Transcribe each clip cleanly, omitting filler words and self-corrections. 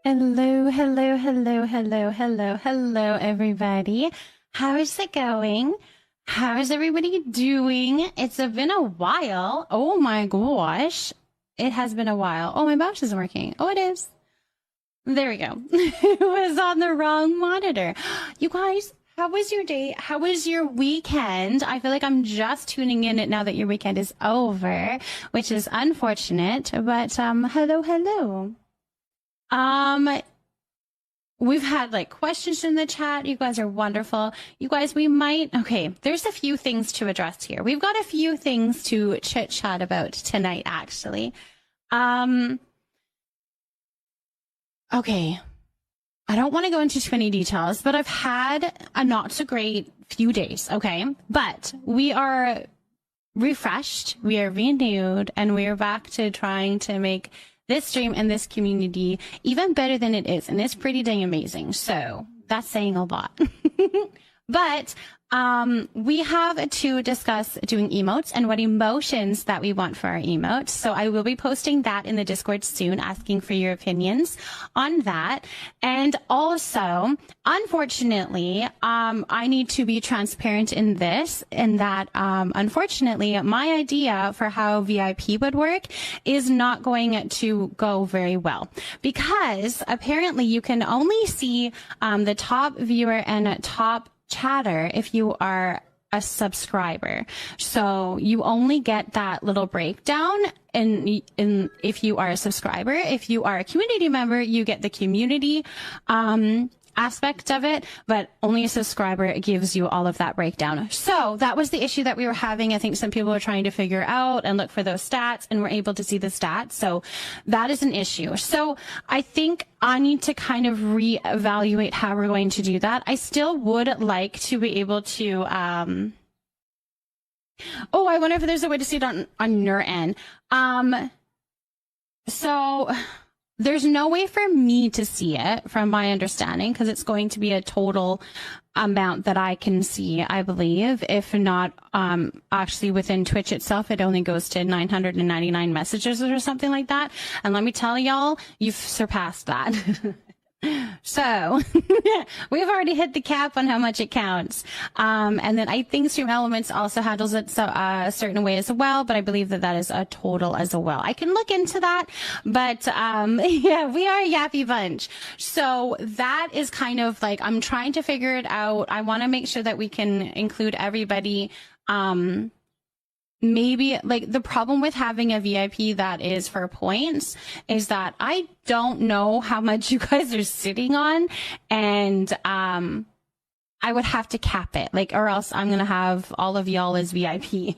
Hello, hello, hello, hello, hello, hello, everybody. How is it going? How is everybody doing? It's been a while. Oh my gosh. It has been a while. Oh, my mouse isn't working. Oh, it is. There we go. It was on the wrong monitor. You guys, how was your day? How was your weekend? I feel like I'm just tuning in now that your weekend is over, which is unfortunate, but hello, hello. Um, we've had like questions in the chat. You guys are wonderful. You guys, okay, there's a few things to address here. We've got a few things to chit chat about tonight, actually. Okay. I don't want to go into too many details, but I've had a not so great few days. Okay. But we are refreshed, we are renewed, and we are back to trying to make this stream and this community even better than it is. And it's pretty dang amazing. So that's saying a lot. But we have to discuss doing emotes and what emotions that we want for our emotes. So I will be posting that in the Discord soon, asking for your opinions on that. And also, unfortunately, I need to be transparent in this, in that, unfortunately, my idea for how VIP would work is not going to go very well, because apparently you can only see the top viewer and top chatter if you are a subscriber. So you only get that little breakdown in if you are a subscriber. If you are a community member, you get the community aspect of it, but only a subscriber gives you all of that breakdown. So that was the issue that we were having. I think some people were trying to figure out and look for those stats, and we're able to see the stats. So that is an issue. So I think I need to kind of reevaluate how we're going to do that. I still would like to be able to, oh, I wonder if there's a way to see it on your end. So there's no way for me to see it, from my understanding, because it's going to be a total amount that I can see, I believe. If not, actually within Twitch itself, it only goes to 999 messages or something like that. And let me tell y'all, you've surpassed that. So we've already hit the cap on how much it counts. And then I think Stream Elements also handles it a certain way as well, but I believe that that is a total as well. I can look into that, but yeah, we are a yappy bunch. So that is kind of like, I'm trying to figure it out. I want to make sure that we can include everybody. Maybe like the problem with having a VIP that is for points is that I don't know how much you guys are sitting on, and I would have to cap it, like, or else I'm gonna have all of y'all as VIP. You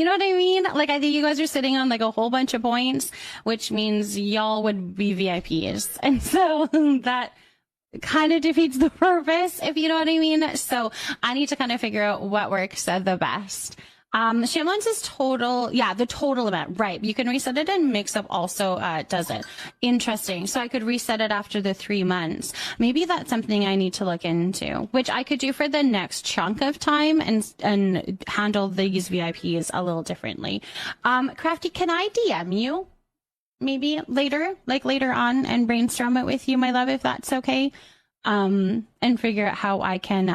know what I mean? Like, I think you guys are sitting on like a whole bunch of points, which means y'all would be VIPs, and so that kind of defeats the purpose, if you know what I mean. So I need to kind of figure out what works the best. Shamlins is total. Yeah, the total amount. Right. You can reset it, and Mixup also does it. Interesting. So I could reset it after the 3 months. Maybe that's something I need to look into, which I could do for the next chunk of time and handle these VIPs a little differently. Crafty, can I DM you maybe later, like later on, and brainstorm it with you, my love, if that's okay? And figure out how I can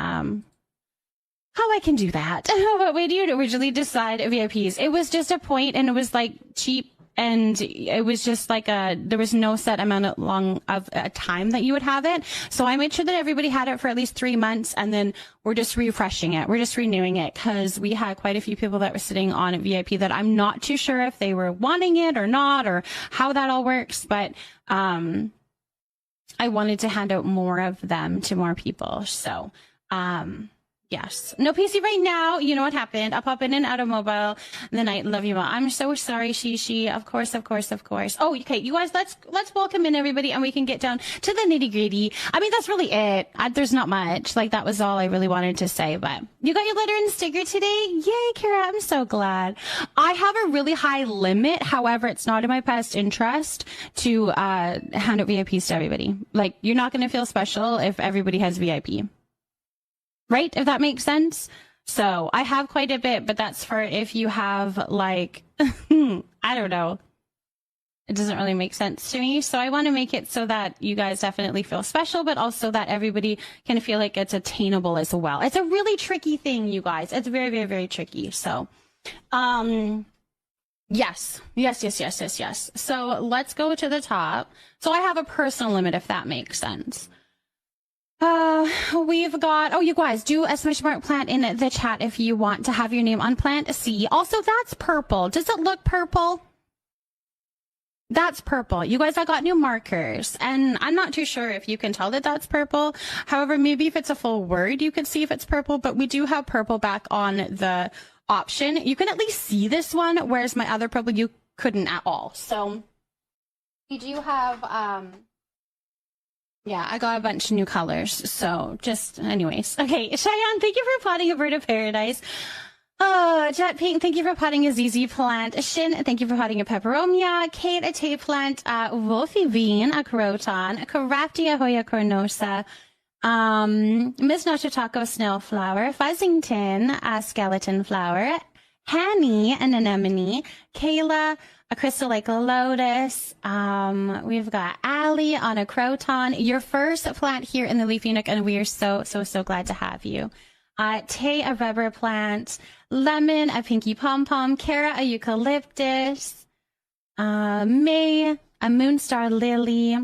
do that. But we do originally decide VIPs. It was just a point, and it was like cheap, and it was just like there was no set amount of a time that you would have it. So I made sure that everybody had it for at least 3 months, and then we're just refreshing it. We're just renewing it, because we had quite a few people that were sitting on a VIP that I'm not too sure if they were wanting it or not, or how that all works. But I wanted to hand out more of them to more people. So yes. No PC right now. You know what happened. I'll pop in and out of mobile the night. Love you all. I'm so sorry, Shishi. Of course, of course, of course. Oh, okay. You guys, let's welcome in everybody, and we can get down to the nitty gritty. I mean, that's really it. There's not much. Like, that was all I really wanted to say, but you got your letter and sticker today. Yay, Kara. I'm so glad. I have a really high limit. However, it's not in my best interest to hand out VIPs to everybody. Like, you're not going to feel special if everybody has VIP. Right? If that makes sense. So I have quite a bit, but that's for if you have like, I don't know, it doesn't really make sense to me. So I want to make it so that you guys definitely feel special, but also that everybody can feel like it's attainable as well. It's a really tricky thing, you guys. It's very, very, very tricky. So, yes. So let's go to the top. So I have a personal limit, if that makes sense. We've got, oh, you guys, do a smart plant in the chat if you want to have your name on plant C. Also, that's purple. Does it look purple? That's purple. You guys, I got new markers, and I'm not too sure if you can tell that that's purple. However, maybe if it's a full word, you could see if it's purple, but we do have purple back on the option. You can at least see this one, whereas my other purple, you couldn't at all. So we do have, yeah, I got a bunch of new colors. So just anyways. Okay, Cheyenne, thank you for plotting a bird of paradise. Oh, Jet Pink, thank you for potting a ZZ plant. Shin, thank you for potting a peperomia. Kate, a tea plant. Wolfie Bean, a croton. Crafty, a Hoya cornosa. Miss Nacho Taco, snail flower. Fuzzington, a skeleton flower. Hanny, an anemone. Kayla, a crystal like a lotus. We've got Allie on a croton. Your first plant here in the Leafy Nook, and we are so glad to have you. Tay, a rubber plant. Lemon, a pinky pom-pom. Kara, a eucalyptus. May, a moonstar lily.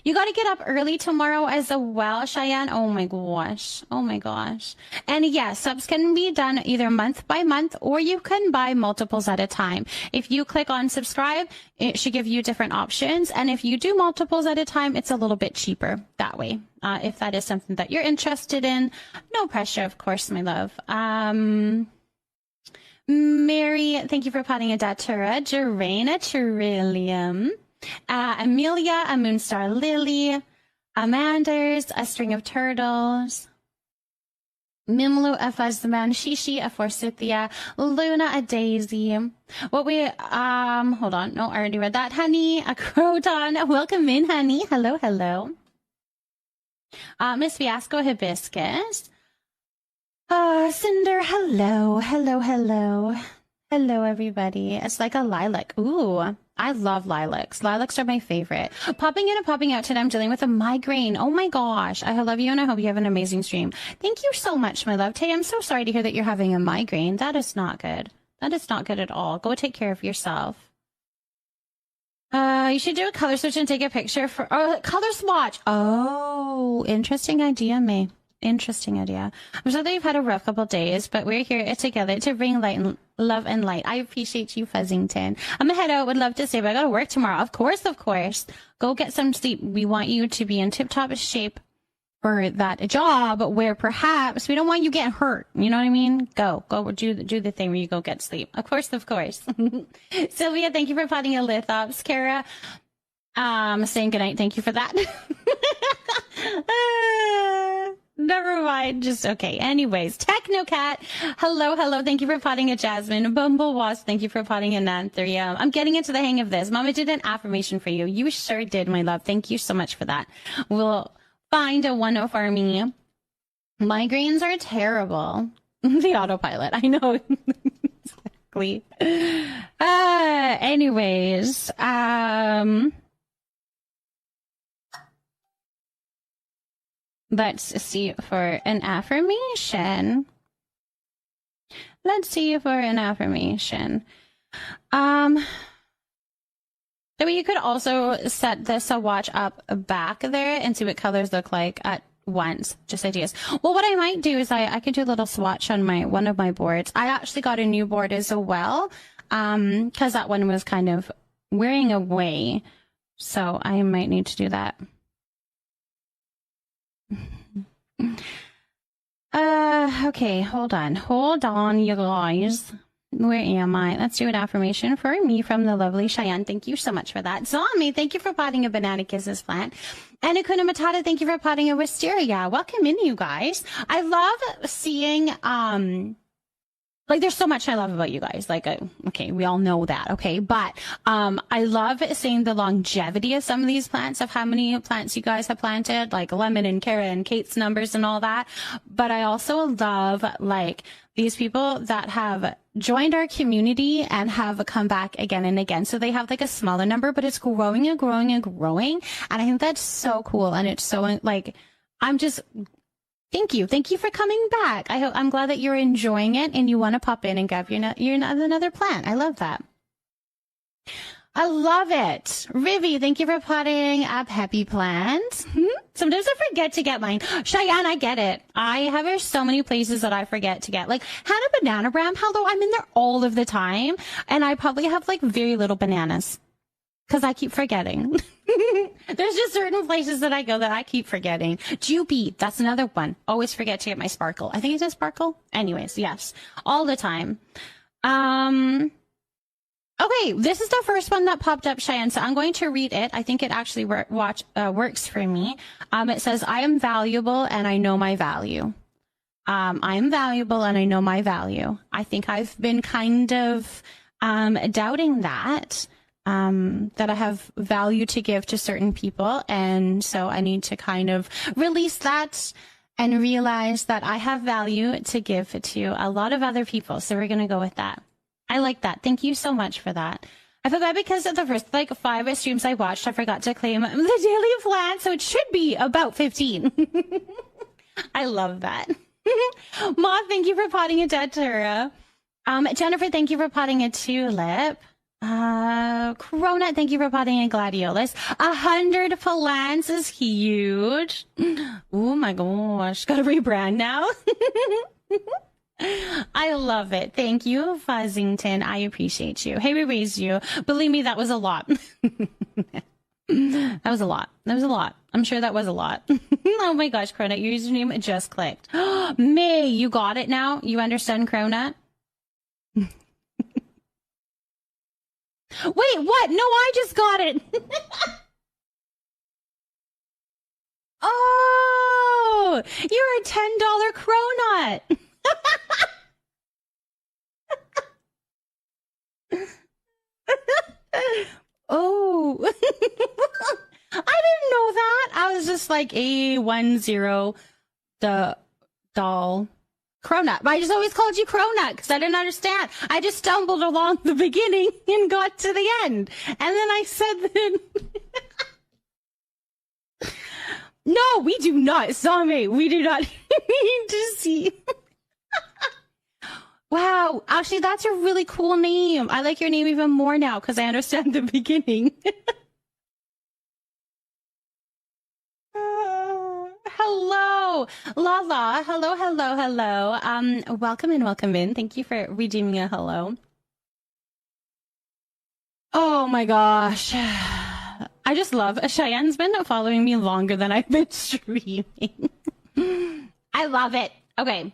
You got to get up early tomorrow as well, Cheyenne. Oh my gosh. Oh my gosh. And yes, subs can be done either month by month, or you can buy multiples at a time. If you click on subscribe, it should give you different options. And if you do multiples at a time, it's a little bit cheaper that way. If that is something that you're interested in, no pressure, of course, my love. Mary, thank you for potting a datura. Jarena, Trillium. Amelia, a moonstar lily. Amanders, a string of turtles. Mimlu, a fuzzman. Shishi, a forsythia. Luna, a daisy. What we, hold on. No, I already read that. Honey, a croton. Welcome in, honey. Hello, hello. Miss Fiasco, hibiscus. Cinder, hello. Hello, everybody. It's like a lilac. Ooh, I love lilacs. Lilacs are my favorite. Popping in and popping out today. I'm dealing with a migraine. Oh my gosh. I love you, and I hope you have an amazing stream. Thank you so much, my love. Tay, I'm so sorry to hear that you're having a migraine. That is not good. That is not good at all. Go take care of yourself. You should do a color switch and take a picture for color swatch. Oh, interesting idea, May. Interesting idea. I'm sure that you've had a rough couple days, but we're here together to bring light and love and light. I appreciate you, Fuzzington. I'm gonna head out. Would love to stay, but I gotta work tomorrow. Of course. Go get some sleep. We want you to be in tip-top shape for that job where perhaps we don't want you getting hurt. You know what I mean? Go do the thing where you go get sleep. Of course. Sylvia, thank you for potting a lithops. Kara, saying goodnight. Thank you for that. Never mind. Just okay. Anyways, Technocat. Hello. Thank you for potting a jasmine. Bumble Wasp. Thank you for potting a nanthurium. I'm getting into the hang of this. Mama did an affirmation for you. You sure did, my love. Thank you so much for that. We'll find a one for me. Migraines are terrible. The autopilot. I know. Exactly. Anyways, let's see for an affirmation. So you could also set this watch up back there and see what colors look like at once. Just ideas. Well, what I might do is I could do a little swatch on one of my boards. I actually got a new board as well, because that one was kind of wearing away. So I might need to do that. Okay, hold on, you guys. Where am I? Let's do an affirmation for me from the lovely Cheyenne. Thank you so much for that. Zombie, thank you for potting a banana kisses plant. And Akuna Matata, thank you for potting a wisteria. Welcome in, you guys. I love seeing like, there's so much I love about you guys. Like, okay, we all know that. Okay. But, I love seeing the longevity of some of these plants, of how many plants you guys have planted, like Lemon and Kara and Kate's numbers and all that. But I also love, like, these people that have joined our community and have come back again and again. So they have like a smaller number, but it's growing and growing and growing. And I think that's so cool. And it's so, like, I'm just, thank you. Thank you for coming back. I'm glad that you're enjoying it and you want to pop in and grab your another plant. I love that. I love it. Rivi, thank you for potting up happy plants. Sometimes I forget to get mine. Cheyenne, I get it. I have so many places that I forget to get. Like Hannah Banana Ram, hello, I'm in there all of the time. And I probably have like very little bananas because I keep forgetting. There's just certain places that I go that I keep forgetting. Jupy, that's another one. Always forget to get my sparkle. I think it says sparkle. Anyways, yes, all the time. Okay, this is the first one that popped up, Cheyenne, so I'm going to read it. I think it actually works for me. It says, I am valuable and I know my value. I am valuable and I know my value. I think I've been kind of doubting that I have value to give to certain people. And so I need to kind of release that and realize that I have value to give to a lot of other people. So we're going to go with that. I like that. Thank you so much for that. I feel bad because of the first 5 streams I watched, I forgot to claim the daily plan, so it should be about 15. I love that. Ma, thank you for potting a datura. Jennifer, thank you for potting a tulip. Cronut, thank you for potting a gladiolus. 100 plants is huge. Oh my gosh, gotta rebrand now. I love it. Thank you, Fuzzington. I appreciate you. Hey, we raised you. Believe me, that was a lot. That was a lot. That was a lot. I'm sure that was a lot. Oh my gosh, Cronut, your username just clicked. May, you got it now? You understand, Cronut? Wait, what? No, I just got it. Oh, you're a $10 Cronut. Oh, I didn't know that. I was just like A10 the doll Cronut. But I just always called you Cronut because I didn't understand. I just stumbled along the beginning and got to the end. And then I said that. No, we do not. Sorry, we do not need to see. Wow, actually, that's a really cool name. I like your name even more now because I understand the beginning. Hello, Lala. Hello, hello, hello. Welcome in, welcome in. Thank you for redeeming a hello. Oh my gosh. I just love Cheyenne's been following me longer than I've been streaming. I love it. Okay.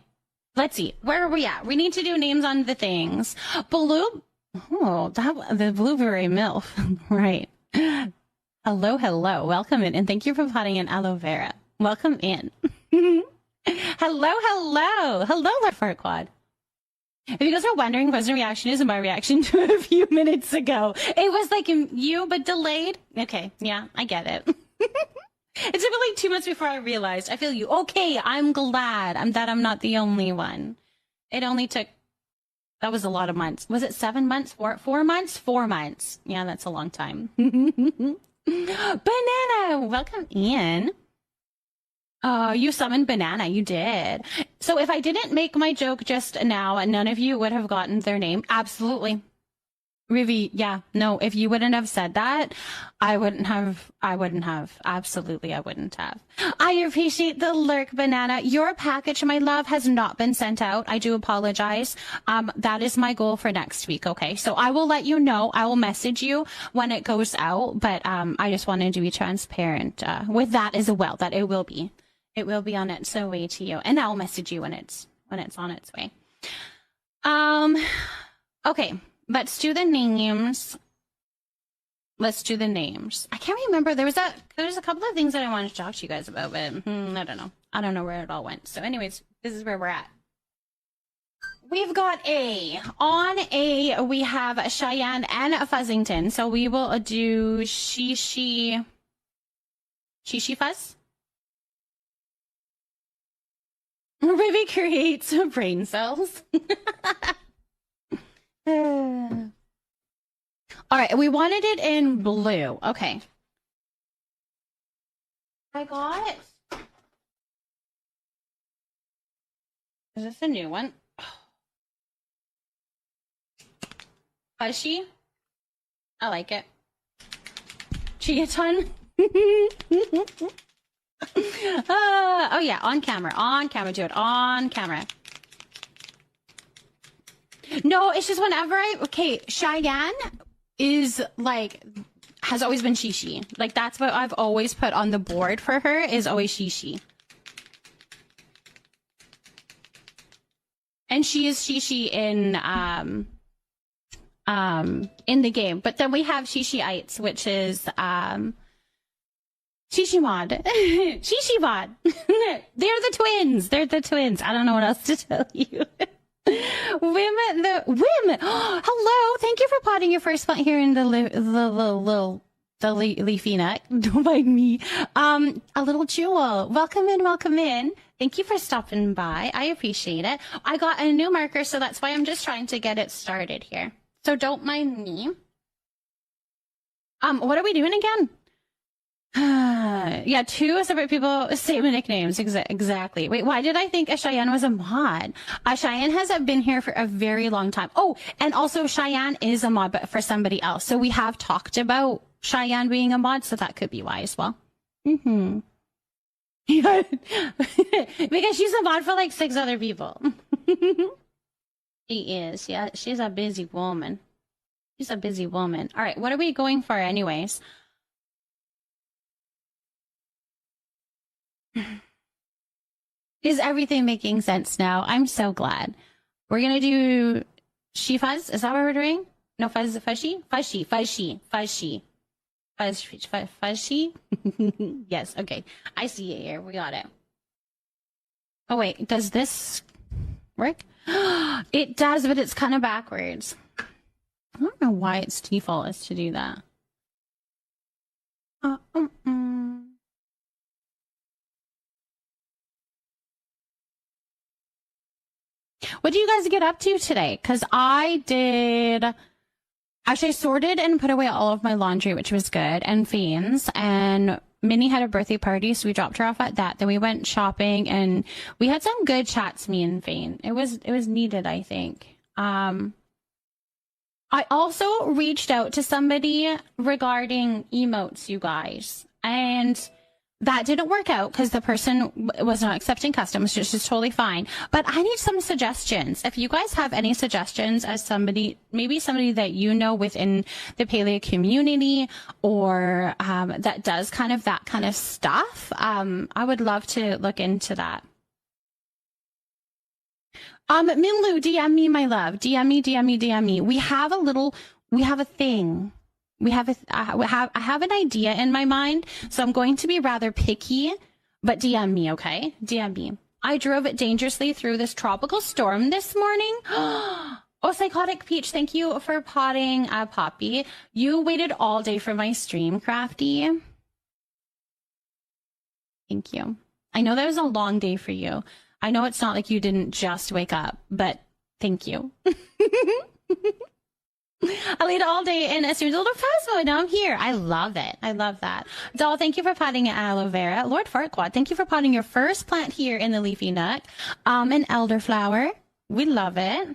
Let's see. Where are we at? We need to do names on the things. Blue. Oh, the blueberry MILF. Right. Hello, hello. Welcome in. And thank you for potting in aloe vera. Welcome in. Hello, hello. Hello, Farquad. If you guys are wondering what the reaction is, my reaction to a few minutes ago, it was like you, but delayed. Okay. Yeah, I get it. It took me like 2 months before I realized. I feel you. Okay, I'm glad that I'm not the only one. It only took, that was a lot of months. Was it 7 months? 4 months? 4 months. Yeah, that's a long time. Banana, welcome in. Oh, you summoned Banana. You did. So if I didn't make my joke just now, none of you would have gotten their name. Absolutely. Rivi, yeah, no, if you wouldn't have said that, I wouldn't have. Absolutely, I wouldn't have. I appreciate the lurk, Banana. Your package, my love, has not been sent out. I do apologize. That is my goal for next week, okay? So I will let you know. I will message you when it goes out, but I just wanted to be transparent with that as well, that it will be. It will be on its way to you, and I'll message you when it's on its way. Okay. Let's do the names. Let's do the names. I can't remember. There's a couple of things that I wanted to talk to you guys about, but I don't know. I don't know where it all went. So anyways, this is where we're at. We've got A. On A, we have Cheyenne and Fuzzington. So we will do Shishi Fuzz. Ruby creates brain cells. All right, we wanted it in blue. Okay. I got... Is this a new one? Fuzzy? I like it. Cheaton? Oh yeah, on camera, do it on camera. No, it's just whenever okay, Cheyenne is like, has always been Shishi. Like that's what I've always put on the board for her, is always Shishi. And she is Shishi in the game. But then we have Shishi-ites, which is Shishi Mod. Shishi Mod. They're the twins. They're the twins. I don't know what else to tell you. Women. Hello. Thank you for potting your first plant here in the leafy nut. Don't mind me. A little jewel. Welcome in. Welcome in. Thank you for stopping by. I appreciate it. I got a new marker, so that's why I'm just trying to get it started here. So don't mind me. What are we doing again? Yeah, two separate people, same nicknames. Exactly. Wait, why did I think Cheyenne was a mod? Cheyenne has been here for a very long time. Oh, and also Cheyenne is a mod, but for somebody else. So we have talked about Cheyenne being a mod, so that could be why as well. Mm-hmm. Because she's a mod for like 6 other people. She is. Yeah, she's a busy woman. She's a busy woman. All right, what are we going for anyways? Is everything making sense now? I'm so glad. We're going to do Fuzz. Is that what we're doing? No, Fuzzy? Fuzzy? Yes, okay. I see it here. We got it. Oh, wait. Does this work? It does, but it's kind of backwards. I don't know why its default is to do that. What do you guys get up to today? Because I did... Actually, I sorted and put away all of my laundry, which was good, and Fiends. And Minnie had a birthday party, so we dropped her off at that. Then we went shopping, and we had some good chats, me and Fane. It was needed, I think. I also reached out to somebody regarding emotes, you guys. And that didn't work out because the person was not accepting customs, which is totally fine. But I need some suggestions. If you guys have any suggestions as somebody, maybe somebody that you know within the paleo community or that does that kind of stuff, I would love to look into that. Minlu, DM me, my love. DM me. We have a thing. I have an idea in my mind, so I'm going to be rather picky, but DM me, okay? DM me. I drove it dangerously through this tropical storm this morning. Oh, Psychotic Peach, thank you for potting Poppy. You waited all day for my stream, Crafty. Thank you. I know that was a long day for you. I know it's not like you didn't just wake up, but thank you. I laid all day in a series of Phasmo, and now I'm here. I love it. I love that. Doll, thank you for potting aloe vera. Lord Farquaad, thank you for potting your first plant here in the leafy nut. An elderflower. We love it.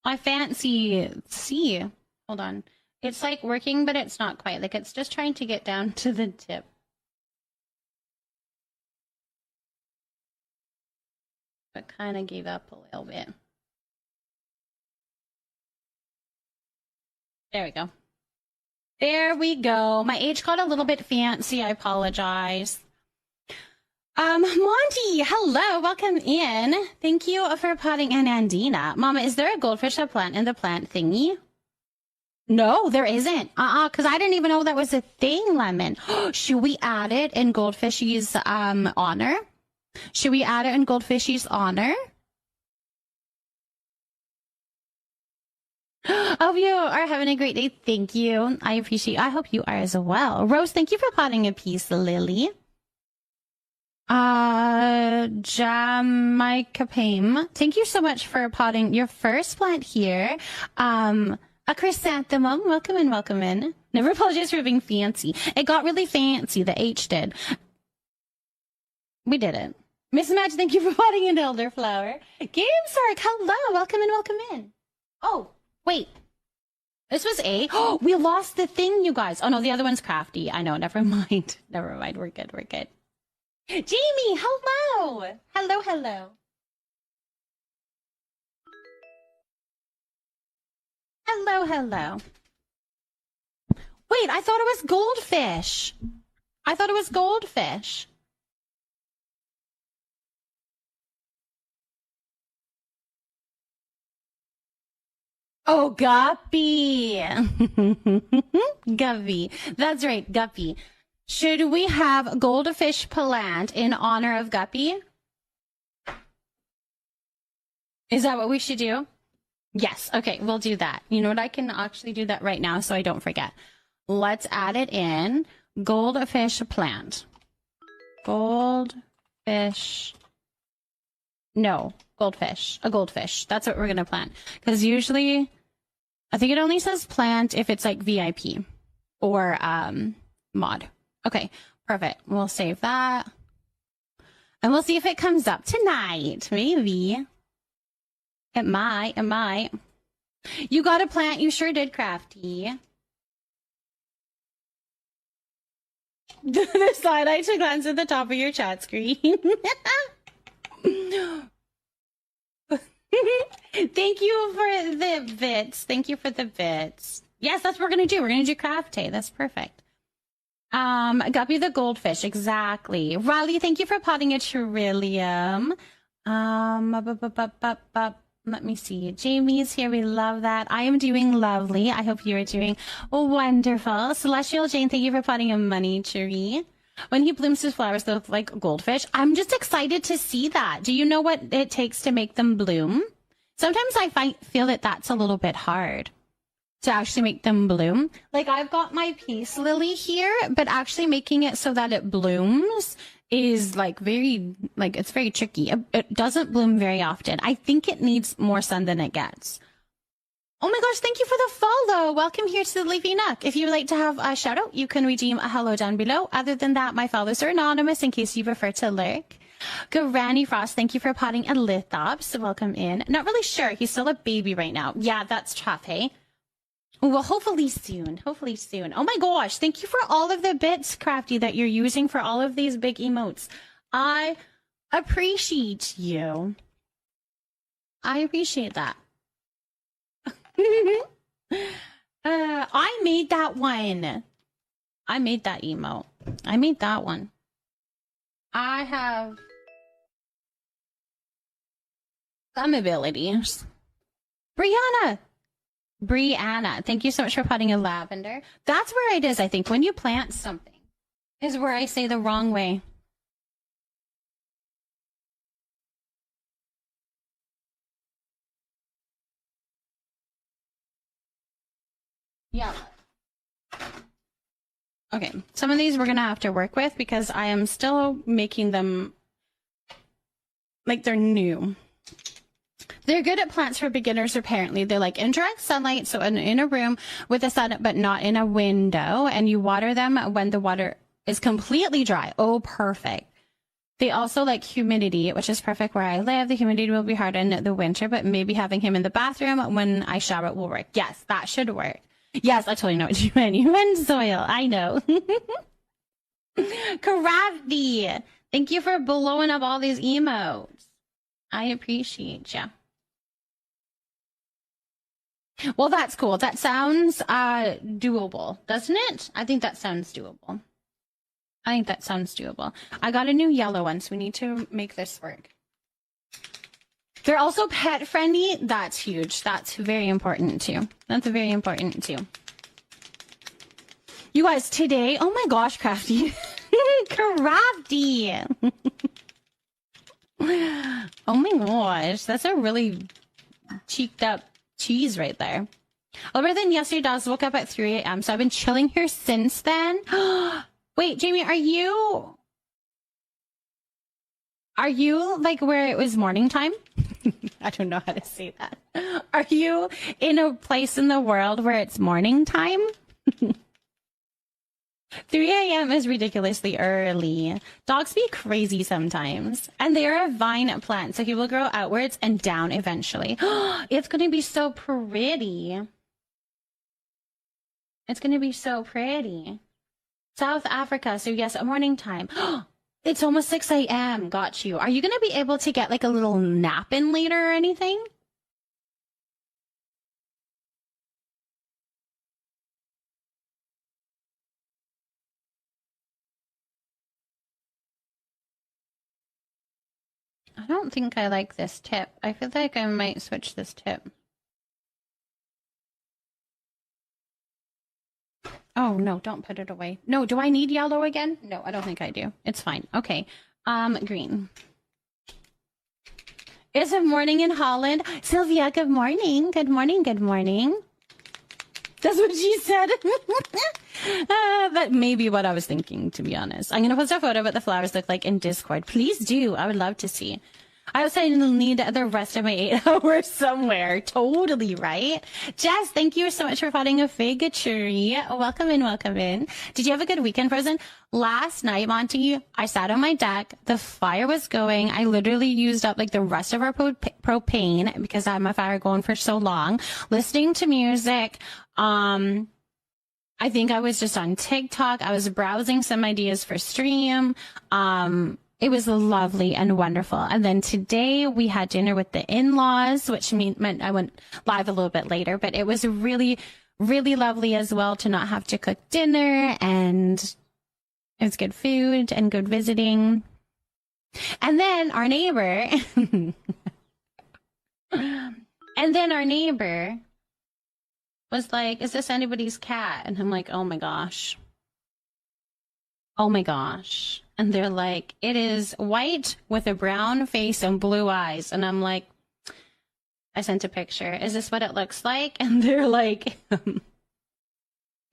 I fancy C. Hold on. It's like working, but it's not quite. Like it's just trying to get down to the tip. But kind of gave up a little bit. There we go. There we go. My age got a little bit fancy. I apologize. Monty, hello, welcome in. Thank you for potting in Andina. Mama, is there a goldfish plant in the plant thingy? No, there isn't. Because I didn't even know that was a thing, Lemon. Should we add it in Goldfishy's honor? Should we add it in Goldfishy's honor? Hope you are having a great day. Thank you. I appreciate. I hope you are as well. Rose, thank you for potting a piece, Lily. Jamaica, thank you so much for potting your first plant here. A chrysanthemum, welcome in, welcome in. Never apologize for being fancy. It got really fancy, the H did. We did it. Miss Madge, thank you for potting an elderflower. GameSark, hello, welcome in, welcome in. Oh, wait. This was A. Oh, we lost the thing, you guys. Oh no, the other one's crafty. I know, never mind. Never mind, we're good, we're good. Jamie, hello. Hello, hello. Hello, hello. Wait, I thought it was goldfish. I thought it was goldfish. Oh, Guppy. Guppy. That's right, Guppy. Should we have goldfish plant in honor of Guppy? Is that what we should do? Yes. Okay, we'll do that. You know what? I can actually do that right now so I don't forget. Let's add it in. Goldfish plant. Goldfish. No, goldfish. A goldfish. That's what we're going to plant. Because usually, I think it only says plant if it's like VIP or mod. Okay, perfect. We'll save that. And we'll see if it comes up tonight. Maybe. It might. It might. You got a plant. You sure did, Crafty. The side eye to glance at the top of your chat screen. Thank you for the bits. Thank you for the bits. Yes, that's what we're going to do. We're going to do craft day. That's perfect. Guppy the goldfish. Exactly. Riley, thank you for potting a trillium. Let me see. Jamie's here. We love that. I am doing lovely. I hope you are doing wonderful. Celestial Jane, thank you for potting a money tree. When he blooms, his flowers, they look like goldfish. I'm just excited to see that. Do you know what it takes to make them bloom? Sometimes I feel that that's a little bit hard to actually make them bloom. Like I've got my peace lily here, but actually making it so that it blooms is like it's very tricky. It doesn't bloom very often. I think it needs more sun than it gets. Oh my gosh, thank you for the follow. Welcome here to the Leafy Nook. If you would like to have a shout out, you can redeem a hello down below. Other than that, my follows are anonymous in case you prefer to lurk. Granny Frost, thank you for potting a lithops. Welcome in. Not really sure. He's still a baby right now. Yeah, that's tough, hey? Well, hopefully soon. Hopefully soon. Oh my gosh. Thank you for all of the bits, Crafty, that you're using for all of these big emotes. I appreciate you. I appreciate that. I made that one. I made that emote. I made that one. I have some abilities. Brianna, thank you so much for potting a lavender. That's where it is, I think. When you plant something is where I say the wrong way. Yeah. Okay, some of these we're going to have to work with because I am still making them like they're new. They're good at plants for beginners, apparently. They're like indirect sunlight, so in a room with the sun, but not in a window. And you water them when the water is completely dry. Oh, perfect. They also like humidity, which is perfect where I live. The humidity will be hard in the winter, but maybe having him in the bathroom when I shower will work. Yes, that should work. Yes, I totally know what you meant. You meant soil. I know. Crafty, thank you for blowing up all these emotes. I appreciate you. Well, that's cool. That sounds doable, doesn't it? I think that sounds doable. I think that sounds doable. I got a new yellow one, so we need to make this work. They're also pet friendly. That's huge. That's very important too. That's very important too. You guys, today, oh my gosh, Crafty. Crafty. Oh my gosh, that's a really cheeked up cheese right there. Other than yesterday, dogs woke up at 3 a.m. So I've been chilling here since then. Wait, Jamie, are you like where it was morning time? I don't know how to say that. Are you in a place in the world where it's morning time? 3 a.m. is ridiculously early. Dogs be crazy sometimes. And they are a vine plant, so he will grow outwards and down eventually. It's going to be so pretty. It's going to be so pretty. South Africa, so yes, morning time. It's almost 6 a.m. Got you. Are you going to be able to get like a little nap in later or anything? I don't think I like this tip. I feel like I might switch this tip. Oh, no, don't put it away. No, do I need yellow again? No, I don't think I do. It's fine. Okay. Green. It's a morning in Holland. Sylvia, good morning. Good morning. Good morning. That's what she said. That may be what I was thinking, to be honest. I'm going to post a photo of what the flowers look like in Discord. Please do. I would love to see. I also need the rest of my 8 hours somewhere. Totally, right? Jess, thank you so much for potting a fig tree. Welcome in, welcome in. Did you have a good weekend, Frozen? Last night, Monty, I sat on my deck. The fire was going. I literally used up like the rest of our propane because I had my fire going for so long. Listening to music. I think I was just on TikTok. I was browsing some ideas for stream. It was lovely and wonderful. And then today we had dinner with the in-laws, which meant I went live a little bit later, but it was really, really lovely as well to not have to cook dinner, and it was good food and good visiting. And then our neighbor, was like, is this anybody's cat? And I'm like, oh my gosh. Oh my gosh. And they're like, it is white with a brown face and blue eyes. And I'm like, I sent a picture. Is this what it looks like? And they're like,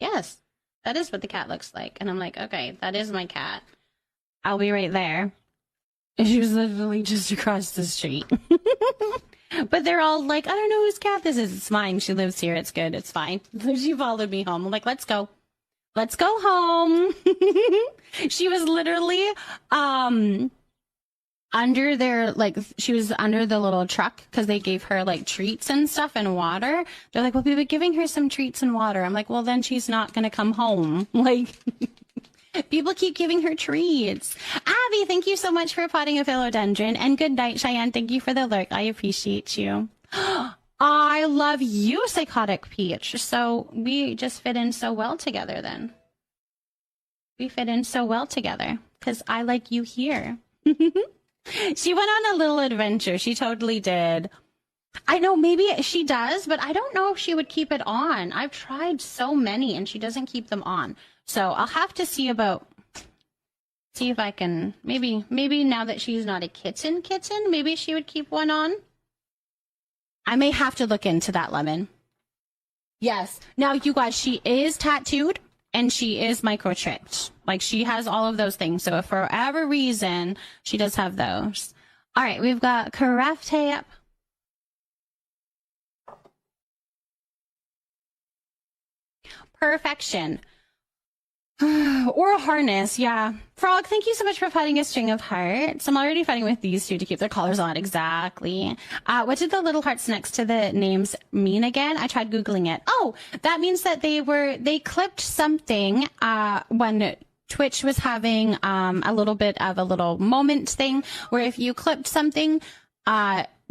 yes, that is what the cat looks like. And I'm like, okay, that is my cat. I'll be right there. And she was literally just across the street. But they're all like, I don't know whose cat this is. It's mine. She lives here. It's good. It's fine. She followed me home. I'm like, let's go. Let's go home. She was literally under their, like, she was under the little truck because they gave her like treats and stuff and water. They're like, well, we were giving her some treats and water. I'm like, well, then she's not going to come home. Like, people keep giving her treats. Abby, thank you so much for potting a philodendron. And good night, Cheyenne. Thank you for the lurk. I appreciate you. I love you, Psychotic Peach. So we just fit in so well together then. We fit in so well together because I like you here. She went on a little adventure. She totally did. I know maybe she does, but I don't know if she would keep it on. I've tried so many and she doesn't keep them on. So I'll have to see if I can, maybe now that she's not a kitten, maybe she would keep one on. I may have to look into that, Lemon. Yes. Now, you guys, she is tattooed and she is microchipped. Like, she has all of those things. So if for whatever reason, she does have those. All right, we've got carafe tape. Perfection. Or a harness, yeah. Frog, thank you so much for fighting a string of hearts. I'm already fighting with these two to keep their collars on. Exactly. What did the little hearts next to the names mean again? I tried Googling it. Oh, that means that they clipped something when Twitch was having a little bit of a little moment thing where if you clipped something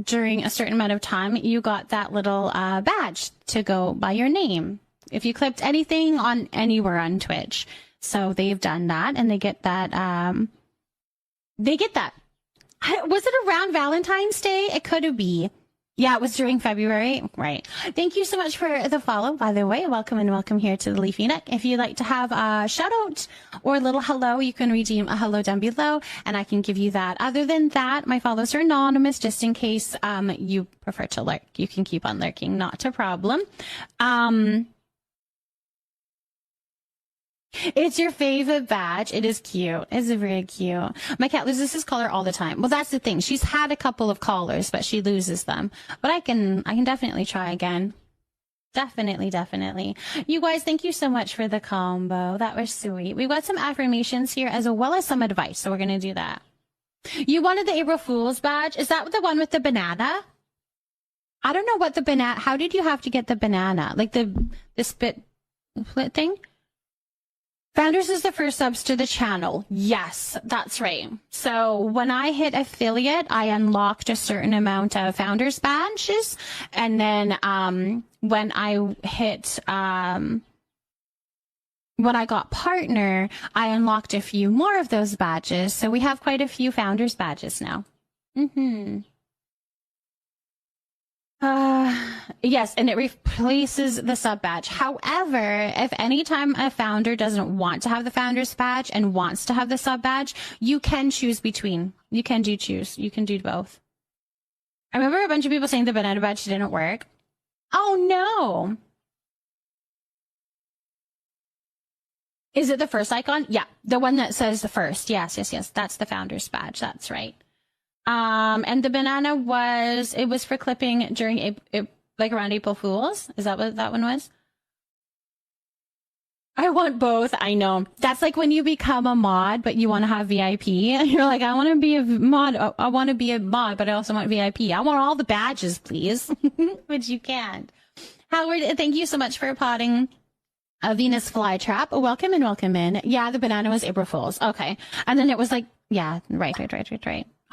during a certain amount of time, you got that little badge to go by your name. If you clipped anything on anywhere on Twitch. So they've done that, and they get that. Was it around Valentine's Day? It could be. Yeah, it was during February. Right. Thank you so much for the follow, by the way. Welcome and welcome here to the Leafy Neck. If you'd like to have a shout out or a little hello, you can redeem a hello down below, and I can give you that. Other than that, my follows are anonymous, just in case you prefer to lurk. You can keep on lurking, not a problem. It's your favorite badge. It is cute. It's very cute. My cat loses his collar all the time. Well, that's the thing. She's had a couple of collars, but she loses them. But I can definitely try again. Definitely. You guys, thank you so much for the combo. That was sweet. We've got some affirmations here as well as some advice, so we're going to do that. You wanted the April Fool's badge. Is that the one with the banana? I don't know what the banana... How did you have to get the banana? Like the split thing? Founders is the first subs to the channel. Yes, that's right. So when I hit affiliate, I unlocked a certain amount of founders badges. And then when I hit, when I got partner, I unlocked a few more of those badges. So we have quite a few founders badges now. Yes, and it replaces the sub badge. However, if anytime a founder doesn't want to have the founder's badge and wants to have the sub badge, you can choose between. You can choose. You can do both. I remember a bunch of people saying the banana badge didn't work. Oh no. Is it the first icon? Yeah, the one that says the first. Yes. That's the founder's badge. That's right. And the banana was for clipping during like around April Fools. Is that what that one was? I want both. I know. That's like when you become a mod, but you want to have VIP. You're like, I want to be a mod. I want to be a mod, but I also want VIP. I want all the badges, please. Which you can't. Howard, thank you so much for potting a Venus flytrap. Welcome in. Yeah, the banana was April Fools. Okay. And then it was like, yeah, right.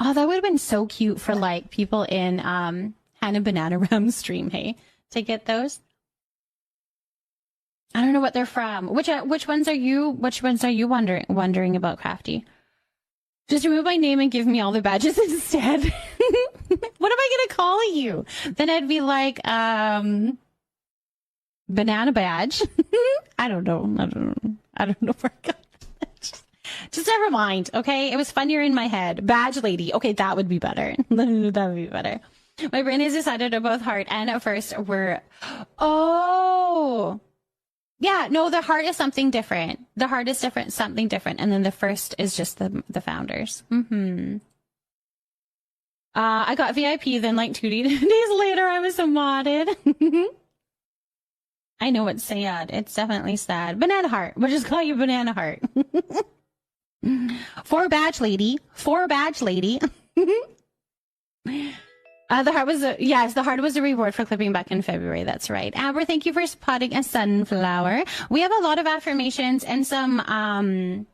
Oh, that would have been so cute for like people in Hannah Banana Ram stream, hey, to get those. I don't know what they're from. Which ones are you wondering about, Crafty? Just remove my name and give me all the badges instead. What am I gonna call you? Then I'd be like banana badge. I don't know where I got that. Just never mind, okay? It was funnier in my head. Badge lady. Okay, that would be better. That would be better. My brain has decided to both heart and at first were... Oh! Yeah, no, the heart is something different. The heart is different, something different. And then the first is just the founders. I got VIP, then like 2 days later, I was modded. I know it's sad. It's definitely sad. Banana heart. We'll just call you Banana Heart. For badge lady. The heart was the heart was a reward for clipping back in February. That's right. Amber, thank you for spotting a sunflower. We have a lot of affirmations and some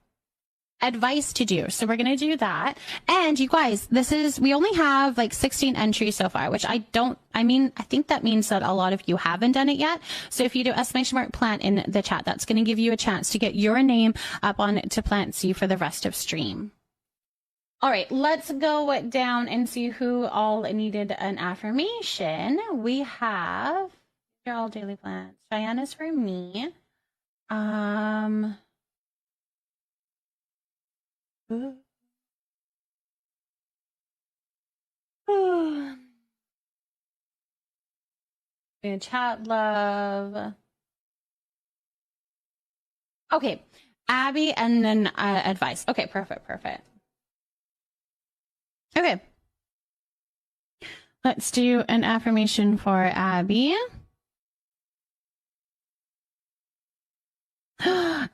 advice to do, so we're gonna do that. And you guys, we only have like 16 entries so far, which I think that means that a lot of you haven't done it yet. So if you do !plant in the chat, that's gonna give you a chance to get your name up on to Plant C for the rest of stream. All right, let's go down and see who all needed an affirmation. We have, they're all daily plants. Cheyenne is for me. Chat love. Okay, Abby and then advice. Okay, perfect. Okay, let's do an affirmation for Abby.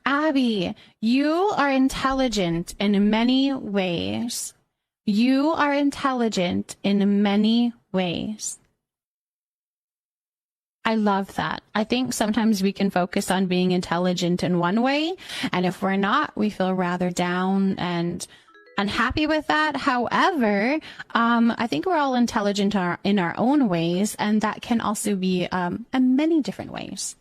Abby, you are intelligent in many ways. You are intelligent in many ways. I love that. I think sometimes we can focus on being intelligent in one way, and if we're not, we feel rather down and unhappy with that. However, I think we're all intelligent in our own ways, and that can also be in many different ways.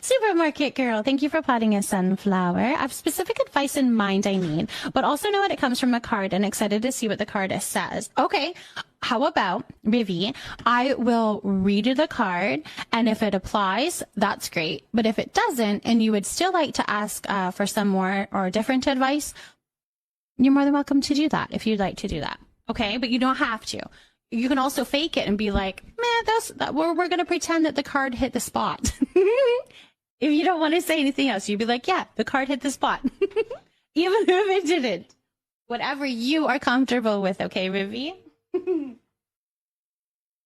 Supermarket girl, thank you for potting a sunflower. I have specific advice in mind I need, but also know that it comes from a card and excited to see what the card says. Okay, how about, Rivi, I will read you the card, and if it applies, that's great. But if it doesn't, and you would still like to ask for some more or different advice, you're more than welcome to do that if you'd like to do that. Okay, but you don't have to. You can also fake it and be like, man, we're going to pretend that the card hit the spot. If you don't want to say anything else, you'd be like, yeah, the card hit the spot. Even if it didn't. Whatever you are comfortable with, okay, Rivi?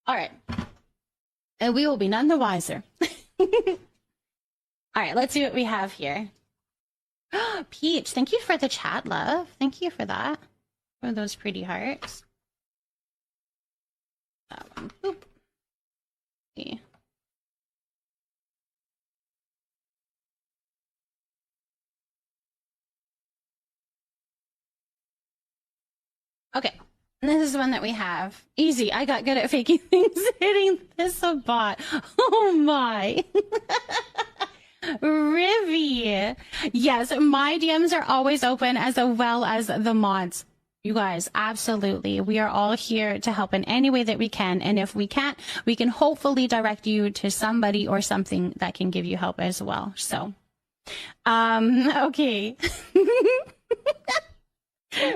All right. And we will be none the wiser. All right, let's see what we have here. Peach, thank you for the chat, love. Thank you for that. For those pretty hearts. That one. Boop. See. Okay. This is the one that we have. Easy. I got good at faking things hitting this bot. Oh my. Rivi. Yes, my DMs are always open as well as the mods. You guys, absolutely. We are all here to help in any way that we can. And if we can't, we can hopefully direct you to somebody or something that can give you help as well. So, okay.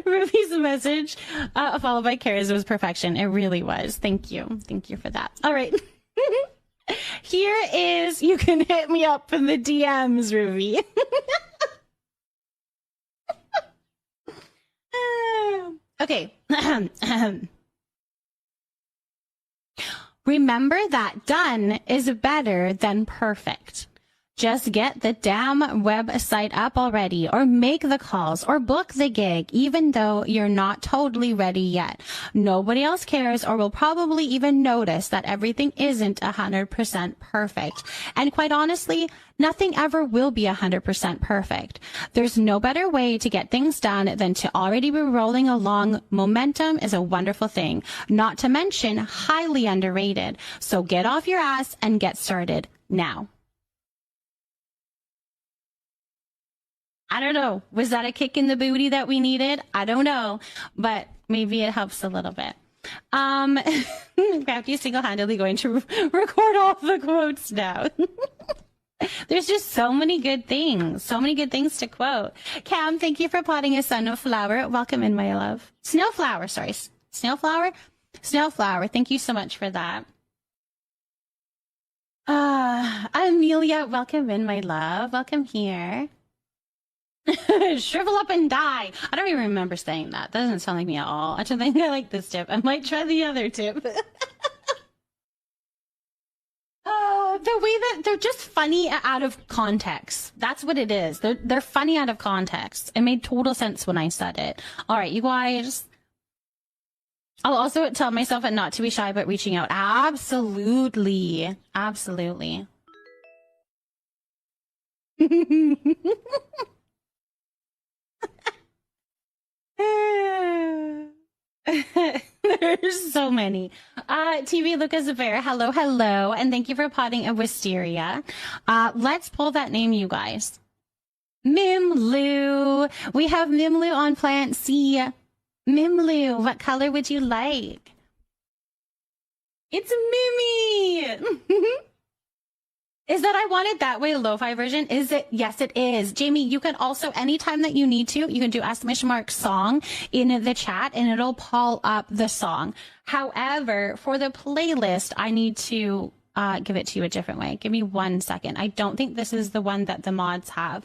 Ruby's message, followed by Kara's, was perfection. It really was. Thank you. Thank you for that. All right. Here is, you can hit me up in the DMs, Ruby. Okay. Remember that done is better than perfect. Just get the damn website up already, or make the calls, or book the gig, even though you're not totally ready yet. Nobody else cares or will probably even notice that everything isn't 100% perfect. And quite honestly, nothing ever will be 100% perfect. There's no better way to get things done than to already be rolling along. Momentum is a wonderful thing, not to mention highly underrated. So get off your ass and get started now. I don't know. Was that a kick in the booty that we needed? I don't know, but maybe it helps a little bit. Crafty single-handedly going to record all the quotes now. There's just so many good things to quote. Cam, thank you for potting a sunflower. Welcome in, my love. Snowflower, sorry. Snowflower? Snowflower, thank you so much for that. Amelia, welcome in, my love. Welcome here. Shrivel up and die. I don't even remember saying that. That doesn't sound like me at all. I think I like this tip. I might try the other tip. The way that they're just funny out of context. That's what it is. They're funny out of context. It made total sense when I said it. All right, you guys. I'll also tell myself not to be shy about reaching out. Absolutely. Absolutely. There's so many. TV Lucas Bear, hello, and thank you for potting a wisteria. Let's pull that name, you guys. Mimlu. We have Mimlu on plant C. Mimlu, what color would you like? It's Mimi. Is that I want it that way lo-fi version? Is it? Yes, it is. Jamie, you can also, anytime that you need to, you can do !mark song in the chat and it'll pull up the song. However, for the playlist, I need to give it to you a different way. Give me 1 second. I don't think this is the one that the mods have.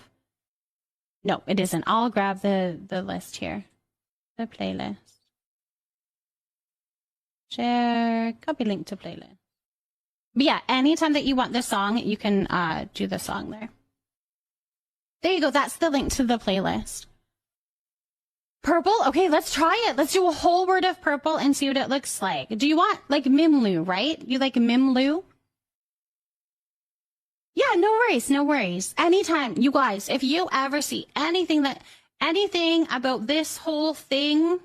No, it isn't. I'll grab the list here. The playlist. Share, copy link to playlist. But yeah, anytime that you want this song, you can do the song there. There you go. That's the link to the playlist. Purple? Okay, let's try it. Let's do a whole word of purple and see what it looks like. Do you want, like, Mimlu, right? You like Mimlu? Yeah, no worries, no worries. Anytime, you guys, if you ever see anything about this whole thing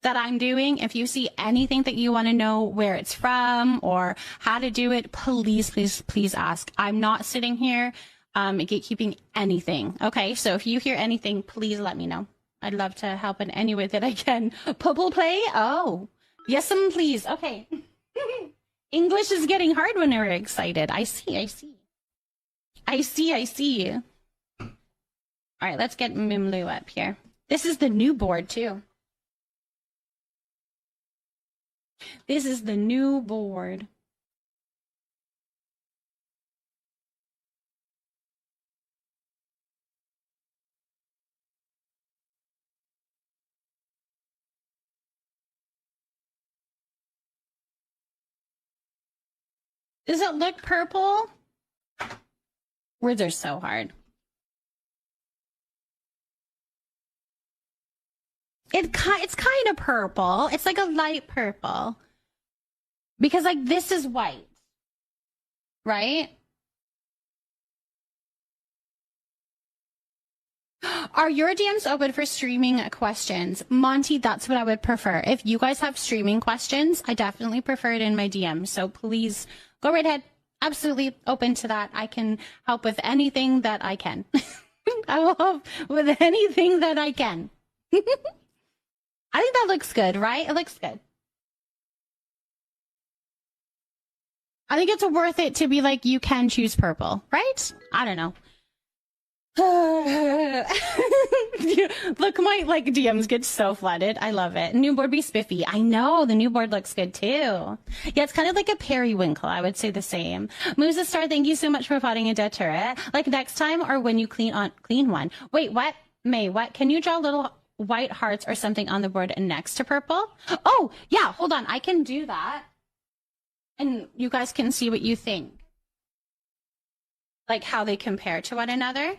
that I'm doing, if you see anything that you want to know where it's from or how to do it, please, please, please ask. I'm not sitting here gatekeeping anything. Okay, so if you hear anything, please let me know. I'd love to help in any way that I can. Purple play? Oh, yes, please. Okay. English is getting hard when we're excited. I see. All right, let's get Mimlu up here. This is the new board, too. This is the new board. Does it look purple? Words are so hard. It's kind of purple. It's like a light purple. Because like this is white. Right? Are your DMs open for streaming questions? Monty, that's what I would prefer. If you guys have streaming questions, I definitely prefer it in my DMs. So please go right ahead. Absolutely open to that. I can help with anything that I can. I will help with anything that I can. I think that looks good, right? It looks good. I think it's worth it to be like, you can choose purple, right? I don't know. Look, my like DMs get so flooded. I love it. New board be spiffy. I know the new board looks good too. Yeah, it's kind of like a periwinkle. I would say the same. Moves a star. Thank you so much for potting a dead turret. Like next time or when you clean one. Wait, what? May, what? Can you draw little white hearts or something on the board next to purple? Oh yeah, hold on. I can do that, and you guys can see what you think, like how they compare to one another.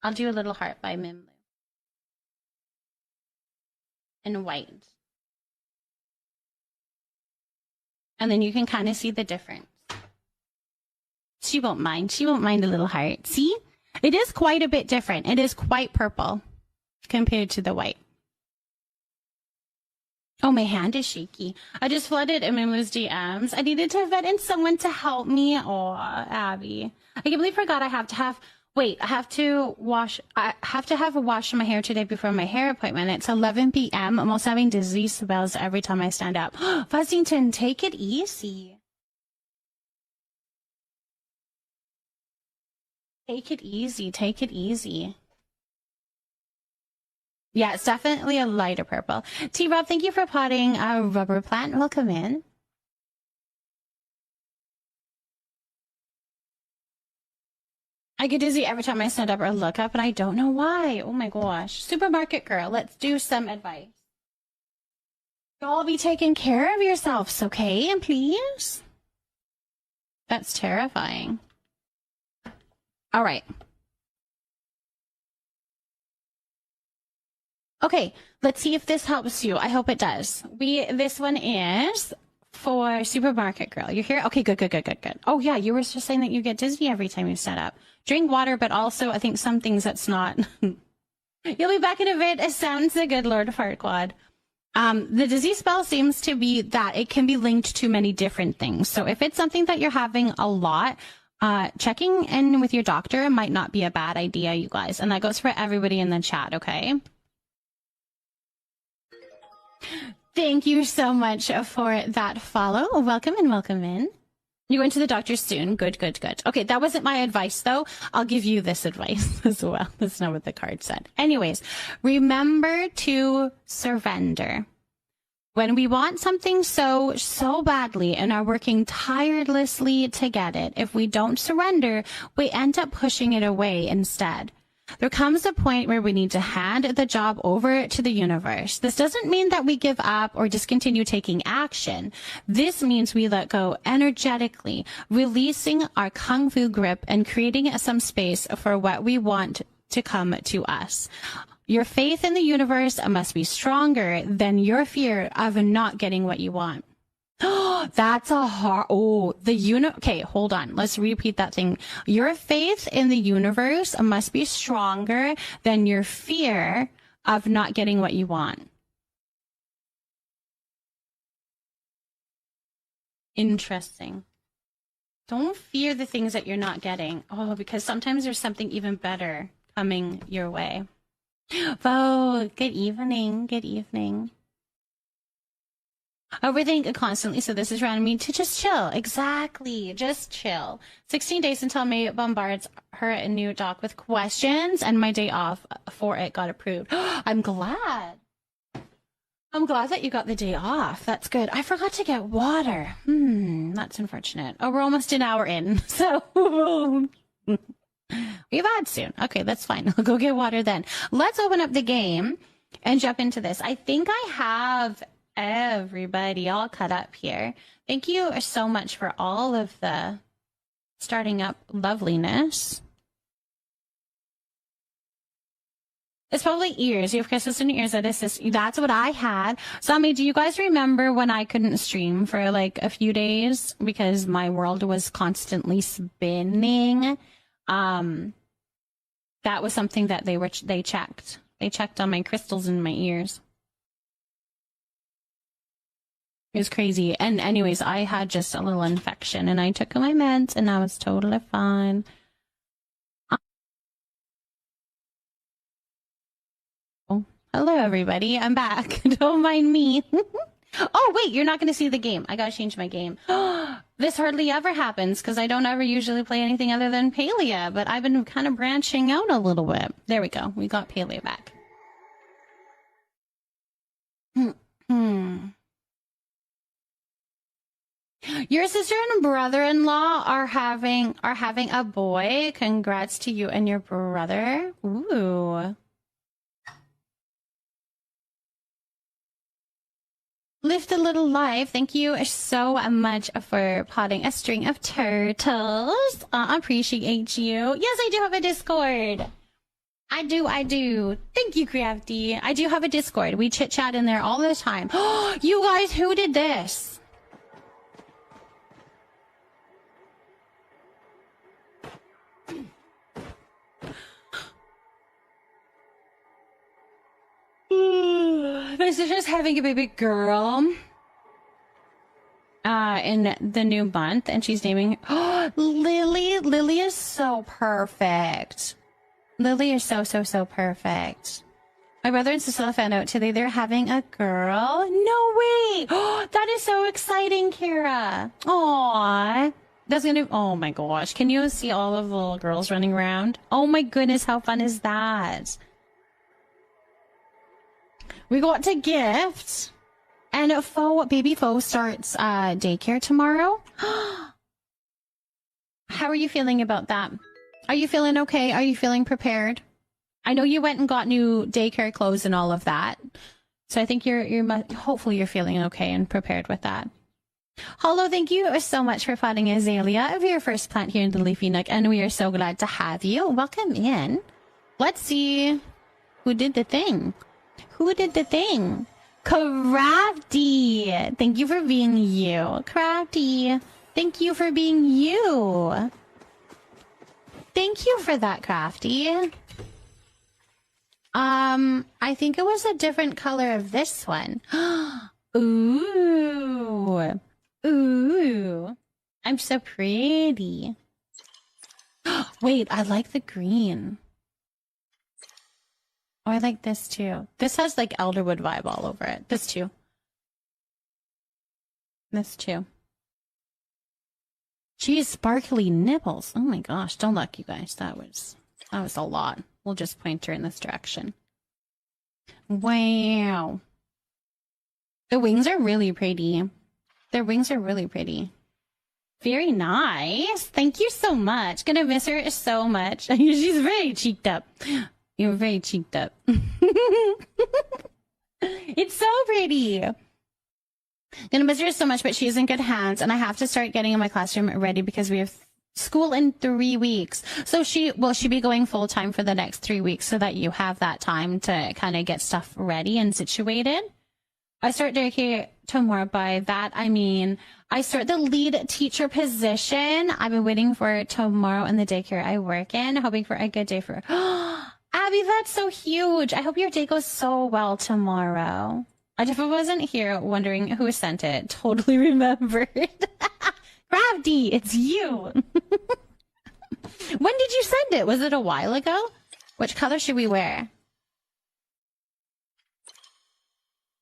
I'll do a little heart by Mimlu. And white. And then you can kind of see the difference. She won't mind. She won't mind a little heart. See? It is quite a bit different. It is quite purple compared to the white. Oh, my hand is shaky. I just flooded Mimlu's DMs. I needed to vet in someone to help me. Oh, Abby. I completely forgot I have to have... Wait, I have to have a wash my hair today before my hair appointment. It's 11 p.m. I'm also having dizzy spells every time I stand up. Fuzzington, take it easy. Take it easy. Take it easy. Yeah, it's definitely a lighter purple. T-Rob, thank you for potting a rubber plant. Welcome in. I get dizzy every time I stand up or look up, and I don't know why. Oh my gosh. Supermarket girl, let's do some advice. Y'all be taking care of yourselves, okay? Please? That's terrifying. All right. Okay, let's see if this helps you. I hope it does. This one is for Supermarket Girl. You're here? Okay, good. Oh yeah, you were just saying that you get dizzy every time you stand up. Drink water, but also I think some things that's not. You'll be back in a bit. It sounds a good, Lord Farquaad. The disease spell seems to be that it can be linked to many different things. So if it's something that you're having a lot, checking in with your doctor might not be a bad idea, you guys. And that goes for everybody in the chat, okay? Thank you so much for that follow. Welcome and welcome in. You went to the doctor soon. Good. Okay, that wasn't my advice, though. I'll give you this advice as well. That's not what the card said. Anyways, remember to surrender. When we want something so badly and are working tirelessly to get it, if we don't surrender, we end up pushing it away instead. There comes a point where we need to hand the job over to the universe. This doesn't mean that we give up or discontinue taking action. This means we let go energetically, releasing our kung fu grip and creating some space for what we want to come to us. Your faith in the universe must be stronger than your fear of not getting what you want. That's a hard, okay, hold on. Let's repeat that thing. Your faith in the universe must be stronger than your fear of not getting what you want. Interesting. Don't fear the things that you're not getting. Oh, because sometimes there's something even better coming your way. Oh, good evening. Good evening. Overthink constantly, so this is reminding me to just chill. Exactly. Just chill. 16 days until May bombards her a new doc with questions, and my day off for it got approved. I'm glad. I'm glad that you got the day off. That's good. I forgot to get water. That's unfortunate. Oh, we're almost an hour in, so we've had soon. Okay, that's fine. I'll go get water then. Let's open up the game and jump into this. I think I have everybody all cut up here. Thank you so much for all of the starting up loveliness. It's probably ears. You have consistent ears. That's what I had. Sammy, do you guys remember when I couldn't stream for like a few days because my world was constantly spinning? That was something that they checked. They checked on my crystals in my ears. It was crazy. And anyways, I had just a little infection and I took my meds and I was totally fine. Hello, everybody. I'm back. Don't mind me. Oh, wait, you're not going to see the game. I got to change my game. This hardly ever happens because I don't ever usually play anything other than Palia, but I've been kind of branching out a little bit. There we go. We got Palia back. Your sister and brother-in-law are having a boy. Congrats to you and your brother. Ooh. Lift a little life. Thank you so much for potting a string of turtles. Appreciate you. Yes, I do have a Discord. I do. Thank you, Crafty. I do have a Discord. We chit-chat in there all the time. Oh, you guys, who did this? My sister's having a baby girl in the new month, and she's naming her Lily. Lily is so perfect. Lily is so perfect. My brother and sister found out today they're having a girl. No way! That is so exciting, Kira. Aww. That's gonna. Oh my gosh! Can you see all of the little girls running around? Oh my goodness! How fun is that? We got to gift, and baby Fo starts daycare tomorrow. How are you feeling about that? Are you feeling okay? Are you feeling prepared? I know you went and got new daycare clothes and all of that, so I think hopefully you're feeling okay and prepared with that. Hello, thank you so much for finding Azalea of your first plant here in the Leafy Nook, and we are so glad to have you. Welcome in. Let's see who did the thing. Who did the thing? Crafty! Thank you for being you. Crafty! Thank you for being you. Thank you for that, Crafty. I think it was a different color of this one. Ooh. Ooh. I'm so pretty. Wait, I like the green. Oh, I like this too. This has like Elderwood vibe all over it. This too. This too. She has sparkly nipples. Oh my gosh, don't look, you guys. That was a lot. We'll just point her in this direction. Wow. The wings are really pretty. Their wings are really pretty. Very nice. Thank you so much. Gonna miss her so much. She's very cheeked up. You're very cheeked up. It's so pretty. Gonna miss her so much, but she's in good hands, and I have to start getting in my classroom ready because we have school in 3 weeks. So will she be going full time for the next 3 weeks so that you have that time to kind of get stuff ready and situated? I start daycare tomorrow. By that, I mean I start the lead teacher position. I've been waiting for tomorrow in the daycare I work in, hoping for a good day for Abby, that's so huge. I hope your day goes so well tomorrow. I definitely wasn't here wondering who sent it. Totally remembered. Ravdi, it's you. When did you send it? Was it a while ago? Which color should we wear?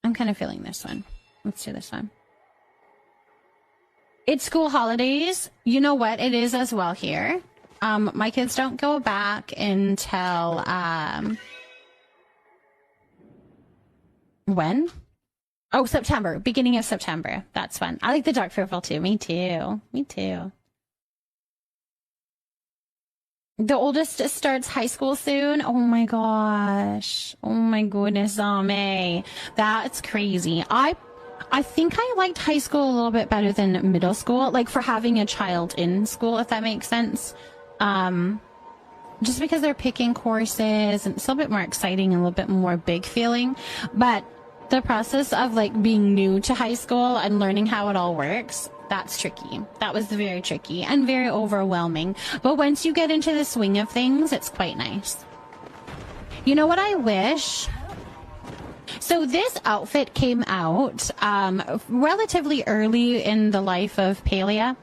I'm kind of feeling this one. Let's do this one. It's school holidays. You know what? It is as well here. My kids don't go back until, when? Oh, September. Beginning of September. That's fun. I like the dark purple too. Me too. Me too. The oldest starts high school soon. Oh my gosh. Oh my goodness, Ame. That's crazy. I think I liked high school a little bit better than middle school, like for having a child in school, if that makes sense. Just because they're picking courses and it's a little bit more exciting and a little bit more big feeling. But the process of like being new to high school and learning how it all works, that's tricky. That was very tricky and very overwhelming. But once you get into the swing of things, it's quite nice. You know what I wish? So this outfit came out relatively early in the life of Palia.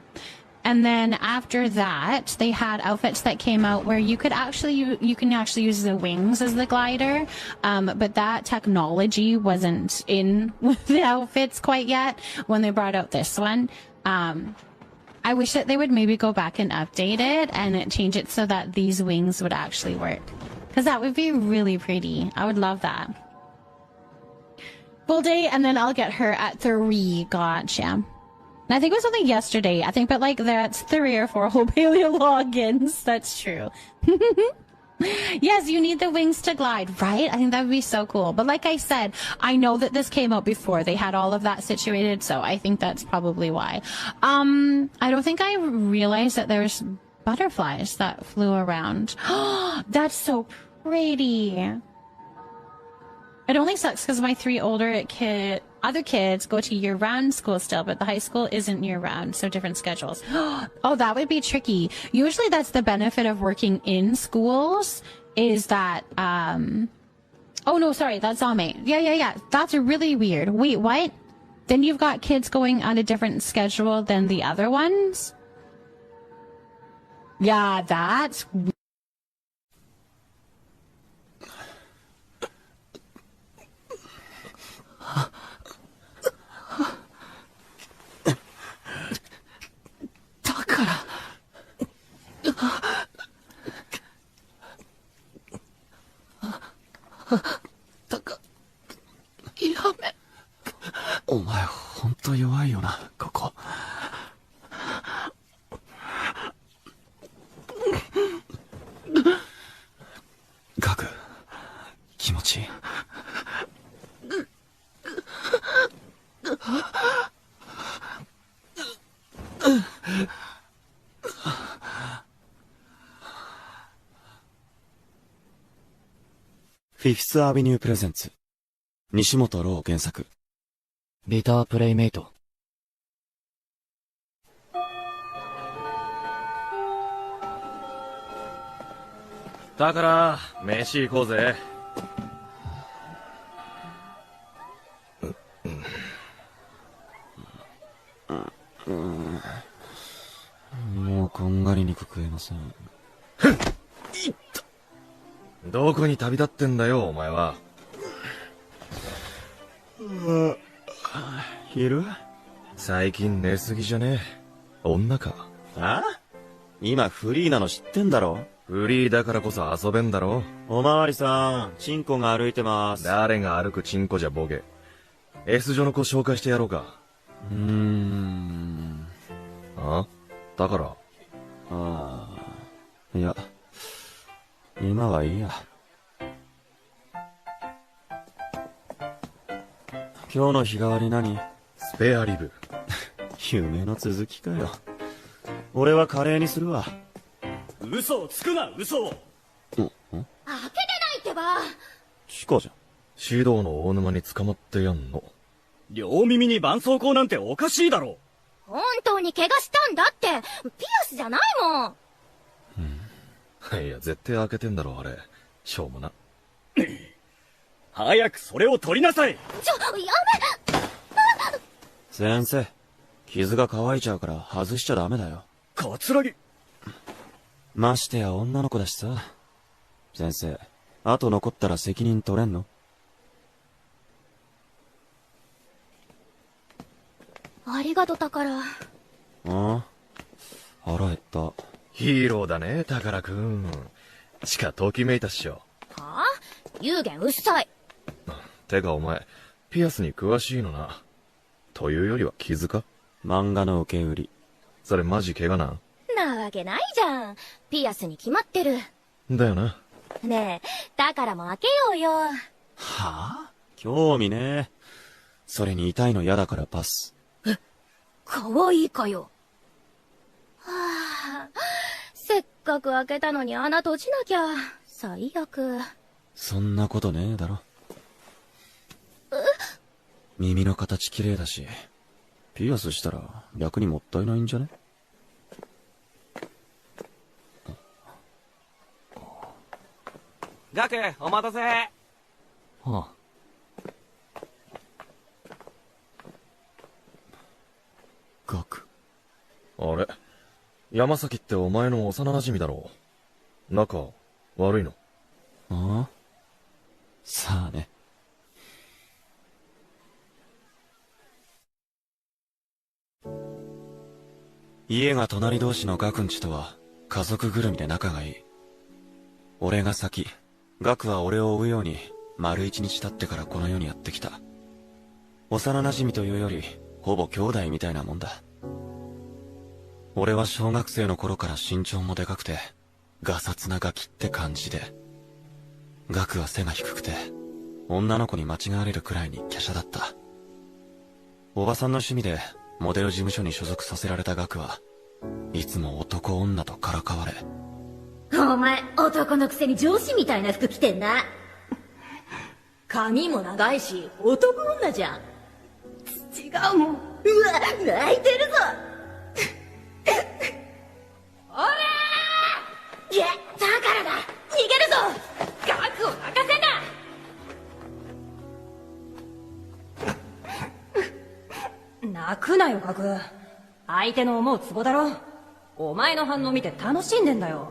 And then after that, they had outfits that came out where you can actually use the wings as the glider. But that technology wasn't in with the outfits quite yet when they brought out this one. I wish that they would maybe go back and update it and change it so that these wings would actually work. Because that would be really pretty. I would love that. Full day, and then I'll get her at 3. Gotcha. And I think it was only yesterday. I think, but like that's 3 or 4 whole paleo logins. That's true. Yes, you need the wings to glide, right? I think that would be so cool. But like I said, I know that this came out before they had all of that situated, so I think that's probably why. I don't think I realized that there's butterflies that flew around. That's so pretty. It only sucks because my 3 other kids go to year-round school still, but the high school isn't year-round, so different schedules. Oh, that would be tricky. Usually that's the benefit of working in schools is that, oh no, sorry, that's Ame. Yeah. That's really weird. Wait, what? Then you've got kids going on a different schedule than the other ones? Yeah, that's weird.お前ほんと弱いよな、ここ。ガク、気持ちいい。フィフスアビニュープレゼンツ西本ロー原作ビタープレイメイト。だから飯行こうぜ。もうこんがり肉食えません。どこに旅立ってんだよお前は。昼？最近寝すぎじゃねえ。女か。あ？今フリーなの知ってんだろ？フリーだからこそ遊べんだろ。おまわりさん、チンコが歩いてます。誰が歩くチンコじゃボケ。S 女の子紹介してやろうか。あ？だから。ああ。いや、今はいいや。今日の日替わり何？スペアリブ。夢の続きかよ。俺はカレーにするわ。嘘をつくな、嘘を。開けてないってば。チカじゃん。指導の大沼に捕まってやんの。両耳に絆創膏なんておかしいだろ。本当に怪我したんだって。ピアスじゃないもん。いや、絶対開けてんだろ、あれ。しょうもな。早くそれを取りなさい。やめ。先生、傷が乾いちゃうから外しちゃダメだよ。カツラギ。ましてや女の子だしさ。先生、あと残ったら責任取れんの？ありがと、宝。ああ、腹減った。ヒーローだね、宝くん。しかときめいたっしょ。はぁ？幽玄うっさい。てかお前、ピアスに詳しいのな。というよりは傷か？漫画の受け売り。それマジ怪我なん？なわけないじゃん。ピアスに決まってる。だよな。ねえ、宝も開けようよ。はあ？興味ねえ。それに痛いの嫌だからパス。かわいいかよ。はあ、せっかく開けたのに穴閉じなきゃ。最悪。そんなことねえだろ。耳の形綺麗だし、ピアスしたら逆にもったいないんじゃね？ガク、お待たせ。はあ。ガク。あれ、山崎ってお前の幼馴染だろう。仲、悪いの？ああ？さあね。家が隣同士のガクんちとは家族ぐるみで仲がいい。俺が先、ガクは俺を追うように丸一日経ってからこの世にやってきた。幼馴染というよりほぼ兄弟みたいなもんだ。俺は小学生の頃から身長もでかくてガサツなガキって感じで、ガクは背が低くて女の子に間違われるくらいに華奢だった。おばさんの趣味でモデル事務所に所属させられたガクはいつも男女とからかわれ。お前、男のくせに上司みたいな服着てんな。髪も長いし、男女じゃん。違うもん。うわ、泣いてるぞ。おらー！いや、だからだ。逃げるぞ。ガクを泣かせんな。泣くなよ、ガク。相手の思うツボだろ。お前の反応見て楽しんでんだよ。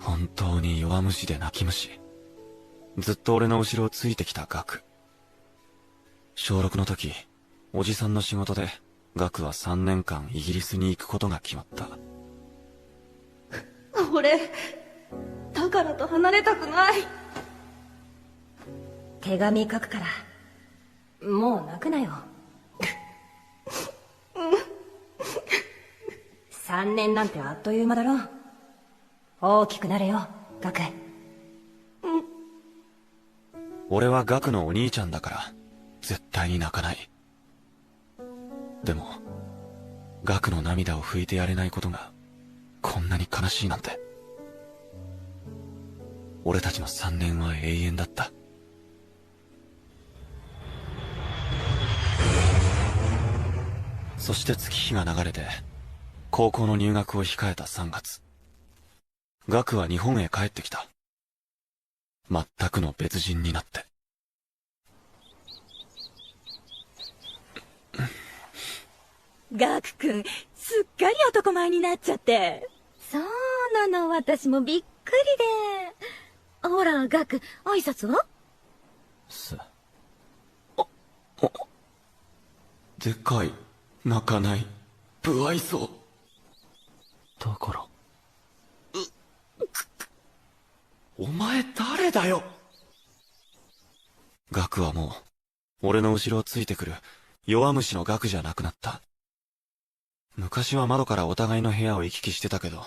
本当に弱虫で泣き虫。ずっと俺の後ろをついてきたガク。小6の時、おじさんの仕事でガクは3年間イギリスに行くことが決まった。俺、宝と離れたくない。手紙書くから、もう泣くなよ。3年なんてあっという間だろ。大きくなれよ、ガク。俺はガクのお兄ちゃんだから絶対に泣かない。でもガクの涙を拭いてやれないことがこんなに悲しいなんて。俺たちの3年は永遠だった。そして月日が流れて高校の入学を控えた3月、ガクは日本へ帰ってきた。全くの別人になって。ガク君、すっかり男前になっちゃって。そうなの、私もびっくりで。ほら、ガク、挨拶は？でかい、泣かない、不愛想。だから。お前誰だよ。ガクはもう、俺の後ろをついてくる弱虫のガクじゃなくなった。昔は窓からお互いの部屋を行き来してたけど、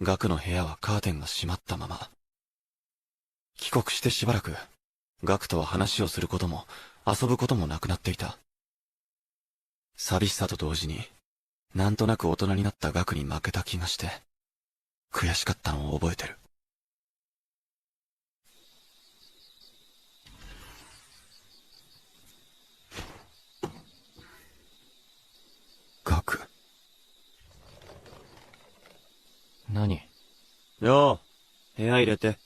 ガクの部屋はカーテンが閉まったまま。帰国してしばらく、ガクとは話をすることも遊ぶこともなくなっていた。寂しさと同時に、なんとなく大人になったガクに負けた気がして、悔しかったのを覚えてる。ガク。何？よう、部屋入れて。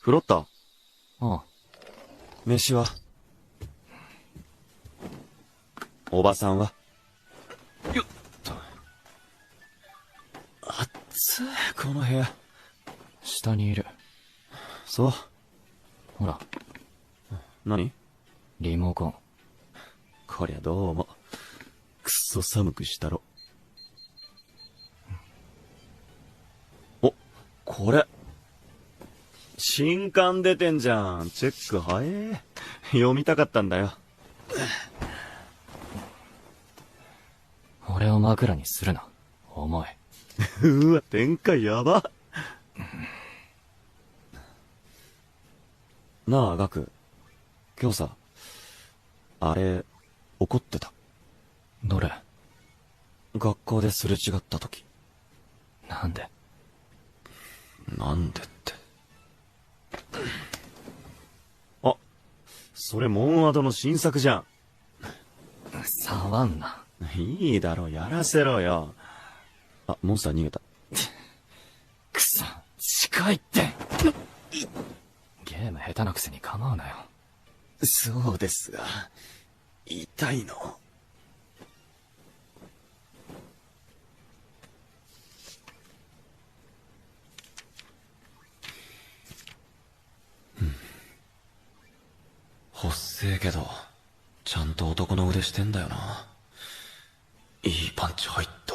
風呂った？ああ。飯は？おばさんは？よっと。あっつこの部屋。下にいる。そう。ほら。何？リモコン。こりゃどうも。くっそ寒くしたろ。お、これ。新刊出てんじゃん。チェック早え。読みたかったんだよ。俺を枕にするな。重い。うわ、展開やば。なあ、ガク。今日さ、あれ、怒ってた。どれ？学校ですれ違った時。なんで？なんでって。あ、それモンアドの新作じゃん。触んな。いいだろ、やらせろよ。あ、モンスター逃げた。くそ、近いって。ゲーム下手なくせに構うなよ。そうですが、痛いの。ほっせえけど、ちゃんと男の腕してんだよな。いいパンチ入った。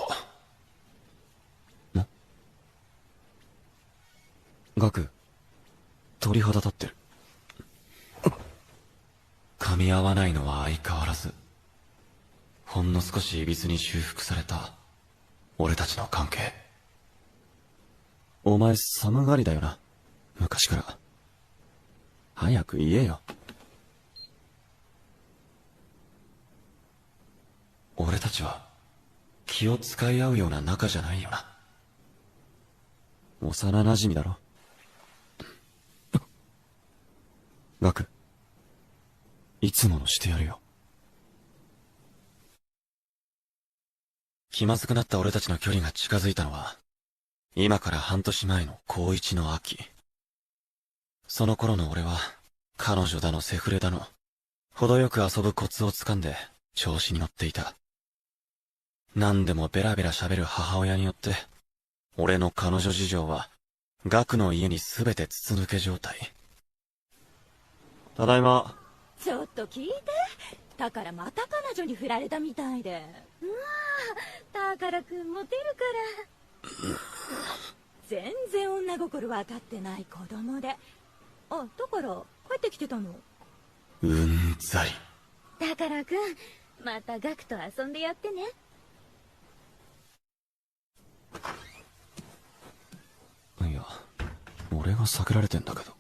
ガク、鳥肌立ってる。噛み合わないのは相変わらず。ほんの少し歪に修復された、俺たちの関係。お前寒がりだよな、昔から。早く言えよ。俺たちは気を使い合うような仲じゃないよな。幼馴染だろ。ガク、いつものしてやるよ。気まずくなった俺たちの距離が近づいたのは、今から半年前の高一の秋。その頃の俺は、彼女だのセフレだの、程よく遊ぶコツをつかんで、調子に乗っていた。何でもベラベラ喋る母親によって、俺の彼女事情は、ガクの家にすべて筒抜け状態。ただいま。ちょっと聞いて。だからまた彼女に振られたみたいで。うわぁ、だからくんモテるから。全然女心分かってない子供で。あ、だから帰ってきてたの。うんざり。だからくん、またガクと遊んでやってね。いや、俺が避けられてんだけど。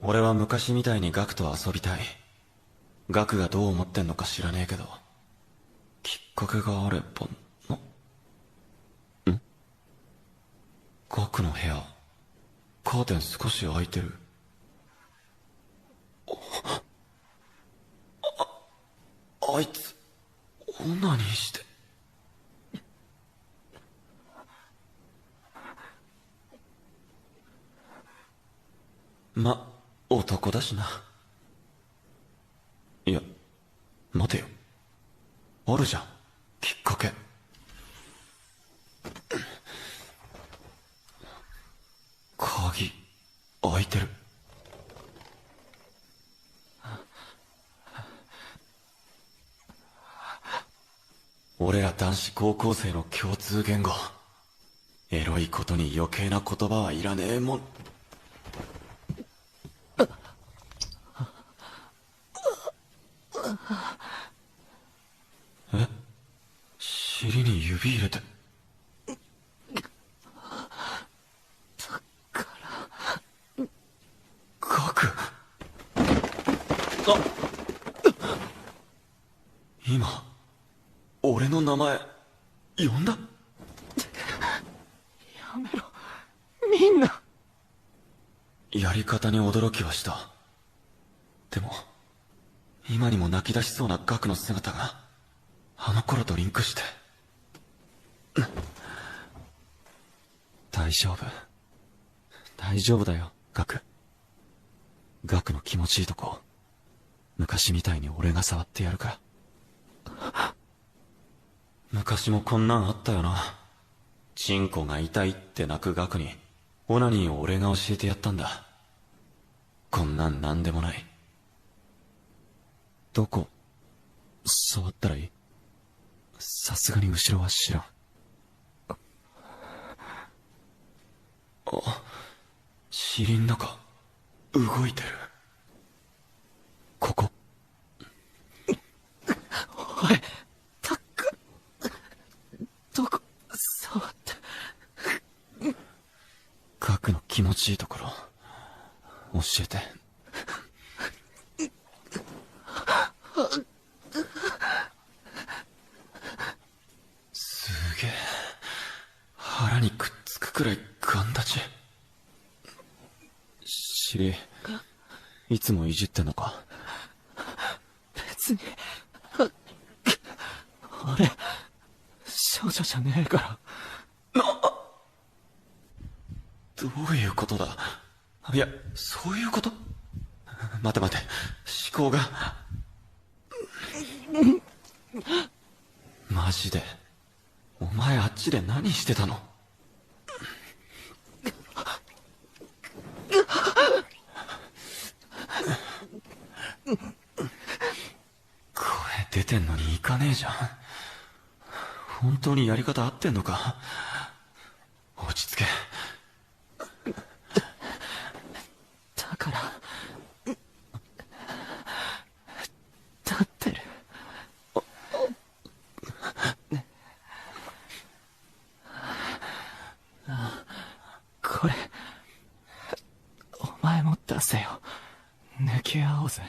俺は昔みたいにガクと遊びたい。ガクがどう思ってんのか知らねえけど、きっかけがあればガクの部屋、カーテン少し開いてる。あいつ、オナニーして。男だしな。いや、待てよ。あるじゃん、きっかけ。鍵、開いてる。俺ら男子高校生の共通言語。エロいことに余計な言葉はいらねえもん。え？尻に指入れて。ガク。今、俺の名前、呼んだ？やめろ、みんな。やり方に驚きはした。でも、今にも泣き出しそうなガクの姿が、あの頃とリンクして。大丈夫。大丈夫だよ、ガク。ガクの気持ちいいとこ、昔みたいに俺が触ってやるから。昔もこんなんあったよな。チンコが痛いって泣くガクに、オナニーを俺が教えてやったんだ。こんなんなんでもない。どこ、触ったらいい？さすがに後ろは知らん。あ、尻ん中、動いてる。ここ。おい、タック。どこ、触って。ガクの気持ちいいところ、教えて。すげえ、腹にくっつくくらいガン立ち。尻、いつもいじってんのか？別に、俺、少女じゃねえから。どういうことだ？いや、そういうこと？待て待て、思考が。マジで、お前あっちで何してたの？声出てんのに行かねえじゃん。本当にやり方合ってんのか？落ち着け。だから、立ってる。これ、お前も出せよ。抜き合おうぜ。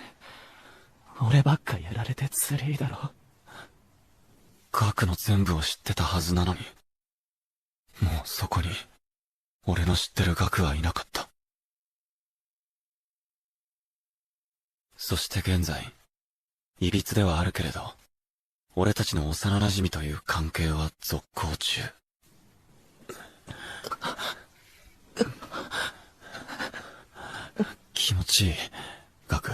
俺ばっかやられてつりいだろ。ガクの全部を知ってたはずなのに、もうそこに、俺の知ってるガクはいなかった。そして現在、いびつではあるけれど、俺たちの幼馴染という関係は続行中。気持ちいい、ガク。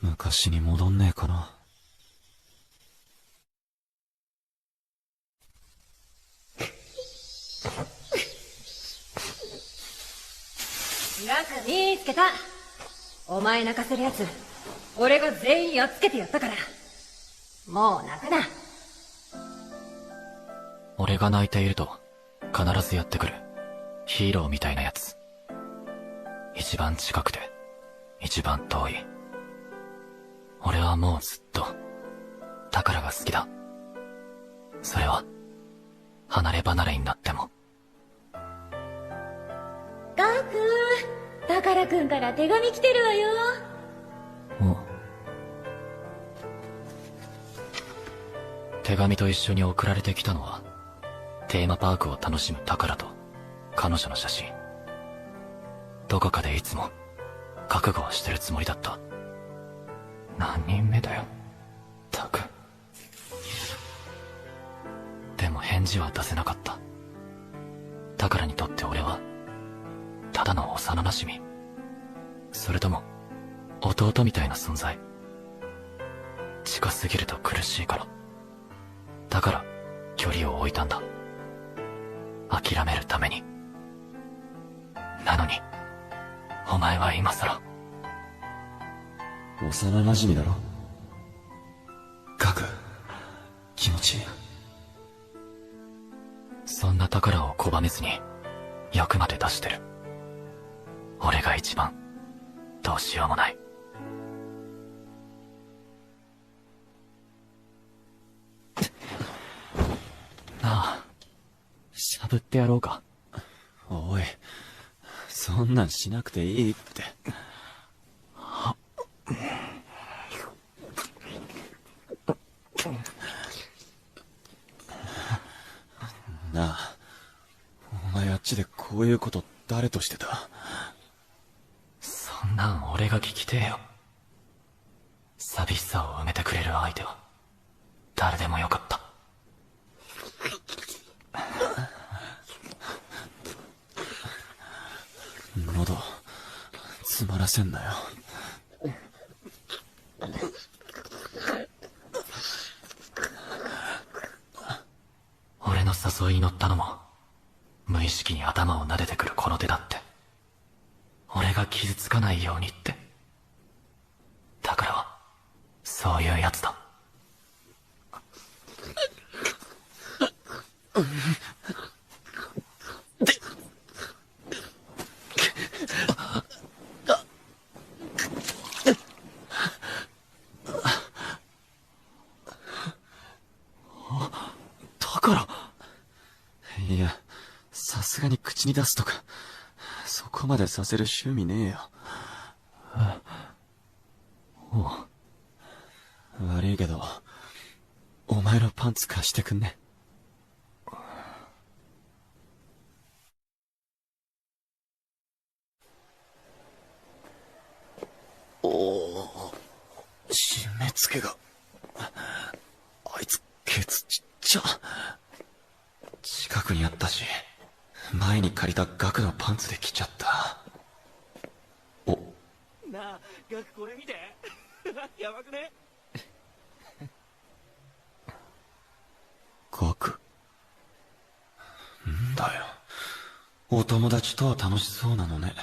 昔に戻んねえかな。ガク見つけた。お前泣かせるやつ、俺が全員やっつけてやったから。もう泣くな。俺が泣いていると、必ずやってくる。ヒーローみたいなやつ。一番近くて、一番遠い。俺はもうずっと、宝が好きだ。それは、離れ離れになっても。ガク、宝くんから手紙来てるわよ。手紙と一緒に送られてきたのは、テーマパークを楽しむ宝と、彼女の写真。どこかでいつも、覚悟はしてるつもりだった。何人目だよ、たく。でも返事は出せなかった。宝にとって俺は、ただの幼馴染。それとも、弟みたいな存在。近すぎると苦しいから。だから、距離を置いたんだ。諦めるために。なのに、お前は今さら。幼馴染だろ。ガク、気持ちいい。そんな宝を拒めずに、役まで出してる。俺が一番、どうしようもない。ぶってやろうか。おい、そんなんしなくていいって。なあ、お前あっちでこういうこと誰としてた？そんなん俺が聞きてえよ。寂しさを埋めてくれる相手は誰でもよかった。喉詰まらせんなよ。俺の誘いに乗ったのも無意識に頭を撫でてくるこの手だって。俺が傷つかないようにって。だからはそういうやつだ。だからいや、さすがに口に出すとかそこまでさせる趣味ねえよ。悪いけどお前のパンツ貸してくんね？おお、締め付けが。あいつケツちっちゃ。近くにあったし前に借りたガクのパンツで来ちゃった。お、なあ、ガクこれ見て。やばくね？ガク。んだよ、お友達とは楽しそうなのね。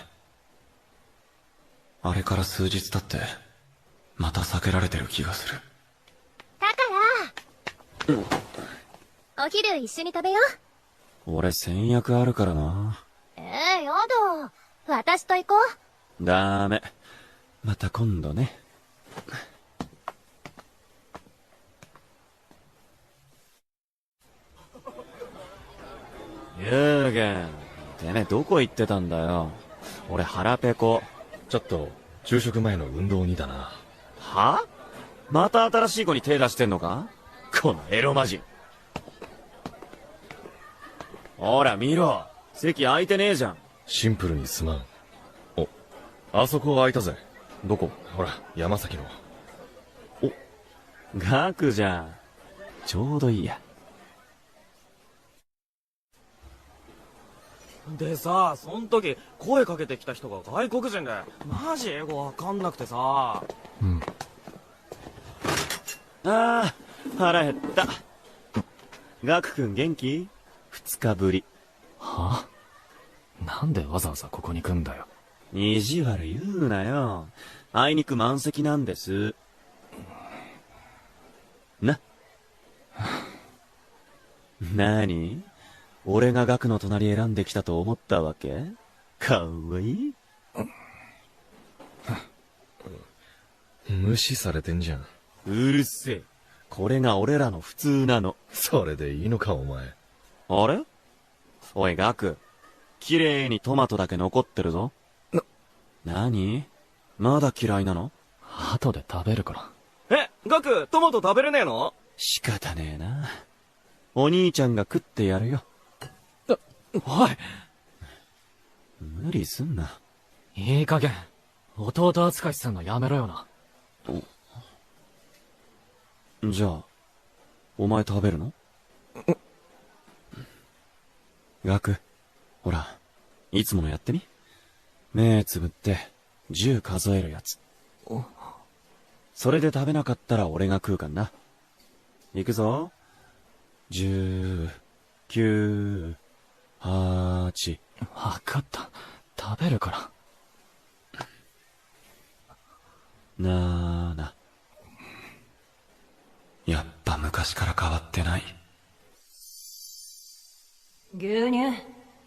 あれから数日経ってまた避けられてる気がする。だからお昼一緒に食べよう。俺先約あるからな。やだ。私と行こう。ダメ。また今度ね。ユーゲン、てめえどこ行ってたんだよ。俺腹ペコ。ちょっと、昼食前の運動にだな。は？また新しい子に手出してんのか？このエロマジ。ほら見ろ、席空いてねえじゃん。シンプルにすまん。お、あそこ空いたぜ。どこ？ほら、山崎の。お、ガクじゃん。ちょうどいいや。でさ、そん時声かけてきた人が外国人でマジ英語わかんなくてさ。うん。あー、腹減った。ガク君元気？2日ぶり。はあ？なんでわざわざここに来んだよ。意地悪言うなよ。あいにく満席なんです。な。なに？俺がガクの隣選んできたと思ったわけ？かわいい？無視されてんじゃん。うるせえ。これが俺らの普通なの。それでいいのか、お前。あれ？おい、ガク。綺麗にトマトだけ残ってるぞ。なに？まだ嫌いなの？後で食べるから。ガク、トマト食べれねえの？仕方ねえな。お兄ちゃんが食ってやるよ。おい！無理すんな。いい加減、弟扱いすんのやめろよな。じゃあ、お前食べるの？ガク、ほら、いつものやってみ。目つぶって、10数えるやつ。それで食べなかったら俺が食うかんな。いくぞ。10、9、8。わかった。食べるから。7。やっぱ昔から変わってない。牛乳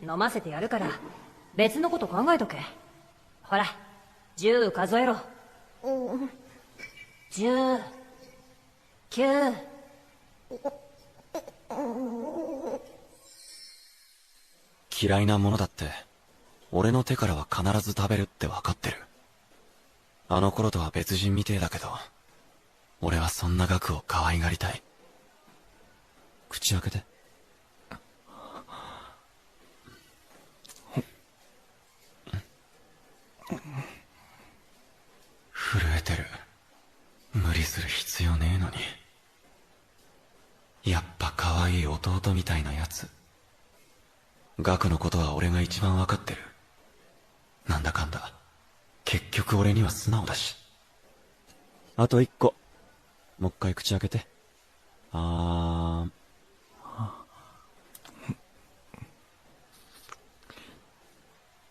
飲ませてやるから別のこと考えとけ。ほら、10数えろ。10、9。嫌いなものだって、俺の手からは必ず食べるってわかってる。あの頃とは別人みてえだけど、俺はそんな額を可愛がりたい。口開けて。震えてる。無理する必要ねえのに。やっぱ可愛い弟みたいなやつ。ガクのことは俺が一番わかってる。なんだかんだ結局俺には素直だし。あと一個。もう一回口開けて。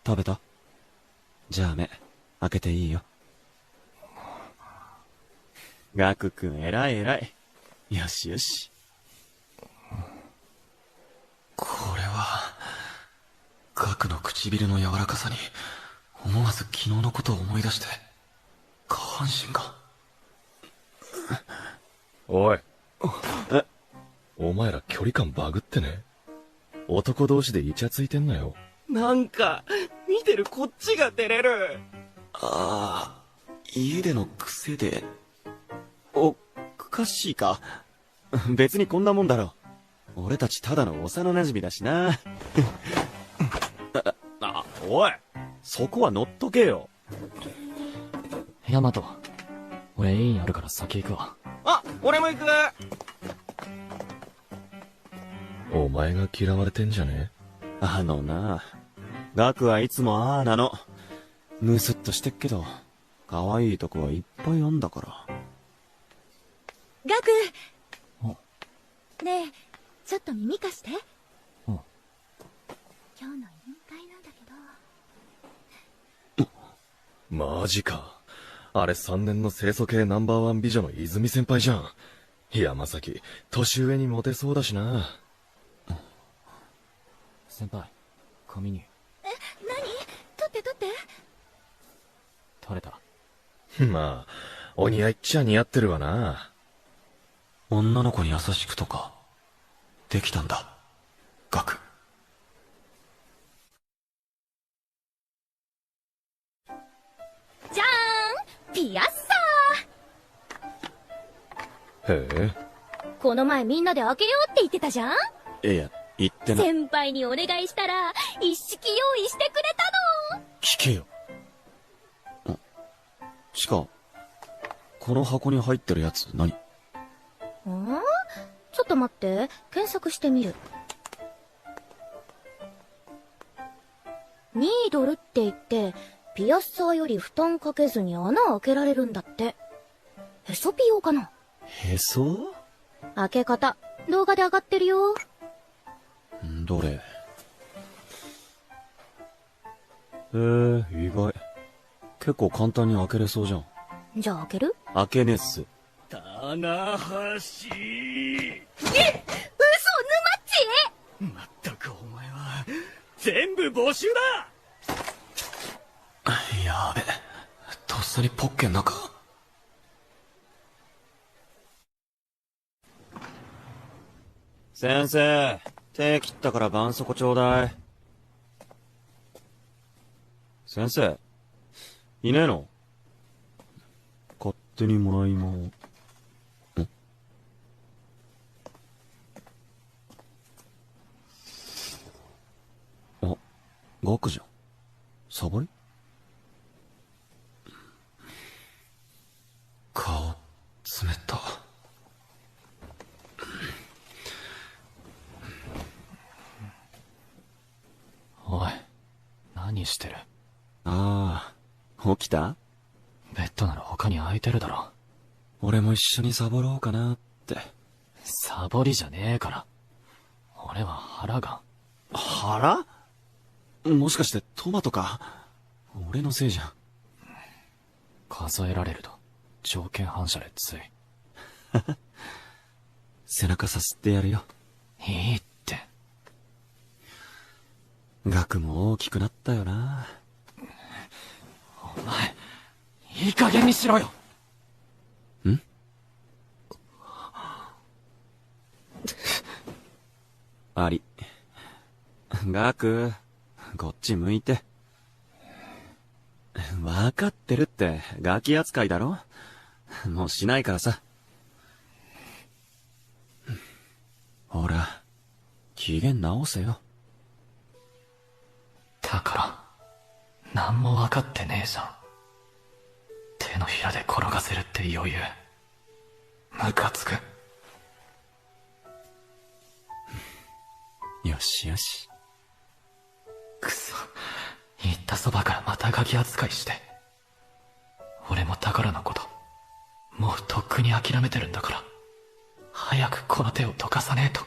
食べた？じゃあ目開けていいよ。ガクくん偉い偉い。よしよし。これはガクの唇の柔らかさに思わず昨日のことを思い出して下半身が。おい。え？お前ら距離感バグってね。男同士でイチャついてんなよ。なんか、見てるこっちが照れる。ああ、家での癖で。おかしいか。別にこんなもんだろ。俺たちただの幼馴染だしな。おい、そこは乗っとけよ。ヤマト、俺委員あるから先行くわ。あ、俺も行く。お前が嫌われてんじゃね？あのな、ガクはいつもああなの。ムスッとしてっけど、可愛いとこはいっぱいあんだから。ガク。お。ねえ、ちょっと耳貸して。お。今日の委員会なんだけど。マジか。あれ3年の清楚系ナンバーワン美女の泉先輩じゃん。山崎、年上にモテそうだしな。先輩、髪に。何？取って取って。取れた。まあ、お似合いっちゃ似合ってるわな。女の子に優しくとか、できたんだ、ガク。じゃーん、ピアッサへえ。この前みんなで開けようって言ってたじゃん。いや、言ってない。先輩にお願いしたら一式用意してくれたの。聞けよ。しか、この箱に入ってるやつ何？ちょっと待って、検索してみる。ニードルって言って、ピアッサーより負担かけずに穴開けられるんだって。へそピ用かな？へそ？開け方、動画で上がってるよ。どれ？意外。結構簡単に開けれそうじゃん。じゃあ開ける？開けねっす。棚橋。嘘、沼っち！まったくお前は、全部募集だ。やべ。とっさにポッケん中。先生、手切ったから絆創膏ちょうだい。先生、いねえの？勝手にもらいまー。あ、ガクじゃん。サボり？顔、冷た。おい、何してる？ああ、起きた？ベッドなら他に空いてるだろ。俺も一緒にサボろうかなって。サボりじゃねえから。俺は腹が。腹？もしかしてトマトか？俺のせいじゃん。数えられると条件反射でつい。背中さすってやるよ。いいって。ガクも大きくなったよな。お前、いい加減にしろよ。ん？あり。ガク、こっち向いて。わかってるって、ガキ扱いだろ？もうしないからさ。ほら、機嫌直せよ。だから、何も分かってねえじゃん。手のひらで転がせるって余裕。ムカつく。よしよし。くそ、言ったそばからまたガキ扱いして。俺も宝のこと、もうとっくに諦めてるんだから、早くこの手をどかさねえ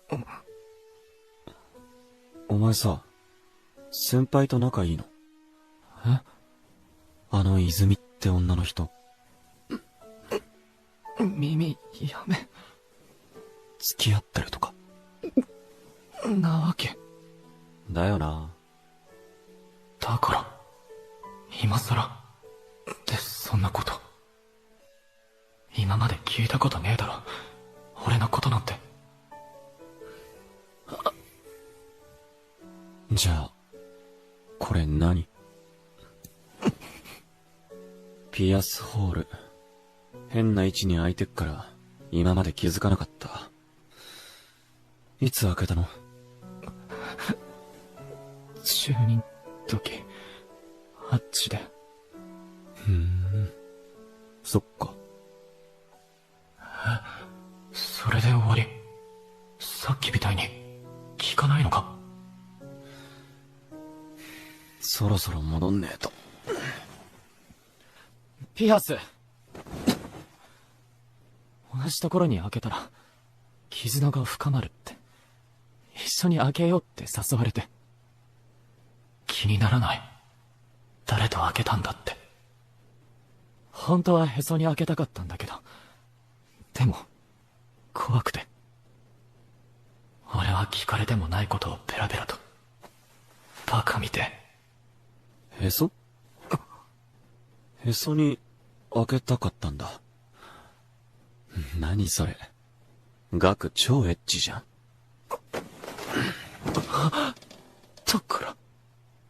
と。お前さ、先輩と仲いいの？え？あの泉って女の人。耳やめ。付き合ってるとか。なわけ。だよな。だから、今さら、でそんなこと。今まで聞いたことねえだろ。俺のことなんて。じゃあ、これ何？ピアスホール。変な位置に開いてっから、今まで気づかなかった。いつ開けたの？中2時、あっちで。そっか。それで終わり？さっきみたいに、聞かないのか？そろそろ戻んねえと。ピアス。同じところに開けたら、絆が深まるって。一緒に開けようって誘われて。気にならない。誰と開けたんだって。本当はへそに開けたかったんだけど。でも、怖くて。俺は聞かれてもないことをペラペラと。バカみて。へそ？へそに開けたかったんだ。何それ。ガク超エッチじゃん。だから。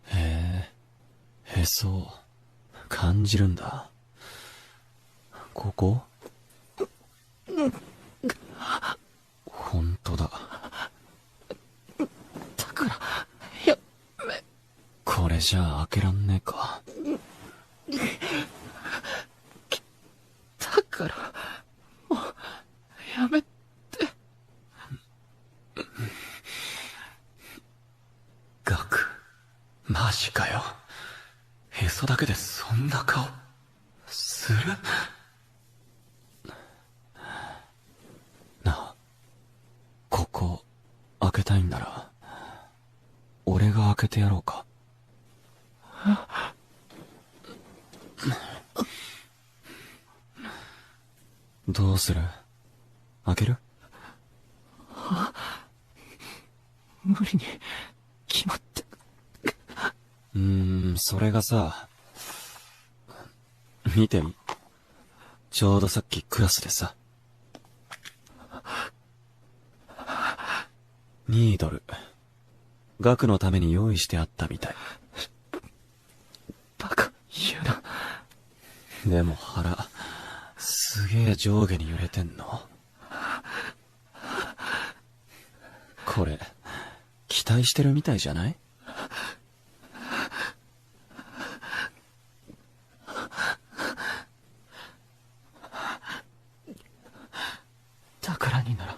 へえ、へそ、感じるんだ。ここ？ほんとだ。だから、やめ。これじゃあ開けらんねえか。だから、もう、やめて。ガク、マジかよ。へそだけでそんな顔、する？なあ、ここ、開けたいんなら、俺が開けてやろうか。どうする？開ける？無理に決まって。それがさ、見てみ。ちょうどさっきクラスでさ、ニードル、ガクのために用意してあったみたい。バカ言うな。でも腹、すげえ上下に揺れてんの。これ、期待してるみたいじゃない？宝になら、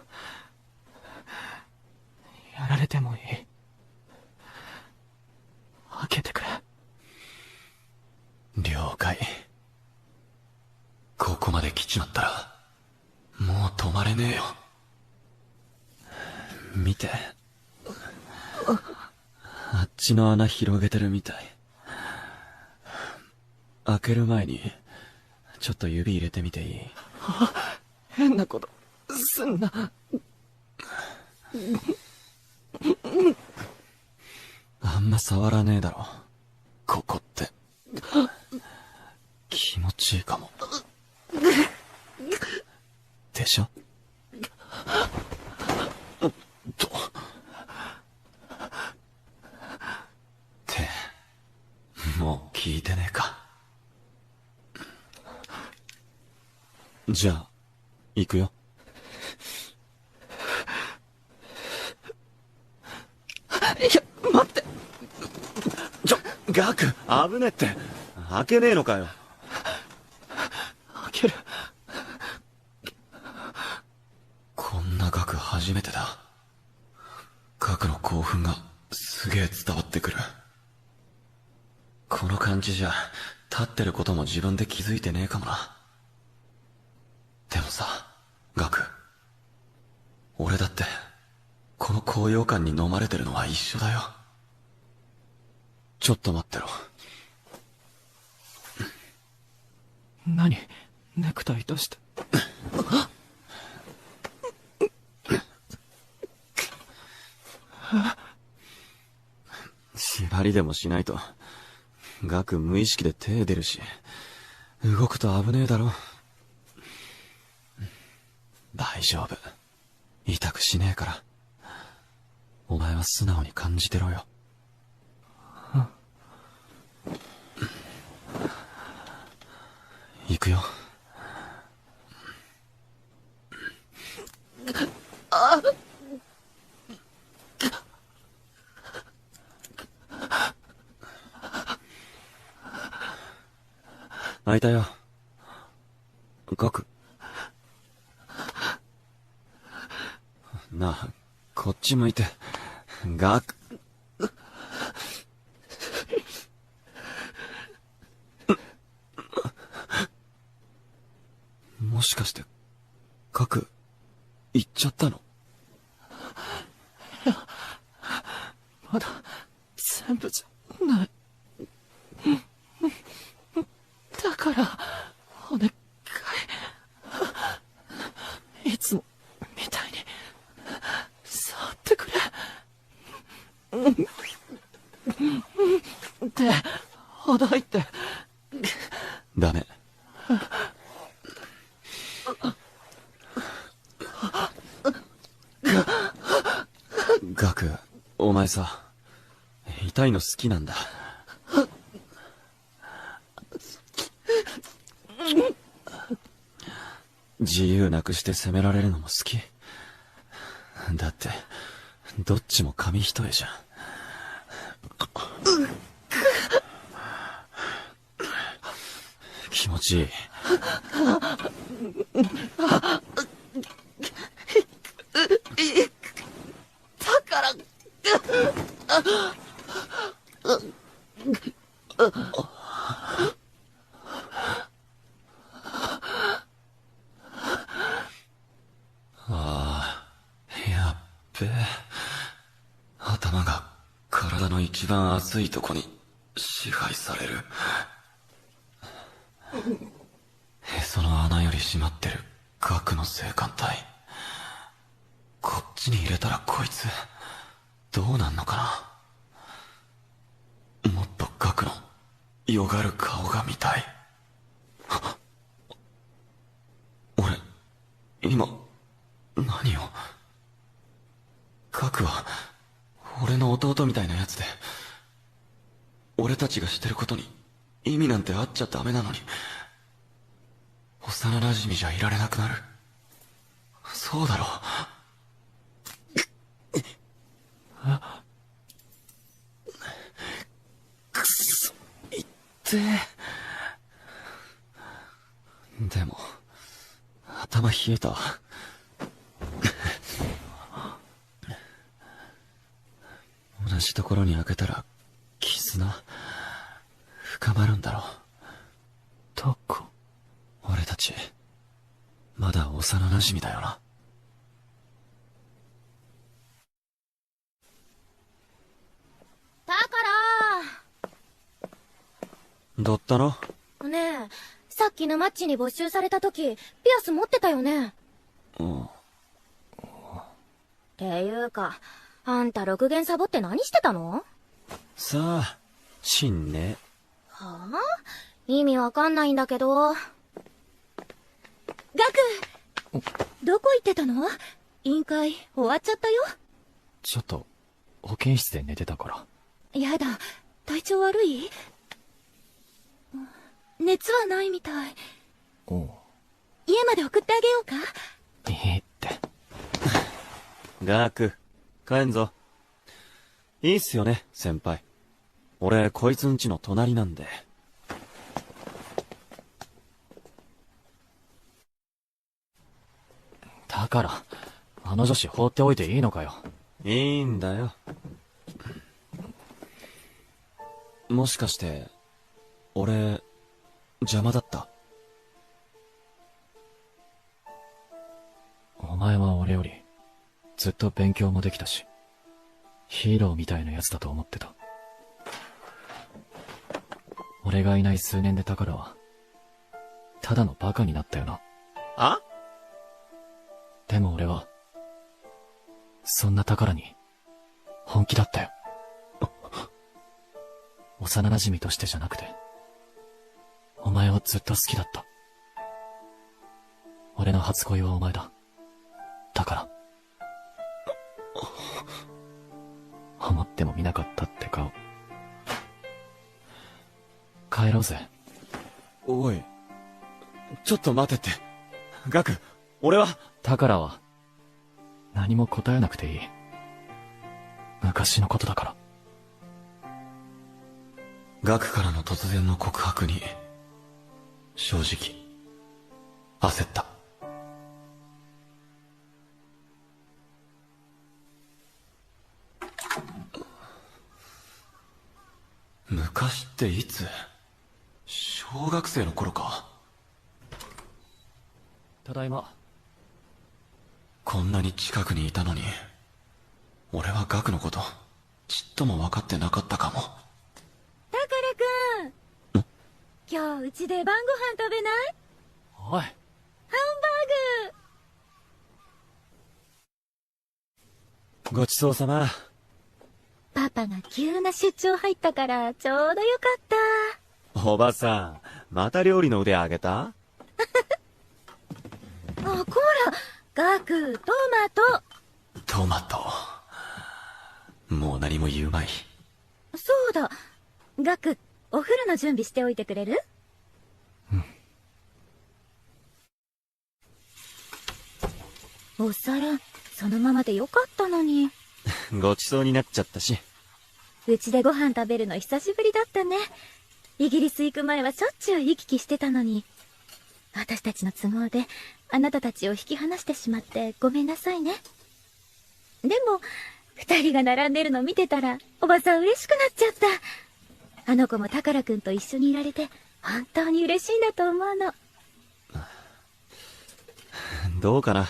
やられてもいい。開けてくれ。了解。ここまで来ちまったら、もう止まれねえよ。見て。あっちの穴広げてるみたい。開ける前に、ちょっと指入れてみていい？変なこと、すんな。あんま触らねえだろ。ここって。気持ちいいかも。でしょ？も聞いてねえか。じゃあ、行くよ。いや、待って。ガク、危ねえって。開けねえのかよ。開ける。こんなガク初めてだ。ガクの興奮がすげえ伝わってくる。この感じじゃ、立ってることも自分で気づいてねえかもな。でもさ、ガク。俺だって、この高揚感に飲まれてるのは一緒だよ。ちょっと待ってろ。何？ネクタイ出して。縛りでもしないと、ガク無意識で手出るし、動くと危ねえだろ。大丈夫。痛くしねえから。お前は素直に感じてろよ。行くよ。開いたよ。ガク。なあ、こっち向いて。ガク。もしかして、ガク、行っちゃったの？いや、まだ、全部じゃない。だから、お願い。いつも、みたいに、触ってくれ。って、ほどいて。ダメ。ガク、お前さ、痛いの好きなんだ。自由なくして責められるのも好き。だって、どっちも紙一重じゃん。気持ちいい。だから、やっべえ。頭が体の一番熱いとこに支配される。へその穴より締まってるガクの性感帯。こっちに入れたらこいつ、どうなんのかな。もっとガクのよがる顔が見たい。俺、今、何を。ガクは、俺の弟みたいなやつで、俺たちがしてることに意味なんてあっちゃダメなのに、幼馴染じゃいられなくなる。そうだろ。くそ、いってえ。でも、頭冷えた。同じところに開けたら、絆、深まるんだろう。どこ？俺たち、まだ幼馴染だよな。だかどったの？ら、ねえ、さっきのマッチに没収された時、ピアス持ってたよね。うん。っていうか、あんた6弦サボって何してたの？さあ、チンね。はあ？意味わかんないんだけど。ガク、どこ行ってたの？委員会終わっちゃったよ。ちょっと、保健室で寝てたから。やだ、体調悪い？熱はないみたい。おう。家まで送ってあげようか？いいって。ガク、帰んぞ。いいっすよね、先輩。俺、こいつんちの隣なんで。だから、あの女子放っておいていいのかよ。いいんだよ。もしかして、俺、邪魔だった？お前は俺より、ずっと勉強もできたし、ヒーローみたいなやつだと思ってた。俺がいない数年で宝は、ただのバカになったよな。あ？でも俺は、そんな宝に、本気だったよ。幼馴染としてじゃなくて、お前をずっと好きだった。俺の初恋はお前だ。だから、思ってもみなかったって顔。帰ろうぜ。おい、ちょっと待てって。ガク、俺は。宝は、何も答えなくていい。昔のことだから。ガクからの突然の告白に、正直、焦った。昔っていつ？小学生の頃か。ただいま。こんなに近くにいたのに、俺はガクのこと、ちっとも分かってなかったかも。宝くん。今日うちで晩ご飯食べない？おい。ハンバーグ。ごちそうさま。パパが急な出張入ったからちょうどよかった。おばさん、また料理の腕上げた？あ、こら、ガク、トマト。トマト。もう何も言うまい。そうだ。ガク、お風呂の準備しておいてくれる？うん。お皿、そのままでよかったのに。ごちそうになっちゃったし。うちでご飯食べるの久しぶりだったね。イギリス行く前はしょっちゅう行き来してたのに。私たちの都合で、あなたたちを引き離してしまってごめんなさいね。でも、二人が並んでるの見てたら、おばさん嬉しくなっちゃった。あの子も宝くんと一緒にいられて、本当に嬉しいんだと思うの。どうかな。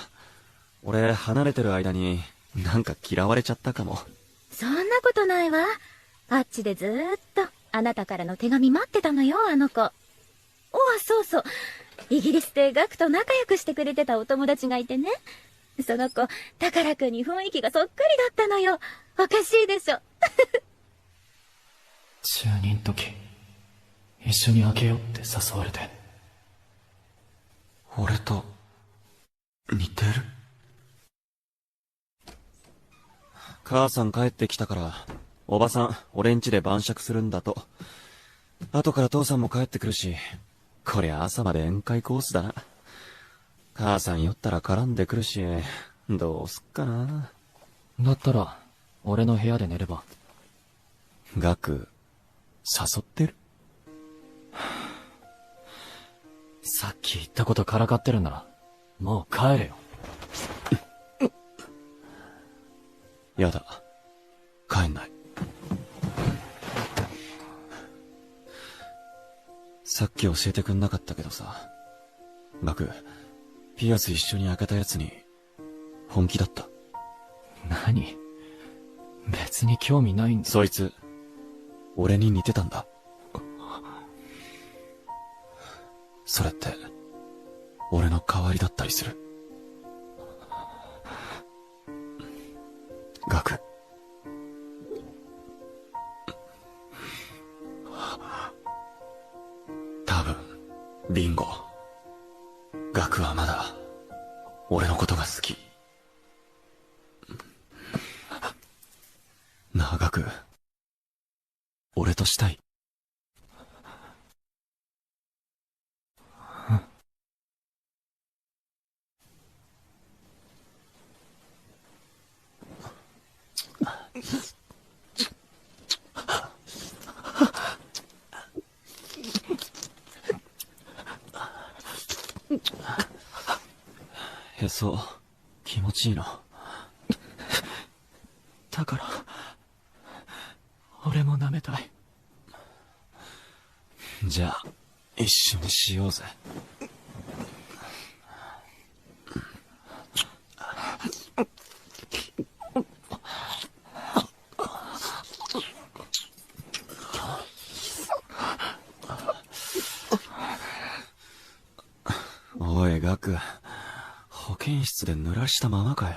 俺、離れてる間に、なんか嫌われちゃったかも。そんなことないわ。あっちでずーっと、あなたからの手紙待ってたのよ、あの子。おあ、そうそう。イギリスでガクと仲良くしてくれてたお友達がいてね。その子、宝くんに雰囲気がそっくりだったのよ。おかしいでしょ。中2の時、一緒に開けようって誘われて。俺と、似てる？母さん帰ってきたから、おばさん、俺ん家で晩酌するんだと。後から父さんも帰ってくるし、こりゃ朝まで宴会コースだな。母さん酔ったら絡んでくるし、どうすっかな。だったら、俺の部屋で寝れば。ガク、誘ってる？さっき言ったことからかってるなら、もう帰れよ。やだ。帰んない。さっき教えてくんなかったけどさ、ガク、ピアス一緒に開けたやつに、本気だった。何？別に興味ないんだ。そいつ、俺に似てたんだ。それって、俺の代わりだったりする。ガク。多分、ビンゴ。ガクはまだ、俺のことが好き。なあ、ガク。俺としたい。そう、気持ちいいの。だから、俺も舐めたい。じゃあ、一緒にしようぜ。おい、ガク。保健室で濡らしたままかよ。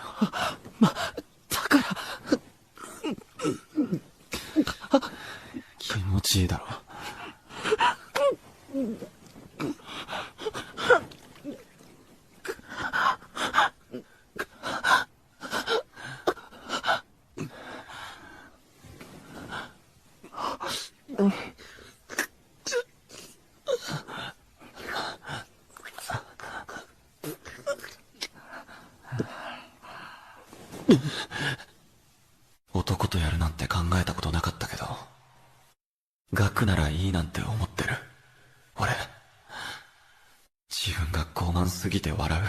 だから、気持ちいいだろ。男とやるなんて考えたことなかったけど、学ならいいなんて思ってる。俺、自分が傲慢すぎて笑う。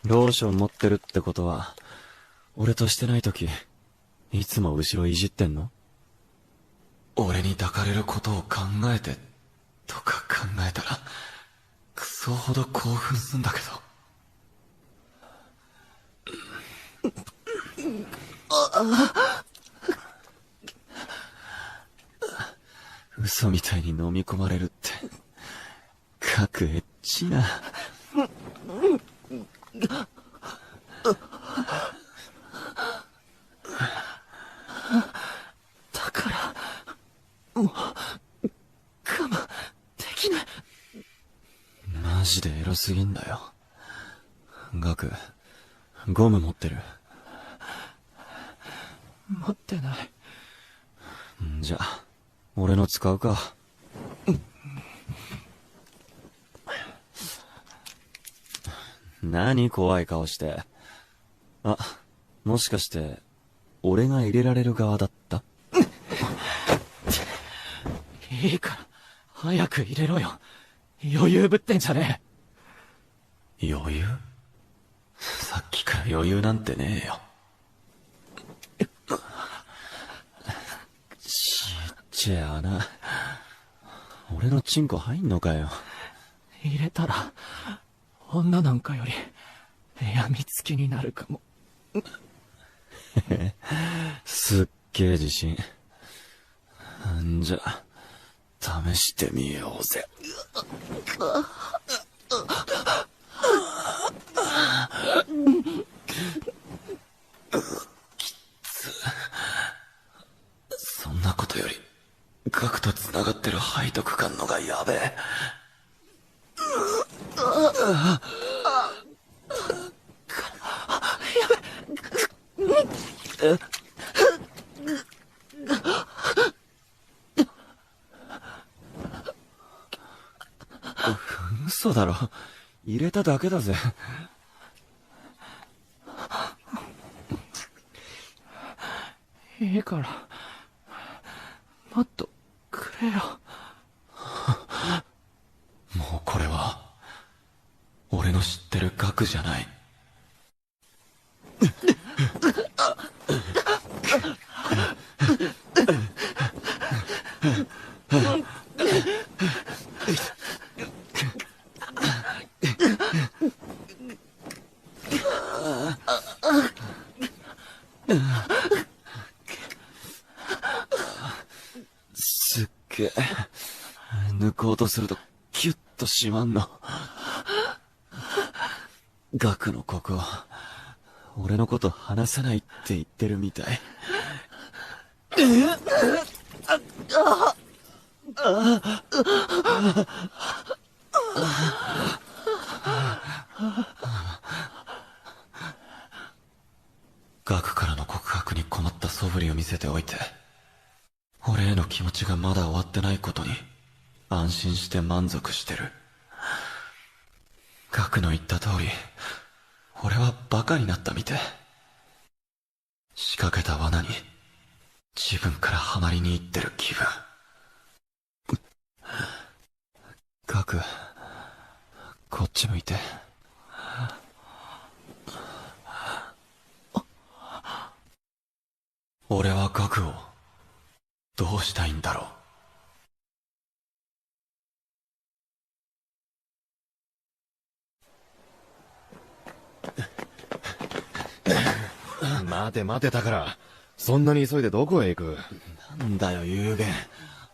ローション持ってるってことは、俺としてないとき、いつも後ろいじってんの？俺に抱かれることを考えて、とか考えたら、クソほど興奮すんだけど。嘘みたいに飲み込まれるって、各エッチな。だから、もう、我慢できない。マジでエロすぎんだよ。ガク、ゴム持ってる？持ってない。じゃあ、俺の使うか。何怖い顔して。あ、もしかして、俺が入れられる側だった？いいから、早く入れろよ。余裕ぶってんじゃね余裕？さっきから余裕なんてねえよ。ちっちゃい穴。俺のチンコ入んのかよ。え。入れたら、女なんかより、やみつきになるかも。すっげえ自信。んじゃ、試してみようぜ。きつ。そんなことより、ガクと繋がってる背徳感のがやべえ。嘘だろ。入れただけだぜ。いいから、もっとくれよ。もうこれは、俺の知ってるガクじゃない。すっげえ。抜こうとするとキュッとしまんの。ガクのここ、俺のこと話さないって言ってるみたい。ガクからの告白に困った素振りを見せておいて、俺への気持ちがまだ終わってないことに安心して満足してる。ガクの言った通り、俺はバカになったみてえ。仕掛けた罠に自分からハマりに行ってる気分。ガク、こっち向いて。俺はガクを、どうしたいんだろう。待て待てだから。そんなに急いでどこへ行く？なんだよ、有限。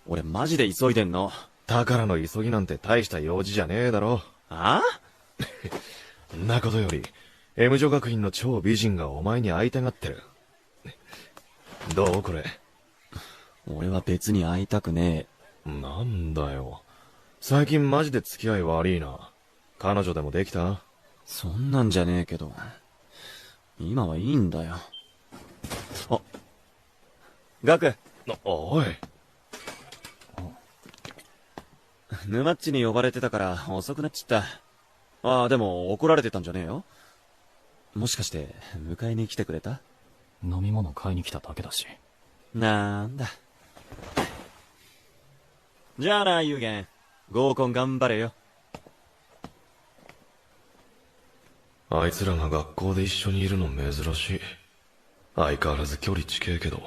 俺マジで急いでんの。だからの急ぎなんて大した用事じゃねえだろ。あんなことより、M 女学院の超美人がお前に会いたがってる。どうこれ。俺は別に会いたくねえ。なんだよ。最近マジで付き合い悪いな。彼女でもできた？そんなんじゃねえけど。今はいいんだよ。あ、ガク。おい。沼っちに呼ばれてたから遅くなっちった。ああ、でも怒られてたんじゃねえよ。もしかして迎えに来てくれた？飲み物買いに来ただけだし。なんだ。じゃあな、有限。合コン頑張れよ。あいつらが学校で一緒にいるの珍しい。相変わらず距離近えけど。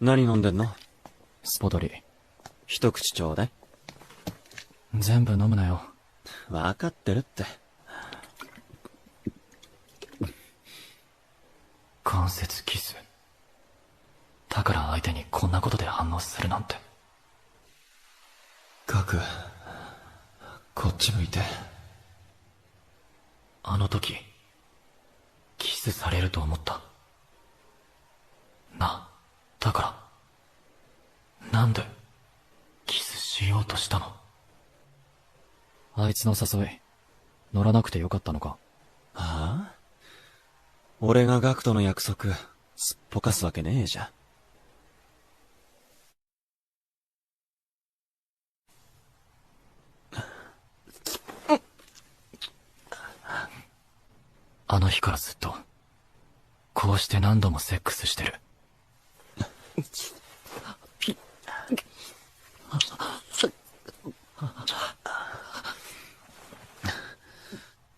何飲んでんの？スポドリ。一口ちょうだい。全部飲むなよ。わかってるって。関節キス。だから相手にこんなことで反応するなんて。ガク、こっち向いて。あの時、キスされると思った。だから、なんで、キスしようとしたの？あいつの誘い、乗らなくてよかったのか？はあ？俺がガクとの約束、すっぽかすわけねえじゃん。あの日からずっと、こうして何度もセックスしてる。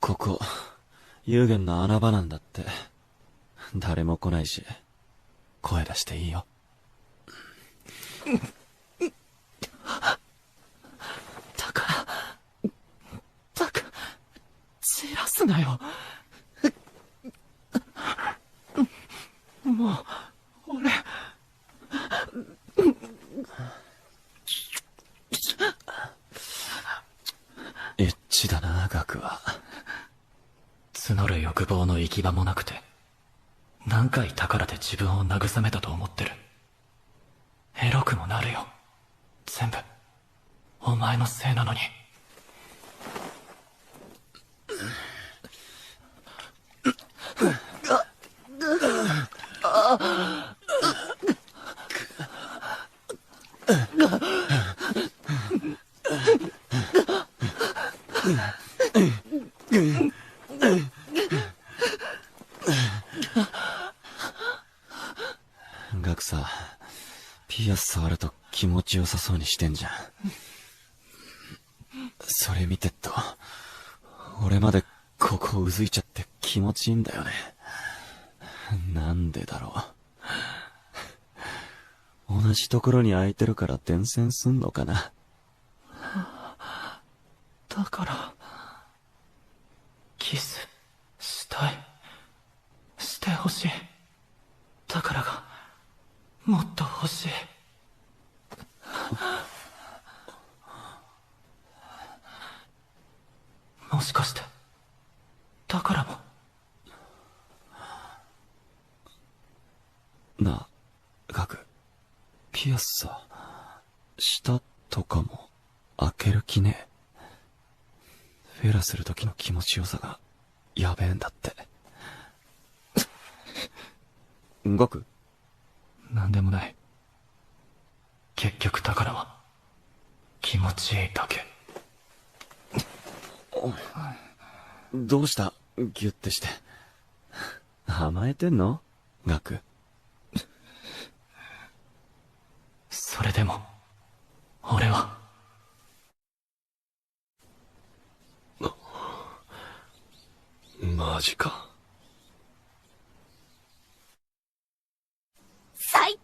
ここ、有限の穴場なんだって。誰も来ないし、声出していいよ。だから、散らすなよ。もう、俺、エッチだな、ガクは。募る欲望の行き場もなくて、何回宝で自分を慰めたと思ってる。エロくもなるよ。全部、お前のせいなのに。ガクさ、ピアス触ると気持ちよさそうにしてんじゃん。それ見てっと、俺までここうずいちゃって気持ちいいんだよね。なんでだろう。同じところに空いてるから伝染すんのかな。だから、キス、したい。してほしい。だからが、もっと欲しい。もしかして、だからも。なあ、ガク、ピアスさ、舌とかも開ける気ね。フェラする時の気持ちよさが、やべえんだって。ガク？なんでもない。結局宝は、気持ちいいだけ。どうした？ギュッてして。甘えてんの？ガク。でも、俺は。マジか。最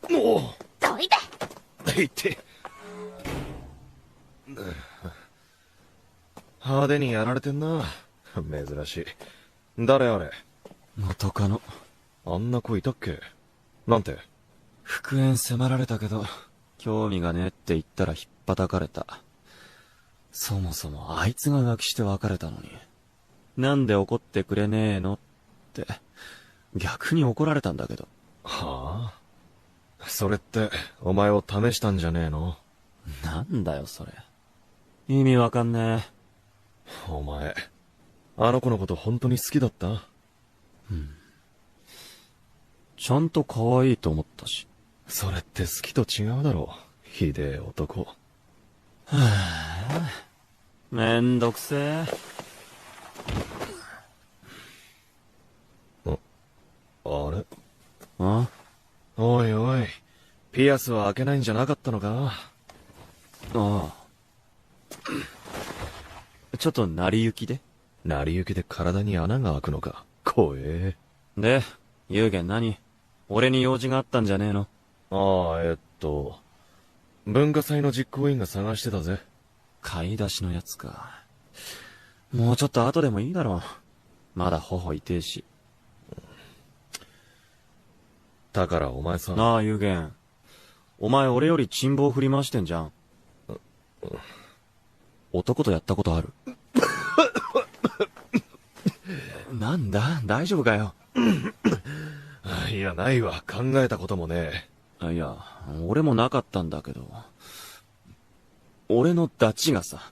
低。もうどいで。いて。派手にやられてんな。珍しい。誰あれ？元カノ。あんな子いたっけ？なんて？復縁迫られたけど、興味がねえって言ったら引っ叩かれた。そもそもあいつが浮気して別れたのに。なんで怒ってくれねえのって、逆に怒られたんだけど。はあ？それって、お前を試したんじゃねえの？なんだよそれ。意味わかんねえ。お前、あの子のこと本当に好きだった？ちゃんと可愛いと思ったし。それって好きと違うだろう。ひでえ男。めんどくせえ。あれ？あ？おいおい、ピアスは開けないんじゃなかったのか？ああ。ちょっと成り行きで。成り行きで体に穴が開くのか。怖え。で、幽玄何？俺に用事があったんじゃねえの？文化祭の実行委員が探してたぜ。買い出しのやつか。もうちょっと後でもいいだろう。まだ頬痛えし。だからお前さ。なあ、幽玄。お前俺より珍望振り回してんじゃん。男とやったことある？なんだ？大丈夫かよ。いや、ないわ。考えたこともねいや、俺もなかったんだけど。俺のダチがさ。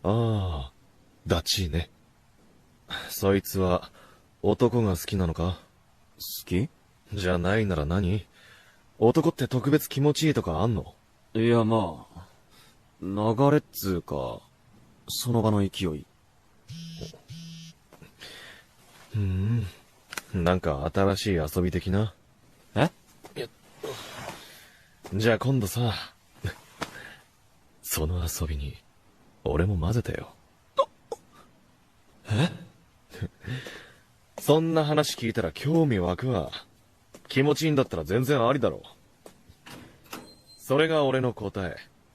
ああ、ダチね。そいつは、男が好きなのか？好き？じゃないなら何？男って特別気持ちいいとかあんの？いや、まあ、流れっつうか、その場の勢い。なんか新しい遊び的な？え？じゃあ今度さ、その遊びに、俺も混ぜてよ。え？そんな話聞いたら興味湧くわ。気持ちいいんだったら全然ありだろ。それが俺の答え。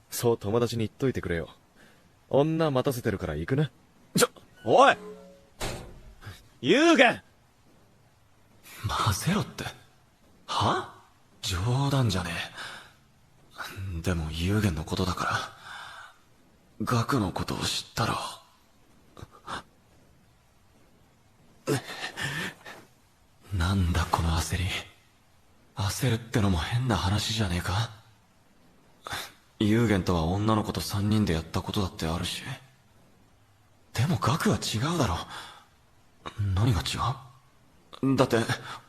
そう友達に言っといてくれよ。女待たせてるから行くな。おい！幽玄！混ぜろって。は？冗談じゃねえ。でも幽玄のことだから、ガクのことを知ったら。なんだこの焦り。焦るってのも変な話じゃねえか。幽玄とは女の子と3人でやったことだってあるし。でもガクは違うだろ。何が違う？だって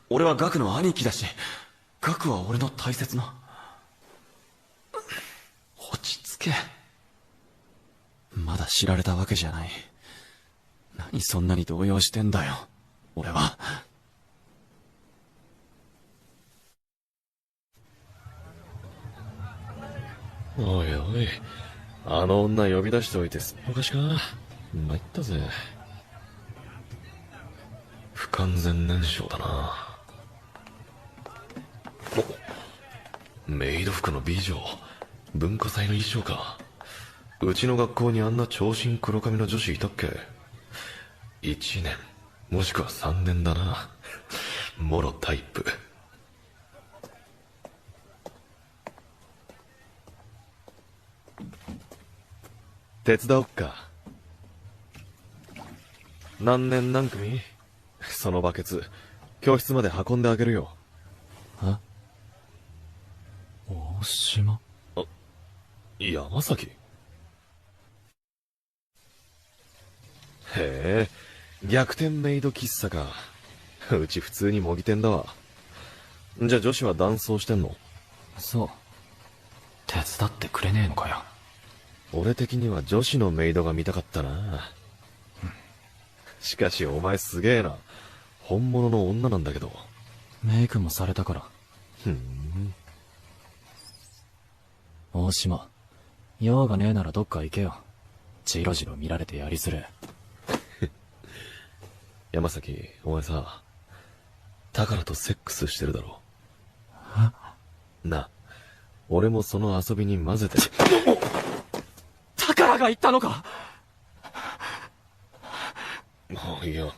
俺はガクの兄貴だし、ガクは俺の大切な。落ち着け。まだ知られたわけじゃない。何そんなに動揺してんだよ俺は。おいおい、あの女呼び出しておいてすっぽかしか？参ったぜ。不完全燃焼だな。メイド服の美女、文化祭の衣装か。うちの学校にあんな長身黒髪の女子いたっけ？1年、もしくは3年だな。もろタイプ。手伝おっか。何年何組？そのバケツ、教室まで運んであげるよ。大島？山崎？へえ、逆転メイド喫茶か。うち普通に模擬店だわ。じゃあ女子は男装してんの？そう。手伝ってくれねえのかよ。俺的には女子のメイドが見たかったな。しかしお前すげえな。本物の女なんだけど。メイクもされたから。大島、用がねえならどっか行けよ。じろじろ見られてやりづれ。山崎、お前さ、宝とセックスしてるだろ。な、俺もその遊びに混ぜて。宝が言ったのか。もういいよ。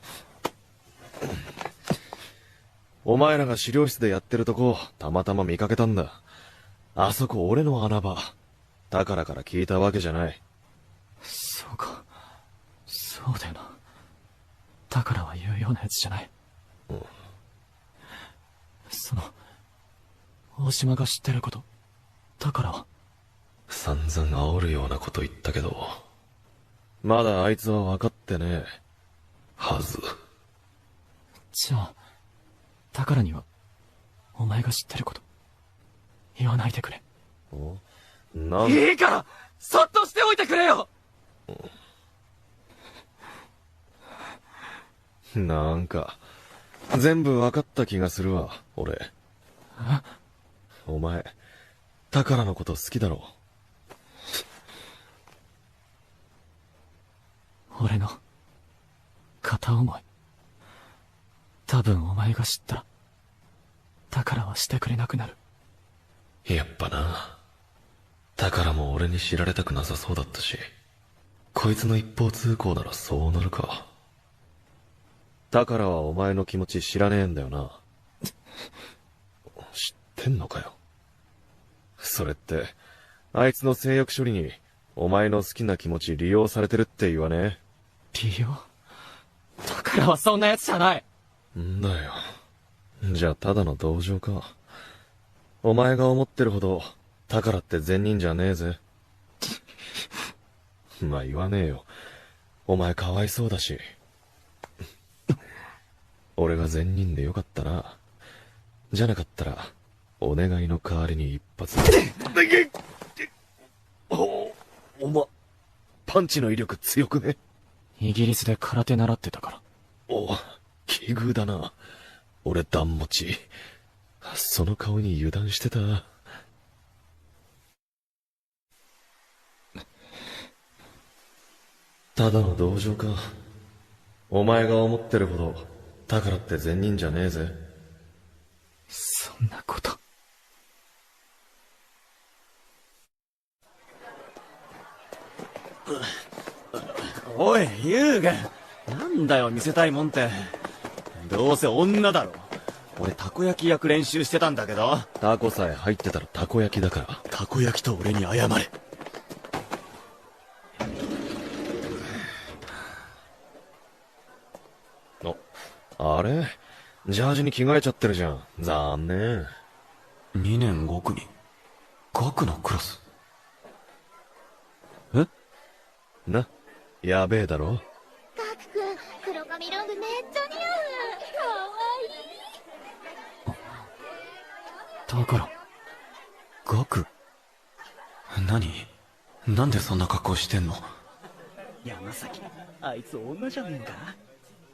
お前らが資料室でやってるとこ、たまたま見かけたんだ。あそこ俺の穴場。宝から聞いたわけじゃない。そうか。そうだよな。宝は言うようなやつじゃない。その、大島が知ってること、宝は。散々煽るようなこと言ったけど、まだあいつは分かってねえ。はず。じゃあ、宝には、お前が知ってること、言わないでくれ。いいから、そっとしておいてくれよ。なんか、全部分かった気がするわ、俺。お前、宝のこと好きだろ。俺の、片思い。多分お前が知ったら、宝はしてくれなくなる。やっぱな。宝も俺に知られたくなさそうだったし、こいつの一方通行ならそうなるか。宝はお前の気持ち知らねえんだよな。知ってんのかよ。それって、あいつの性欲処理に、お前の好きな気持ち利用されてるって言わねえ。利用？宝はそんなやつじゃない。んだよ。じゃあただの同情か。お前が思ってるほど、宝って善人じゃねえぜ。まあ言わねえよ。お前かわいそうだし。俺が善人でよかったな。じゃなかったら、お願いの代わりに一発。お前、パンチの威力強くね？イギリスで空手習ってたから。奇遇だな。俺段持ち。その顔に油断してた。ただの同情か。お前が思ってるほど、宝って善人じゃねえぜ。そんなこと。おい、優雅。なんだよ、見せたいもんって。どうせ女だろ。俺、たこ焼き焼く練習してたんだけど。タコさえ入ってたらたこ焼きだから。たこ焼きと俺に謝れ。あれ？ジャージに着替えちゃってるじゃん。残念。2年5組。学のクラス。え？な、やべえだろ？ガク君、黒髪ロングめっちゃ似合う。かわいい。だから。学？何？なんでそんな格好してんの？山崎、あいつ女じゃねえか？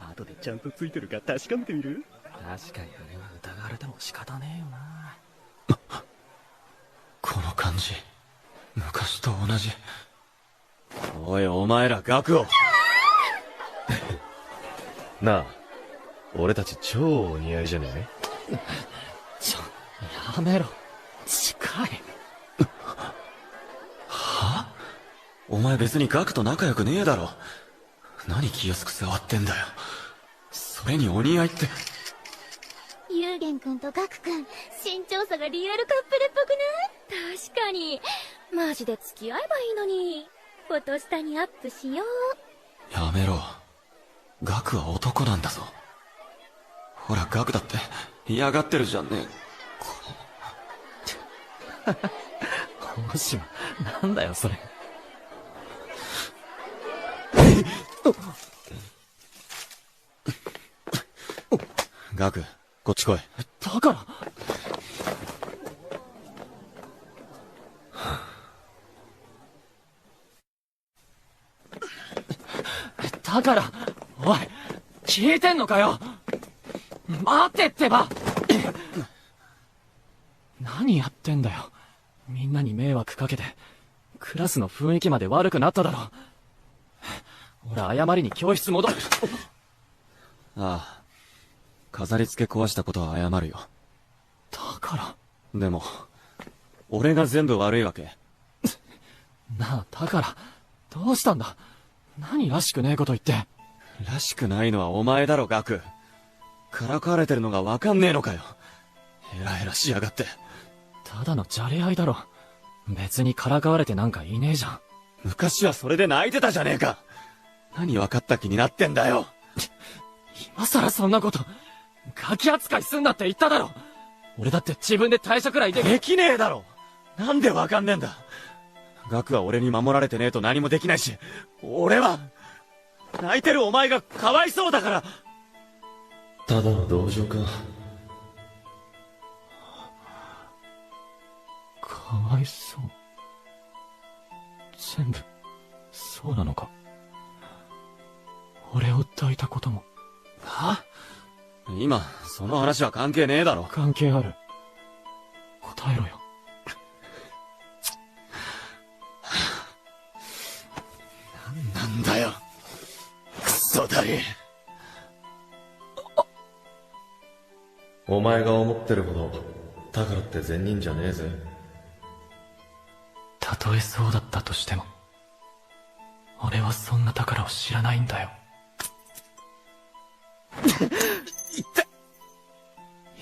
後でちゃんとついてるか確かめてみる？確かに俺は疑われても仕方ねえよな。この感じ、昔と同じ。おい、お前ら学を。なあ、俺たち超お似合いじゃねえ？やめろ。近い。は？お前別にガクと仲良くねえだろ。何気安く触ってんだよ。それにお似合いって。ユーゲン君とガク君、身長差がリアルカップルっぽくない？確かに。マジで付き合えばいいのに。フォト下にアップしよう。やめろ。ガクは男なんだぞ。ほら、ガクだって嫌がってるじゃんね。大島、なんだよそれ。ガク、こっち来い。だから。だから、おい、聞いてんのかよ。待ってってば。何やってんだよ。みんなに迷惑かけて、クラスの雰囲気まで悪くなっただろ。俺謝りに教室戻る。ああ。飾り付け壊したことは謝るよ。だから。でも、俺が全部悪いわけ？なあ、だから、どうしたんだ？何らしくねえこと言って。らしくないのはお前だろ、ガク。からかわれてるのがわかんねえのかよ。ヘラヘラしやがって。ただのじゃれ合いだろ。別にからかわれてなんかいねえじゃん。昔はそれで泣いてたじゃねえか。何分かった気になってんだよ。今さらそんなこと、ガキ扱いすんなって言っただろ。俺だって自分で退社くらいできねえだろ。なんでわかんねえんだ。ガクは俺に守られてねえと何もできないし、俺は、泣いてるお前がかわいそうだから。ただの同情か。かわいそう。全部、そうなのか。俺を抱いたことも。は？今、その話は関係ねえだろ。関係ある。答えろよ。なんだよ。クソだり。お前が思ってるほど、宝って善人じゃねえぜ。たとえそうだったとしても、俺はそんな宝を知らないんだよ。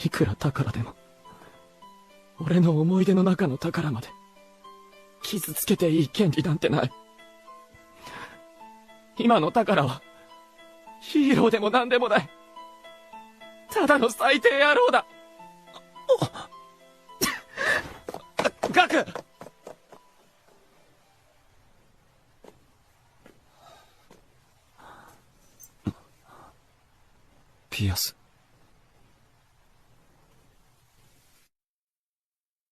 いくら宝でも、俺の思い出の中の宝まで、傷つけていい権利なんてない。今の宝は、ヒーローでも何でもない。ただの最低野郎だ。ガク！ピアス。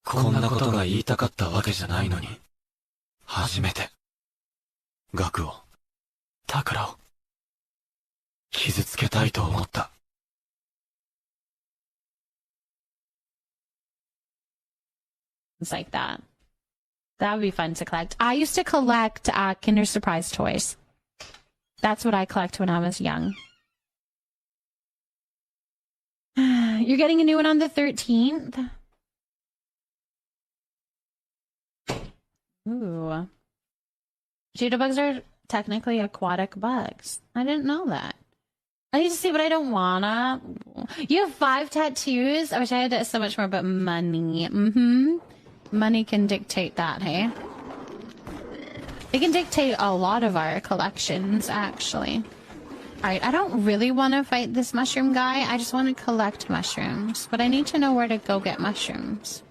こんなことが言いたかったわけじゃないのに、初めて、ガクを、宝を、傷つけたいと思った。It's like that. That would be fun to collect. I used to collect Kinder Surprise toys. That's what I collect when I was young. You're getting a new one on the 13th? Ooh. Jitterbugs are technically aquatic bugs. I didn't know that. I need to see, but I don't wanna. You have 5 tattoos? I wish I had so much more, but money. Money can dictate that, hey? It can dictate a lot of our collections, actually. Alright, I don't really want to fight this mushroom guy. I just want to collect mushrooms. But I need to know where to go get mushrooms.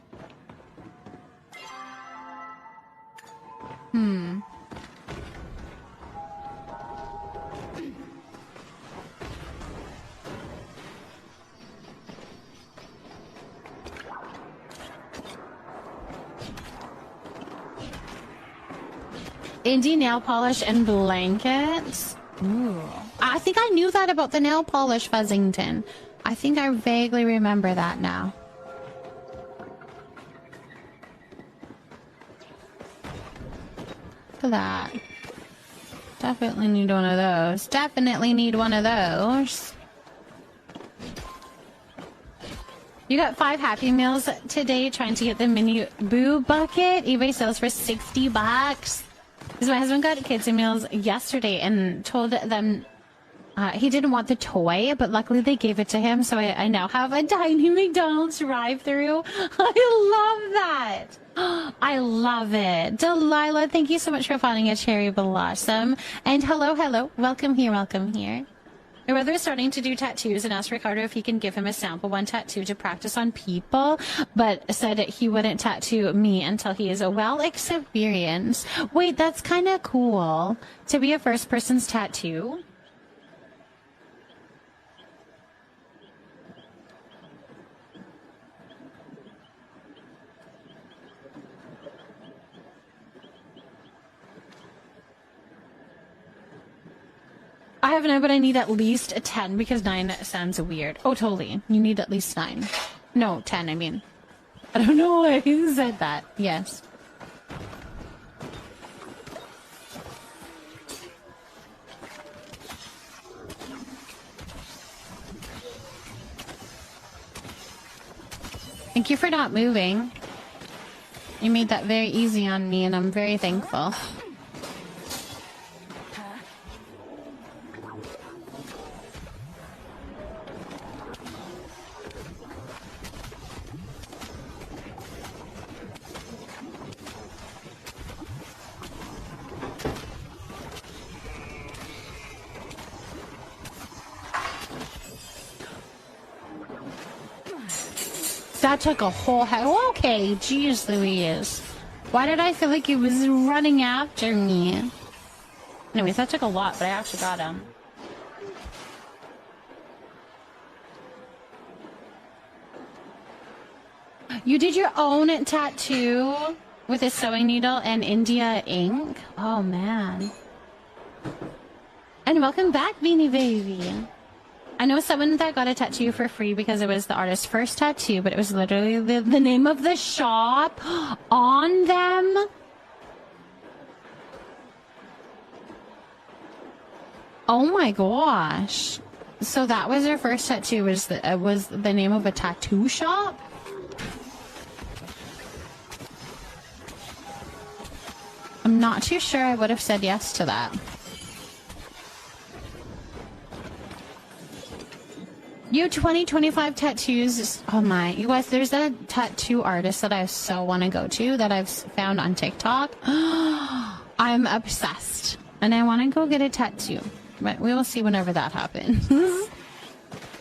Indie nail polish and blankets. Ooh. I think I knew that about the nail polish, Fuzzington. I think I vaguely remember that now. Look at that. Definitely need one of those. Definitely need one of those. You got 5 Happy Meals today trying to get the mini boo bucket. eBay sells for $60. Because my husband got kids meals yesterday and told them he didn't want the toy, but luckily they gave it to him. So I now have a tiny McDonald's drive-through. I love that. I love it. Delilah, thank you so much for finding a cherry blossom. And hello, hello. Welcome here, welcome here. My brother is starting to do tattoos and asked Ricardo if he can give him a sample 1 tattoo to practice on people, but said that he wouldn't tattoo me until he is well experienced. Wait, that's kind of cool. To be a first person's tattoo. I have 9, but I need at least a 10 because 9 sounds weird. Oh, totally. You need at least 9. No, 10, I mean. I don't know why you said that. Yes. Thank you for not moving. You made that very easy on me, and I'm very thankful. That took a whole okay, jeez Louise. Why did I feel like he was running after me? Anyways, that took a lot, but I actually got him. You did your own tattoo with a sewing needle and India ink? Oh, man. And welcome back, Beanie Baby. I know someone that got a tattoo for free because it was the artist's first tattoo, but it was literally the name of the shop on them. Oh my gosh. So that was her first tattoo, was the name of a tattoo shop? I'm not too sure I would have said yes to that. You 2025 tattoos. Oh my, you guys, there's a tattoo artist that I so want to go to that I've found on TikTok. I'm obsessed and I want to go get a tattoo, but we will see whenever that happens.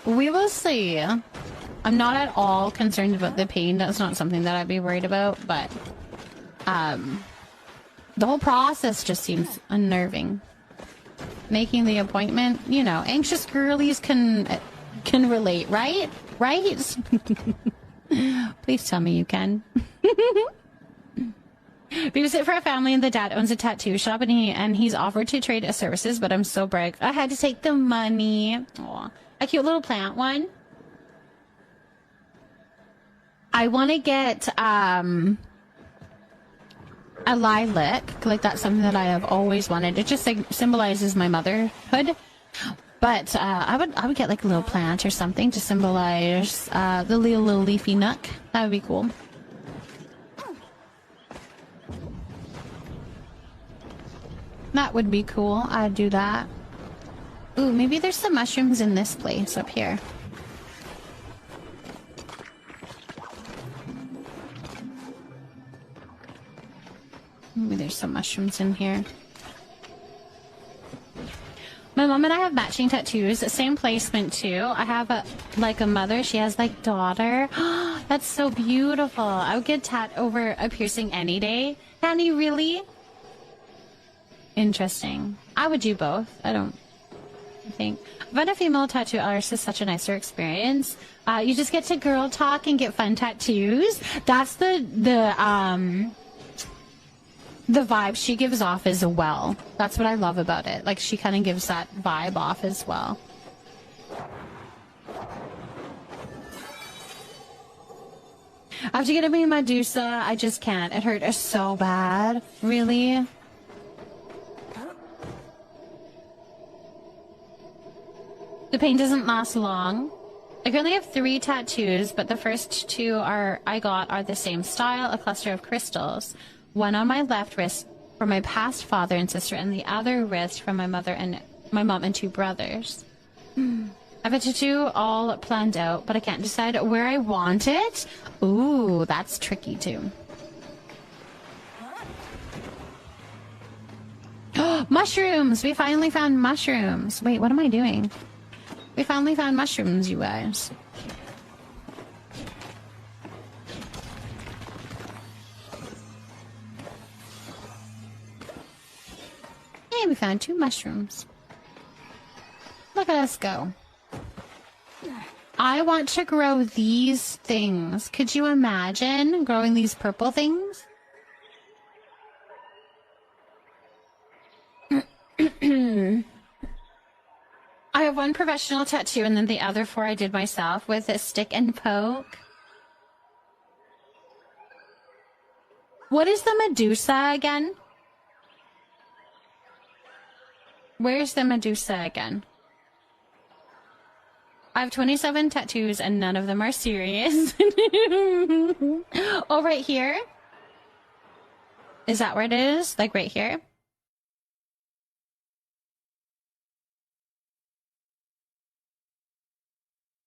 We will see. I'm not at all concerned about the pain. That's not something that I'd be worried about, but the whole process just seems unnerving. Making the appointment, you know, anxious girlies can relate, right? Right? Please tell me you can. Babysit for a family and the dad owns a tattoo shop and he's offered to trade his services, but I'm so broke. I had to take the money. Aw, a cute little plant one. I want to get a lilac, like that's something that I have always wanted. It just like symbolizes my motherhood. But I would get like a little plant or something to symbolize the little leafy nook. That would be cool. That would be cool. I'd do that. Ooh, maybe there's some mushrooms in this place up here. Maybe there's some mushrooms in here. My mom and I have matching tattoos, same placement too. I have a mother, she has like daughter. That's so beautiful. I would get tat over a piercing any day. Annie, really? Interesting. I would do both. I don't think. But a female tattoo artist is such a nicer experience. You just get to girl talk and get fun tattoos. That's the vibe she gives off as well. That's what I love about it. Like, she kind of gives that vibe off as well. I have to get a Medusa. I just can't. It hurt so bad. Really? The pain doesn't last long. I currently have 3 tattoos, but the first 2 are the same style, a cluster of crystals. One on my left wrist from my past father and sister, and the other wrist from my mother and my mom and 2 brothers. I have a tattoo all planned out, but I can't decide where I want it. Ooh, that's tricky too. Mushrooms! We finally found mushrooms. Wait, what am I doing? We finally found mushrooms, you guys. Hey, we found 2 mushrooms. Look at us go. I want to grow these things. Could you imagine growing these purple things? I have 1 professional tattoo and then the other 4 I did myself with a stick and poke. What is the Medusa again? Where's the Medusa again? I have 27 tattoos and none of them are serious. Oh, right here? Is that where it is? Like right here?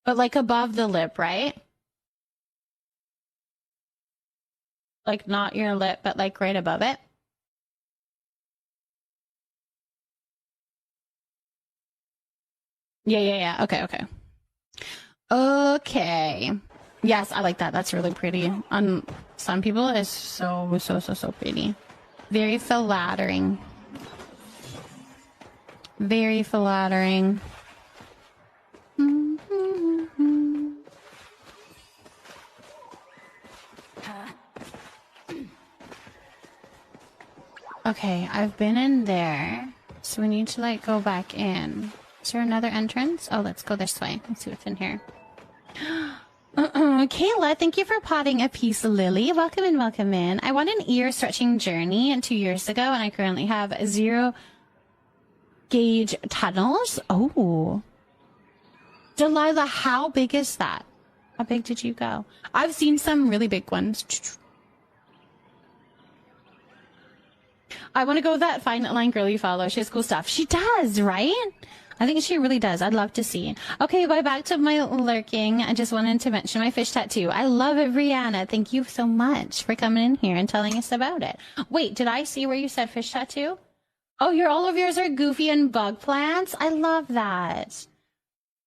But like above the lip, right? Like not your lip, but like right above it. Yeah. Okay. Okay. Yes, I like that. That's really pretty. On some people, it's so pretty. Very flattering. Very flattering. Okay, I've been in there. So we need to like go back in. Is there another entrance? Oh, let's go this way. Let's see what's in here. Kayla, thank you for potting a piece, Lily. Welcome in. I won an ear stretching journey 2 years ago, and I currently have 0 gauge tunnels. Oh. Delilah, how big is that? How big did you go? I've seen some really big ones. I want to go with that fine line girl you follow. She has cool stuff. She does, right? I think she really does. I'd love to see. Okay, bye. Back to my lurking. I just wanted to mention my fish tattoo. I love it, Brianna. Thank you so much for coming in here and telling us about it. Wait, did I see where you said fish tattoo? Oh, all of yours are goofy and bug plants? I love that.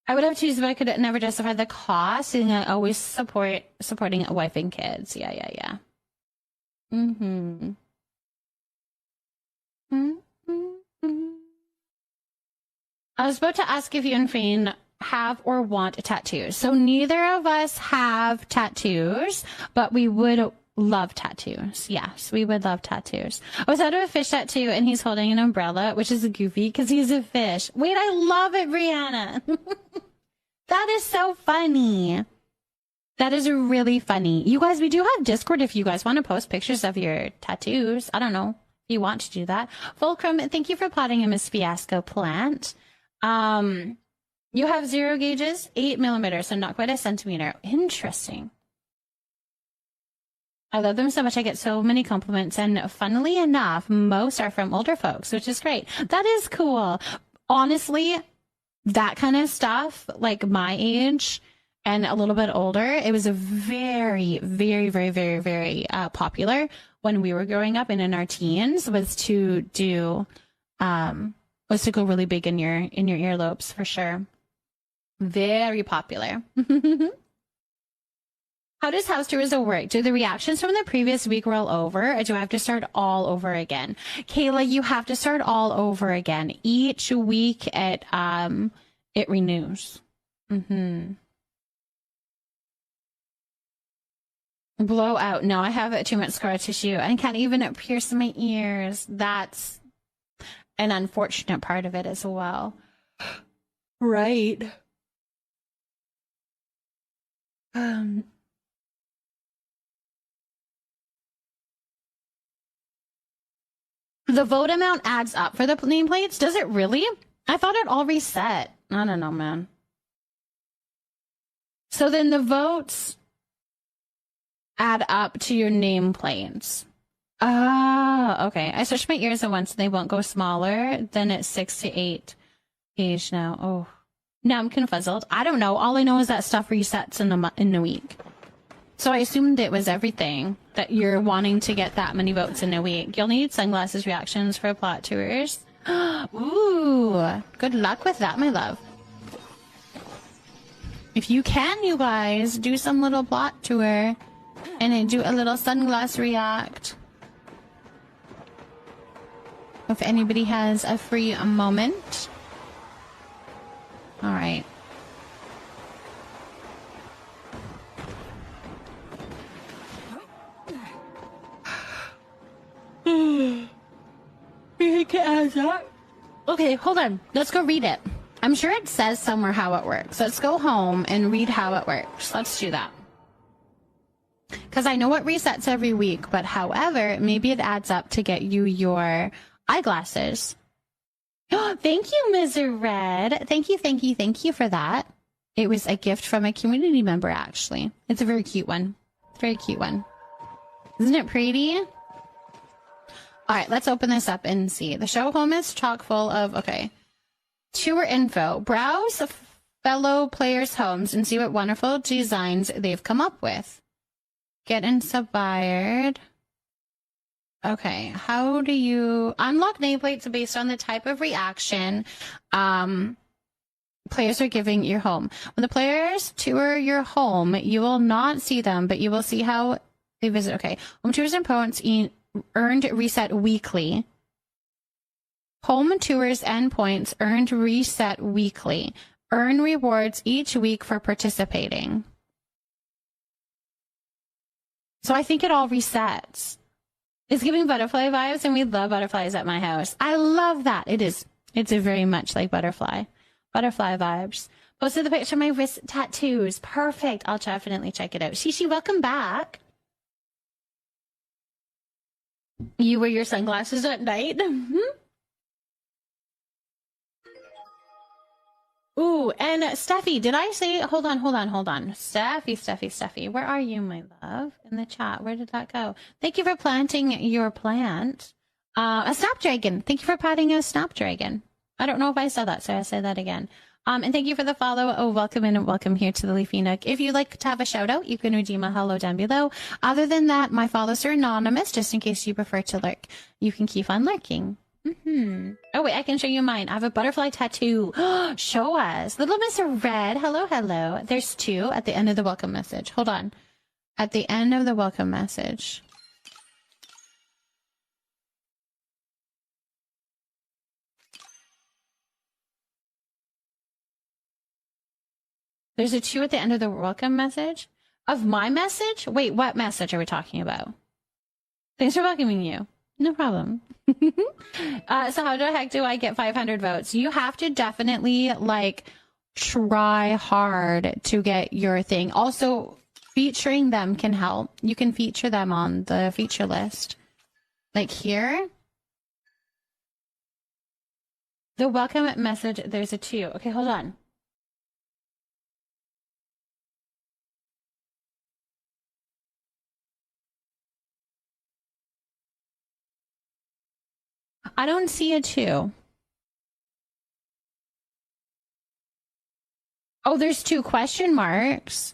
I would have choose, but I could never justify the cost. And I always supporting a wife and kids. Yeah. I was about to ask if you and Fane have or want tattoos. So neither of us have tattoos, but we would love tattoos. Yes, we would love tattoos. I was out of a fish tattoo and he's holding an umbrella, which is goofy because he's a fish. Wait, I love it, Brianna. That is so funny. That is really funny. You guys, we do have Discord if you guys want to post pictures of your tattoos. I don't know if you want to do that. Fulcrum, thank you for plotting a Miss Fiasco plant. You have 0 gauges, 8 millimeters, so not quite a centimeter. Interesting. I love them so much. I get so many compliments, and funnily enough, most are from older folks, which is great. That is cool. Honestly, that kind of stuff, like my age and a little bit older, it was a very popular when we were growing up and in our teens, was to do was to go really big in your earlobes, for sure. Very popular. How does house tours work? Do the reactions from the previous week roll over, or do I have to start all over again? Kayla, you have to start all over again. Each week it renews. Blowout. No, I have too much scar tissue. I can't even pierce my ears. That's an unfortunate part of it as well. Right. The vote amount adds up for the nameplates? Does it really? I thought it all reset. I don't know, man. So then the votes add up to your nameplates. Ah, okay. I switched my ears at once and they won't go smaller. Then it's 6 to 8 gauge now. Oh, now I'm confuzzled. I don't know. All I know is that stuff resets in a week. So I assumed it was everything, that you're wanting to get that many votes in a week. You'll need sunglasses reactions for plot tours. Ooh, good luck with that, my love. If you can, you guys, do some little plot tour and then do a little sunglass react. If anybody has a free moment. All right. Okay, hold on. Let's go read it. I'm sure it says somewhere how it works. Let's go home and read how it works. Let's do that. Because I know it resets every week, but however, maybe it adds up to get you your eyeglasses. Thank you, Ms. Red. Thank you for that. It was a gift from a community member, actually. It's a very cute one. Very cute one. Isn't it pretty? All right, let's open this up and see. The show home is chock full of, okay, tour info. Browse fellow players' homes and see what wonderful designs they've come up with. Get inspired. Okay, how do you unlock nameplates based on the type of reaction players are giving your home? When the players tour your home, you will not see them, but you will see how they visit. Okay, home tours and points earned reset weekly. Home tours and points earned reset weekly. Earn rewards each week for participating. So I think it all resets. It's giving butterfly vibes, and we love butterflies at my house. I love that. It is. It's a very much like butterfly. Butterfly vibes. Posted the picture of my wrist tattoos. Perfect. I'll definitely check it out. Shishi, welcome back. You wear your sunglasses at night? Ooh, and Steffi, did I say, hold on. Steffi, where are you, my love? In the chat, where did that go? Thank you for planting your plant. A snapdragon. Thank you for planting a snapdragon. I don't know if I saw that, so I'll say that again. And thank you for the follow. Oh, welcome in and welcome here to the Leafy Nook. If you'd like to have a shout out, you can redeem a hello down below. Other than that, my follows are anonymous, just in case you prefer to lurk. You can keep on lurking. Oh, wait, I can show you mine. I have a butterfly tattoo. Show us. Little Miss Red. Hello. There's two at the end of the welcome message. Hold on. At the end of the welcome message. There's a two at the end of the welcome message? Of my message? Wait, what message are we talking about? Thanks for welcoming you. No problem. So how the heck do I get 500 votes? You have to definitely, like, try hard to get your thing. Also, featuring them can help. You can feature them on the feature list. Like here. The welcome message, there's a two. Okay, hold on. I don't see a two. Oh, there's two question marks.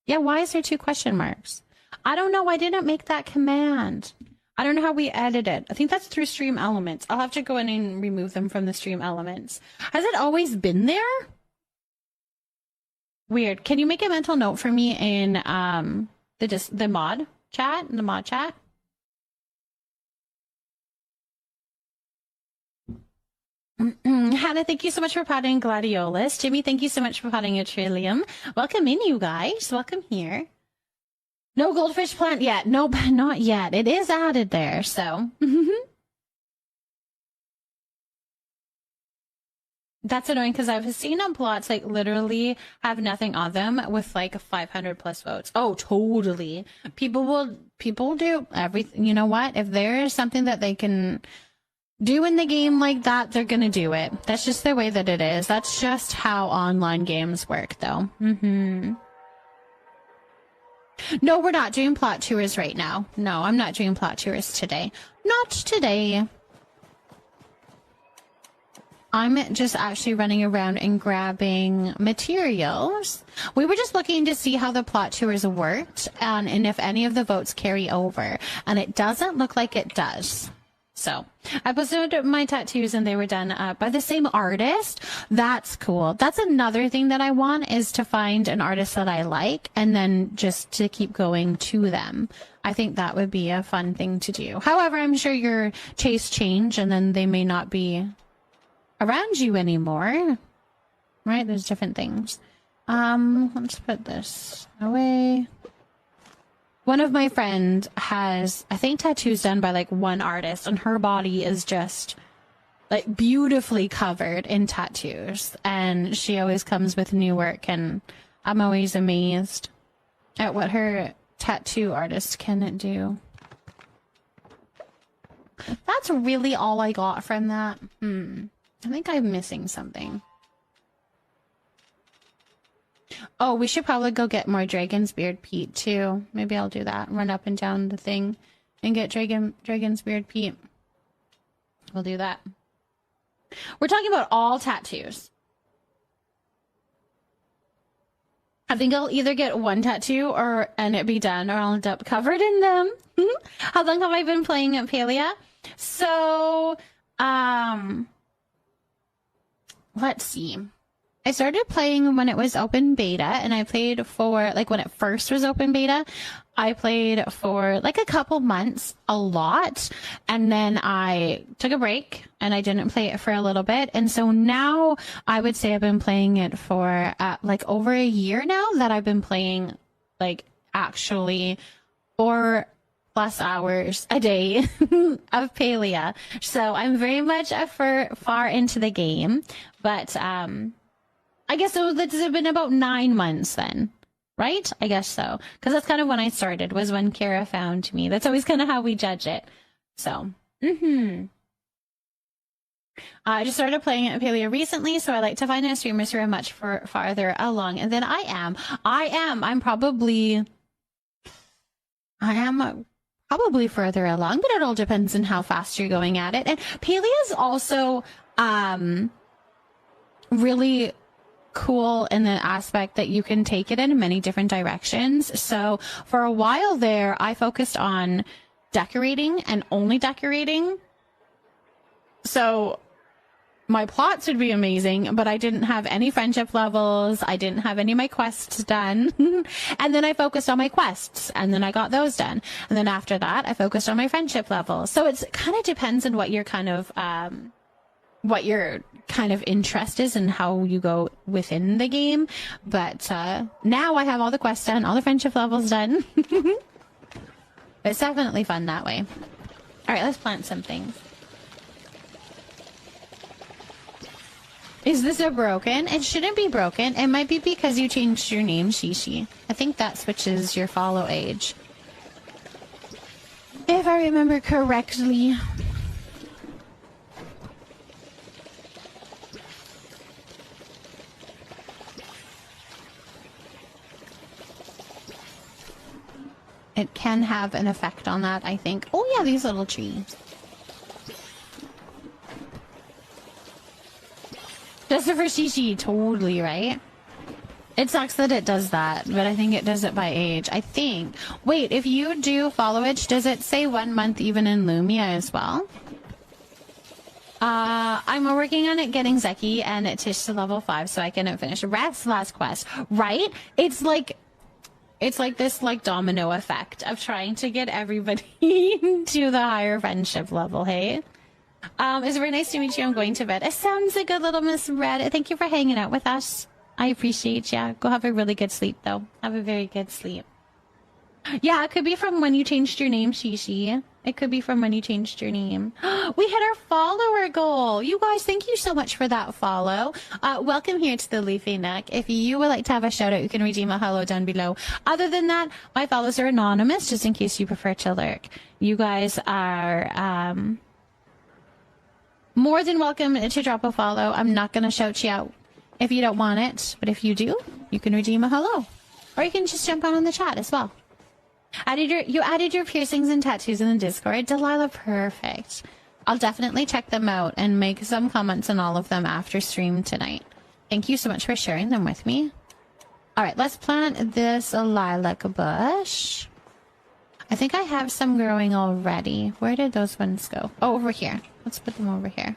Yeah, why is there two question marks? I don't know. I didn't make that command. I don't know how we edit it. I think that's through Stream Elements. I'll have to go in and remove them from the Stream Elements. Has it always been there? Weird. Can you make a mental note for me in the mod chat? The mod chat? Hannah, thank you so much for potting Gladiolus. Jimmy, thank you so much for potting a Trillium. Welcome in, you guys. Welcome here. No goldfish plant yet. Nope, not yet. It is added there, so. That's annoying because I've seen on plots like literally have nothing on them with like 500 plus votes. Oh, totally. People will do everything. You know what? If there is something that they can do in the game like that, they're gonna do it. That's just the way that it is. That's just how online games work, though. No, we're not doing plot tours right now. No, I'm not doing plot tours today. Not today. I'm just actually running around and grabbing materials. We were just looking to see how the plot tours worked and if any of the votes carry over. And it doesn't look like it does. So I posted my tattoos and they were done by the same artist. That's cool. That's another thing that I want, is to find an artist that I like and then just to keep going to them. I think that would be a fun thing to do. However, I'm sure your tastes change and then they may not be around you anymore. Right? There's different things. Let's put this away. One of my friends has, I think, tattoos done by like one artist, and her body is just like beautifully covered in tattoos. And she always comes with new work, and I'm always amazed at what her tattoo artist can do. That's really all I got from that. I think I'm missing something. Oh, we should probably go get more Dragon's Beard Pete too. Maybe I'll do that. Run up and down the thing and get Dragon's Beard Pete. We'll do that. We're talking about all tattoos. I think I'll either get one tattoo and it be done, or I'll end up covered in them. How long have I been playing at Palia? So, let's see. I started playing when it was open beta, and I played for, like, when it first was open beta, I played for, like, a couple months, a lot, and then I took a break, and I didn't play it for a little bit, and so now I would say I've been playing it for, like, over a year now that I've been playing, like, actually 4+ hours a day of Palia. So I'm very much far into the game, but, I guess so. That's been about 9 months then, right? I guess so. Because that's kind of when I started, was when Kara found me. That's always kind of how we judge it. So, I just started playing at Palia recently, so I like to find streamers who are much farther along. And then I am probably further along, but it all depends on how fast you're going at it. And Palia is also, really cool in the aspect that you can take it in many different directions. So for a while there, I focused on decorating and only decorating. So my plots would be amazing, but I didn't have any friendship levels. I didn't have any of my quests done. And then I focused on my quests, and then I got those done. And then after that, I focused on my friendship levels. So it kind of depends on what your kind of interest is and how you go within the game. But now I have all the quests done, all the friendship levels done. It's definitely fun that way. All right, let's plant some things. Is this a broken? It shouldn't be broken. It might be because you changed your name, Shishi. I think that switches your follow age, if I remember correctly. It can have an effect on that, I think. Oh yeah, these little trees. Just for Shishi, totally right. It sucks that it does that, but I think it does it by age. I think. Wait, if you do followage, does it say 1 month even in Lumia as well? I'm working on it getting Zeki and Tish to level 5 so I can finish Ref's last quest. Right? It's like this domino effect of trying to get everybody to the higher friendship level, hey? It's very nice to meet you. I'm going to bed. It sounds like a little Miss Red. Thank you for hanging out with us. I appreciate you. Go have a really good sleep, though. Have a very good sleep. Yeah, it could be from when you changed your name, Shishi. It could be from when you changed your name. We hit our follower goal. You guys, thank you so much for that follow. Welcome here to the Leafy Neck. If you would like to have a shout out, you can redeem a hello down below. Other than that, my follows are anonymous, just in case you prefer to lurk. You guys are more than welcome to drop a follow. I'm not going to shout you out if you don't want it, but if you do, you can redeem a hello. Or you can just jump on the chat as well. You added your piercings and tattoos in the Discord. Delilah, perfect. I'll definitely check them out and make some comments on all of them after stream tonight. Thank you so much for sharing them with me. All right, let's plant this lilac bush. I think I have some growing already. Where did those ones go? Oh, over here. Let's put them over here.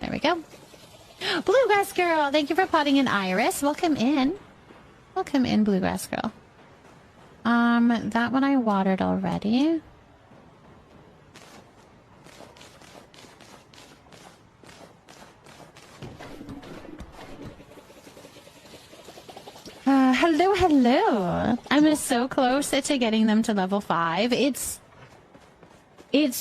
There we go. Bluegrass Girl, thank you for potting an iris. Welcome in. Welcome in, Bluegrass Girl. That one I watered already. Hello. I'm so close to getting them to level 5. It's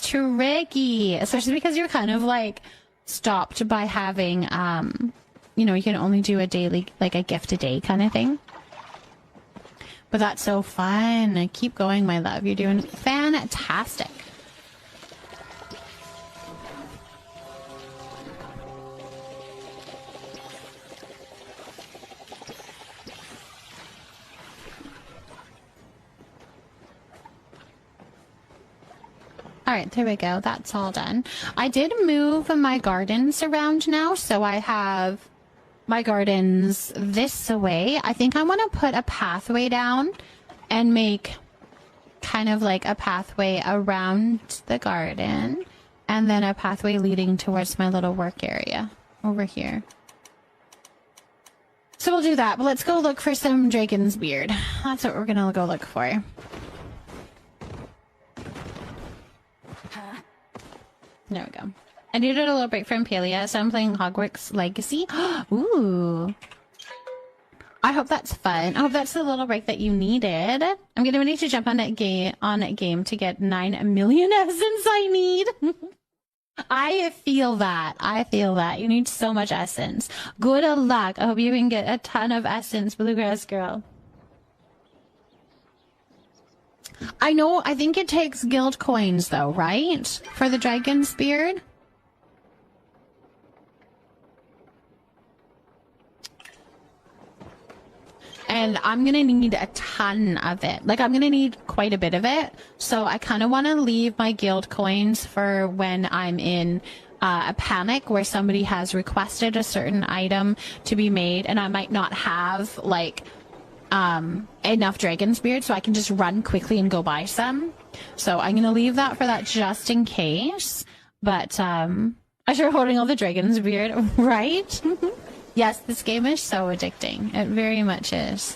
tricky, especially because you're kind of like stopped by having, you can only do a daily, like a gift a day kind of thing. But that's so fun. Keep going, my love. You're doing fantastic. All right, there we go. That's all done. I did move my gardens around now, so I have my gardens this way. I think I want to put a pathway down and make kind of like a pathway around the garden and then a pathway leading towards my little work area over here. So we'll do that, but let's go look for some dragon's beard. That's what we're gonna go look for. There we go. I needed a little break from Palia, so I'm playing Hogwarts Legacy. Ooh. I hope that's fun. I hope that's the little break that you needed. I'm getting ready to jump on a game to get 9 million essence I need. I feel that. I feel that. You need so much essence. Good luck. I hope you can get a ton of essence, Bluegrass Girl. I know, I think it takes guild coins though, right? For the dragon's beard? And I'm gonna need a ton of it. Like, I'm gonna need quite a bit of it. So I kind of want to leave my guild coins for when I'm in a panic where somebody has requested a certain item to be made and I might not have, like, enough dragon's beard, so I can just run quickly and go buy some. So I'm gonna leave that for that just in case. But I sure holding all the dragon's beard, right? Yes, this game is so addicting. It very much is.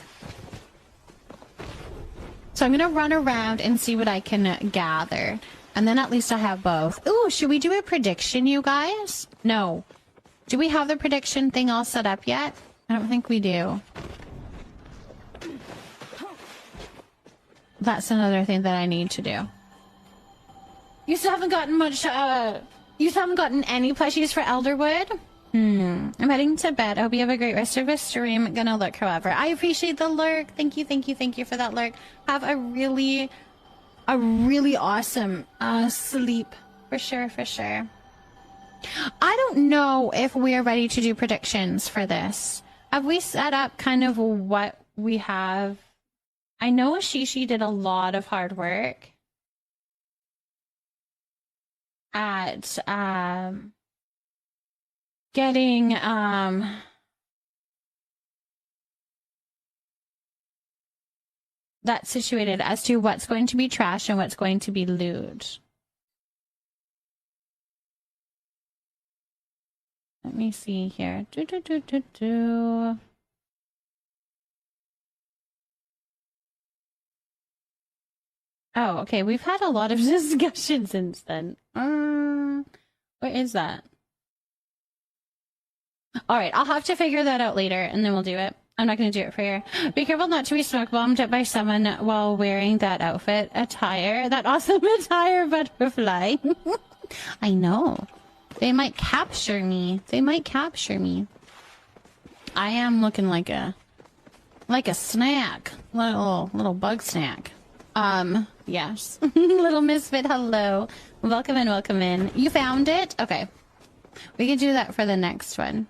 So I'm gonna run around and see what I can gather, and then at least I have both. Ooh, should we do a prediction, you guys? No. Do we have the prediction thing all set up yet? I don't think we do. That's another thing that I need to do. You still haven't gotten much, you still haven't gotten any plushies for Elderwood? I'm heading to bed. I hope you have a great rest of the stream. Gonna lurk, however. I appreciate the lurk. Thank you, thank you, thank you for that lurk. Have a really awesome, sleep. For sure, for sure. I don't know if we're ready to do predictions for this. Have we set up kind of what we have? I know Shishi did a lot of hard work at getting that situated as to what's going to be trash and what's going to be loot. Let me see here. Oh, okay. We've had a lot of discussion since then. What is that? All right, I'll have to figure that out later, and then we'll do it. I'm not going to do it for here. Be careful not to be smoke bombed by someone while wearing that outfit attire. That awesome attire butterfly. I know. They might capture me. They might capture me. I am looking like a snack. Little bug snack. Yes. Little misfit, hello. Welcome in, welcome in. You found it? Okay. We can do that for the next one.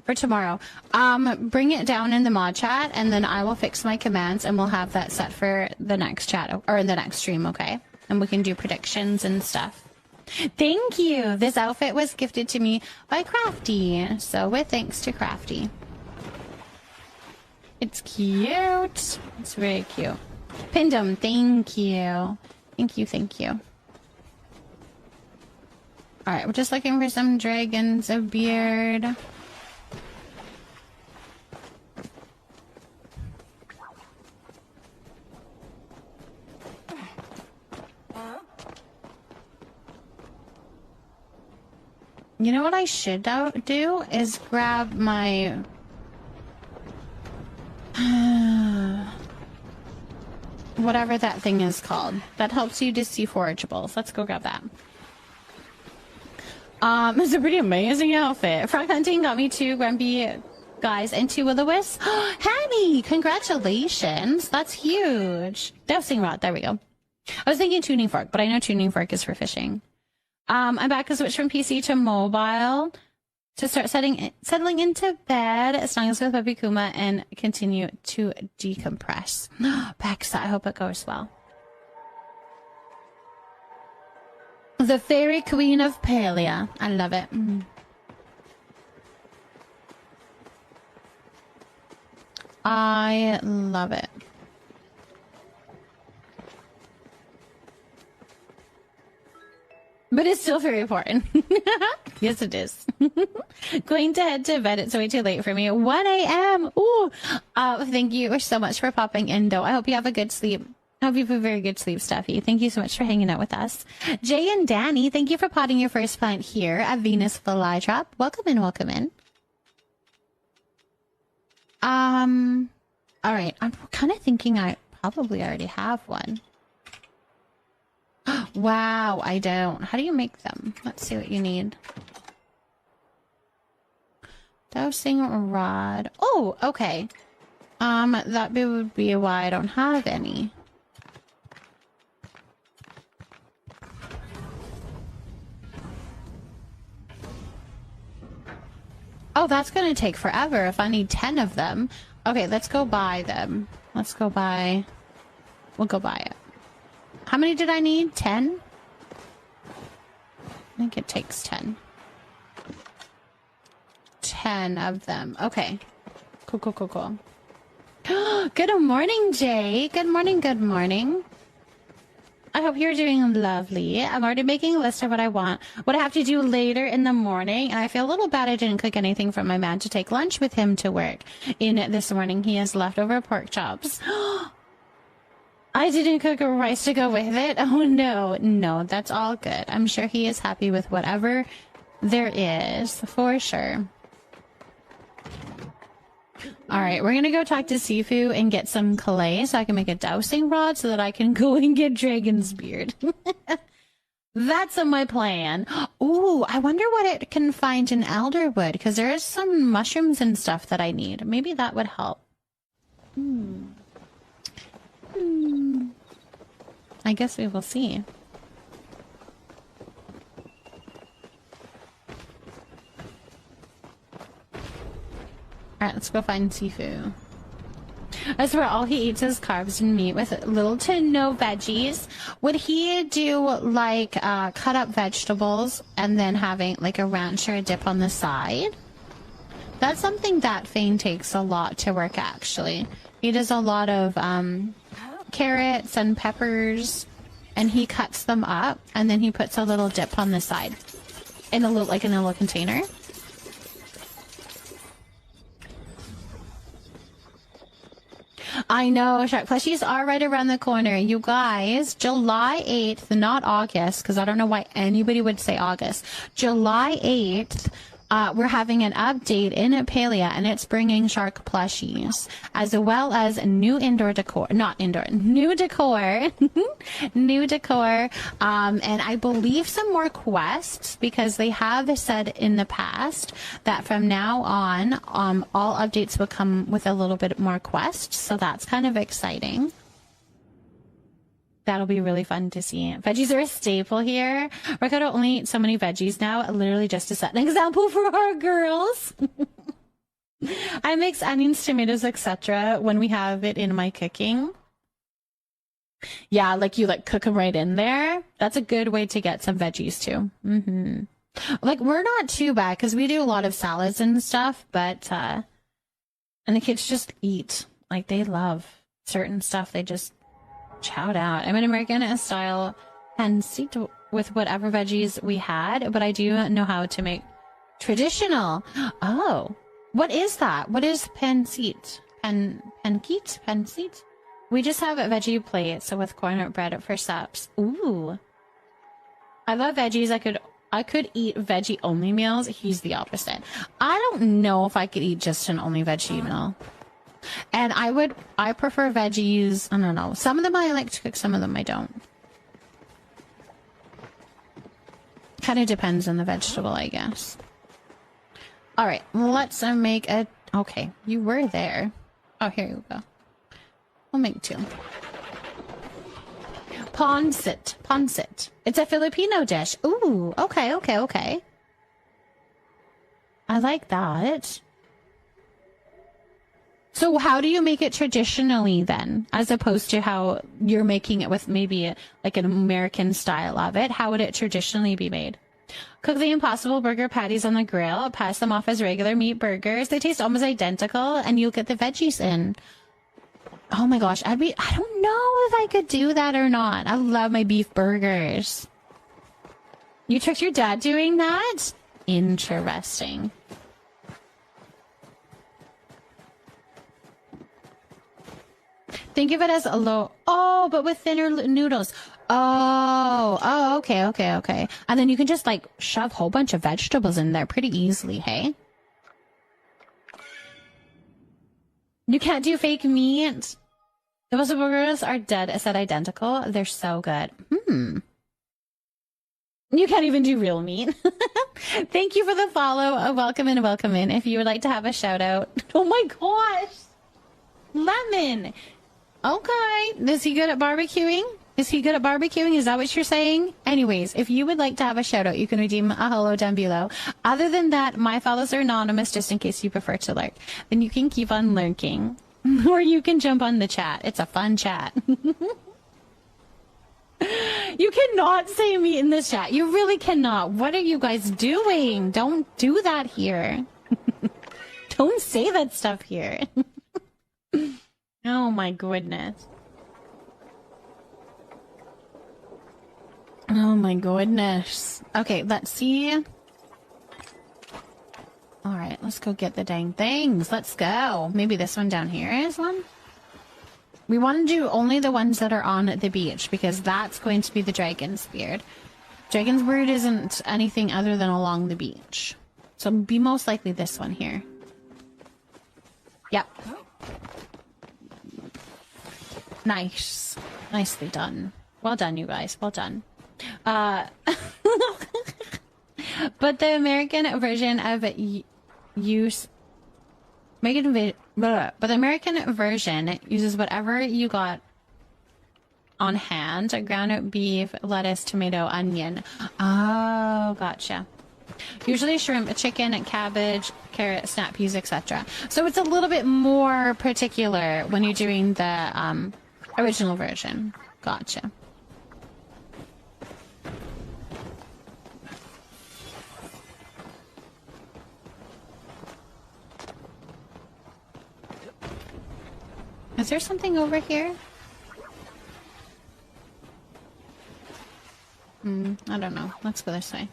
For tomorrow. Bring it down in the mod chat, and then I will fix my commands, and we'll have that set for the next chat, or the next stream, okay? And we can do predictions and stuff. Thank you! This outfit was gifted to me by Crafty, so with thanks to Crafty. It's cute. It's very cute. Pindom, thank you. Thank you, thank you. Alright, we're just looking for some dragons of beard. You know what I should do is grab my... whatever that thing is called. That helps you to see forageables. Let's go grab that. It's a pretty amazing outfit. Frog hunting got me too grumpy guys, and 2 will-o-wisps. Hammy, congratulations. That's huge. Dowsing rod. There we go. I was thinking tuning fork, but I know tuning fork is for fishing. I'm back to switch from PC to mobile to start settling into bed, snuggles with Puppy Kuma, and continue to decompress. Bex, I hope it goes well. The Fairy Queen of Palia. I love it. I love it. But it's still very important. Yes, it is. Going to head to bed. It's way too late for me. 1 a.m. Ooh. Thank you so much for popping in, though. I hope you have a good sleep. I hope you have a very good sleep, Steffi. Thank you so much for hanging out with us. Jay and Danny, thank you for potting your first plant here at Venus Flytrap. Welcome in, welcome in. All right. I'm kind of thinking I probably already have one. Wow, I don't. How do you make them? Let's see what you need. Dowsing rod. Oh, okay. That would be why I don't have any. Oh, that's gonna take forever if I need 10 of them. Okay, let's go buy them. Let's go buy... We'll go buy it. How many did I need? 10? I think it takes 10. 10 of them. Okay. Cool, cool, cool, cool. Good morning, Jay. Good morning, good morning. I hope you're doing lovely. I'm already making a list of what I want, what I have to do later in the morning, and I feel a little bad I didn't cook anything for my man to take lunch with him to work in this morning. He has leftover pork chops. I didn't cook rice to go with it. Oh, no. No, that's all good. I'm sure he is happy with whatever there is, for sure. All right, we're going to go talk to Sifu and get some clay so I can make a dowsing rod so that I can go and get Dragon's Beard. That's my plan. Ooh, I wonder what it can find in Elderwood, because there is some mushrooms and stuff that I need. Maybe that would help. I guess we will see. Alright, let's go find Sifu. That's where all he eats is carbs and meat with little to no veggies. Would he do like cut up vegetables and then having like a ranch or a dip on the side? That's something that Fane takes a lot to work, actually. He does a lot of carrots and peppers, and he cuts them up, and then he puts a little dip on the side in a little, like in a little container. I know, Shark Plushies are right around the corner. You guys, July 8th, not August, because I don't know why anybody would say August. July 8th, we're having an update in Palia, and it's bringing Shark Plushies, as well as new indoor decor, not indoor, new decor, new decor, and I believe some more quests, because they have said in the past that from now on, all updates will come with a little bit more quests, so that's kind of exciting. That'll be really fun to see. Veggies are a staple here. We're gonna only eat so many veggies now, literally just to set an example for our girls. I mix onions, tomatoes, etc. when we have it in my cooking. Yeah, like you like cook them right in there. That's a good way to get some veggies too. Like we're not too bad because we do a lot of salads and stuff, but and the kids just eat. Like they love certain stuff. They just chow out. I'm an American style pancit with whatever veggies we had, but I do know how to make traditional. Oh, what is that? What is pancit? Pancit? We just have a veggie plate, so with corn bread for saps. Ooh, I love veggies. I could eat veggie only meals. He's the opposite. I don't know if I could eat just an only veggie meal. And I prefer veggies. I don't know. Some of them I like to cook, some of them I don't. Kind of depends on the vegetable, I guess. All right, let's make a Okay, you were there. Oh, here you go. We'll make 2. Pancit. Pancit. It's a Filipino dish. Ooh, okay, okay, okay. I like that. So how do you make it traditionally then, as opposed to how you're making it with maybe like an American style of it? How would it traditionally be made? Cook the Impossible Burger patties on the grill, pass them off as regular meat burgers. They taste almost identical, and you'll get the veggies in. Oh my gosh, I don't know if I could do that or not. I love my beef burgers. You tricked your dad doing that? Interesting. Think of it as a low. Oh, but with thinner noodles. Oh, okay, okay, okay. And then you can just like shove a whole bunch of vegetables in there pretty easily, hey? You can't do fake meat. The Impossible Burgers are dead set identical. They're so good. You can't even do real meat. Thank you for the follow. Welcome in, welcome in. If you would like to have a shout out. Oh my gosh. Lemon. Okay. Is he good at barbecuing? Is he good at barbecuing? Is that what you're saying? Anyways, if you would like to have a shout out, you can redeem a hello down below. Other than that, my follows are anonymous just in case you prefer to lurk. Then you can keep on lurking. Or you can jump on the chat. It's a fun chat. You cannot say me in this chat. You really cannot. What are you guys doing? Don't do that here. Don't say that stuff here. Oh my goodness. Oh my goodness. Okay, let's see. Alright, let's go get the dang things. Let's go. Maybe this one down here is one? We want to do only the ones that are on the beach, because that's going to be the dragon's beard. Dragon's beard isn't anything other than along the beach. So it'll be most likely this one here. Yep. Nice. Nicely done. Well done, you guys. Well done. But the American version of but the American version uses whatever you got on hand: ground beef, lettuce, tomato, onion. Oh, gotcha. Usually shrimp, chicken, cabbage, carrot, snap peas, etc. So it's a little bit more particular when you're doing the original version. Gotcha. Is there something over here? I don't know. Let's go this way.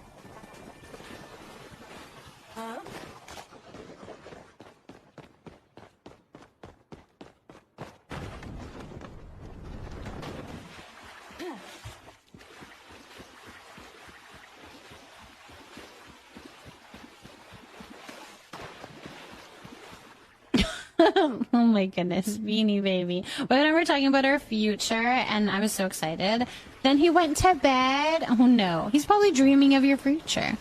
Oh my goodness, Beanie Baby. But when we were talking about our future, and I was so excited, then he went to bed. Oh no, he's probably dreaming of your future.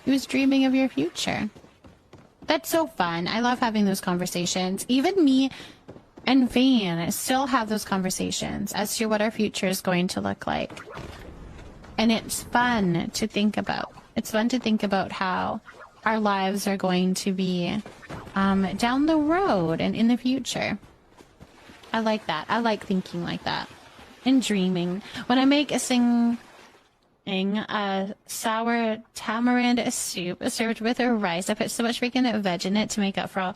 He was dreaming of your future. That's so fun. I love having those conversations. Even me and Van still have those conversations as to what our future is going to look like. And it's fun to think about. It's fun to think about how our lives are going to be down the road and in the future. I like that. I like thinking like that and dreaming. When I make a sour tamarind soup served with a rice, I put so much freaking veg in it to make up for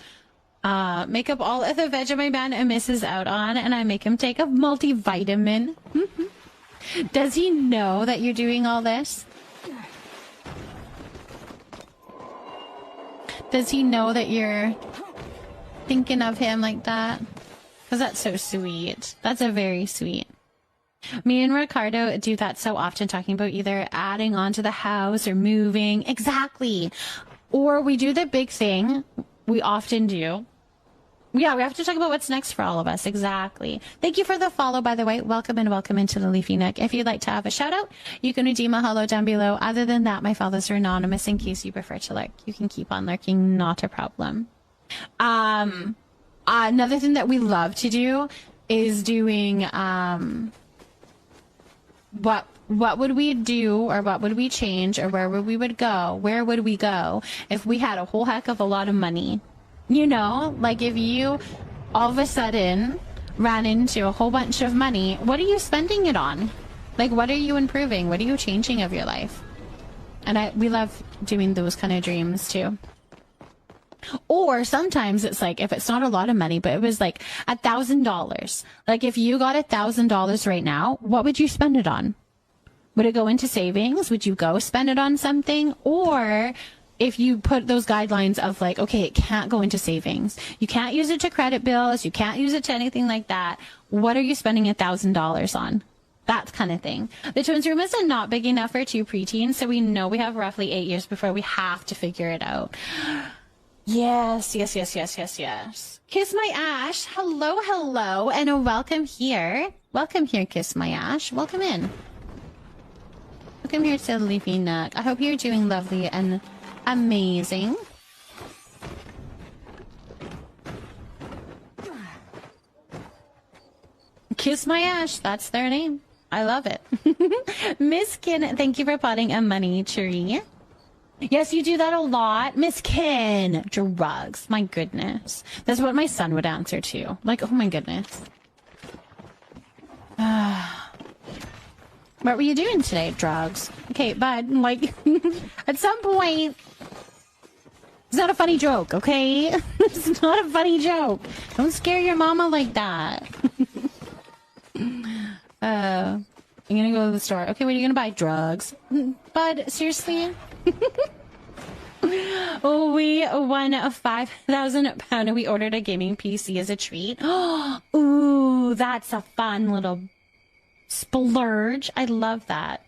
make up all of the veg my man misses out on, and I make him take a multivitamin. Does he know that you're doing all this? Does he know that you're thinking of him like that? Because that's so sweet. That's a very sweet. Me and Ricardo do that so often, talking about either adding on to the house or moving. Exactly. Or we do the big thing. We often do. Yeah, we have to talk about what's next for all of us. Exactly. Thank you for the follow, by the way. Welcome and welcome into the Leafy Nook. If you'd like to have a shout out, you can redeem a hello down below. Other than that, my follows are anonymous in case you prefer to lurk. You can keep on lurking, not a problem. Another thing that we love to do is doing, what would we do, or what would we change, or where would we go if we had a whole heck of a lot of money? You know, like if you all of a sudden ran into a whole bunch of money, what are you spending it on? Like, what are you improving? What are you changing of your life? And we love doing those kind of dreams too. Or sometimes it's like, if it's not a lot of money, but it was like $1,000. Like if you got $1,000 right now, what would you spend it on? Would it go into savings? Would you go spend it on something? Or if you put those guidelines of like, okay, it can't go into savings. You can't use it to credit bills. You can't use it to anything like that. What are you spending $1,000 on? That kind of thing. The twins room is not big enough for 2 preteens, so we know we have roughly 8 years before we have to figure it out. Yes. Kiss my Ash. Hello, and welcome here. Welcome here, Kiss my Ash. Welcome in. Welcome here to the Leafy Nook. I hope you're doing lovely and amazing. Kiss my Ash. That's their name. I love it. Miss Kin, thank you for potting a money tree. Yes, you do that a lot. Miss Kin. Drugs. My goodness. That's what my son would answer to. Like, oh my goodness. What were you doing today? Drugs. Okay, bud. Like, at some point, it's not a funny joke, okay? It's not a funny joke. Don't scare your mama like that. I'm gonna go to the store. Okay, what are you gonna buy? Drugs. Bud, seriously? Oh, we won a £5,000. We ordered a gaming PC as a treat. Ooh, that's a fun little splurge. I love that.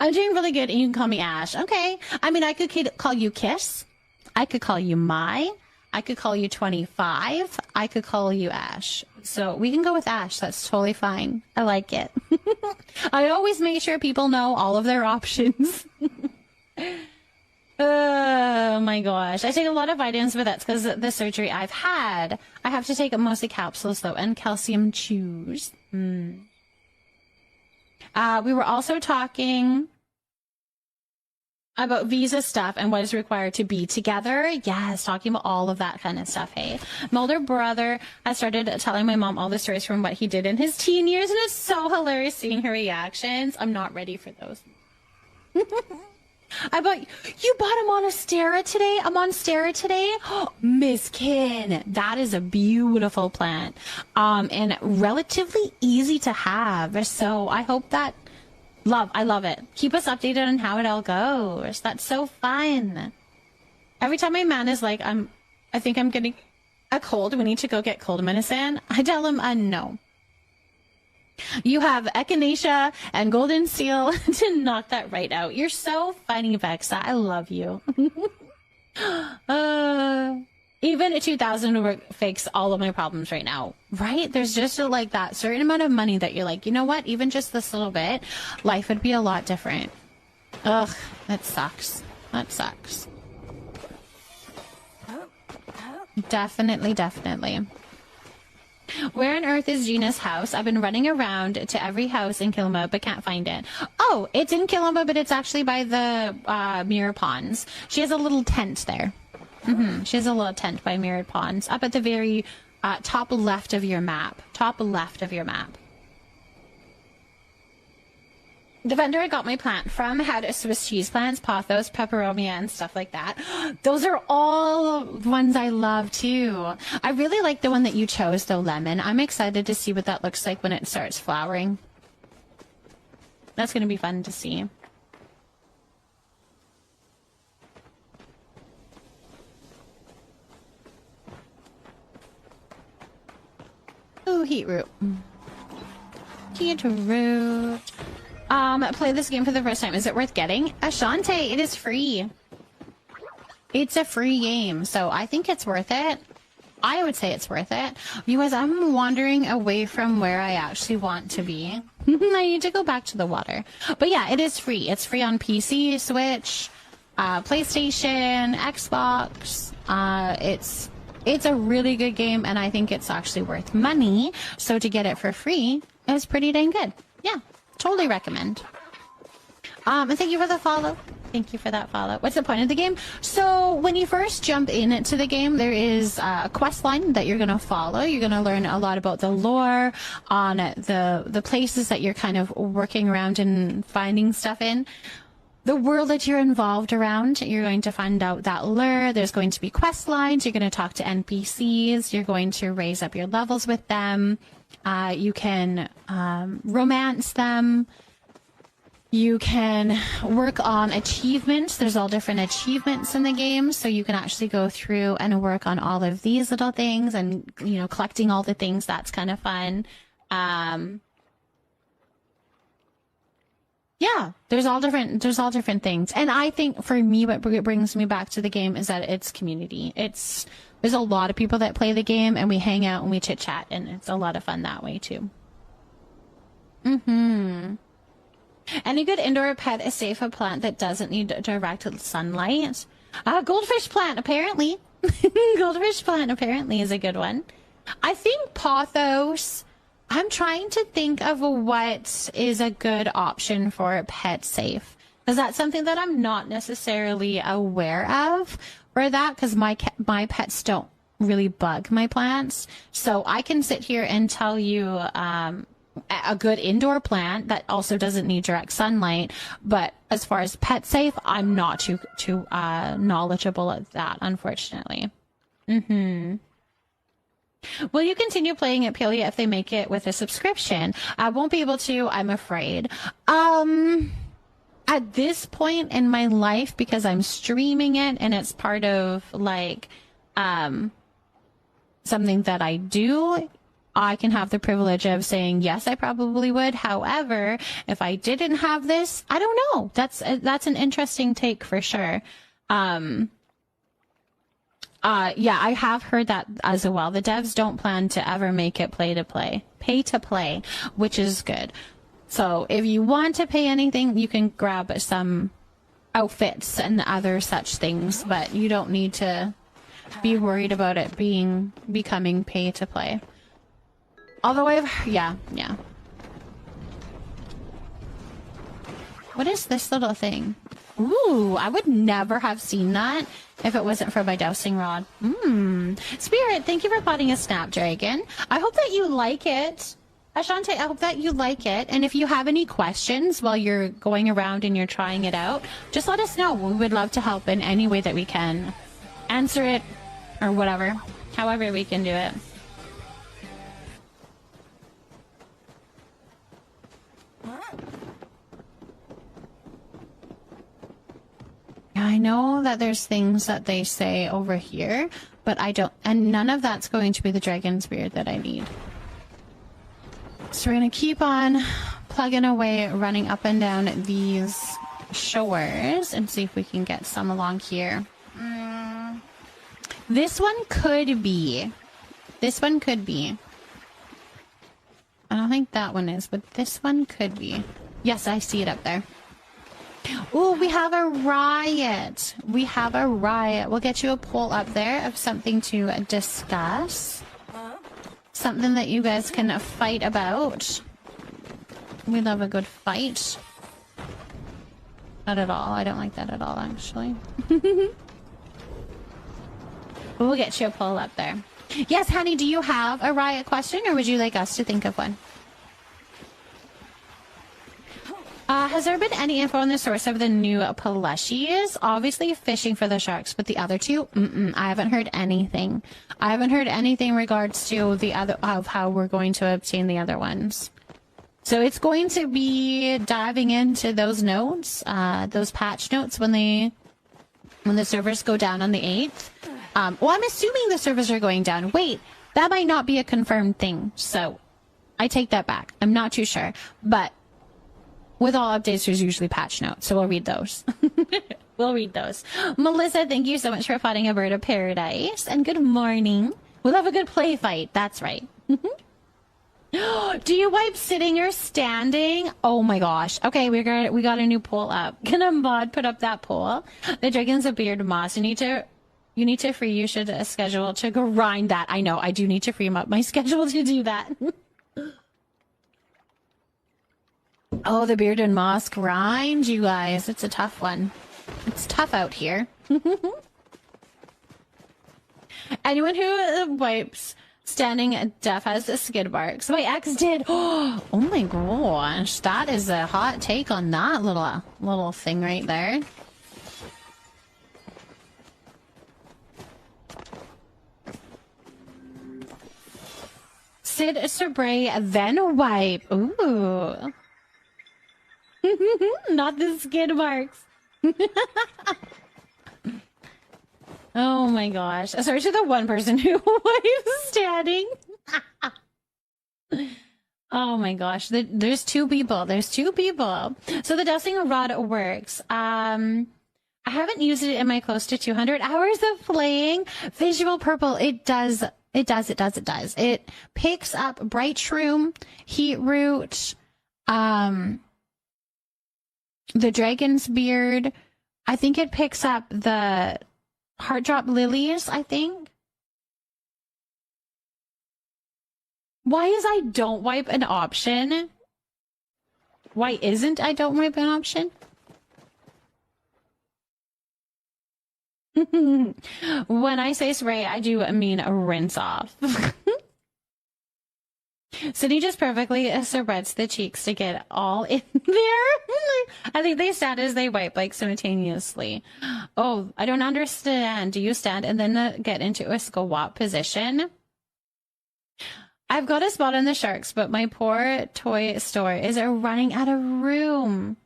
I'm doing really good, and you can call me Ash. Okay. I mean, I could call you Kiss. I could call you Mai. I could call you 25. I could call you Ash. So we can go with Ash. That's totally fine. I like it. I always make sure people know all of their options. Oh my gosh. I take a lot of vitamins, but that's because of the surgery I've had. I have to take mostly capsules though, and calcium chews. We were also talking about visa stuff and what is required to be together. Yes, talking about all of that kind of stuff. Hey, my older brother has started telling my mom all the stories from what he did in his teen years, and it's so hilarious seeing her reactions. I'm not ready for those. You bought a Monstera today? A Monstera today? Oh, Miss Kin, that is a beautiful plant. And relatively easy to have. So I hope that I love it. Keep us updated on how it all goes. That's so fun. Every time my man is like, I think I'm getting a cold. We need to go get cold medicine. I tell him, no. You have echinacea and golden seal to knock that right out. You're so funny, Vexa. I love you. Even a 2,000 would fix all of my problems right now, right? There's just like that certain amount of money that you're like, you know what? Even just this little bit, life would be a lot different. Ugh, that sucks. That sucks. Definitely. Where on earth is Gina's house? I've been running around to every house in Kilma, but can't find it. Oh, it's in Kilma, but it's actually by the Mirror Ponds. She has a little tent there. She has a little tent by Mirrored Ponds up at the very top left of your map. The vendor I got my plant from had Swiss cheese plants, pothos, peperomia, and stuff like that. Those are all ones I love too. I really like the one that you chose though, Lemon. I'm excited to see what that looks like when it starts flowering. That's going to be fun to see. Ooh, Heatroot. Play this game for the first time. Is it worth getting? Ashante, it is free. It's a free game, so I think it's worth it. I would say it's worth it. Because I'm wandering away from where I actually want to be. I need to go back to the water. But yeah, it is free. It's free on PC, Switch, PlayStation, Xbox. It's a really good game, and I think it's actually worth money. So to get it for free is pretty dang good. Yeah, totally recommend. And thank you for the follow. Thank you for that follow. What's the point of the game? So when you first jump into the game, there is a quest line that you're going to follow. You're going to learn a lot about the lore on the places that you're kind of working around and finding stuff in. The world that you're involved around, you're going to find out that lore. There's going to be quest lines. You're going to talk to NPCs. You're going to raise up your levels with them. You can romance them. You can work on achievements. There's all different achievements in the game, so you can actually go through and work on all of these little things and, you know, collecting all the things. That's kind of fun. Yeah, there's all different things. And I think for me, what brings me back to the game is that it's community. There's a lot of people that play the game, and we hang out and we chit chat, and it's a lot of fun that way too. Any good indoor pet is safe a plant that doesn't need direct sunlight? Goldfish plant, apparently. Goldfish plant apparently is a good one. I think pothos. I'm trying to think of what is a good option for pet safe. Because that's something that I'm not necessarily aware of for that, because my pets don't really bug my plants. So I can sit here and tell you a good indoor plant that also doesn't need direct sunlight. But as far as pet safe, I'm not too knowledgeable of that, unfortunately. Will you continue playing it, Pelia, if they make it with a subscription? I won't be able to, I'm afraid. At this point in my life, because I'm streaming it and it's part of like something that I do, I can have the privilege of saying yes, I probably would. However, if I didn't have this, I don't know. That's an interesting take for sure. Yeah, I have heard that as well. The devs don't plan to ever make it pay to play, which is good. So if you want to pay anything, you can grab some outfits and other such things, but you don't need to be worried about it becoming pay to play. Although yeah. What is this little thing? Ooh, I would never have seen that if it wasn't for my dowsing rod. Spirit, thank you for potting a snapdragon. I hope that you like it. Ashante, I hope that you like it. And if you have any questions while you're going around and you're trying it out, just let us know. We would love to help in any way that we can. Answer it or whatever. However we can do it. I know that there's things that they say over here, but I don't, and none of that's going to be the dragon spear that I need. So we're going to keep on plugging away, running up and down these shores and see if we can get some along here. This one could be. I don't think that one is, but this one could be. Yes, I see it up there. Ooh, we have a riot. We'll get you a poll up there of something to discuss. Something that you guys can fight about. We love a good fight. Not at all. I don't like that at all, actually. We'll get you a poll up there. Yes, honey, do you have a riot question, or would you like us to think of one? Has there been any info on the source of the new plushies? Obviously fishing for the sharks, but the other two? I haven't heard anything. I haven't heard anything in regards to the other, of how we're going to obtain the other ones. So it's going to be diving into those notes, those patch notes when the servers go down on the 8th. Well, I'm assuming the servers are going down. Wait, that might not be a confirmed thing. So I take that back. I'm not too sure, but with all updates, there's usually patch notes, so we'll read those. We'll read those. Melissa, thank you so much for potting a bird of paradise, and good morning. We'll have a good play fight. That's right. Do you wipe sitting or standing? Oh my gosh. Okay, we got a new poll up. Can a mod put up that poll? The Dragon's a beard moss. You need to free. You should schedule to grind that. I know. I do need to free up my schedule to do that. Oh, the beard and moss grind, you guys. It's a tough one. It's tough out here. Anyone who wipes standing deaf has skid marks. My ex did. Oh my gosh, that is a hot take on that little thing right there. Sit, spray, then wipe. Ooh. Not the skid marks. Oh my gosh. Sorry to the one person who wipes standing. Oh my gosh. There's two people. There's two people. So the dusting rod works. I haven't used it in my close to 200 hours of playing. Visual purple. It does. It picks up bright shroom, heat root, the dragon's beard. I think it picks up the heart drop lilies, I think. Why is I don't wipe an option? Why isn't I don't wipe an option? When I say spray, I do mean a rinse off. Sydney just perfectly spreads the cheeks to get all in there. I think they stand as they wipe, like, simultaneously. Oh, I don't understand. Do you stand and then get into a squat position? I've got a spot on the sharks, but my poor toy store is running out of room.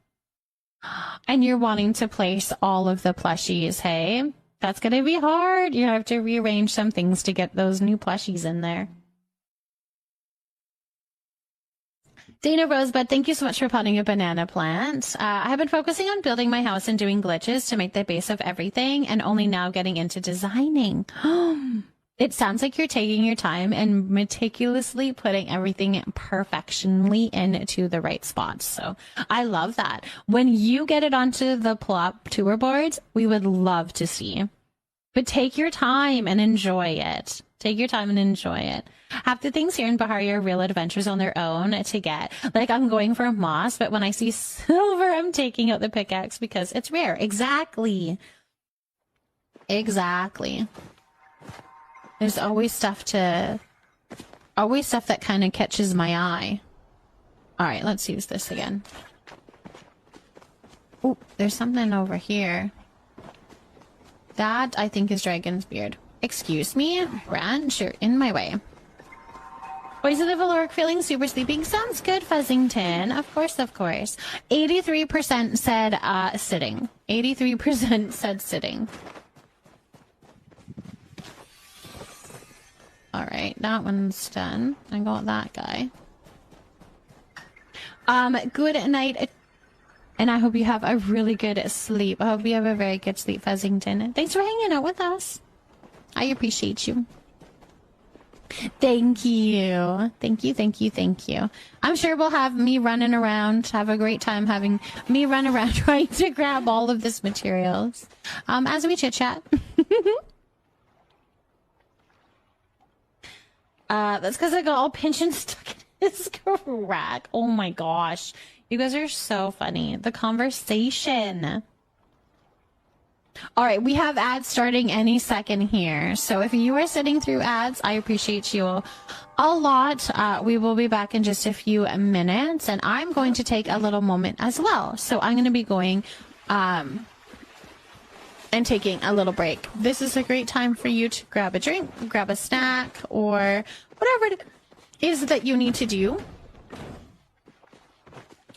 And you're wanting to place all of the plushies, hey? That's going to be hard. You have to rearrange some things to get those new plushies in there. Dana Rosebud, thank you so much for potting a banana plant. I have been focusing on building my house and doing glitches to make the base of everything, and only now getting into designing. It sounds like you're taking your time and meticulously putting everything perfectionly into the right spots. So I love that. When you get it onto the plop tour boards, we would love to see. But take your time and enjoy it. Take your time and enjoy it. Half the things here in Bahari are real adventures on their own to get. Like, I'm going for moss, but when I see silver, I'm taking out the pickaxe because it's rare. Exactly. Exactly. There's always stuff that kind of catches my eye. All right, let's use this again. Oh, there's something over here. That, I think, is Dragon's Beard. Excuse me, Branch, you're in my way. Voice of the Valoric feeling super sleeping. Sounds good, Fuzzington. Of course, of course. 83% said sitting. 83% said sitting. All right, that one's done. I got that guy. Good night, and I hope you have a really good sleep. I hope you have a very good sleep, Fuzzington. Thanks for hanging out with us. I appreciate you. Thank you. Thank you, thank you, thank you. I'm sure we'll have me running around, have a great time having me run around trying to grab all of this materials as we chit-chat. That's because I got all pinched and stuck in his crack. Oh my gosh. You guys are so funny. The conversation. All right, we have ads starting any second here. So if you are sitting through ads, I appreciate you a lot. We will be back in just a few minutes, and I'm going to take a little moment as well. So I'm going to be going and taking a little break. This is a great time for you to grab a drink, grab a snack, or whatever it is that you need to do.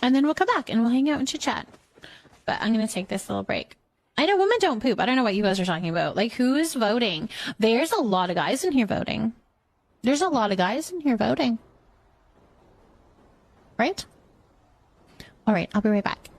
And then we'll come back and we'll hang out and chit-chat. But I'm going to take this little break. I know women don't poop. I don't know what you guys are talking about. Like, who's voting? There's a lot of guys in here voting. There's a lot of guys in here voting. Right? All right, I'll be right back.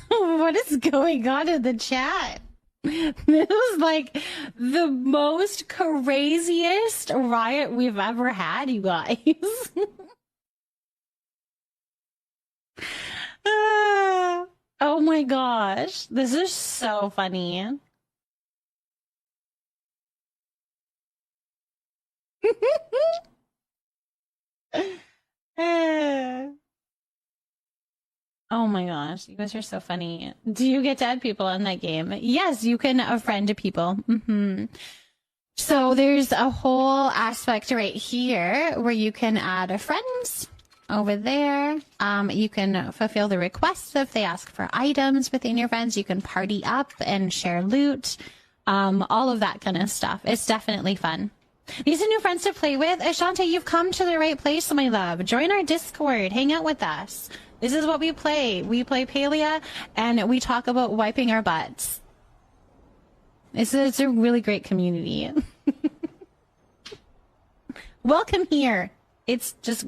What is going on in the chat? This is like the most craziest riot we've ever had, you guys. Oh my gosh. This is so funny. Oh my gosh, you guys are so funny. Do you get to add people in that game? Yes, you can friend people. So there's a whole aspect right here where you can add friends over there. You can fulfill the requests if they ask for items within your friends. You can party up and share loot. All of that kind of stuff. It's definitely fun. These are new friends to play with. Ashante, you've come to the right place, my love. Join our Discord. Hang out with us. This is what we play. We play Palia, and we talk about wiping our butts. It's a really great community. Welcome here. It's just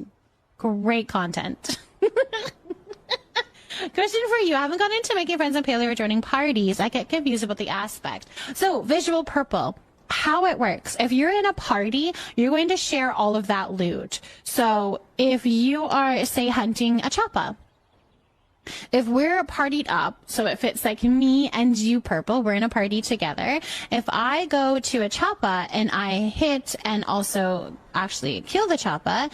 great content. Question for you. I haven't gotten into making friends on Palia or joining parties. I get confused about the aspect. So, visual purple. How it works. If you're in a party, you're going to share all of that loot. So if you are, say, hunting a choppa, if we're partied up, so if it's like me and you, Purple, we're in a party together. If I go to a choppa and I hit and also actually kill the choppa,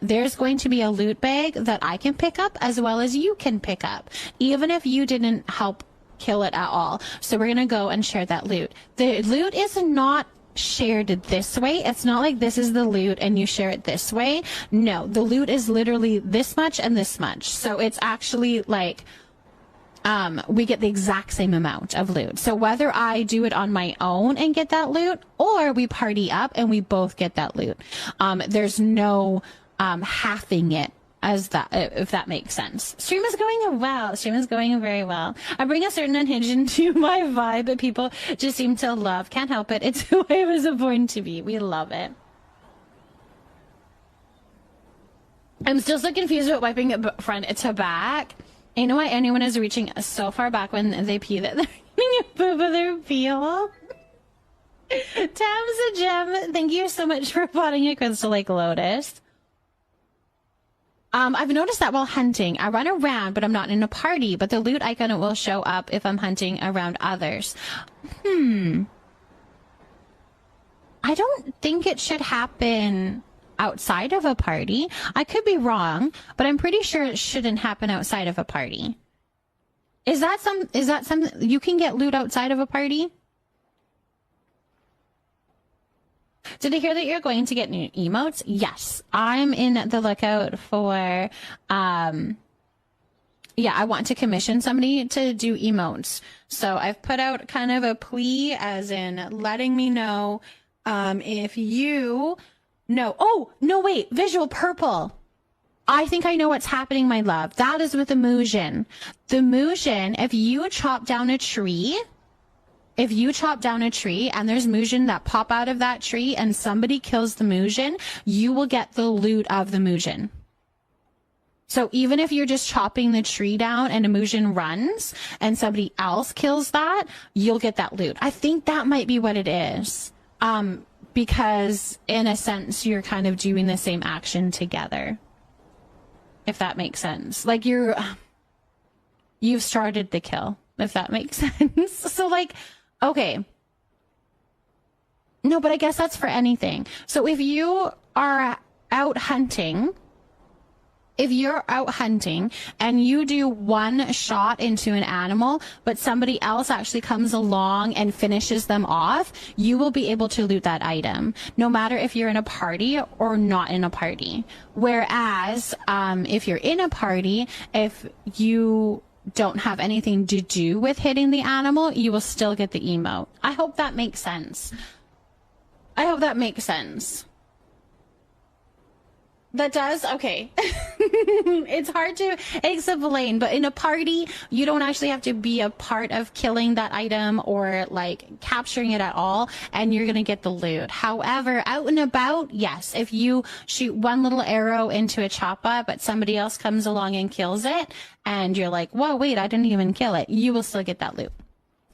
there's going to be a loot bag that I can pick up as well as you can pick up, even if you didn't help kill it at all. So we're gonna go and share that loot. The loot is not shared this way. It's not like this is the loot and you share it this way. No, the loot is literally this much and this much. So it's actually like we get the exact same amount of loot. So whether I do it on my own and get that loot, or we party up and we both get that loot, there's no halving it, as that, if that makes sense. Stream is going well. Stream is going very well. I bring a certain unhinged into my vibe that people just seem to love. Can't help it. It's who I was born to be. We love it. I'm still so confused about wiping it front to back. You know why anyone is reaching so far back when they pee that they're getting a boob of their peel? Tabs a gem. Thank you so much for plotting a crystal like Lotus. I've noticed that while hunting, I run around, but I'm not in a party, but the loot icon will show up if I'm hunting around others. I don't think it should happen outside of a party. I could be wrong, but I'm pretty sure it shouldn't happen outside of a party. Is that something you can get loot outside of a party? Did I hear that you're going to get new emotes? Yes, I'm in the lookout for, yeah, I want to commission somebody to do emotes. So I've put out kind of a plea as in letting me know, if you know, oh, no, wait, visual purple. I think I know what's happening, my love. That is with the Mujin. The Mujin, if you chop down a tree, and there's Mujin that pop out of that tree and somebody kills the Mujin, you will get the loot of the Mujin. So even if you're just chopping the tree down and a Mujin runs and somebody else kills that, you'll get that loot. I think that might be what it is. Because in a sense, you're kind of doing the same action together. If that makes sense. Like you've started the kill, if that makes sense. So like, okay. No, but I guess that's for anything. So if you are out hunting, and you do one shot into an animal, but somebody else actually comes along and finishes them off, you will be able to loot that item, no matter if you're in a party or not in a party. Whereas, if you're in a party, if you don't have anything to do with hitting the animal, you will still get the emote. I hope that makes sense. That does? Okay. It's hard to explain, but in a party, you don't actually have to be a part of killing that item or like capturing it at all, and you're gonna get the loot. However, out and about, yes, if you shoot one little arrow into a choppa, but somebody else comes along and kills it, and you're like, whoa, wait, I didn't even kill it, you will still get that loot.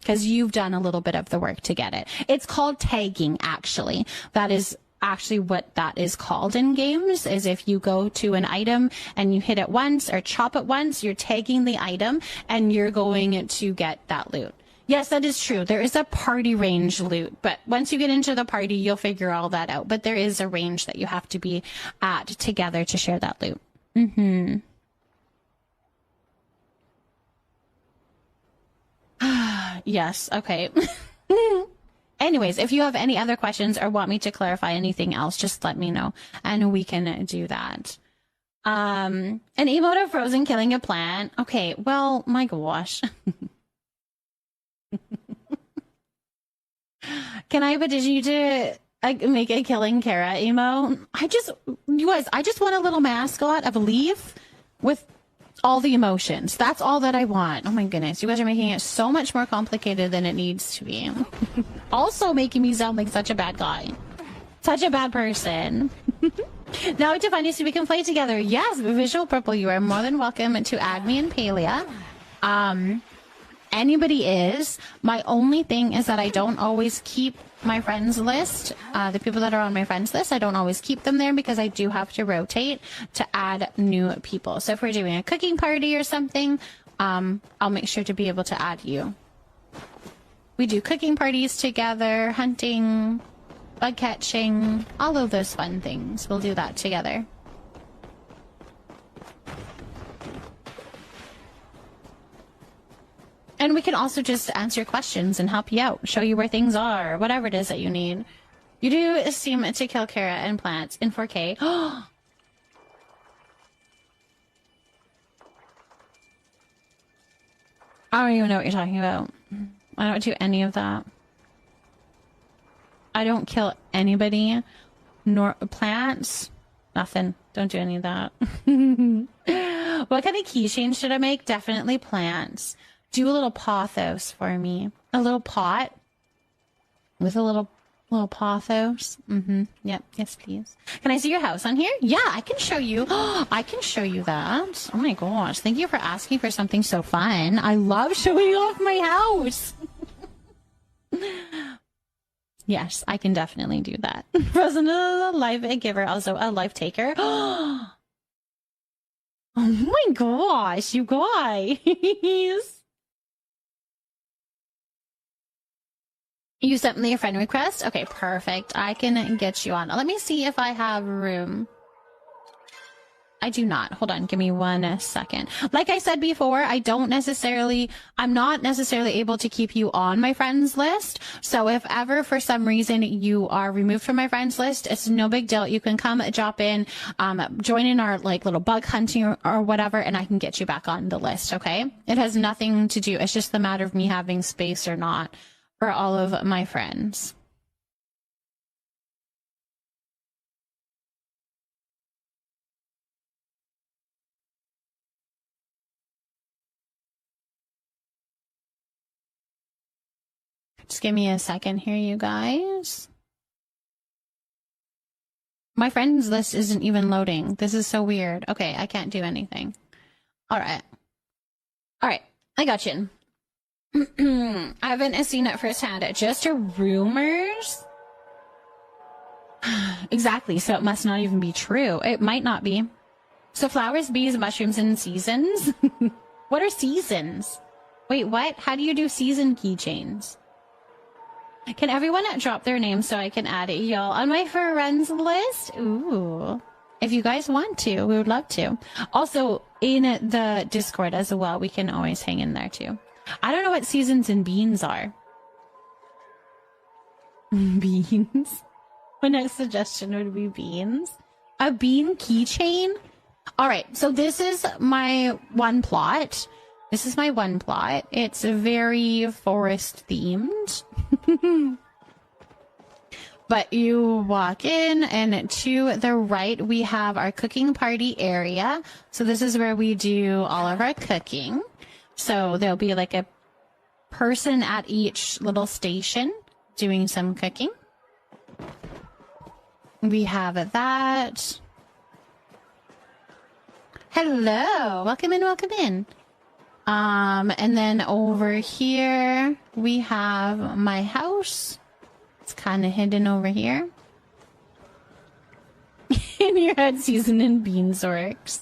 Because you've done a little bit of the work to get it. It's called tagging, actually. That is actually what that is called in games, is if you go to an item and you hit it once or chop it once, you're tagging the item and you're going to get that loot. Yes, that is true. There is a party range loot, but once you get into the party, you'll figure all that out. But there is a range that you have to be at together to share that loot. Mm-hmm. Yes, okay. Anyways, if you have any other questions or want me to clarify anything else, just let me know and we can do that. An emote of Frozen killing a plant. Okay, well, my gosh. Can I petition you to make a killing Kara emo? You guys, I just want a little mascot of a leaf with all the emotions. That's all that I want. Oh my goodness. You guys are making it so much more complicated than it needs to be. Also making me sound like such a bad guy. Such a bad person. Now to find us so we can play together. Yes, Visual Purple, you are more than welcome to add me in Palia. Anybody is. My only thing is that I don't always keep my friends list. The people that are on my friends list, I don't always keep them there because I do have to rotate to add new people. So if we're doing a cooking party or something, I'll make sure to be able to add you. We do cooking parties together, hunting, bug catching, all of those fun things. We'll do that together. And we can also just answer your questions and help you out, show you where things are, whatever it is that you need. You do seem to kill Kara and plants in 4K. I don't even know what you're talking about. I don't do any of that. I don't kill anybody, nor plants. Nothing. Don't do any of that. What kind of keychain should I make? Definitely plants. Do a little pothos for me. A little pot with a little pothos. Yep. Yes, please. Can I see your house on here? Yeah, I can show you. I can show you that. Oh my gosh. Thank you for asking for something so fun. I love showing off my house. Yes, I can definitely do that. Frozen, a life giver, also a life taker. Oh my gosh, you guys. You sent me a friend request? Okay, perfect. I can get you on. Let me see if I have room. I do not. Hold on. Give me 1 second. Like I said before, I'm not necessarily able to keep you on my friends list. So if ever for some reason you are removed from my friends list, it's no big deal. You can come drop in, join in our like little bug hunting or whatever, and I can get you back on the list. Okay. It has nothing to do. It's just the matter of me having space or not for all of my friends. Just give me a second here, you guys. My friends list isn't even loading. This is so weird. Okay, I can't do anything. All right. I got you. I haven't seen it firsthand. Just rumors? Exactly, so it must not even be true. It might not be. So flowers, bees, mushrooms, and seasons? What are seasons? Wait, what? How do you do season keychains? Can everyone drop their names so I can add y'all on my friends list? Ooh. If you guys want to, we would love to. Also, in the Discord as well, we can always hang in there too. I don't know what seasons and beans are. Beans? My next suggestion would be beans. A bean keychain? Alright, so this is my one plot. It's very forest themed. But you walk in, and to the right, we have our cooking party area. So this is where we do all of our cooking. So there'll be like a person at each little station doing some cooking. We have that. Hello, welcome in, welcome in. And then over here, we have my house. It's kind of hidden over here. In your head, seasoned in beans orcs.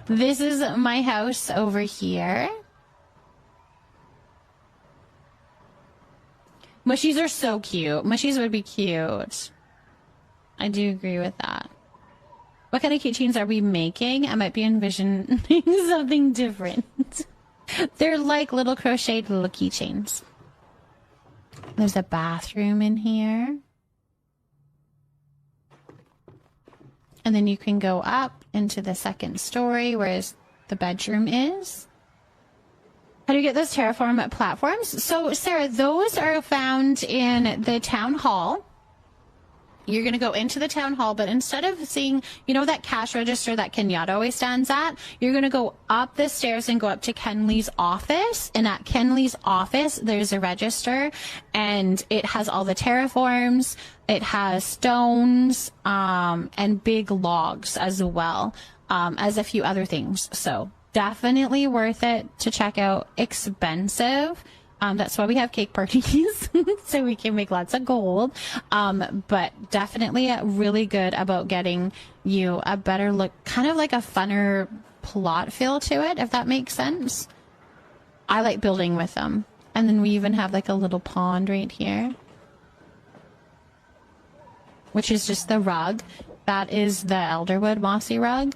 This is my house over here. Mushies are so cute. Mushies would be cute. I do agree with that. What kind of keychains are we making? I might be envisioning something different. They're like little crocheted little keychains. There's a bathroom in here. And then you can go up into the second story, whereas the bedroom is. How do you get those terraform platforms? So, Sarah, those are found in the town hall. You're going to go into the town hall, but instead of seeing, you know, that cash register that Kenyatta always stands at, you're going to go up the stairs and go up to Kenley's office. And at Kenley's office, there's a register, and it has all the terraforms. It has stones, and big logs as well, as a few other things. So definitely worth it to check out. Expensive. That's why we have cake parties, so we can make lots of gold. But definitely really good about getting you a better look, kind of like a funner plot feel to it, if that makes sense. I like building with them. And then we even have like a little pond right here, which is just the rug. That is the Elderwood mossy rug.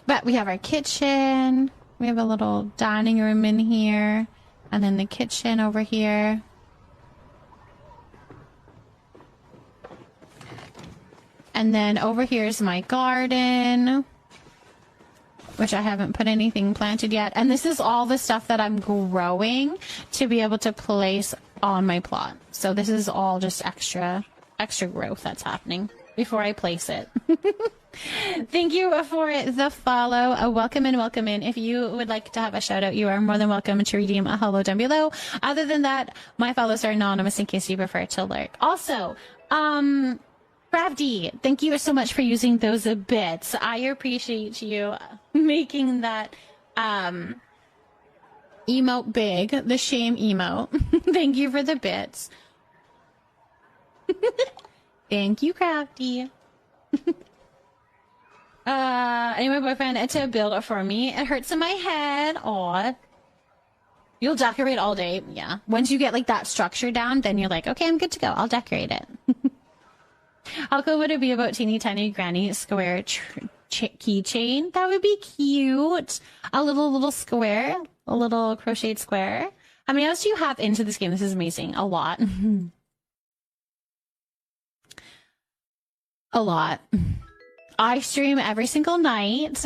But we have our kitchen. We have a little dining room in here, and then the kitchen over here. And then over here is my garden, which I haven't put anything planted yet. And this is all the stuff that I'm growing to be able to place on my plot. So this is all just extra growth that's happening before I place it. Thank you for the follow. Welcome in, welcome in. If you would like to have a shout out, you are more than welcome to redeem a hello down below. Other than that, my follows are anonymous in case you prefer to lurk. Also, Crafty, thank you so much for using those bits. I appreciate you making that emote big, the shame emote. Thank you for the bits. Thank you, Crafty. And my boyfriend to build it for me. It hurts in my head. Aw. You'll decorate all day. Yeah. Once you get like that structure down, then you're like, okay, I'm good to go. I'll decorate it. How cool would it be about teeny tiny granny square keychain? That would be cute. A little square, a little crocheted square. How many hours do you have into this game? This is amazing. A lot. A lot. I stream every single night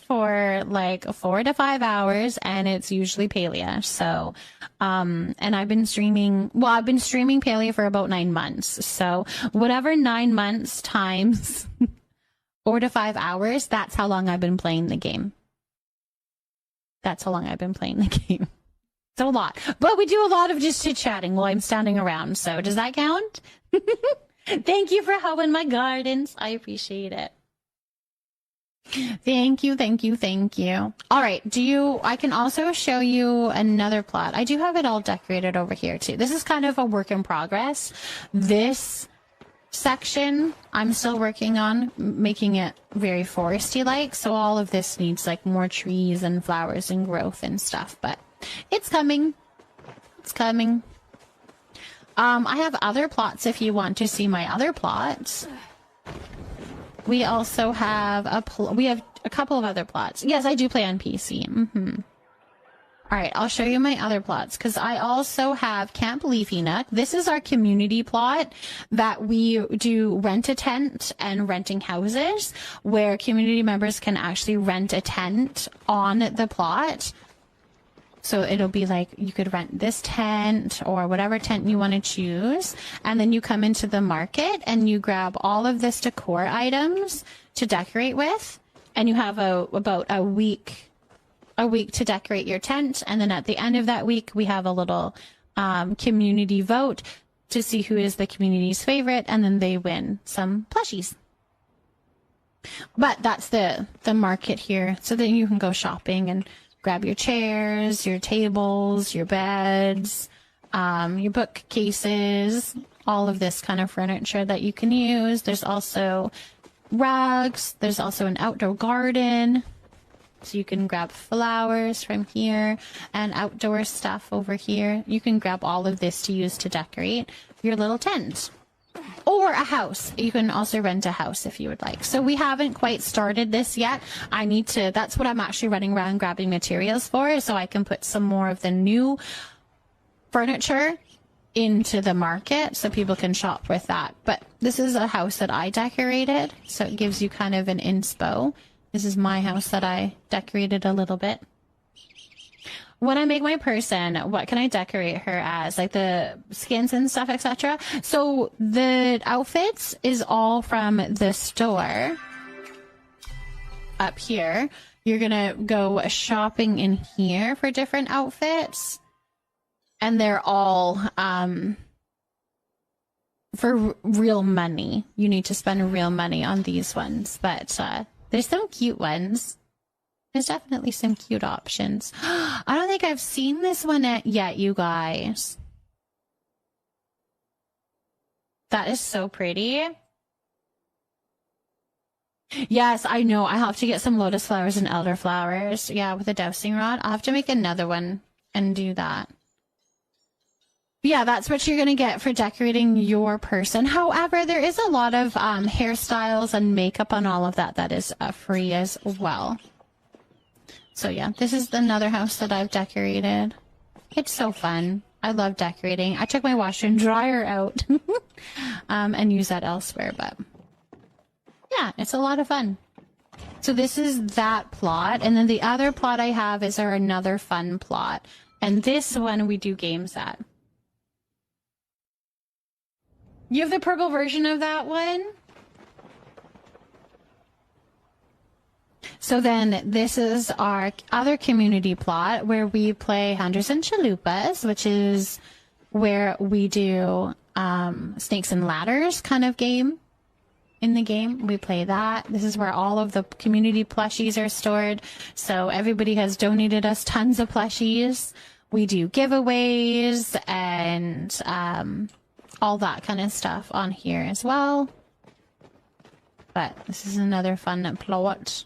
for like 4 to 5 hours, and it's usually Palia. So, and I've been streaming Palia for about 9 months. So whatever 9 months times 4 to 5 hours, that's how long I've been playing the game. That's how long I've been playing the game. It's a lot, but we do a lot of just chit-chatting while I'm standing around. So does that count? Thank you for helping my gardens. I appreciate it. Thank you, thank you, thank you. All right, I can also show you another plot. I do have it all decorated over here too. This is kind of a work in progress. This section, I'm still working on making it very foresty-like. So all of this needs like more trees and flowers and growth and stuff, but it's coming. It's coming. I have other plots if you want to see my other plots. We also have we have a couple of other plots. Yes, I do play on PC. All right, I'll show you my other plots because I also have Camp Leafy Nook. This is our community plot that we do rent a tent and renting houses where community members can actually rent a tent on the plot. So it'll be like you could rent this tent or whatever tent you want to choose. And then you come into the market and you grab all of this decor items to decorate with. And you have about a week to decorate your tent. And then at the end of that week, we have a little community vote to see who is the community's favorite. And then they win some plushies. But that's the market here. So then you can go shopping and grab your chairs, your tables, your beds, your bookcases, all of this kind of furniture that you can use. There's also rugs. There's also an outdoor garden. So you can grab flowers from here and outdoor stuff over here. You can grab all of this to use to decorate your little tent. Or a house. You can also rent a house if you would like. So we haven't quite started this yet. That's what I'm actually running around grabbing materials for, so I can put some more of the new furniture into the market so people can shop with that. But this is a house that I decorated, so it gives you kind of an inspo. This is my house that I decorated a little bit. When I make my person, what can I decorate her as? Like the skins and stuff, etc. So the outfits is all from the store up here. You're gonna go shopping in here for different outfits, and they're all for real money. You need to spend real money on these ones, but there's some cute ones. There's definitely some cute options. I don't think I've seen this one yet, you guys. That is so pretty. Yes, I know. I have to get some lotus flowers and elderflowers. Yeah, with a dowsing rod. I'll have to make another one and do that. Yeah, that's what you're going to get for decorating your person. However, there is a lot of hairstyles and makeup on all of that is free as well. So yeah, this is another house that I've decorated. It's so fun. I love decorating. I took my washer and dryer out and use that elsewhere, but yeah, it's a lot of fun. So this is that plot, and then the other plot I have is another fun plot, and this one we do games at. You have the purple version of that one? So then this is our other community plot where we play Hunters and Chalupas, which is where we do snakes and ladders kind of game. In the game, we play that. This is where all of the community plushies are stored. So everybody has donated us tons of plushies. We do giveaways and all that kind of stuff on here as well. But this is another fun plot.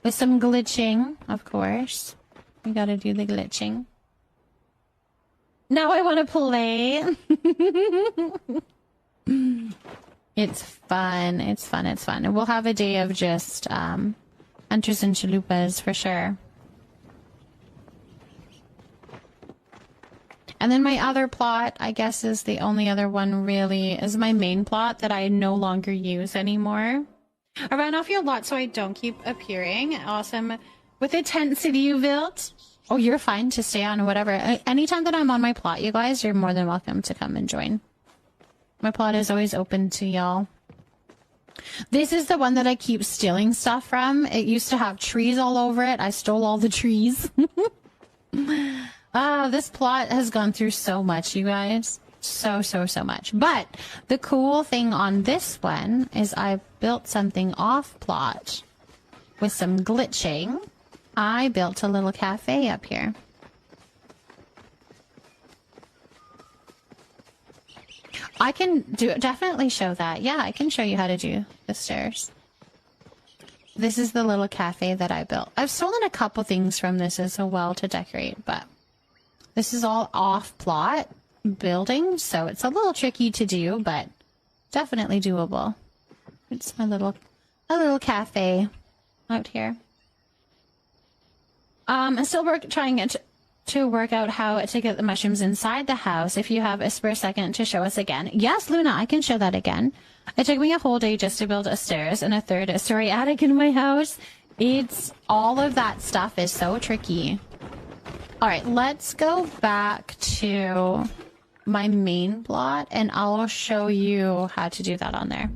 With some glitching, of course. We gotta do the glitching. Now I want to play. It's fun. It's fun. It's fun. And we'll have a day of just Hunters and Chalupas for sure. And then my other plot, I guess, is the only other one really, is my main plot that I no longer use anymore. I ran off your lot so I don't keep appearing. Awesome. With the tent city you built. Oh, you're fine to stay on whatever. Anytime that I'm on my plot, you guys, you're more than welcome to come and join. My plot is always open to y'all. This is the one that I keep stealing stuff from. It used to have trees all over it. I stole all the trees. This plot has gone through so much, you guys. So much. But the cool thing on this one is I built something off plot with some glitching. I built a little cafe up here. I can definitely show that. Yeah, I can show you how to do the stairs. This is the little cafe that I built. I've stolen a couple things from this as well to decorate, but this is all off plot building, so it's a little tricky to do, but definitely doable. It's a little cafe out here. I'm still trying to work out how to get the mushrooms inside the house. If you have a spare second to show us again. Yes, Luna, I can show that again. It took me a whole day just to build a stairs and a third-story attic in my house. It's all of that stuff is so tricky. All right, let's go back to my main plot and I'll show you how to do that on there.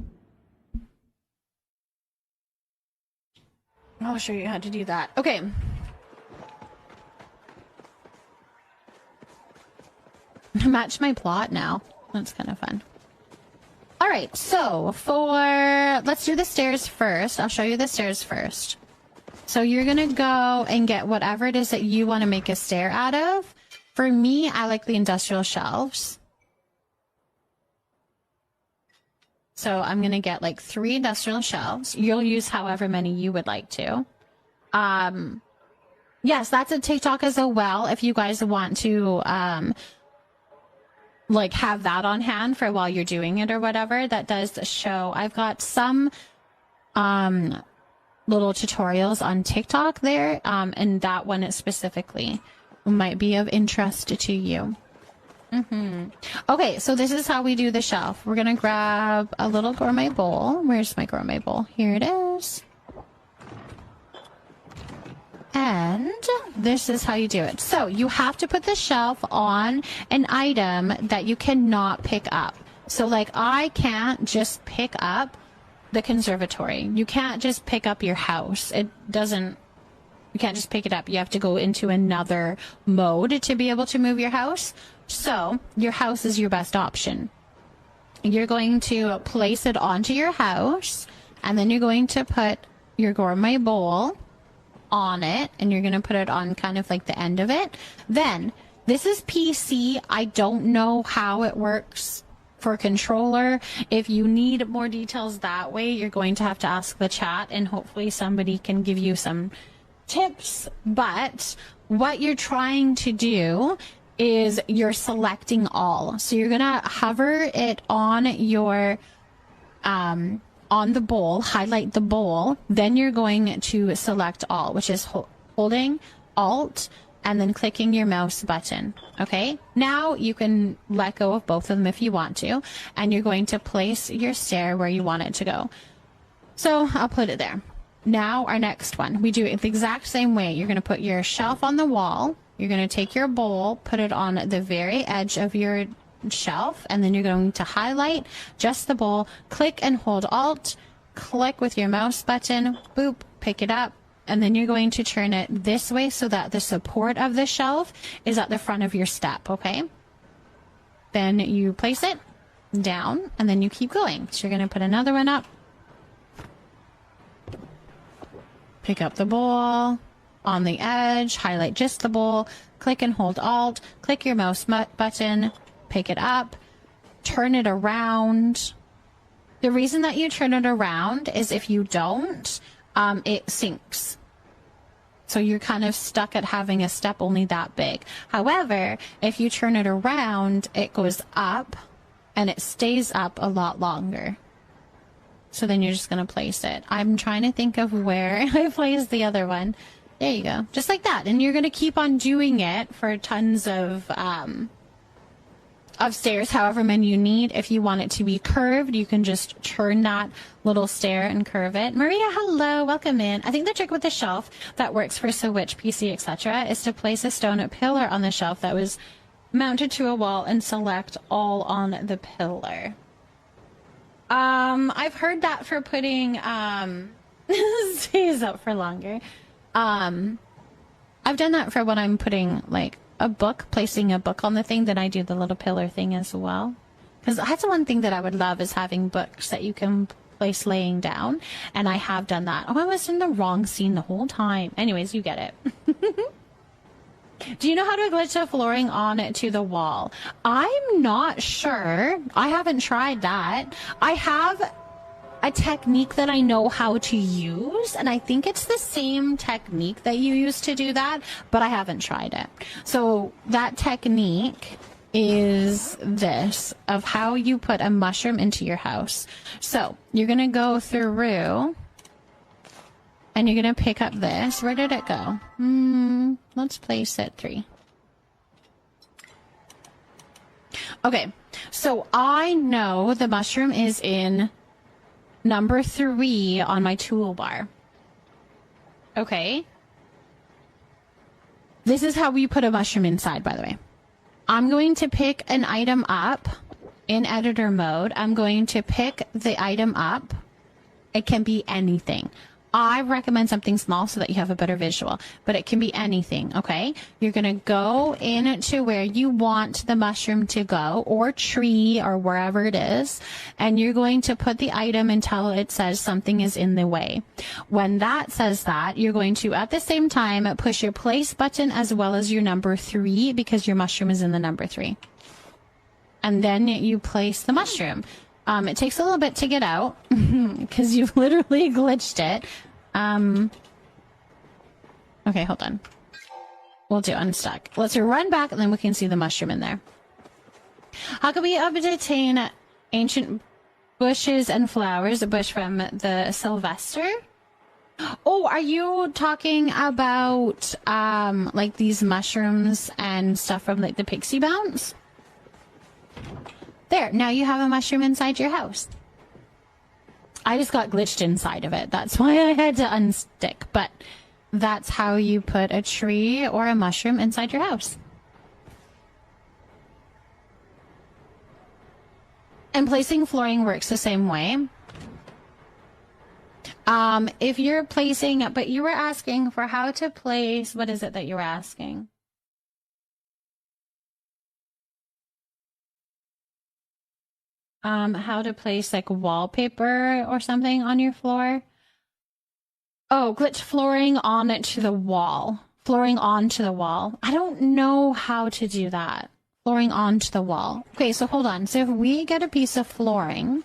I'll show you how to do that. Okay. Match my plot now. That's kind of fun. All right, so let's do the stairs first. I'll show you the stairs first. So you're gonna go and get whatever it is that you want to make a stair out of. For me, I like the industrial shelves. So I'm gonna get like 3 industrial shelves. You'll use however many you would like to. Yes, that's a TikTok as well. If you guys want to like have that on hand for while you're doing it or whatever, that does show. I've got some little tutorials on TikTok there, and that one is specifically might be of interest to you. Okay, so this is how we do the shelf. We're gonna grab a little gourmet bowl. Where's my gourmet bowl? Here it is. And this is how you do it. So you have to put the shelf on an item that you cannot pick up. So like I can't just pick up the conservatory. You can't just pick up your house. You can't just pick it up. You have to go into another mode to be able to move your house. So your house is your best option. You're going to place it onto your house, and then you're going to put your gourmet bowl on it, and you're going to put it on kind of like the end of it. Then this is PC. I don't know how it works for controller. If you need more details that way, you're going to have to ask the chat, and hopefully somebody can give you some tips. But what you're trying to do is you're selecting all. So you're gonna hover it on your on the bowl, highlight the bowl, then you're going to select all, which is holding Alt and then clicking your mouse button. Okay, now you can let go of both of them if you want to, and you're going to place your stair where you want it to go. So I'll put it there. Now our next one, we do it the exact same way. You're going to put your shelf on the wall. You're going to take your bowl, put it on the very edge of your shelf, and then you're going to highlight just the bowl, click and hold Alt, click with your mouse button, boop, pick it up, and then you're going to turn it this way so that the support of the shelf is at the front of your step, okay? Then you place it down, and then you keep going. So you're going to put another one up, pick up the bowl, on the edge, highlight just the bowl, click and hold Alt, click your mouse button, pick it up, turn it around. The reason that you turn it around is if you don't, it sinks. So you're kind of stuck at having a step only that big. However, if you turn it around, it goes up and it stays up a lot longer. So then you're just going to place it. I'm trying to think of where I placed the other one. There you go. Just like that. And you're going to keep on doing it for tons of stairs, however many you need. If you want it to be curved, you can just turn that little stair and curve it. Maria, hello, welcome in. I think the trick with the shelf that works for Switch, PC, etc. is to place a stone pillar on the shelf that was mounted to a wall and select all on the pillar. I've heard that for putting stays up for longer. I've done that for when I'm putting like a book, placing a book on the thing, then I do the little pillar thing as well. Because that's one thing that I would love is having books that you can place laying down. And I have done that. Oh, I was in the wrong scene the whole time. Anyways, you get it. Do you know how to glitch the flooring on to the wall? I'm not sure. I haven't tried that. I have a technique that I know how to use, and I think it's the same technique that you use to do that, but I haven't tried it. So that technique is this, of how you put a mushroom into your house. So you're going to go through, and you're going to pick up this. Where did it go? Let's place it 3. Okay, so I know the mushroom is in number 3 on my toolbar. Okay. This is how we put a mushroom inside, by the way. I'm going to pick an item up in editor mode. I'm going to pick the item up. It can be anything. I recommend something small so that you have a better visual, but it can be anything, okay? You're going to go into where you want the mushroom to go, or tree, or wherever it is, and you're going to put the item until it says something is in the way. When that says that, you're going to, at the same time, push your place button as well as your number 3, because your mushroom is in the number 3. And then you place the mushroom. It takes a little bit to get out because you've literally glitched it. Okay, hold on. We'll do unstuck. Let's run back and then we can see the mushroom in there. How can we obtain ancient bushes and flowers? A bush from the Sylvester? Oh, are you talking about like these mushrooms and stuff from like the Pixie Bounce? There, now you have a mushroom inside your house. I just got glitched inside of it. That's why I had to unstick. But that's how you put a tree or a mushroom inside your house. And placing flooring works the same way. If you're placing, but you were asking for how to place, what is it that you were asking? How to place like wallpaper or something on your floor. Oh, glitch flooring onto the wall. Flooring onto the wall. I don't know how to do that. Flooring onto the wall. Okay, so hold on. So if we get a piece of flooring.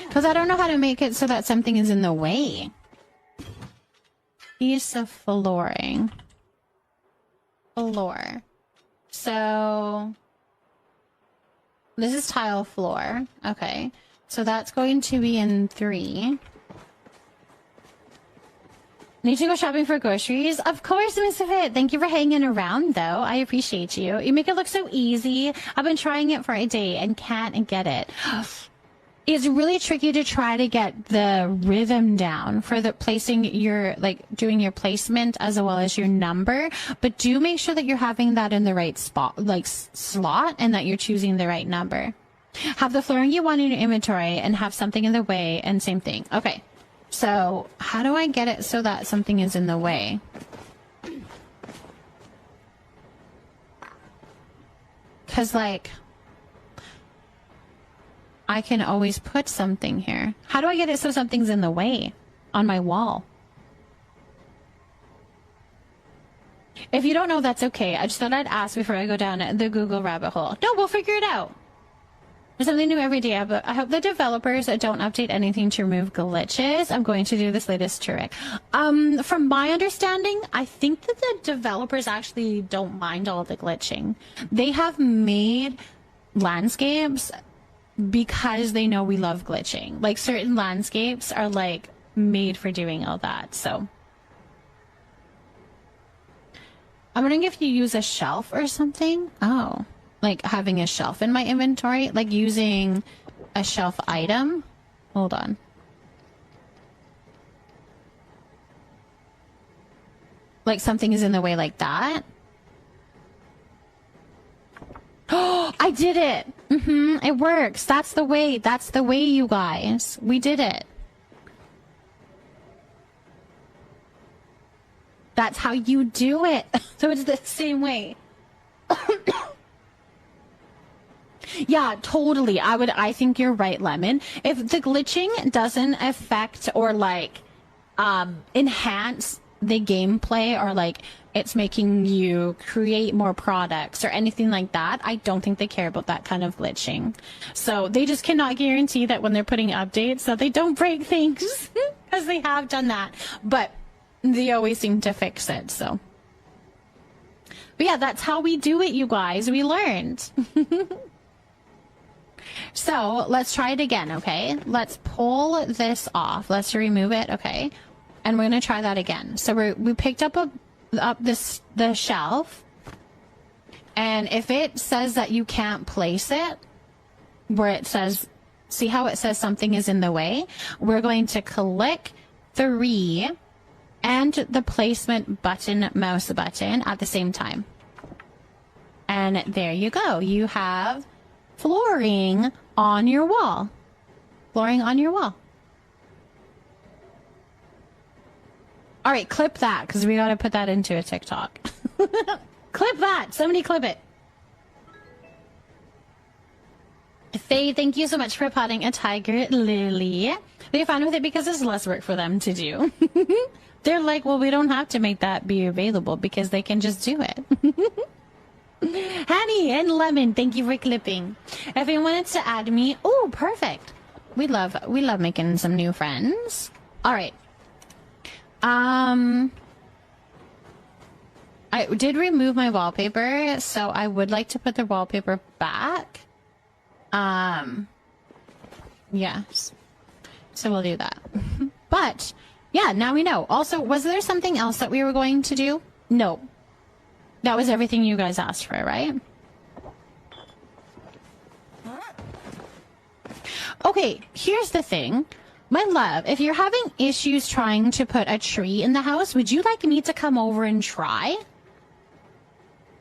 Because I don't know how to make it so that something is in the way. Piece of flooring. Floor. So this is tile floor. Okay. So that's going to be in 3. Need to go shopping for groceries? Of course, Miss Fit. Thank you for hanging around, though. I appreciate you. You make it look so easy. I've been trying it for a day and can't get it. It's really tricky to try to get the rhythm down for the placing your, like, doing your placement as well as your number. But do make sure that you're having that in the right spot, like, slot, and that you're choosing the right number. Have the flooring you want in your inventory and have something in the way, and same thing. Okay. So, how do I get it so that something is in the way? Because, like, I can always put something here. How do I get it so something's in the way on my wall? If you don't know, that's okay. I just thought I'd ask before I go down the Google rabbit hole. No, we'll figure it out. There's something new every day, but I hope the developers don't update anything to remove glitches. I'm going to do this latest trick. From my understanding, I think that the developers actually don't mind all the glitching. They have made landscapes because they know we love glitching. Like, certain landscapes are like made for doing all that. So I'm wondering if you use a shelf or something. Oh, like having a shelf in my inventory, like using a shelf item. Hold on. Like something is in the way like that. Oh, I did it. It works. That's the way. That's the way, you guys. We did it. That's how you do it. So it's the same way. Yeah, totally. I think you're right, Lemon. If the glitching doesn't affect or like enhance the gameplay, or like it's making you create more products or anything like that, I don't think they care about that kind of glitching. So they just cannot guarantee that when they're putting updates that they don't break things, because they have done that, but they always seem to fix it. So, but yeah, that's how we do it, you guys. We learned. So let's try it again. Okay, let's pull this off. Let's remove it. Okay, and we're gonna try that again. So we picked up the shelf, and if it says that you can't place it, where it says, see how it says something is in the way, we're going to click 3 and the placement button, mouse button at the same time. And there you go. You have flooring on your wall. Flooring on your wall. All right, clip that because we got to put that into a TikTok. Clip that. Somebody clip it. Faye, thank you so much for potting a tiger lily. They're fine with it because it's less work for them to do. They're like, well, we don't have to make that be available because they can just do it. Honey and Lemon, thank you for clipping. If you wanted to add me, oh, perfect. We love making some new friends. All right. I did remove my wallpaper, so I would like to put the wallpaper back. Yes. So we'll do that. But, yeah, now we know. Also, was there something else that we were going to do? No. That was everything you guys asked for, right? Okay, here's the thing. My love, if you're having issues trying to put a tree in the house, would you like me to come over and try?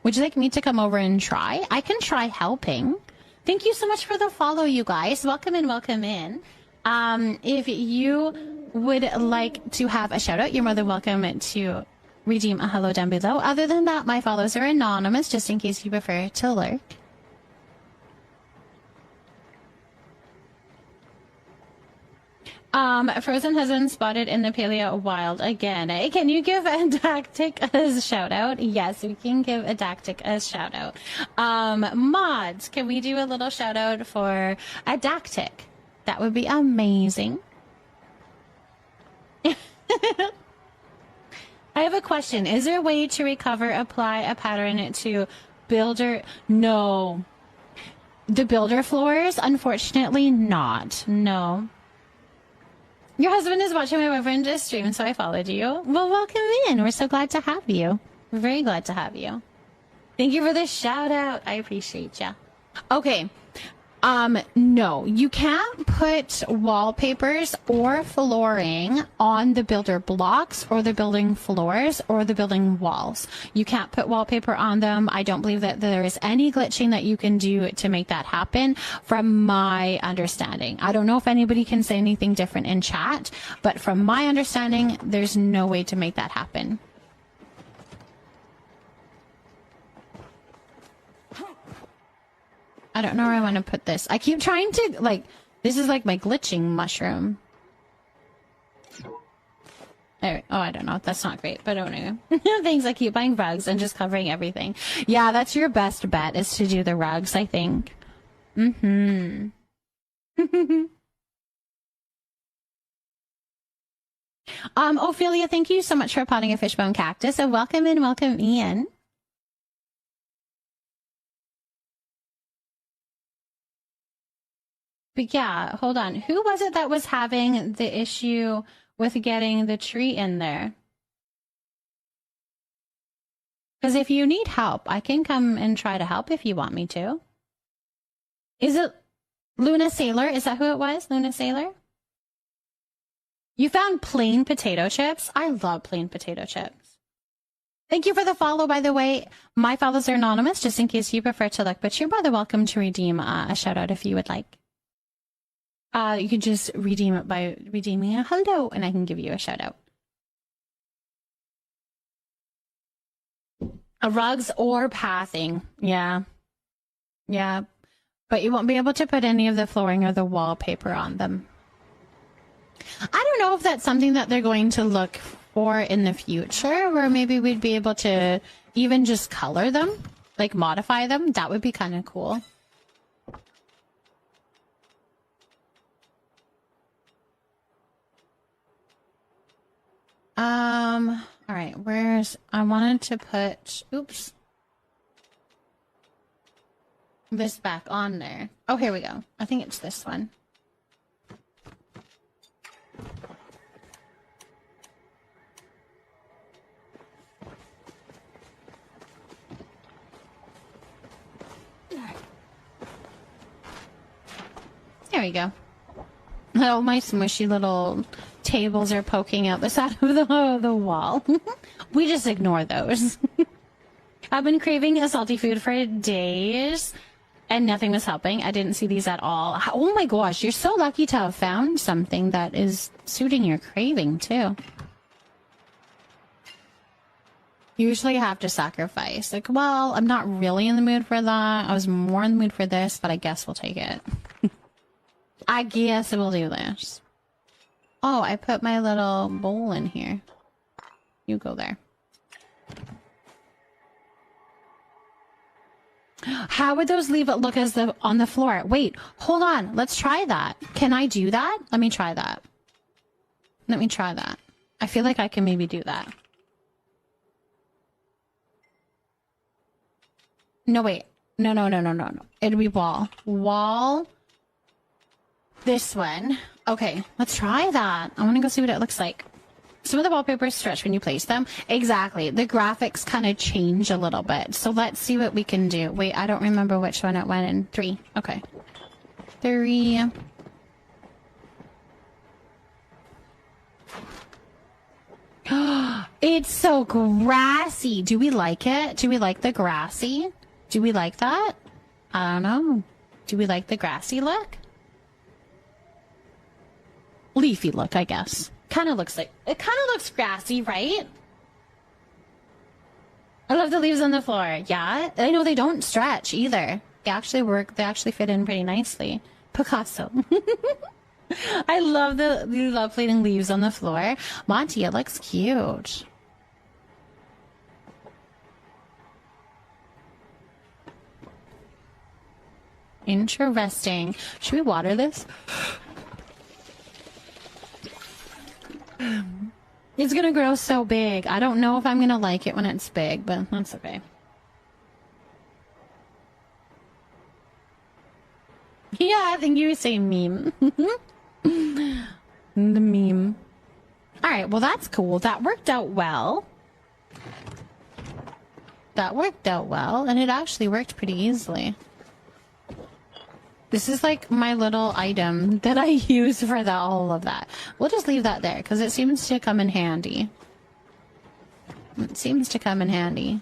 Would you like me to come over and try? I can try helping. Thank you so much for the follow, you guys. Welcome in, welcome in. If you would like to have a shout out, you're more than welcome to redeem a hello down below. Other than that, my follows are anonymous, just in case you prefer to lurk. Frozen has been spotted in the Paleo wild again. Can you give Adactic a shout out? Yes, we can give Adactic a shout out. Mods, can we do a little shout out for Adactic? That would be amazing. I have a question. Is there a way to apply a pattern to builder? No. The builder floors? Unfortunately not. No. Your husband is watching my boyfriend's stream, so I followed you. Well, welcome in. We're so glad to have you. We're very glad to have you. Thank you for the shout out. I appreciate ya. Okay. No, you can't put wallpapers or flooring on the builder blocks or the building floors or the building walls. You can't put wallpaper on them. I don't believe that there is any glitching that you can do to make that happen from my understanding. I don't know if anybody can say anything different in chat, but from my understanding, there's no way to make that happen. I don't know where I want to put this. I keep trying to, like, this is like my glitching mushroom. There, oh, I don't know. That's not great, but anyway. Things I keep buying rugs and just covering everything. Yeah, that's your best bet is to do the rugs, I think. Mm-hmm. Ophelia, thank you so much for potting a fishbone cactus. So welcome in, welcome Ian. But yeah, hold on. Who was it that was having the issue with getting the tree in there? Because if you need help, I can come and try to help if you want me to. Is it Luna Sailor? Is that who it was? Luna Sailor? You found plain potato chips? I love plain potato chips. Thank you for the follow, by the way. My follows are anonymous, just in case you prefer to look, but you're more than welcome to redeem a shout out if you would like. You can just redeem it by redeeming a hello, and I can give you a shout out. Rugs or pathing. Yeah. Yeah. But you won't be able to put any of the flooring or the wallpaper on them. I don't know if that's something that they're going to look for in the future, where maybe we'd be able to even just color them, like modify them. That would be kind of cool. All right, I wanted to put, oops, this back on there. Oh, here we go. I think it's this one. There we go. Oh, my smushy little tables are poking out the side of the wall. We just ignore those. I've been craving a salty food for days, and nothing was helping. I didn't see these at all. Oh my gosh, you're so lucky to have found something that is suiting your craving, too. Usually I have to sacrifice. Like, well, I'm not really in the mood for that. I was more in the mood for this, but I guess we'll take it. I guess we'll do this. Oh, I put my little bowl in here. You go there. How would those leave it look as on the floor? Wait, hold on. Let's try that. Can I do that? Let me try that. Let me try that. I feel like I can maybe do that. No, wait. No. It'll be wall. Wall. This one. Okay, let's try that. I want to go see what it looks like. Some of the wallpapers stretch when you place them. Exactly. The graphics kind of change a little bit. So let's see what we can do. Wait, I don't remember which one it went in. 3. Okay. 3. It's so grassy. Do we like it? Do we like the grassy? Do we like that? I don't know. Do we like the grassy look? Leafy look, I guess. Kind of looks like... It kind of looks grassy, right? I love the leaves on the floor. Yeah? I know they don't stretch either. They actually work. They actually fit in pretty nicely. Picasso. I love the love fleeting leaves on the floor. Monty, it looks cute. Interesting. Should we water this? It's gonna grow so big. I don't know if I'm gonna like it when it's big, but that's okay. Yeah, I think you would say meme. The meme. Alright, well that's cool. That worked out well. That worked out well, and it actually worked pretty easily. This is like my little item that I use for all of that. We'll just leave that there because it seems to come in handy. It seems to come in handy.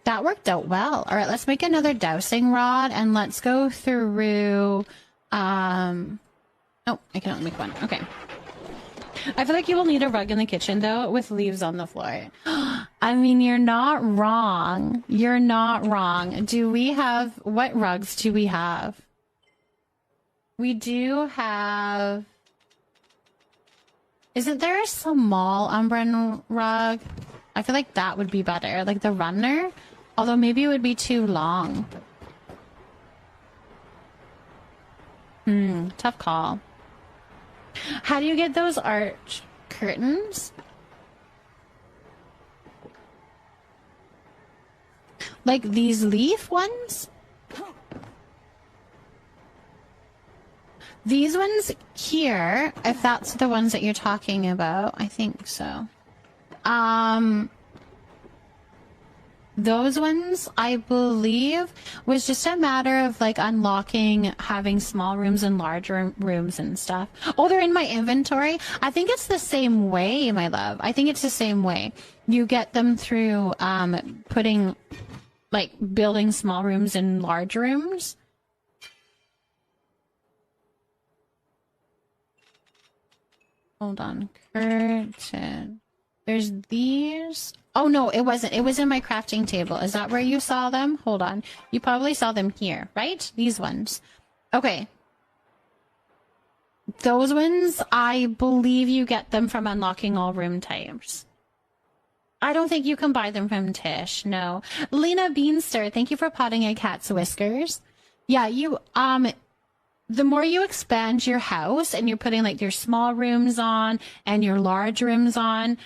That worked out well. All right, let's make another dowsing rod and let's go through... Oh, I can only make one. Okay. I feel like you will need a rug in the kitchen, though, with leaves on the floor. I mean, you're not wrong. You're not wrong. Do we have... What rugs do we have? We do have... Isn't there a small Umbran rug? I feel like that would be better. Like the runner? Although maybe it would be too long. Tough call. How do you get those arch curtains? Like these leaf ones? These ones here, if that's the ones that you're talking about, I think so. Those ones, I believe, was just a matter of like unlocking, having small rooms and larger rooms and stuff. Oh, they're in my inventory. I think it's the same way, my love. I think it's the same way. You get them through putting, like, building small rooms and large rooms. Hold on. Curtain. There's these. Oh, no, it wasn't. It was in my crafting table. Is that where you saw them? Hold on. You probably saw them here, right? These ones. Okay. Those ones, I believe you get them from unlocking all room types. I don't think you can buy them from Tish, no. Lena Beanster, thank you for potting a cat's whiskers. Yeah, you, the more you expand your house and you're putting like your small rooms on and your large rooms on,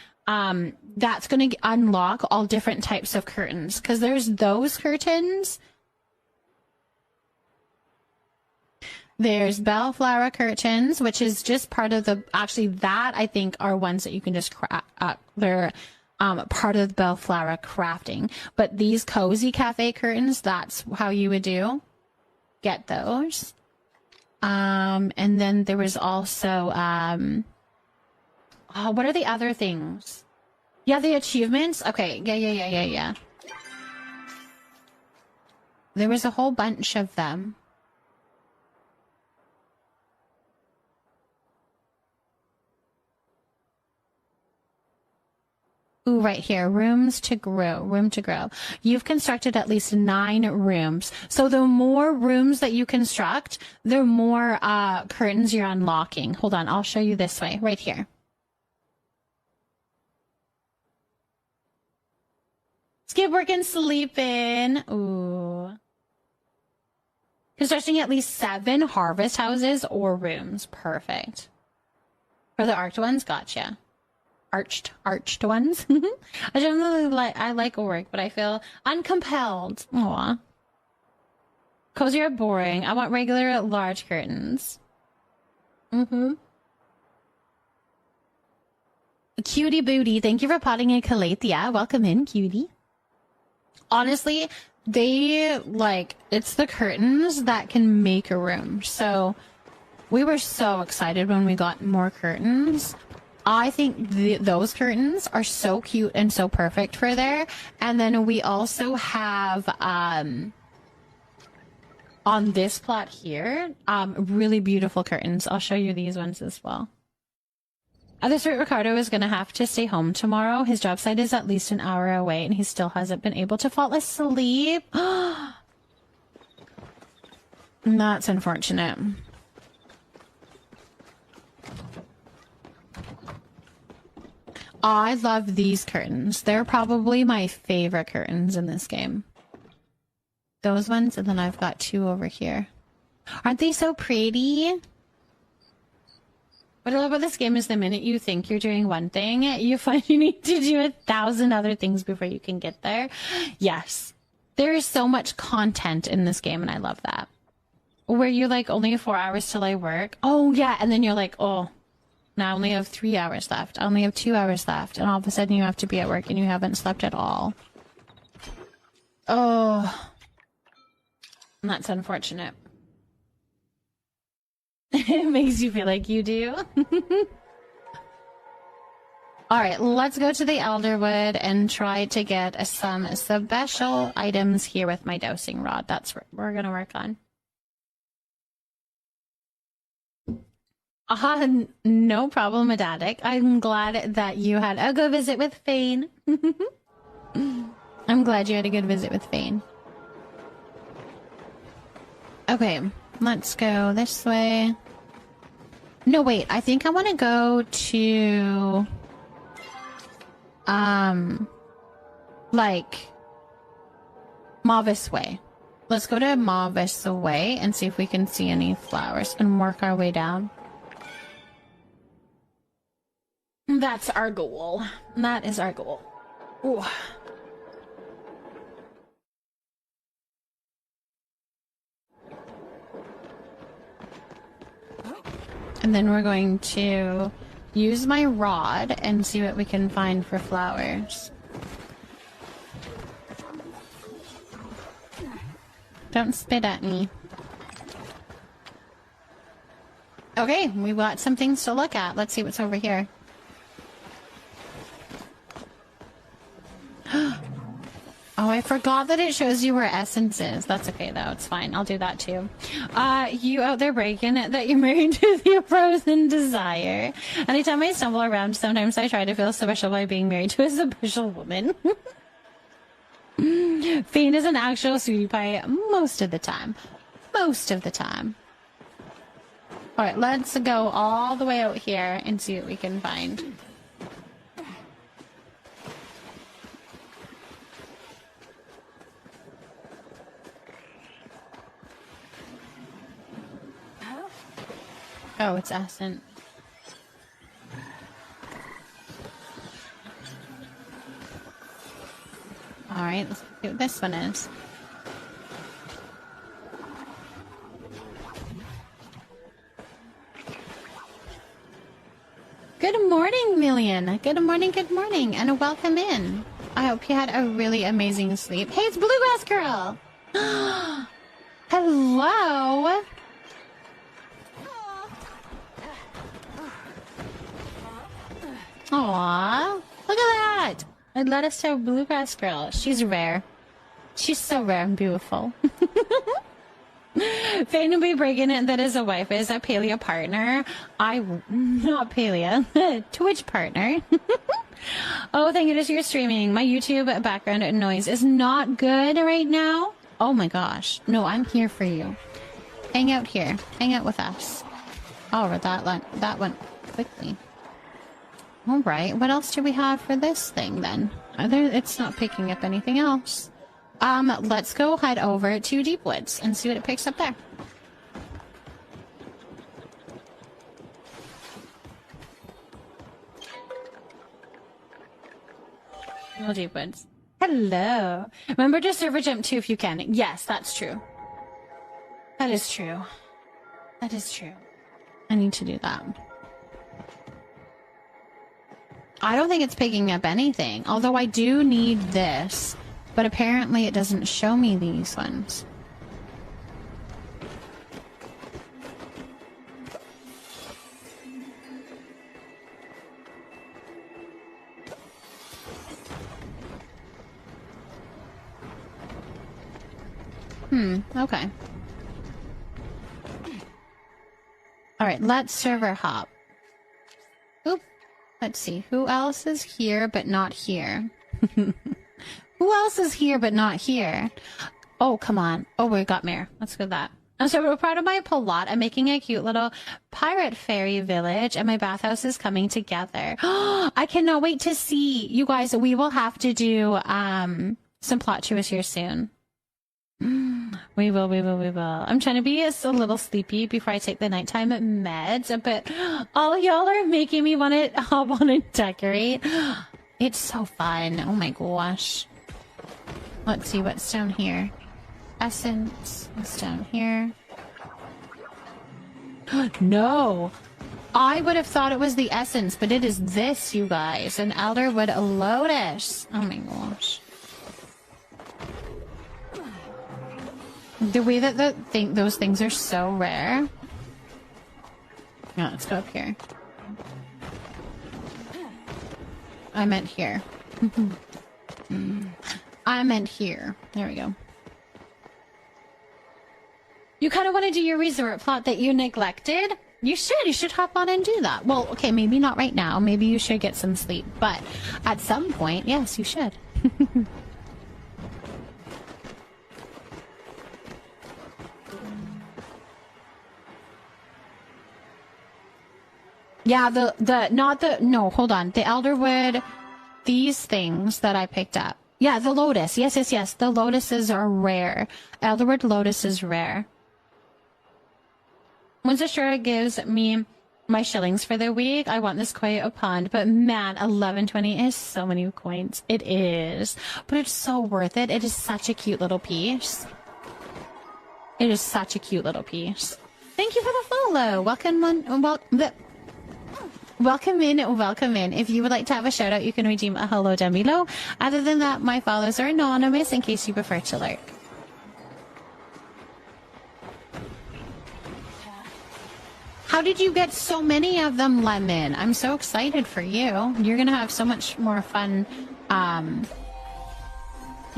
that's going to unlock all different types of curtains. Because there's those curtains. There's bellflower curtains, which is just part of the... Actually, that, I think, are ones that you can just crack. They're part of the Bellflower crafting. But these cozy cafe curtains, that's how you would get those. And then there was also, what are the other things? Yeah, the achievements. Okay. Yeah. There was a whole bunch of them. Ooh, right here, room to grow. You've constructed at least 9 rooms. So the more rooms that you construct, the more curtains you're unlocking. Hold on, I'll show you this way, right here. Skip work and sleeping. Ooh. Constructing at least 7 harvest houses or rooms. Perfect. For the arched ones, gotcha. Arched ones. I generally like work, but I feel uncompelled. Aw. Cozy or boring. I want regular large curtains. Cutie booty. Thank you for potting in Calathea. Welcome in, cutie. Honestly, it's the curtains that can make a room. So we were so excited when we got more curtains. I think those curtains are so cute and so perfect for there. And then we also have, on this plot here, really beautiful curtains. I'll show you these ones as well. At this rate, Ricardo is going to have to stay home tomorrow. His job site is at least an hour away, and he still hasn't been able to fall asleep. That's unfortunate. I love these curtains. They're probably my favorite curtains in this game. Those ones, and then I've got 2 over here. Aren't they so pretty? What I love about this game is the minute you think you're doing one thing, you find you need to do 1,000 other things before you can get there. Yes. There is so much content in this game, and I love that. Where you're like, only 4 hours till I work. Oh, yeah. And then you're like, oh, now I only have 3 hours left. I only have 2 hours left. And all of a sudden you have to be at work and you haven't slept at all. Oh. That's unfortunate. It makes you feel like you do. Alright, let's go to the Elderwood and try to get some special items here with my dowsing rod. That's what we're going to work on. No problem, Adatic. I'm glad that you had a good visit with Fane. I'm glad you had a good visit with Fane. Okay, let's go this way. No, wait, I think I want to go to... Mavis Way. Let's go to Mavis Way and see if we can see any flowers and work our way down. That's our goal. That is our goal. Ooh. And then we're going to use my rod and see what we can find for flowers. Don't spit at me. Okay, we've got some things to look at. Let's see what's over here. Oh, I forgot that it shows you where essence is. That's okay, though. It's fine. I'll do that, too. You out there breaking it that you're married to your frozen desire. Anytime I stumble around, sometimes I try to feel special by being married to a special woman. Fane is an actual sweetie pie most of the time. Most of the time. Alright, let's go all the way out here and see what we can find. Oh, it's Ascent. Alright, let's see what this one is. Good morning, Chameleon. Good morning, and welcome in. I hope you had a really amazing sleep. Hey, it's Bluegrass Girl. Hello. Aww, look at that. I let us to Bluegrass Girl. She's rare. She's so rare and beautiful. Fane will be breaking it that his wife is a paleo partner. Not paleo, Twitch partner. Oh, thank goodness you're streaming. My YouTube background noise is not good right now. Oh my gosh. No, I'm here for you. Hang out here. Hang out with us. Oh, that went quickly. All right. What else do we have for this thing then? It's not picking up anything else. Let's go head over to Deep Woods and see what it picks up there. Oh, Deep Woods. Hello. Remember to server jump too if you can. Yes, that's true. That is true. That is true. I need to do that. I don't think it's picking up anything, although I do need this. But apparently it doesn't show me these ones. Okay. Alright, let's server hop. Oop. Let's see. Who else is here but not here? Who else is here but not here? Oh, come on. Oh, we got Mare. Let's go with that. So we're part of my plot. I'm making a cute little pirate fairy village, and my bathhouse is coming together. I cannot wait to see. You guys, we will have to do some plot tours here soon. We will. I'm trying to be a little sleepy before I take the nighttime meds, but all y'all are making me want to decorate. It's so fun. Oh my gosh. Let's see what's down here. Essence. What's down here? No! I would have thought it was the essence, but it is this, you guys. An Elderwood Lotus. Oh my gosh. The way that those things are so rare. Yeah, let's go up here. I meant here. I meant here. There we go. You kind of want to do your resort plot that you neglected? You should hop on and do that. Well, okay, maybe not right now. Maybe you should get some sleep. But at some point, yes, you should. Yeah, no, hold on. The Elderwood, these things that I picked up. Yeah, the Lotus. Yes. The Lotuses are rare. Elderwood Lotus is rare. Once Ashura gives me my shillings for the week, I want this koi a pond. But man, 1120 is so many coins. It is. But it's so worth it. It is such a cute little piece. It is such a cute little piece. Thank you for the follow. Welcome in. If you would like to have a shout out, you can redeem a hello down below. Other than that, my follows are anonymous in case you prefer to lurk. How did you get so many of them, Lemon? I'm so excited for you. You're gonna have so much more fun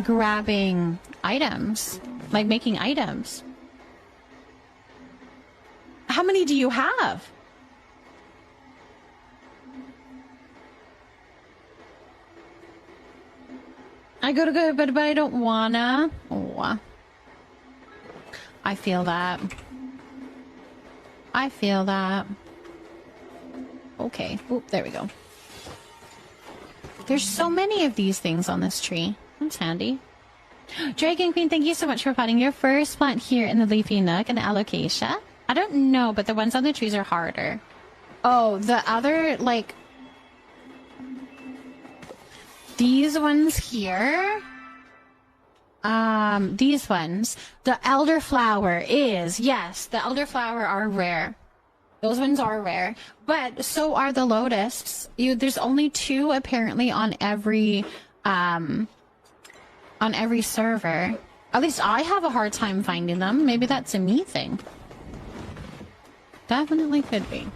grabbing items, like making items. How many do you have? I go to go, but I don't wanna. Oh. I feel that. Okay. Oop, there we go. There's so many of these things on this tree. That's handy. Dragon Queen, thank you so much for finding your first plant here in the Leafy Nook and Alocasia. I don't know, but the ones on the trees are harder. Oh, the other, like... These ones here... These ones. The elderflower is, yes, the elderflower are rare. Those ones are rare, but so are the lotuses. There's only 2 apparently on every server. At least I have a hard time finding them. Maybe that's a me thing. Definitely could be.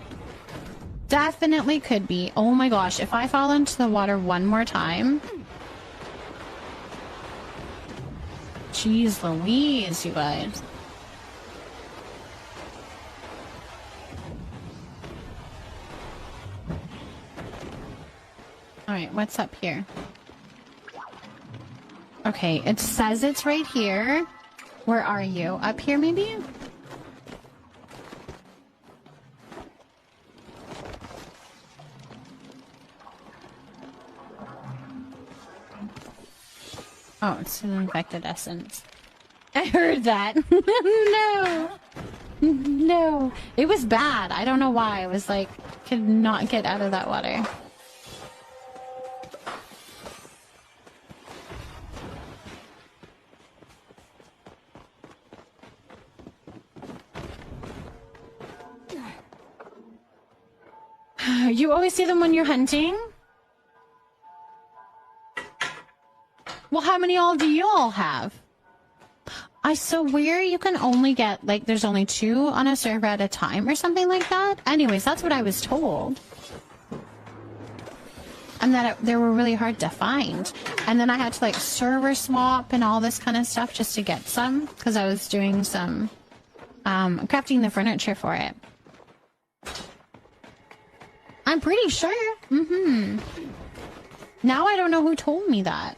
Definitely could be. Oh my gosh, if I fall into the water one more time. Jeez Louise, you guys. Alright, what's up here? Okay, it says it's right here. Where are you? Up here, maybe? Oh, it's an infected essence. I heard that. No! No. It was bad. I don't know why. I was like, could not get out of that water. You always see them when you're hunting? Well, how many all do you all have? I swear you can only get, like, there's only 2 on a server at a time or something like that. Anyways, that's what I was told. And that they were really hard to find. And then I had to, like, server swap and all this kind of stuff just to get some. Because I was doing some, crafting the furniture for it. I'm pretty sure. Now I don't know who told me that.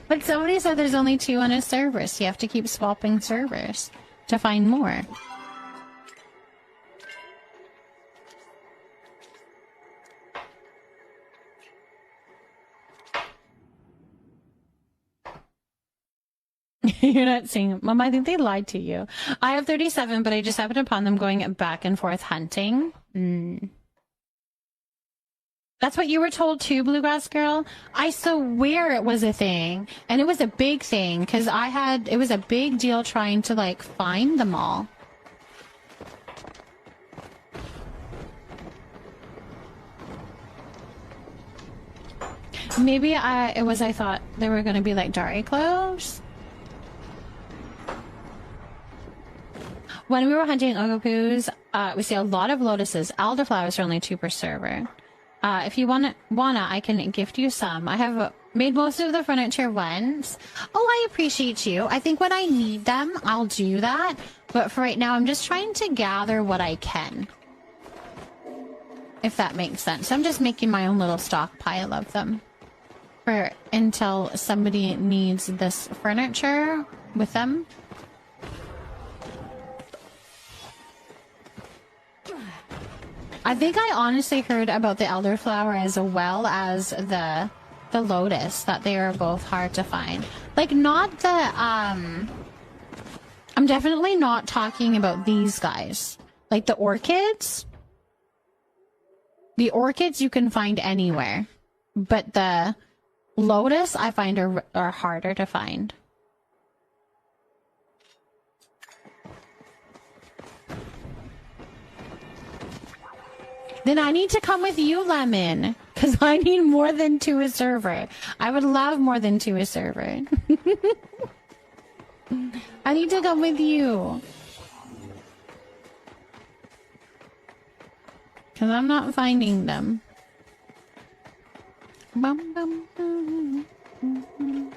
But somebody said there's only 2 on a server, so you have to keep swapping servers to find more. You're not seeing Mom, I think they lied to you. I have 37, but I just happened upon them going back and forth hunting. That's what you were told too, Bluegrass Girl? I swear it was a thing. And it was a big thing, because it was a big deal trying to, like, find them all. Maybe I thought they were going to be, like, Dari cloves. When we were hunting Ogopus, we see a lot of lotuses. Elderflowers are only 2 per server. If you wanna, I can gift you some. I have made most of the furniture once. Oh, I appreciate you. I think when I need them, I'll do that. But for right now, I'm just trying to gather what I can. If that makes sense. I'm just making my own little stockpile of them. Until somebody needs this furniture with them. I think I honestly heard about the elderflower as well as the lotus, that they are both hard to find. Like, not the, I'm definitely not talking about these guys. Like the orchids. The orchids you can find anywhere. But the lotus I find are harder to find. Then I need to come with you, Lemon. Because I need more than 2 a server. I would love more than 2 a server. I need to come with you. Because I'm not finding them. Bum, bum, bum, bum, bum.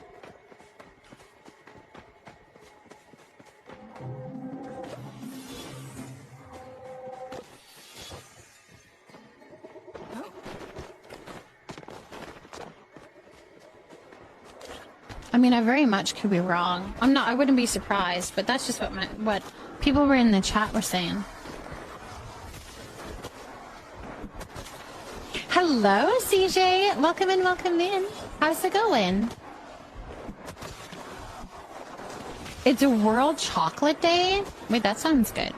I mean, I very much could be wrong. I wouldn't be surprised, but that's just what people were in the chat were saying. Hello, CJ. Welcome in, welcome in. How's it going? It's a World Chocolate Day? Wait, that sounds good.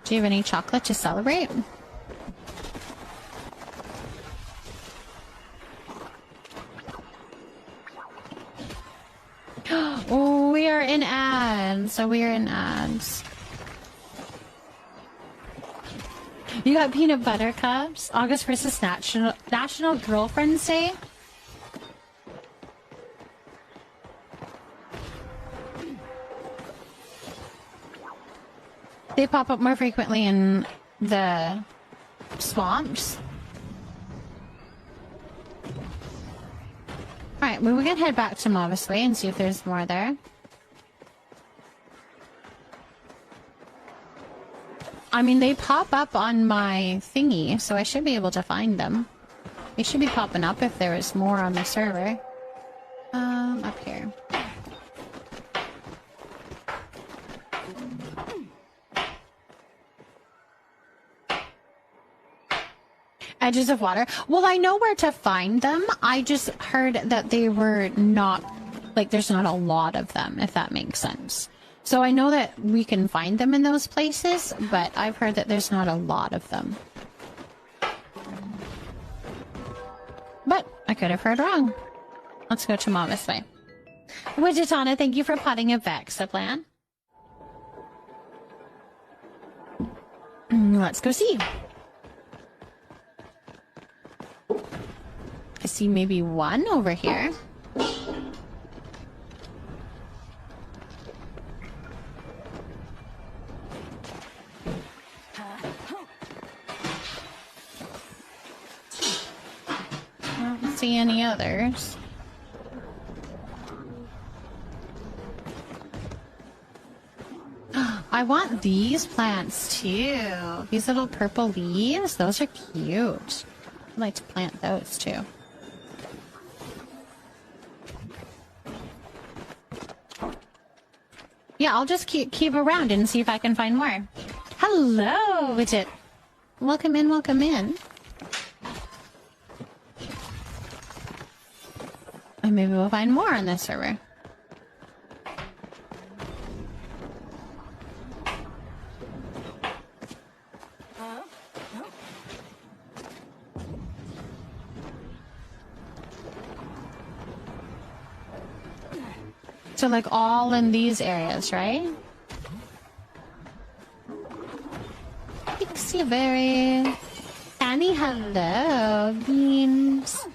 Do you have any chocolate to celebrate? Oh, we are in ads. So we are in ads. You got peanut butter cups. August 1st is National Girlfriend's Day. They pop up more frequently in the swamps. Alright, well, we can head back to Mavis Way and see if there's more there. I mean, they pop up on my thingy, so I should be able to find them. They should be popping up if there is more on the server. Up here. Edges of water. Well, I know where to find them. I just heard that they were not, like, there's not a lot of them, if that makes sense. So I know that we can find them in those places, but I've heard that there's not a lot of them. But I could have heard wrong. Let's go to Mama's Way. Widgetana, thank you for potting a Vexaplan. Let's go see. I see maybe one over here. I don't see any others. I want these plants too. These little purple leaves, those are cute. I'd like to plant those too. Yeah, I'll just keep around and see if I can find more. Hello, Widget. Welcome in, welcome in. And maybe we'll find more on this server. So like all in these areas, right? Pixie berry. Annie, hello. Beans.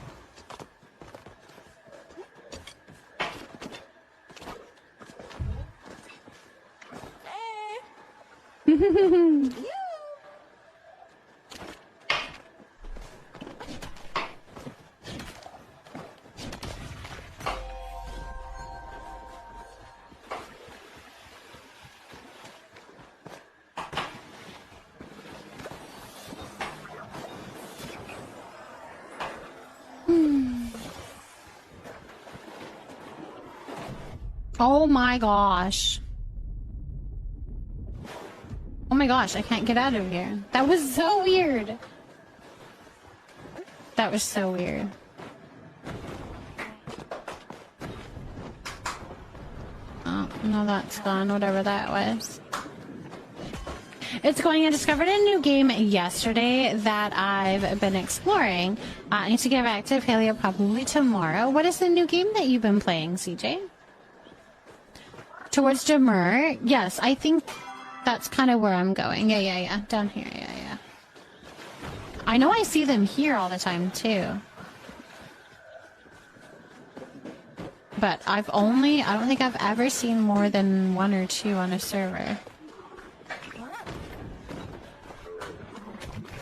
Oh my gosh. Oh my gosh, I can't get out of here. That was so weird. That was so weird. Oh, no, that's gone, whatever that was. It's going. I discovered a new game yesterday that I've been exploring. I need to get back to Paleo probably tomorrow. What is the new game that you've been playing, CJ? Towards 𝔹𝕃? Yes, I think that's kind of where I'm going. Yeah. Down here, yeah. I know I see them here all the time, too. But I don't think I've ever seen more than one or two on a server.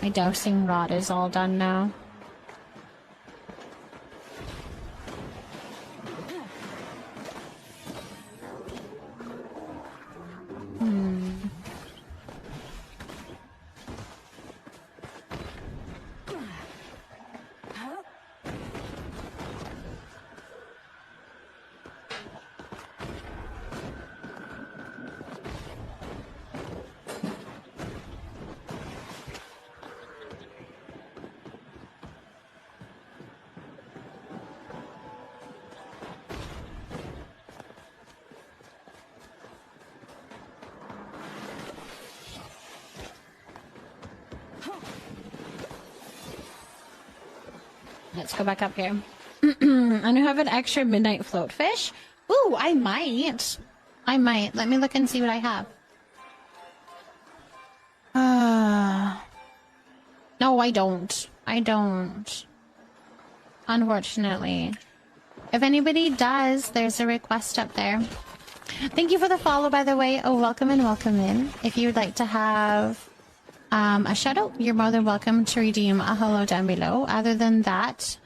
My dowsing rod is all done now. Let's go back up here. I do have an extra midnight float fish. Ooh, I might. Let me look and see what I have. No, I don't. I don't. Unfortunately. If anybody does, there's a request up there. Thank you for the follow, by the way. Oh, welcome in, welcome in. If you would like to have a shout out, you're more than welcome to redeem a hello down below. Other than that,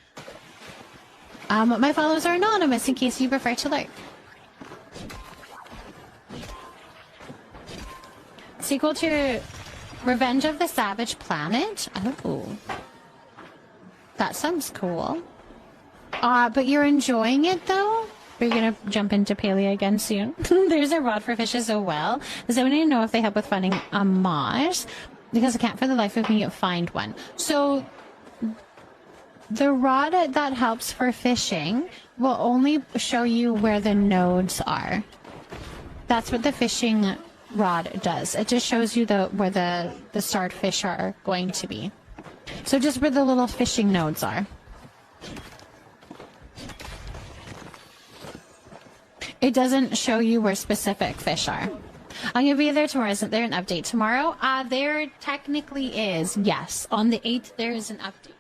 my follows are anonymous in case you prefer to lurk. Sequel to Revenge of the Savage Planet? Oh. That sounds cool. But you're enjoying it though? We're gonna jump into Paleo again soon. There's a rod for fishes as well. Does anyone know if they help with finding a moss? Because I can't for the life of me find one. So the rod that helps for fishing will only show you where the nodes are. That's what the fishing rod does. It just shows you where the starred fish are going to be. So just where the little fishing nodes are. It doesn't show you where specific fish are. I'm gonna be there tomorrow. Isn't there an update tomorrow? There technically is. Yes, on the 8th there is an update.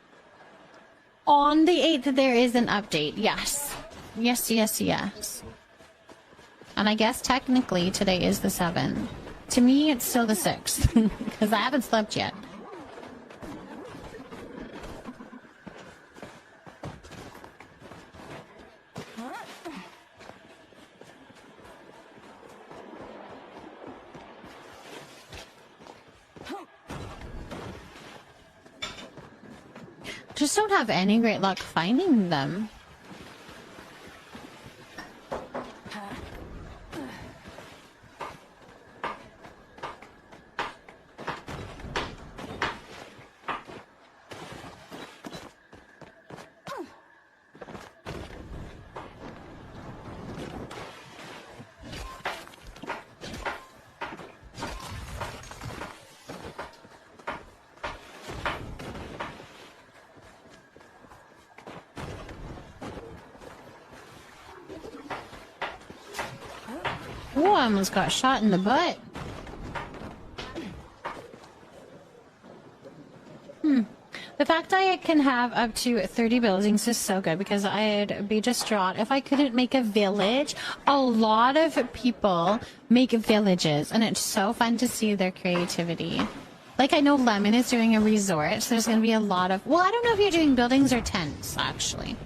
On the 8th there is an update. Yes, yes, yes, yes. And I guess technically today is the 7th. To me, it's still the 6th because I haven't slept yet. Just don't have any great luck finding them. Oh, I almost got shot in the butt. The fact I can have up to 30 buildings is so good because I'd be distraught if I couldn't make a village. A lot of people make villages and it's so fun to see their creativity. Like I know Lemon is doing a resort, so there's going to be a lot of... Well, I don't know if you're doing buildings or tents, actually.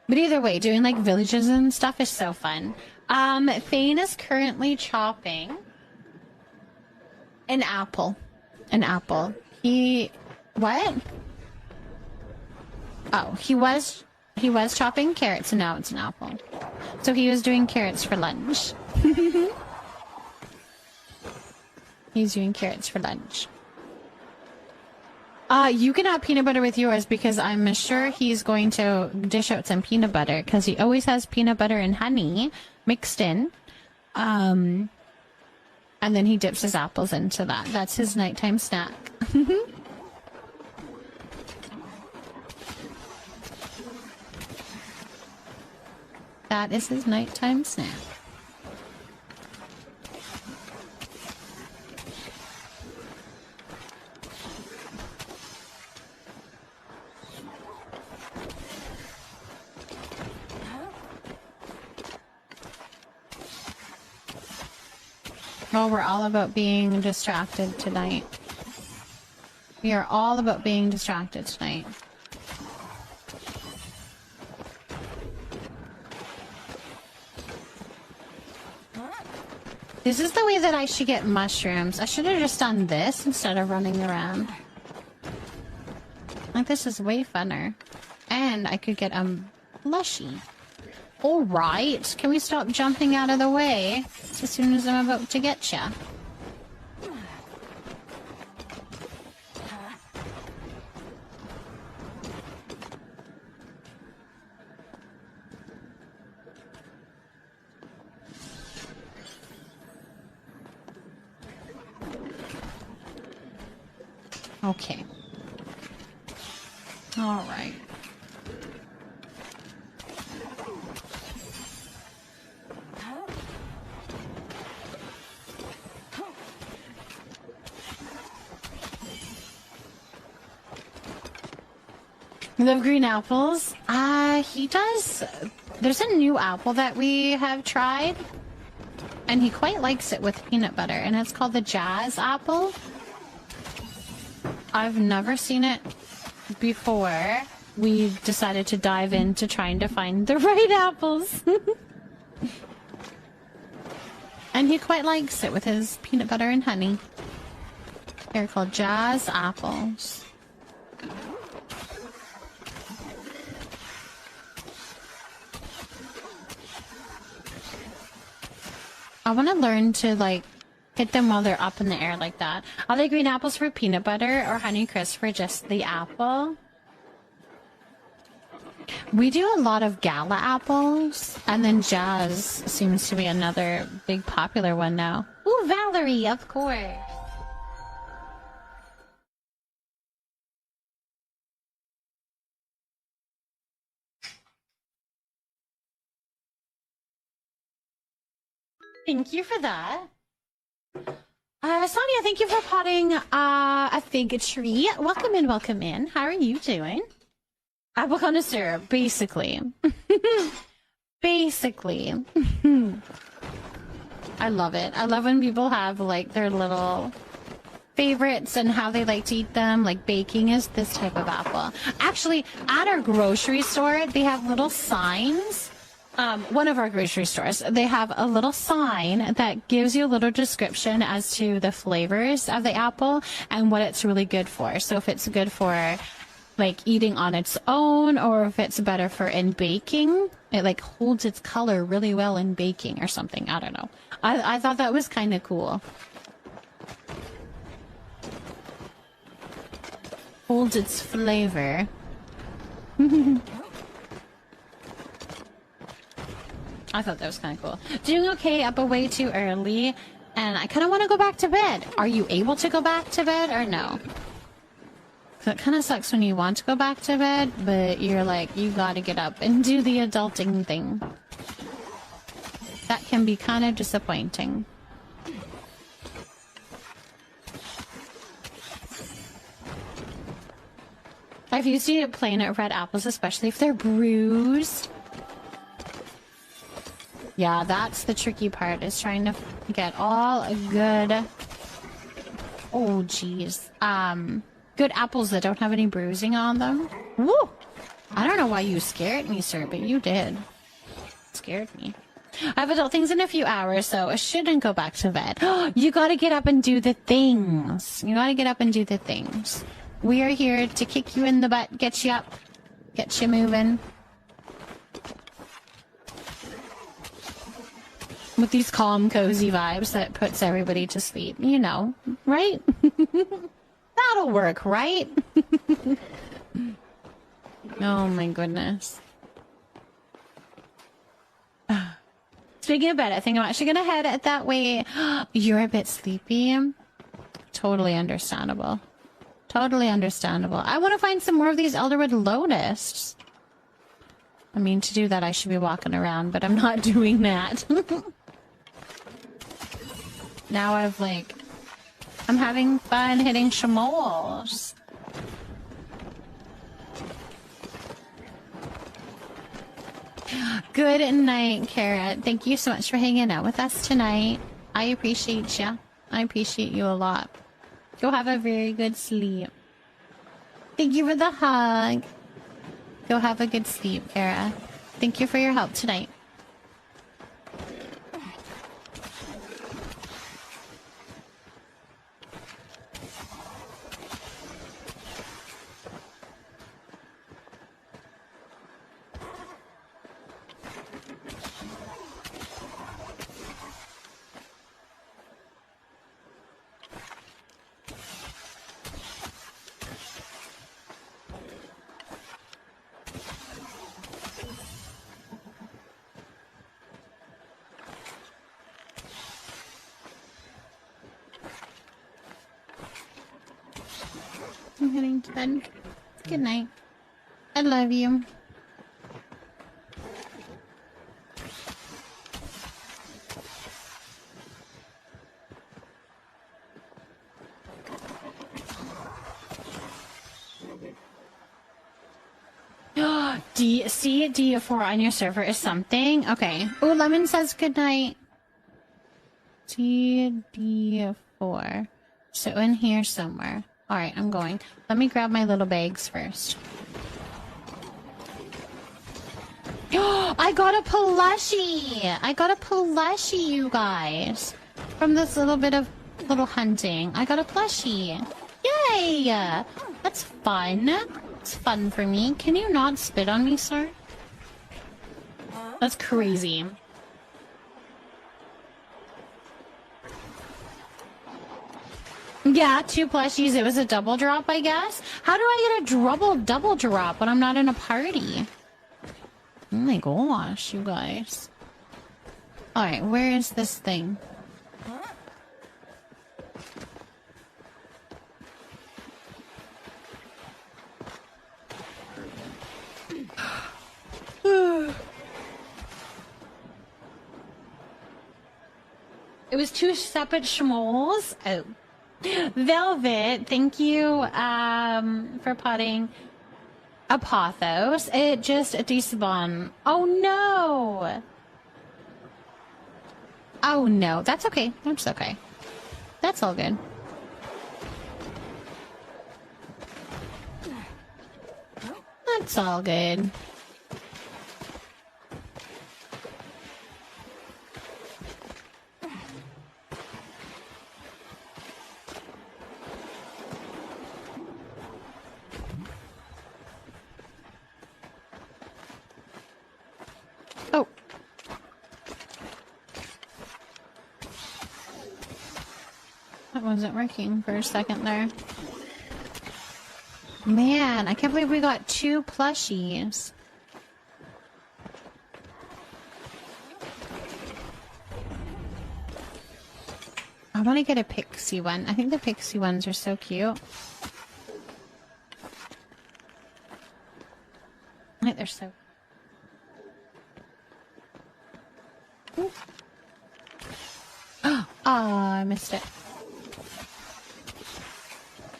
But either way, doing like villages and stuff is so fun. Thane is currently chopping an apple. An apple. What? Oh, he was chopping carrots and now it's an apple. So he was doing carrots for lunch. He's doing carrots for lunch. You can have peanut butter with yours because I'm sure he's going to dish out some peanut butter because he always has peanut butter and honey mixed in. And then he dips his apples into that. That's his nighttime snack. That is his nighttime snack. Oh, we're all about being distracted tonight. We are all about being distracted tonight. This is the way that I should get mushrooms. I should have just done this instead of running around. Like, this is way funner. And I could get a plushie. Alright, can we stop jumping out of the way as soon as I'm about to get ya? Okay. Alright. You love green apples? He does. There's a new apple that we have tried, and he quite likes it with peanut butter, and it's called the Jazz apple. I've never seen it before. We decided to dive into trying to find the right apples. And he quite likes it with his peanut butter and honey. They're called Jazz apples. I want to learn to, like, hit them while they're up in the air like that. Are they green apples for peanut butter or Honey Crisp for just the apple? We do a lot of gala apples, and then Jazz seems to be another big popular one now. Ooh, Valerie, of course. Thank you for that. Sonia, thank you for potting a fig tree. Welcome in, welcome in. How are you doing? Apple connoisseur, basically. Basically. I love it. I love when people have, like, their little favorites and how they like to eat them. Like, baking is this type of apple. Actually, at our grocery store, they have little signs. One of our grocery stores, they have a little sign that gives you a little description as to the flavors of the apple and what it's really good for. So if it's good for, like, eating on its own, or if it's better for in baking, it, like, holds its color really well in baking or something. I don't know. I thought that was kind of cool. Holds its flavor. I thought that was kind of cool. Doing okay, up way too early, and I kind of want to go back to bed. Are you able to go back to bed or no? So it kind of sucks when you want to go back to bed, but you're like, you gotta get up and do the adulting thing. That can be kind of disappointing. I've used to eat plain red apples, especially if they're bruised. Yeah, that's the tricky part, is trying to get all good... Oh, jeez. Good apples that don't have any bruising on them. Woo! I don't know why you scared me, sir, but you did. Scared me. I have adult things in a few hours, so I shouldn't go back to bed. You gotta get up and do the things. You gotta get up and do the things. We are here to kick you in the butt, get you up, get you moving. With these calm, cozy vibes that puts everybody to sleep, you know, right? That'll work, right? Oh my goodness. Speaking of bed, I think I'm actually gonna head that way. You're a bit sleepy. Totally understandable. Totally understandable. I want to find some more of these Elderwood Lotus. I mean, to do that, I should be walking around, but I'm not doing that. Now I'm having fun hitting shamols. Good night, Kara. Thank you so much for hanging out with us tonight. I appreciate you. I appreciate you a lot. Go have a very good sleep. Thank you for the hug. Go have a good sleep, Kara. Thank you for your help tonight. I'm heading to bed. Good night. I love you. D4 on your server is something. Okay. Oh, Lemon says goodnight. D4. So in here somewhere. Alright, I'm going. Let me grab my little bags first. I got a plushie! I got a plushie, you guys. From this little bit of little hunting. I got a plushie. Yay! That's fun. It's fun for me. Can you not spit on me, sir? That's crazy. Yeah, 2 plushies. It was a double drop, I guess. How do I get a double drop when I'm not in a party? Oh my gosh, you guys. Alright, where is this thing? It was 2 separate schmoles. Oh. Velvet, thank you for potting Apothos. It just despawned. Oh no! Oh no, that's okay. That's okay. That's all good. That's all good. Oh. That wasn't working for a second there. Man, I can't believe we got 2 plushies. I want to get a pixie one. I think the pixie ones are so cute. Like, they're so... Ooh. Oh, I missed it.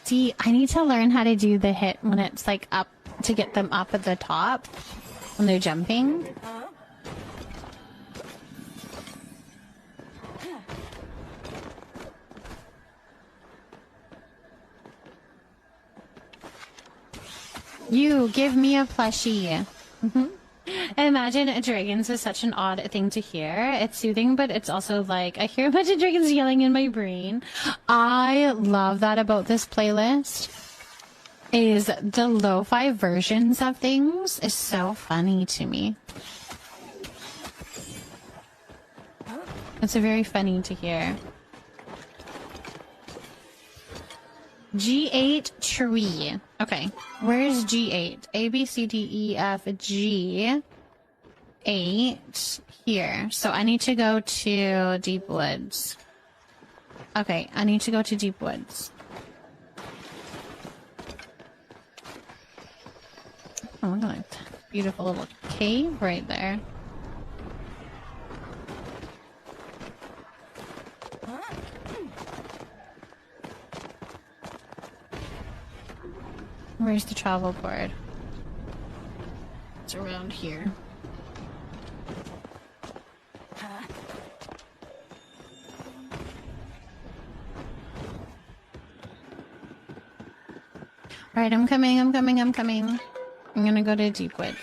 See, I need to learn how to do the hit when it's like up, to get them up at the top when they're jumping. You give me a plushie. Imagine dragons is such an odd thing to hear. It's soothing, but it's also like, I hear a bunch of dragons yelling in my brain. I love that about this playlist. Is the lo-fi versions of things is so funny to me. It's very funny to hear. G8 tree. Okay, where's G8? A, B, C, D, E, F, G. 8 here. So I need to go to Deep Woods. Okay, I need to go to Deep Woods. Oh, look at that beautiful little cave right there. Where's the travel board? It's around here. Alright, I'm coming. I'm gonna go to Deep Woods.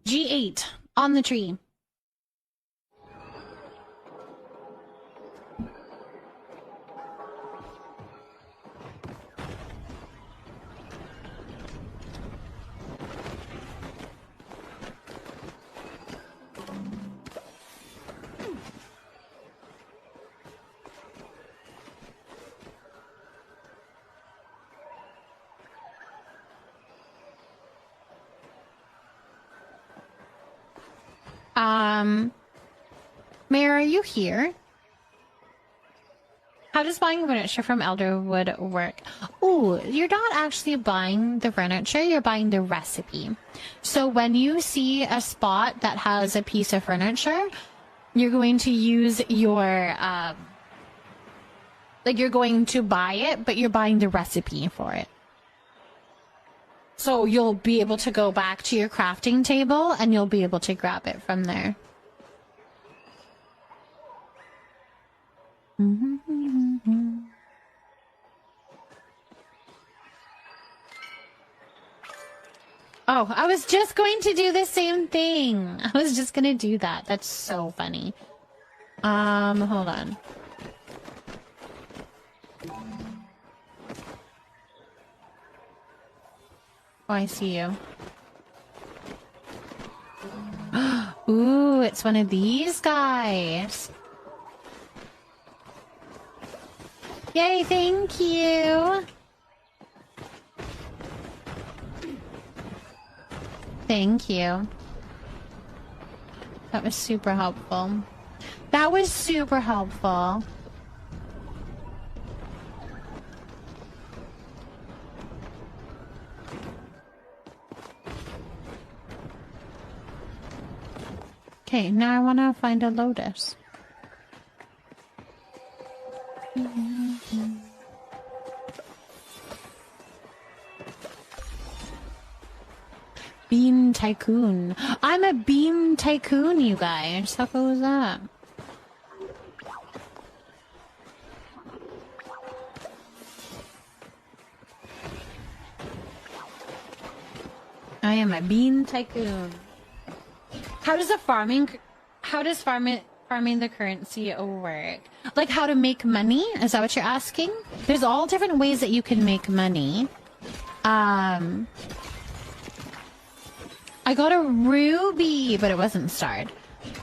G8 on the tree. Mayor, are you here? How does buying furniture from Elderwood work? Ooh, you're not actually buying the furniture, you're buying the recipe. So when you see a spot that has a piece of furniture, you're going to use your, like you're going to buy it, but you're buying the recipe for it. So you'll be able to go back to your crafting table and you'll be able to grab it from there. Oh, I was just going to do the same thing. I was just going to do that. That's so funny. Hold on. Oh, I see you. Ooh, it's one of these guys. Yay, thank you. Thank you. That was super helpful. That was super helpful. Okay, now I want to find a lotus. Bean Tycoon. I'm a Bean Tycoon, you guys. How cool is that? I am a Bean Tycoon. How does farming the currency work? Like how to make money? Is that what you're asking? There's all different ways that you can make money. I got a ruby, but it wasn't starred.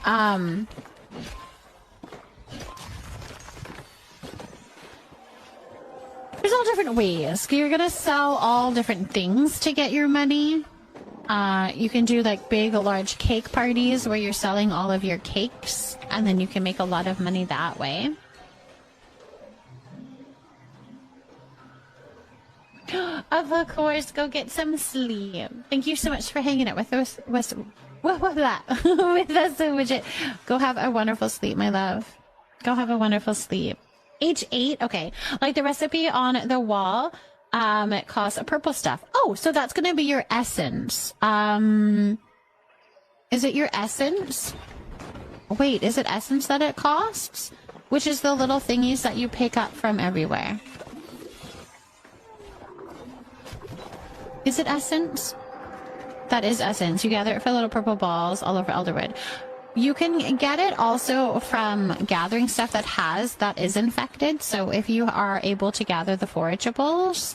There's all different ways. You're gonna sell all different things to get your money. You can do like big, large cake parties where you're selling all of your cakes, and then you can make a lot of money that way. Of course, go get some sleep. Thank you so much for hanging out with us. With us, Widget. Go have a wonderful sleep, my love. Go have a wonderful sleep. H8, okay. Like the recipe on the wall. It costs a purple stuff. Oh, so that's gonna be your essence. Is it your essence? Wait, is it essence that it costs? Which is the little thingies that you pick up from everywhere. Is it essence? That is essence. You gather it for little purple balls all over Elderwood. You can get it also from gathering stuff that is infected. So if you are able to gather the forageables,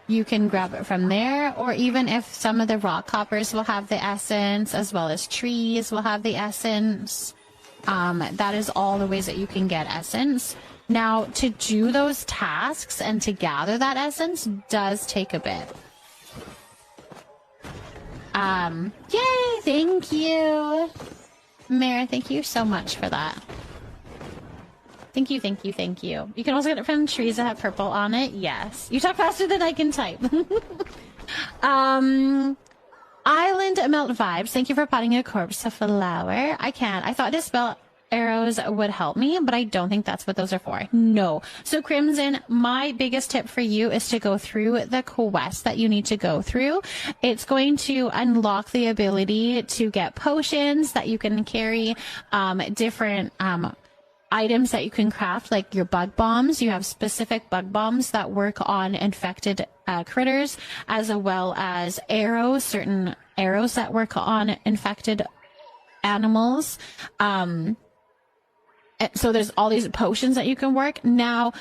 you can grab it from there. Or even if some of the rock hoppers will have the essence, as well as trees will have the essence. That is all the ways that you can get essence. Now, to do those tasks and to gather that essence does take a bit. Yay! Thank you! Mara, thank you so much for that. Thank you, thank you, thank you. You can also get it from trees that have purple on it. Yes. You talk faster than I can type. Island Melt Vibes. Thank you for potting a corpse of flower. I can't. I thought dispel arrows would help me, but I don't think that's what those are for. No. So Crimson, my biggest tip for you is to go through the quest that you need to go through. It's going to unlock the ability to get potions that you can carry, different items that you can craft, like your bug bombs. You have specific bug bombs that work on infected critters, as well as arrows, certain arrows that work on infected animals. So there's all these potions that you can work now,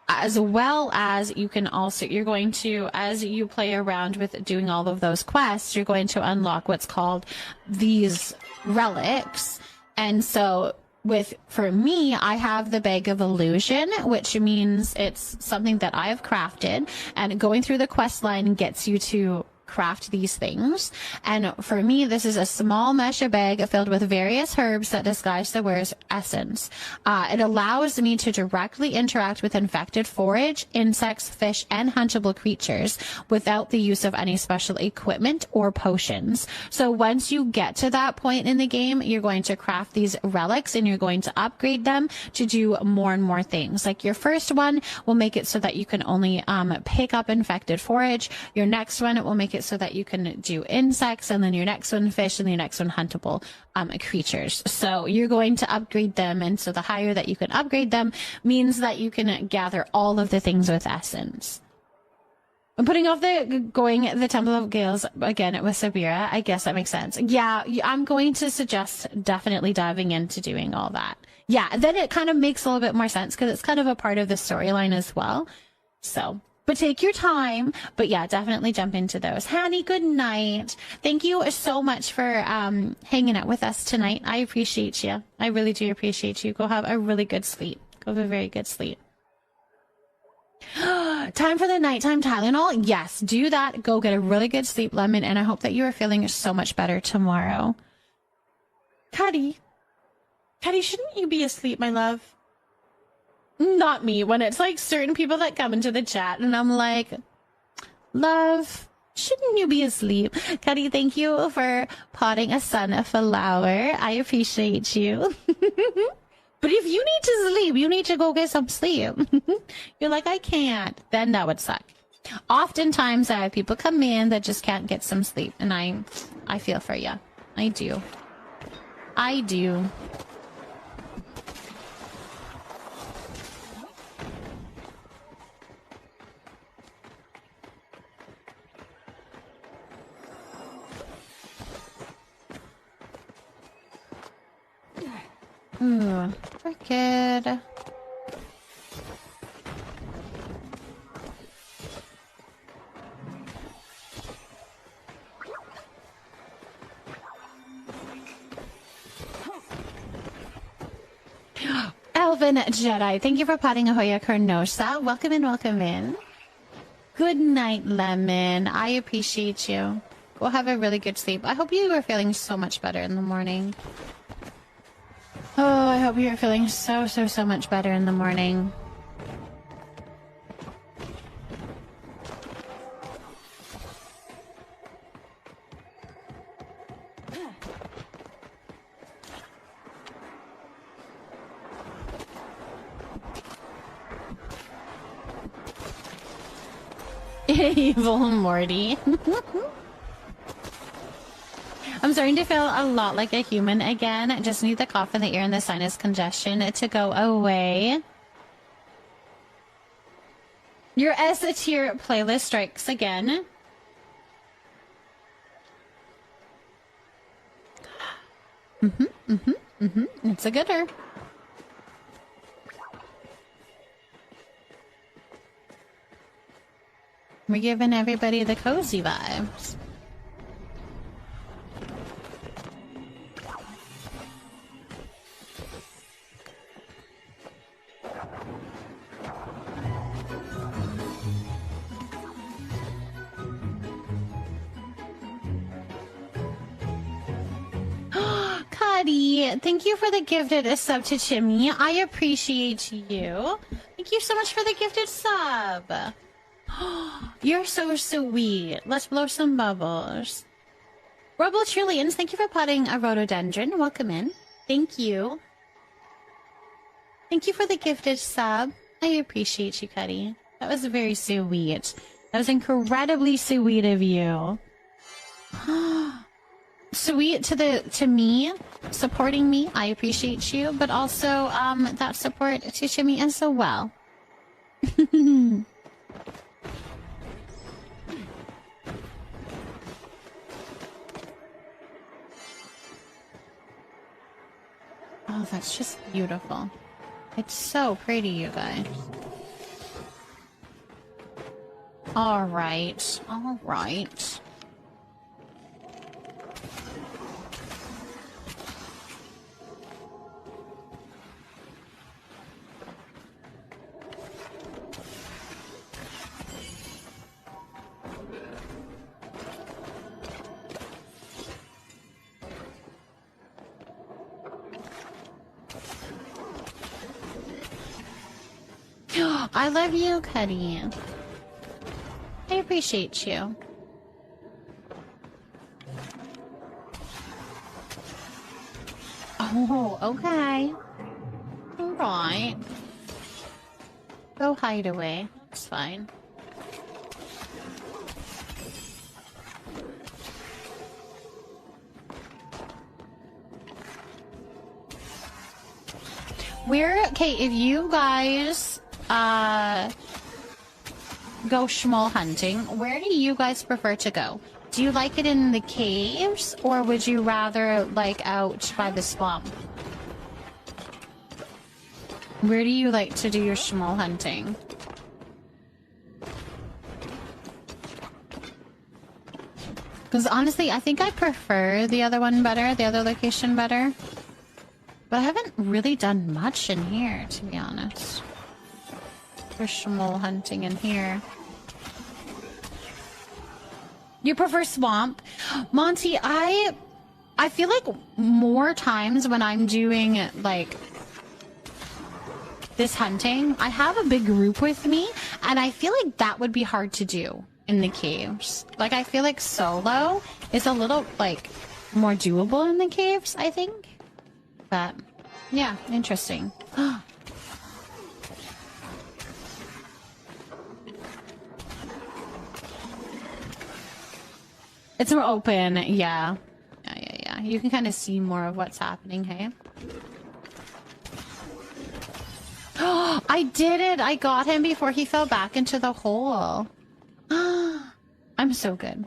as well as you can also, you're going to, as you play around with doing all of those quests, you're going to unlock what's called these relics. And so for me, I have the Bag of Illusion, which means it's something that I have crafted, and going through the quest line gets you to craft these things. And for me, this is a small mesh bag filled with various herbs that disguise the wearer's essence. It allows me to directly interact with infected forage, insects, fish, and huntable creatures without the use of any special equipment or potions. So once you get to that point in the game, you're going to craft these relics and you're going to upgrade them to do more and more things. Like your first one will make it so that you can only pick up infected forage. Your next one will make it it so that you can do insects, and then your next one fish, and your next one huntable creatures. So you're going to upgrade them, and so the higher that you can upgrade them means that you can gather all of the things with essence. I'm putting off the Temple of Gales again with Sabira. I guess that makes sense. Yeah, I'm going to suggest definitely diving into doing all that. Yeah, then it kind of makes a little bit more sense because it's kind of a part of the storyline as well. So, but take your time. But yeah, definitely jump into those. Hattie, good night. Thank you so much for hanging out with us tonight. I appreciate you. I really do appreciate you. Go have a really good sleep. Go have a very good sleep. Time for the nighttime Tylenol. Yes, do that. Go get a really good sleep, Lemon, and I hope that you are feeling so much better tomorrow. Cuddy, shouldn't you be asleep, my love? Not me, when it's like certain people that come into the chat and I'm like, love, shouldn't you be asleep? Cuddy, thank you for potting a sunflower. I appreciate you. But if you need to sleep, you need to go get some sleep. You're like, I can't. Then that would suck. Oftentimes, I have people come in that just can't get some sleep. And I feel for you. I do. I do. Ooh, wicked. Elvin Jedi, thank you for potting Ahoya Carnosa. Welcome in, welcome in. Good night, Lemon. I appreciate you. Go have a really good sleep. I hope you are feeling so much better in the morning. Oh, I hope you're feeling so much better in the morning. Evil Morty. I'm starting to feel a lot like a human again. I just need the cough in the ear and the sinus congestion to go away. Your S tier playlist strikes again. It's a gooder. We're giving everybody the cozy vibes. Cuddy, thank you for the gifted sub to Chimney. I appreciate you. Thank you so much for the gifted sub. You're so sweet. Let's blow some bubbles. Robo Trillions, thank you for potting a rhododendron. Welcome in. Thank you. Thank you for the gifted sub. I appreciate you, Cuddy. That was very sweet. That was incredibly sweet of you. Sweet to me, supporting me. I appreciate you, but also that support to Shimmy as so well. Oh, that's just beautiful. It's so pretty, you guys. All right. All right. I love you, Cuddy. I appreciate you. Oh, okay. Alright. Go hide away. It's fine. Okay, if you guys go schmoll hunting, where do you guys prefer to go? Do you like it in the caves, or would you rather like out by the swamp? Where do you like to do your schmoll hunting? Because honestly, I think I prefer the other one better, the other location better. But I haven't really done much in here, to be honest. For schmoll hunting in here. You prefer swamp? Monty, I feel like more times when I'm doing, like, this hunting, I have a big group with me, and I feel like that would be hard to do in the caves. Like, I feel like solo is a little, like, more doable in the caves, I think. But, yeah, interesting. It's more open, yeah. Yeah. You can kind of see more of what's happening, hey? Oh, I did it! I got him before he fell back into the hole. I'm so good.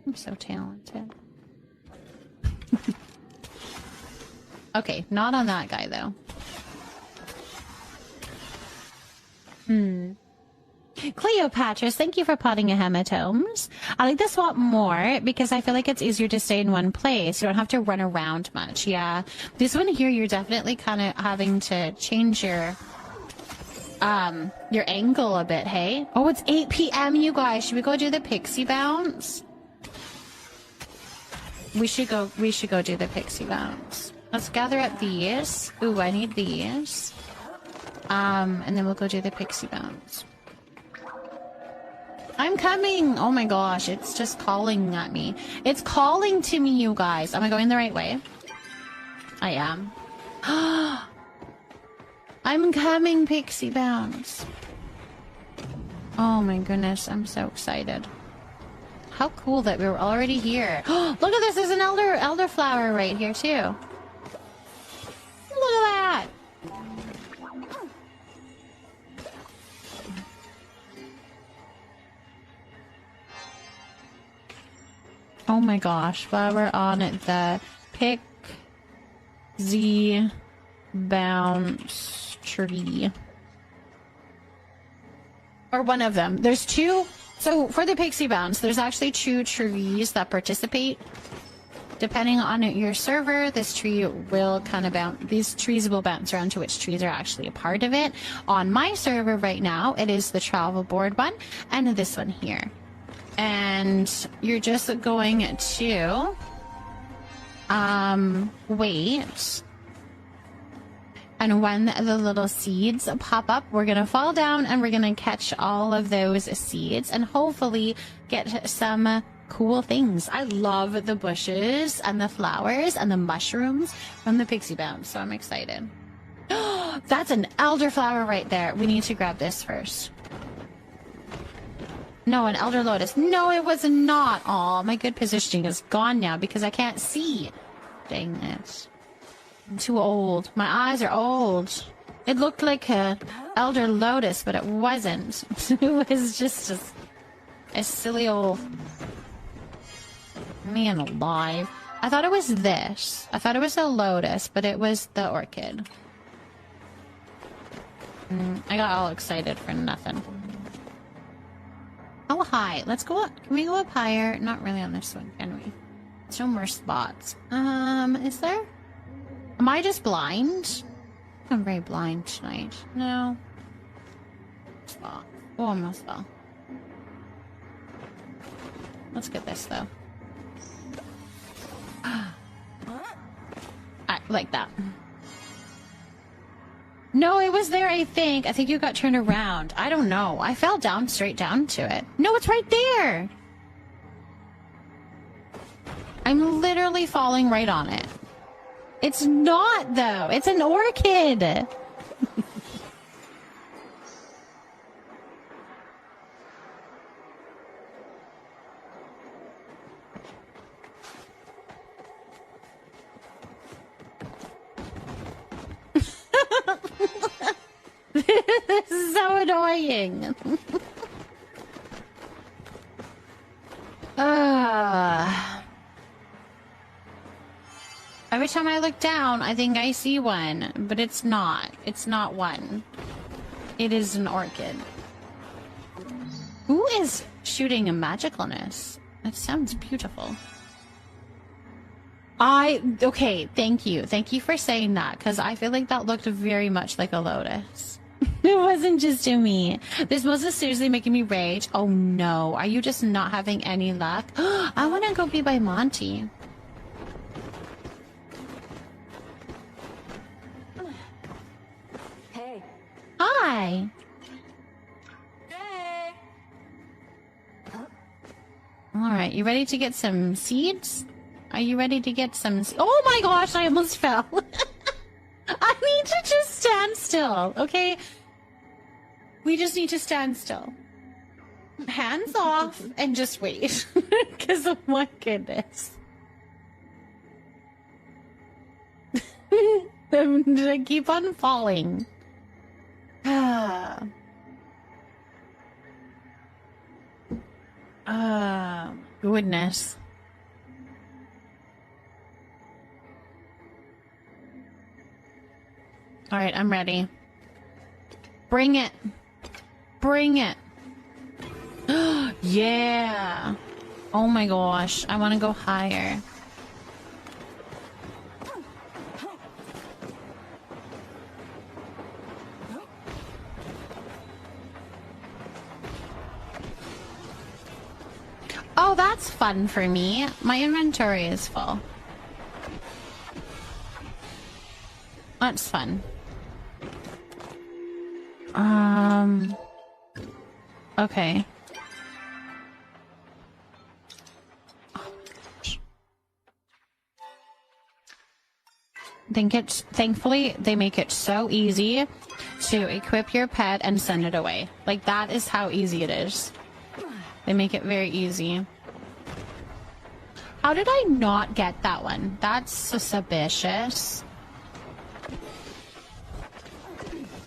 I'm so talented. Okay, not on that guy, though. Cleopatra, thank you for potting a hematomes. I like the swap more because I feel like it's easier to stay in one place. You don't have to run around much. Yeah. This one here, you're definitely kind of having to change your angle a bit, hey? Oh, it's 8 p.m., you guys. Should we go do the pixie bounce? We should go do the pixie bounce. Let's gather up these. Ooh, I need these. And then we'll go do the pixie bounce. I'm coming! Oh my gosh, it's just calling at me. It's calling to me, you guys. Am I going the right way? I am. I'm coming, Pixie Bounce. Oh my goodness, I'm so excited. How cool that we were already here. Look at this, there's an elderflower right here too. Look at that! Oh my gosh, while we're on it, the Pixie Bounce tree. Or one of them. There's two. So for the Pixie Bounce, there's actually 2 trees that participate. Depending on your server, this tree will kind of bounce. These trees will bounce around to which trees are actually a part of it. On my server right now, it is the travel board one and this one here. And you're just going to wait. And when the little seeds pop up, we're gonna fall down and we're gonna catch all of those seeds and hopefully get some cool things. I love the bushes and the flowers and the mushrooms from the Pixie Bounce, so I'm excited. That's an elderflower right there. We need to grab this first. No, an elder lotus. No, it was not. Aw, my good positioning is gone now because I can't see. Dang it. I'm too old. My eyes are old. It looked like a elder lotus, but it wasn't. It was just a silly old man alive. I thought it was this. I thought it was a lotus, but it was the orchid. I got all excited for nothing. How high? Let's go up. Can we go up higher? Not really on this one, can we? There's no more spots. Is there? Am I just blind? I'm very blind tonight. No. Oh, almost fell. Let's get this, though. Like that. No, it was there, I think. I think you got turned around. I don't know. I fell down, straight down to it. No, it's right there! I'm literally falling right on it. It's not, though. It's an orchid! is so annoying. Every time I look down, I think I see one, but it's not. It's not one. It is an orchid. Who is shooting a magicalness? That sounds beautiful. Okay, thank you. Thank you for saying that, because I feel like that looked very much like a lotus. It wasn't just to me. This was seriously making me rage. Oh no, are you just not having any luck? I want to go be by Monty. Hey. Hi. Hey. All right, you ready to get some seeds? Are you ready to get some... Oh my gosh, I almost fell. I need to just stand still, okay? We just need to stand still. Hands off and just wait. Because, oh my goodness. Did I keep on falling? Goodness. All right, I'm ready. Bring it. Bring it. Yeah. Oh my gosh. I want to go higher. Oh, that's fun for me. My inventory is full. That's fun. Okay. Thankfully, they make it so easy to equip your pet and send it away. Like, that is how easy it is. They make it very easy. How did I not get that one? That's so suspicious.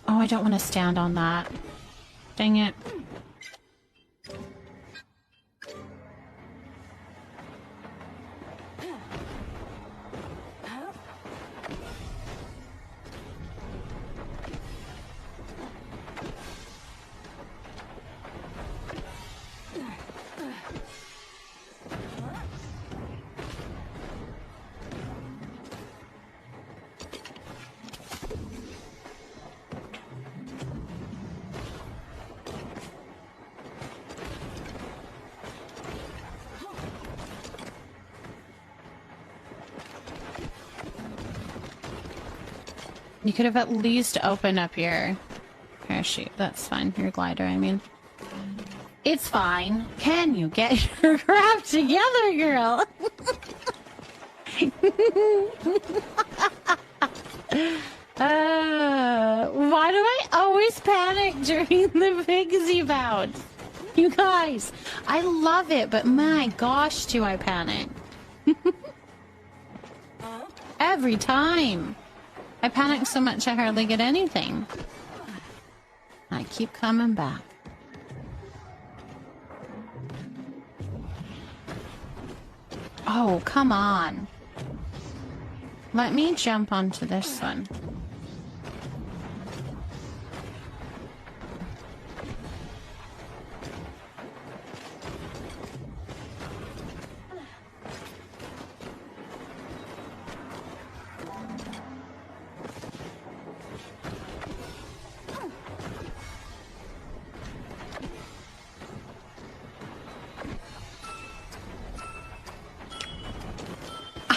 Oh, I don't want to stand on that. Dang it. You could have at least opened up your parachute. That's fine. Your glider, I mean. It's fine. Can you get your crap together, girl? Why do I always panic during the pixie bout? You guys, I love it, but my gosh, do I panic. Every time. I panic so much I hardly get anything. I keep coming back. Oh, come on. Let me jump onto this one.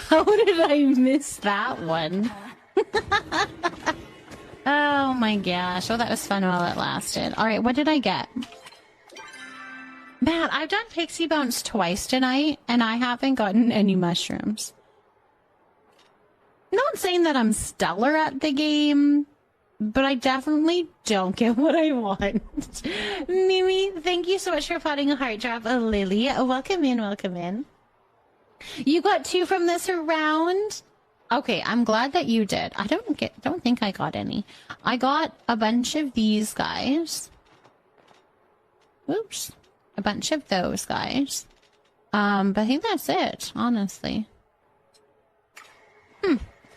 How did I miss that one? Oh my gosh. Oh, that was fun while it lasted. Alright, what did I get? Man, I've done Pixie Bounce twice tonight, and I haven't gotten any mushrooms. Not saying that I'm stellar at the game, but I definitely don't get what I want. Mimi, thank you so much for potting a heart drop. Lily, welcome in, welcome in. You got 2 from this round? Okay, I'm glad that you did. I don't think I got any. I got a bunch of these guys. Oops. A bunch of those guys. But I think that's it, honestly.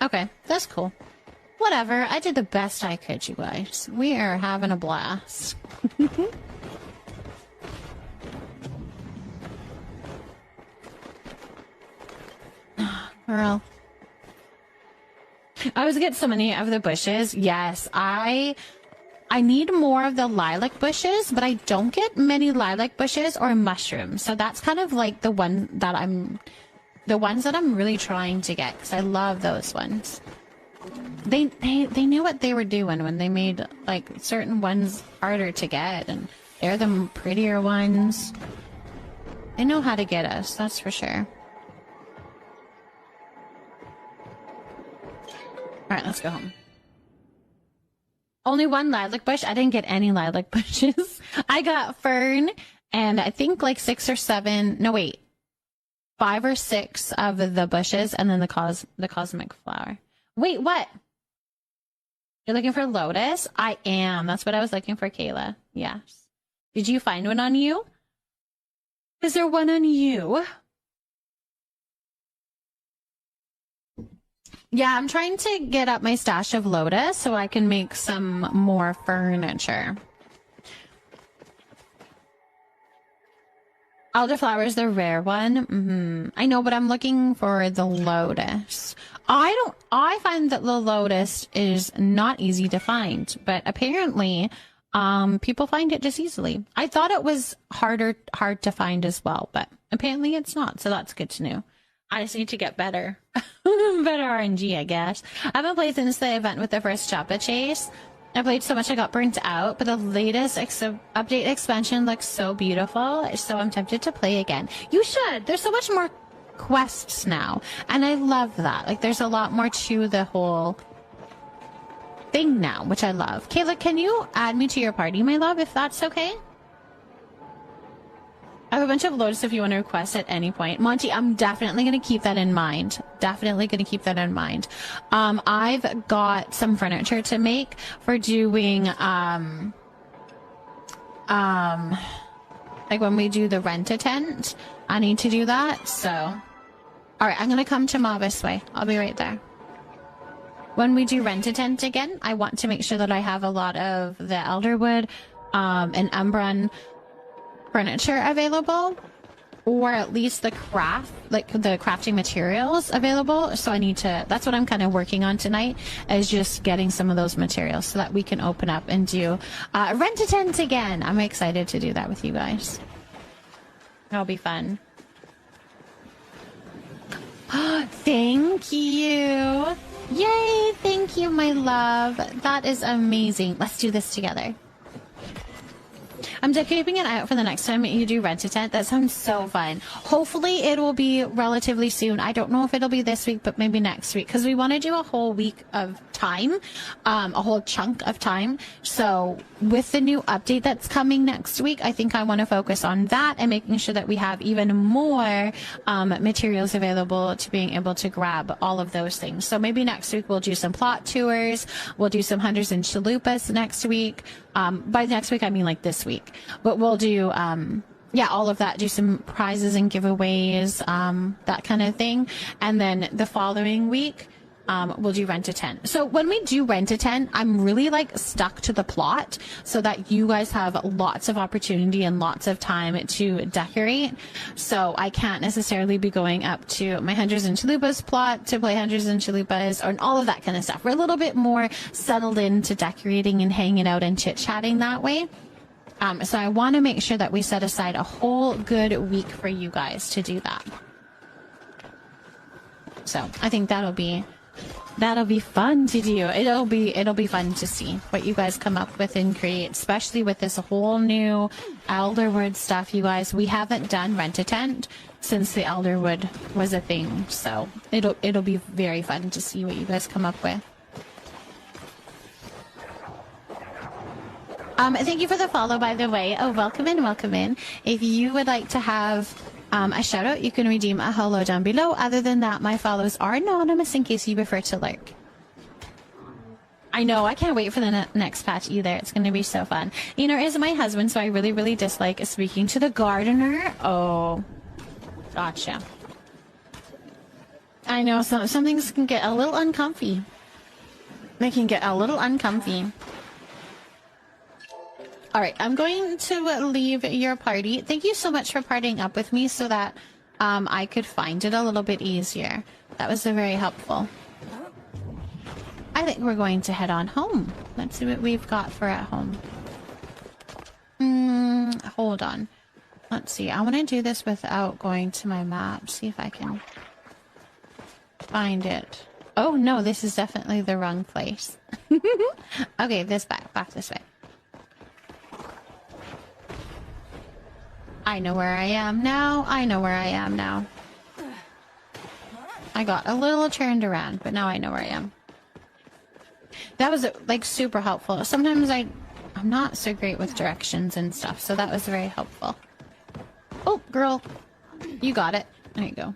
Okay, that's cool. Whatever, I did the best I could, you guys. We are having a blast. Girl. I always get so many of the bushes. Yes, I need more of the lilac bushes, but I don't get many lilac bushes or mushrooms. So that's kind of like the ones that I'm really trying to get, because I love those ones. They knew what they were doing when they made like certain ones harder to get, and they're the prettier ones. They know how to get us, that's for sure. Alright, let's go home. Only one lilac bush? I didn't get any lilac bushes. I got fern and I think like 6 or 7, no wait, 5 or 6 of the bushes, and then the cosmic flower. Wait, what? You're looking for lotus? I am. That's what I was looking for, Kayla. Yes. Did you find one on you? Is there one on you? Yeah, I'm trying to get up my stash of lotus so I can make some more furniture. Elderflower is the rare one. I know, but I'm looking for the lotus. I find that the lotus is not easy to find, but apparently people find it just easily. I thought it was hard to find as well, but apparently it's not, so that's good to know. I just need to get better. Better RNG, I guess. I haven't played since the event with the first Choppa chase. I played so much I got burnt out, but the latest update expansion looks so beautiful, so I'm tempted to play again. You should! There's so much more quests now, and I love that. Like, there's a lot more to the whole thing now, which I love. Kayla, can you add me to your party, my love, if that's okay? I have a bunch of lotus if you want to request at any point. Monty, I'm definitely going to keep that in mind. Definitely going to keep that in mind. I've got some furniture to make for doing, like when we do the rent-a-tent. I need to do that, so. Alright, I'm going to come to Mavis Way. I'll be right there. When we do rent-a-tent again, I want to make sure that I have a lot of the elderwood, and Umbran furniture available, or at least the crafting materials available. So I need to, that's what I'm kind of working on tonight, is just getting some of those materials so that we can open up and do rent-a-tent again. I'm excited to do that with you guys. That'll be fun. Thank you. Yay, thank you, my love. That is amazing. Let's do this together. I'm keeping an eye out for the next time you do rent-a-tent. That sounds so fun. Hopefully it will be relatively soon. I don't know if it'll be this week, but maybe next week, because we want to do a whole week of time, a whole chunk of time. So with the new update that's coming next week, I think I want to focus on that and making sure that we have even more materials available to being able to grab all of those things. So maybe next week we'll do some plot tours. We'll do some hunters and chalupas next week. By next week, I mean like this week. But we'll do, yeah, all of that. Do some prizes and giveaways, that kind of thing. And then the following week, we'll do rent-a-tent. So when we do rent-a-tent, I'm really like stuck to the plot so that you guys have lots of opportunity and lots of time to decorate. So I can't necessarily be going up to my Hunters and Chalupas plot to play Hunters and Chalupas or all of that kind of stuff. We're a little bit more settled into decorating and hanging out and chit-chatting that way. So I want to make sure that we set aside a whole good week for you guys to do that. So I think that'll be fun to do. It'll be fun to see what you guys come up with and create, especially with this whole new Elderwood stuff, you guys. We haven't done rent-a-tent since the Elderwood was a thing, so it'll be very fun to see what you guys come up with. Thank you for the follow, by the way. Oh, welcome in, welcome in. If you would like to have a shout out, you can redeem a hello down below. Other than that, my follows are anonymous in case you prefer to lurk. I know, I can't wait for the next patch either. It's going to be so fun. Enar is my husband, so I really, really dislike speaking to the gardener. Oh, gotcha. I know, some things can get a little uncomfy. They can get a little uncomfy. Alright, I'm going to leave your party. Thank you so much for partying up with me so that I could find it a little bit easier. That was very helpful. I think we're going to head on home. Let's see what we've got for at home. Hold on. Let's see. I want to do this without going to my map. See if I can find it. Oh no, this is definitely the wrong place. Okay, back this way. I know where I am now. I know where I am now. I got a little turned around, but now I know where I am. That was like super helpful. Sometimes I'm not so great with directions and stuff, so that was very helpful. Oh, girl, you got it. There you go.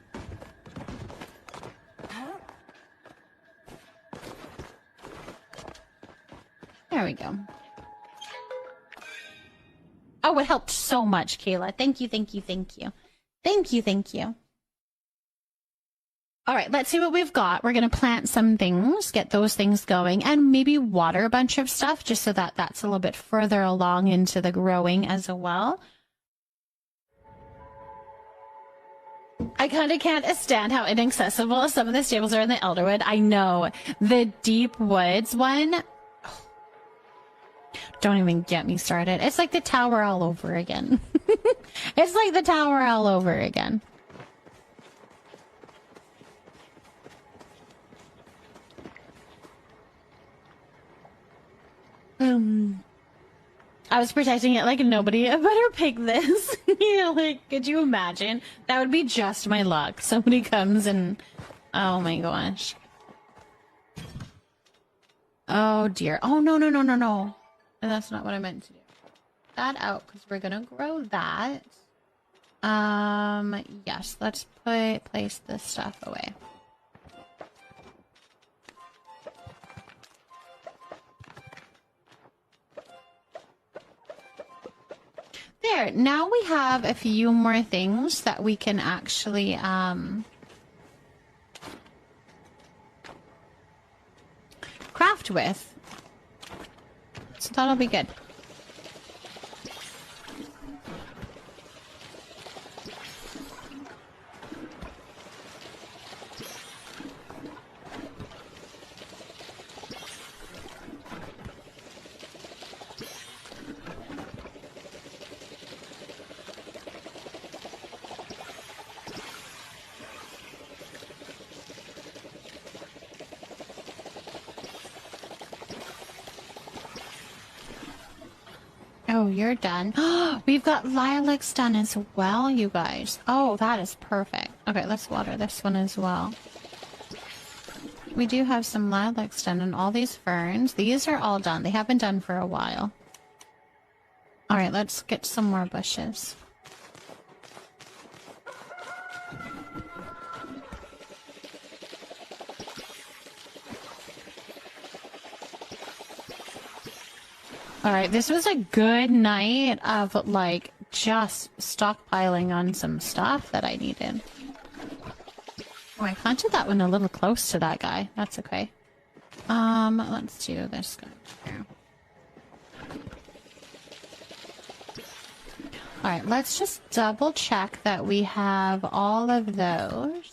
There we go. Oh, it helped so much, Kayla. Thank you, thank you, thank you. Thank you, thank you. All right, let's see what we've got. We're going to plant some things, get those things going, and maybe water a bunch of stuff just so that that's a little bit further along into the growing as well. I kind of can't stand how inaccessible some of the stables are in the Elderwood. I know. The Deep Woods one... Don't even get me started. It's like the tower all over again. It's like the tower all over again. I was protecting it like nobody. I better pick this. You know, like, could you imagine? That would be just my luck. Somebody comes and... Oh my gosh. Oh dear. Oh, no, no, no, no, no. And that's not what I meant to do. That out, because we're gonna grow that. Yes, let's place this stuff away. There, now we have a few more things that we can actually, craft with. So that'll be good. Oh, you're done. We've got lilacs done as well, you guys. Oh, that is perfect. Okay, let's water this one as well. We do have some lilacs done and all these ferns. These are all done. They have been done for a while. Alright, let's get some more bushes. Alright, this was a good night of, like, just stockpiling on some stuff that I needed. Oh, I planted that one a little close to that guy. That's okay. Let's do this guy here. Alright, let's just double check that we have all of those.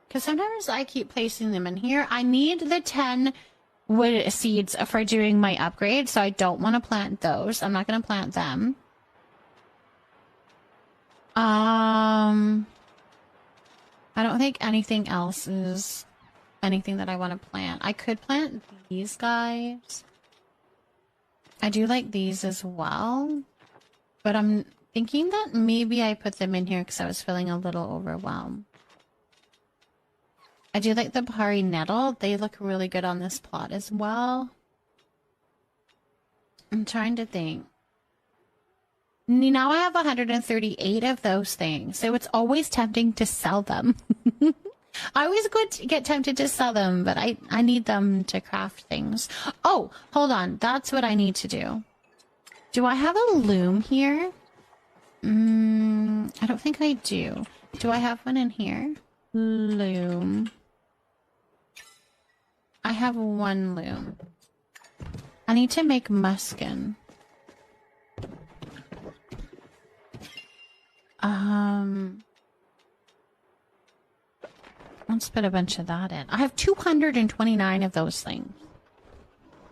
Because sometimes I keep placing them in here. I need the 10... wood seeds for doing my upgrade, so I don't want to plant those. I'm not going to plant them. I don't think anything else is anything that I want to plant. I could plant these guys. I do like these as well, but I'm thinking that maybe I put them in here because I was feeling a little overwhelmed. I do like the Bahari Nettle. They look really good on this plot as well. I'm trying to think. Now I have 138 of those things, so it's always tempting to sell them. I always get tempted to sell them, but I need them to craft things. Oh, hold on. That's what I need to do. Do I have a loom here? I don't think I do. Do I have one in here? Loom. I have one loom. I need to make muskin. Let's put a bunch of that in. I have 229 of those things.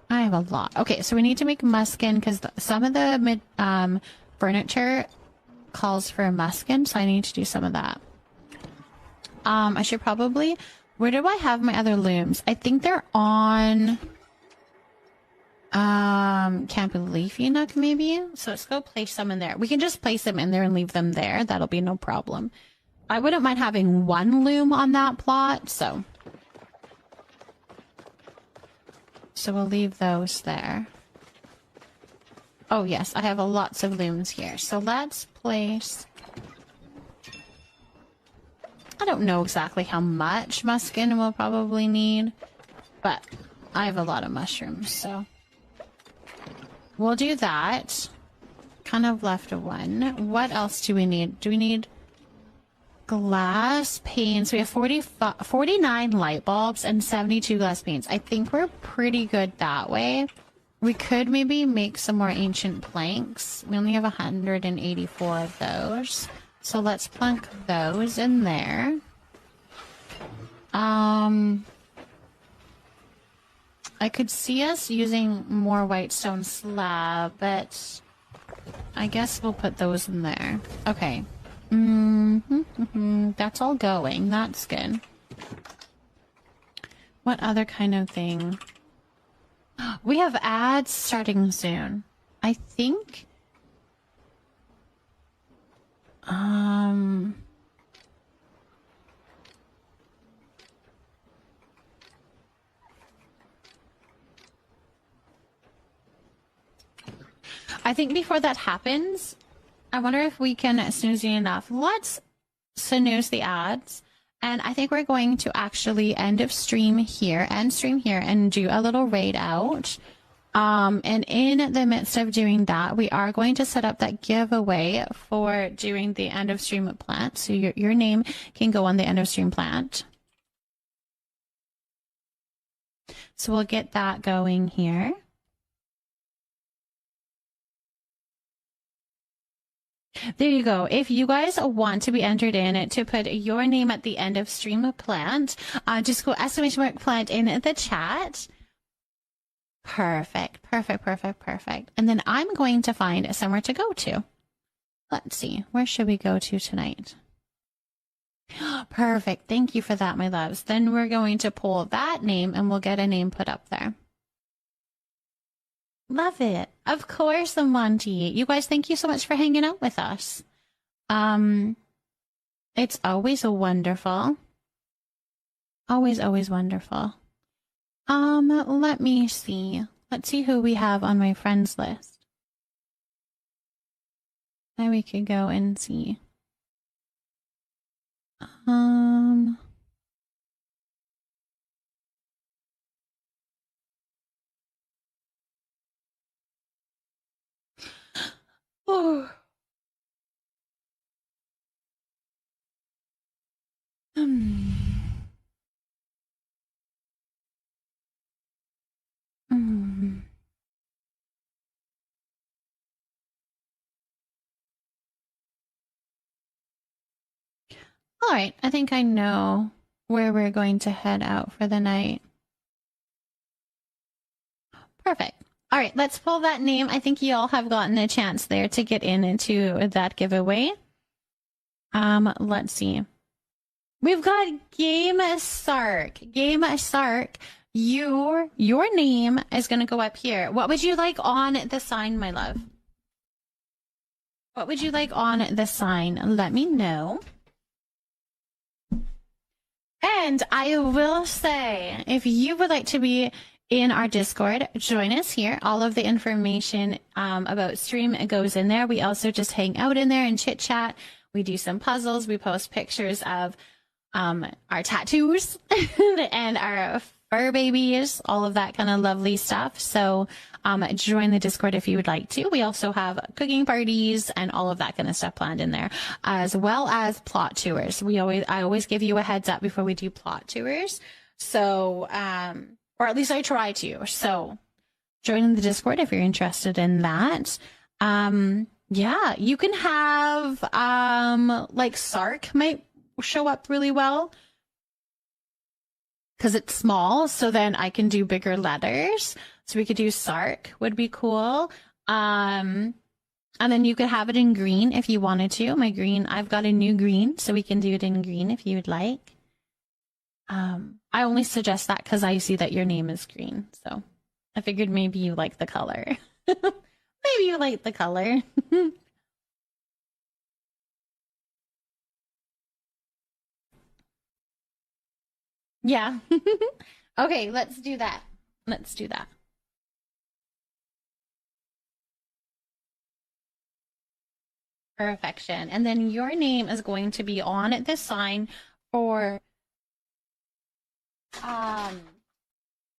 I have a lot. Okay, so we need to make muskin because some of the furniture calls for a muskin, so I need to do some of that. I should probably... Where do I have my other looms? I think they're on... Camp Leafy Nook, maybe? So let's go place some in there. We can just place them in there and leave them there. That'll be no problem. I wouldn't mind having one loom on that plot, so... So we'll leave those there. Oh yes, I have lots of looms here. So let's place... I don't know exactly how much muskin we'll probably need, but I have a lot of mushrooms, so... We'll do that. Kind of left one. What else do we need? Do we need glass panes? We have 49 light bulbs and 72 glass panes. I think we're pretty good that way. We could maybe make some more ancient planks. We only have 184 of those. So let's plunk those in there. I could see us using more white stone slab, but I guess we'll put those in there. Okay. That's all going. That's good. What other kind of thing? We have ads starting soon. I think... I think before that happens, I wonder if we can snooze enough. Let's snooze the ads. And I think we're going to actually end of stream here and do a little raid out. And in the midst of doing that, we are going to set up that giveaway for doing the end of stream plant. So your name can go on the end of stream plant. So we'll get that going here. There you go. If you guys want to be entered in to put your name at the end of stream plant, just go !plant in the chat. Perfect. And then I'm going to find somewhere to go to. Let's see. Where should we go to tonight? Perfect. Thank you for that, my loves. Then we're going to pull that name and we'll get a name put up there. Love it. Of course, Monty. You guys, thank you so much for hanging out with us. It's always wonderful. Always wonderful. Let me see. Let's see who we have on my friends list. Then we could go and see. Oh. All right, I think I know where we're going to head out for the night. Perfect. All right, let's pull that name. I think you all have gotten a chance there to get into that giveaway. Let's see. We've got Game Sark. Game Sark, your name is going to go up here. What would you like on the sign, my love? What would you like on the sign? Let me know. And I will say, if you would like to be in our Discord, join us here. All of the information about stream goes in there. We also just hang out in there and chit chat. We do some puzzles. We post pictures of our tattoos and our fur babies, all of that kind of lovely stuff. So join the Discord if you would like to. We also have cooking parties and all of that kind of stuff planned in there, as well as plot tours. I always give you a heads up before we do plot tours. So, or at least I try to. So join the Discord if you're interested in that. Yeah, you can have like Sark might show up really well because it's small, so then I can do bigger letters. So we could do Sark, would be cool. And then you could have it in green if you wanted to. My green, I've got a new green, so we can do it in green if you would like. I only suggest that because I see that your name is green, so I figured maybe you like the color. Maybe you like the color. Yeah. Okay, let's do that. Let's do that. Perfection. And then your name is going to be on this sign for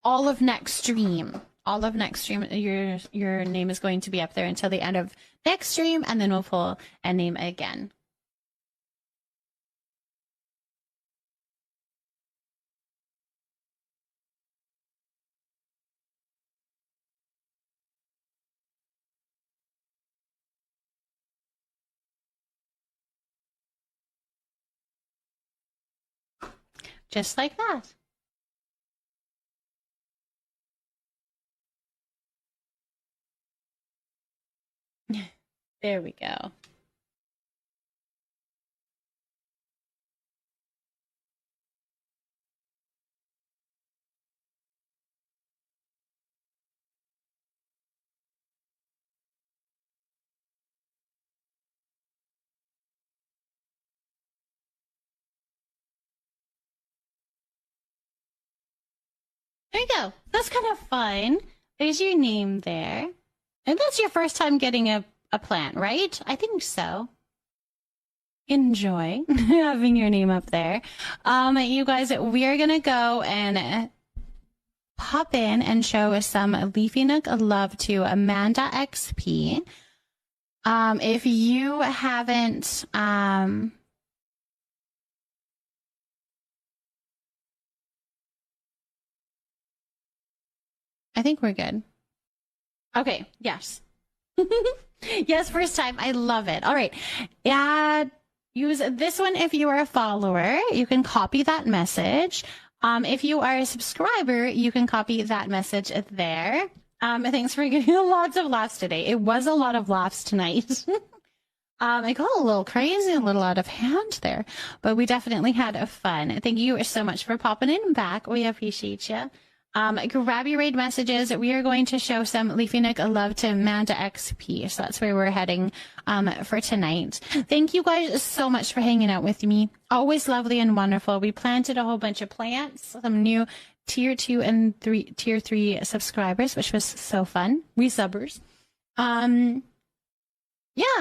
all of next stream. All of next stream, your name is going to be up there until the end of next stream, and then we'll pull a name again. Just like that. There we go. There you go. That's kind of fun. There's your name there. And that's your first time getting a plant, right? I think so. Enjoy having your name up there. You guys, we are going to go and pop in and show some Leafy Nook love to Amanda XP. If you haven't... I think we're good. Okay, yes. Yes, first time. I love it. All right. Use this one if you are a follower. You can copy that message. If you are a subscriber, you can copy that message there. Thanks for getting lots of laughs today. It was a lot of laughs tonight. I got a little crazy, a little out of hand there, but we definitely had fun. Thank you so much for popping in back. We appreciate you. Grab your raid messages. We are going to show some Leafy Nook love to Amanda XP. So that's where we're heading for tonight. Thank you guys so much for hanging out with me. Always lovely and wonderful. We planted a whole bunch of plants, some new tier 2 and tier 3 subscribers, which was so fun. Resubbers. Yeah,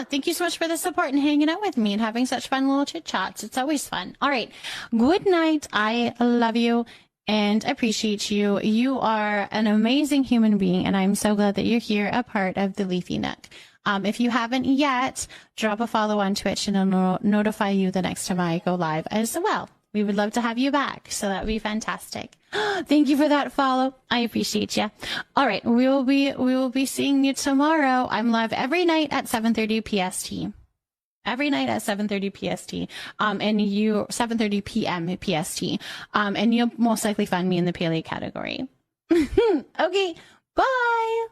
thank you so much for the support and hanging out with me and having such fun little chit chats. It's always fun. All right. Good night. I love you and appreciate you. You are an amazing human being, and I'm so glad that you're here, a part of the Leafy Nook. If you haven't yet, drop a follow on Twitch and I'll notify you the next time I go live as well. We would love to have you back, so that would be fantastic. Thank you for that follow. I appreciate you. All right, we will be seeing you tomorrow. I'm live every night at 7:30 PST. Every night at 7:30 PST, and you 7:30 PM PST, and you'll most likely find me in the Paley category. Okay, bye.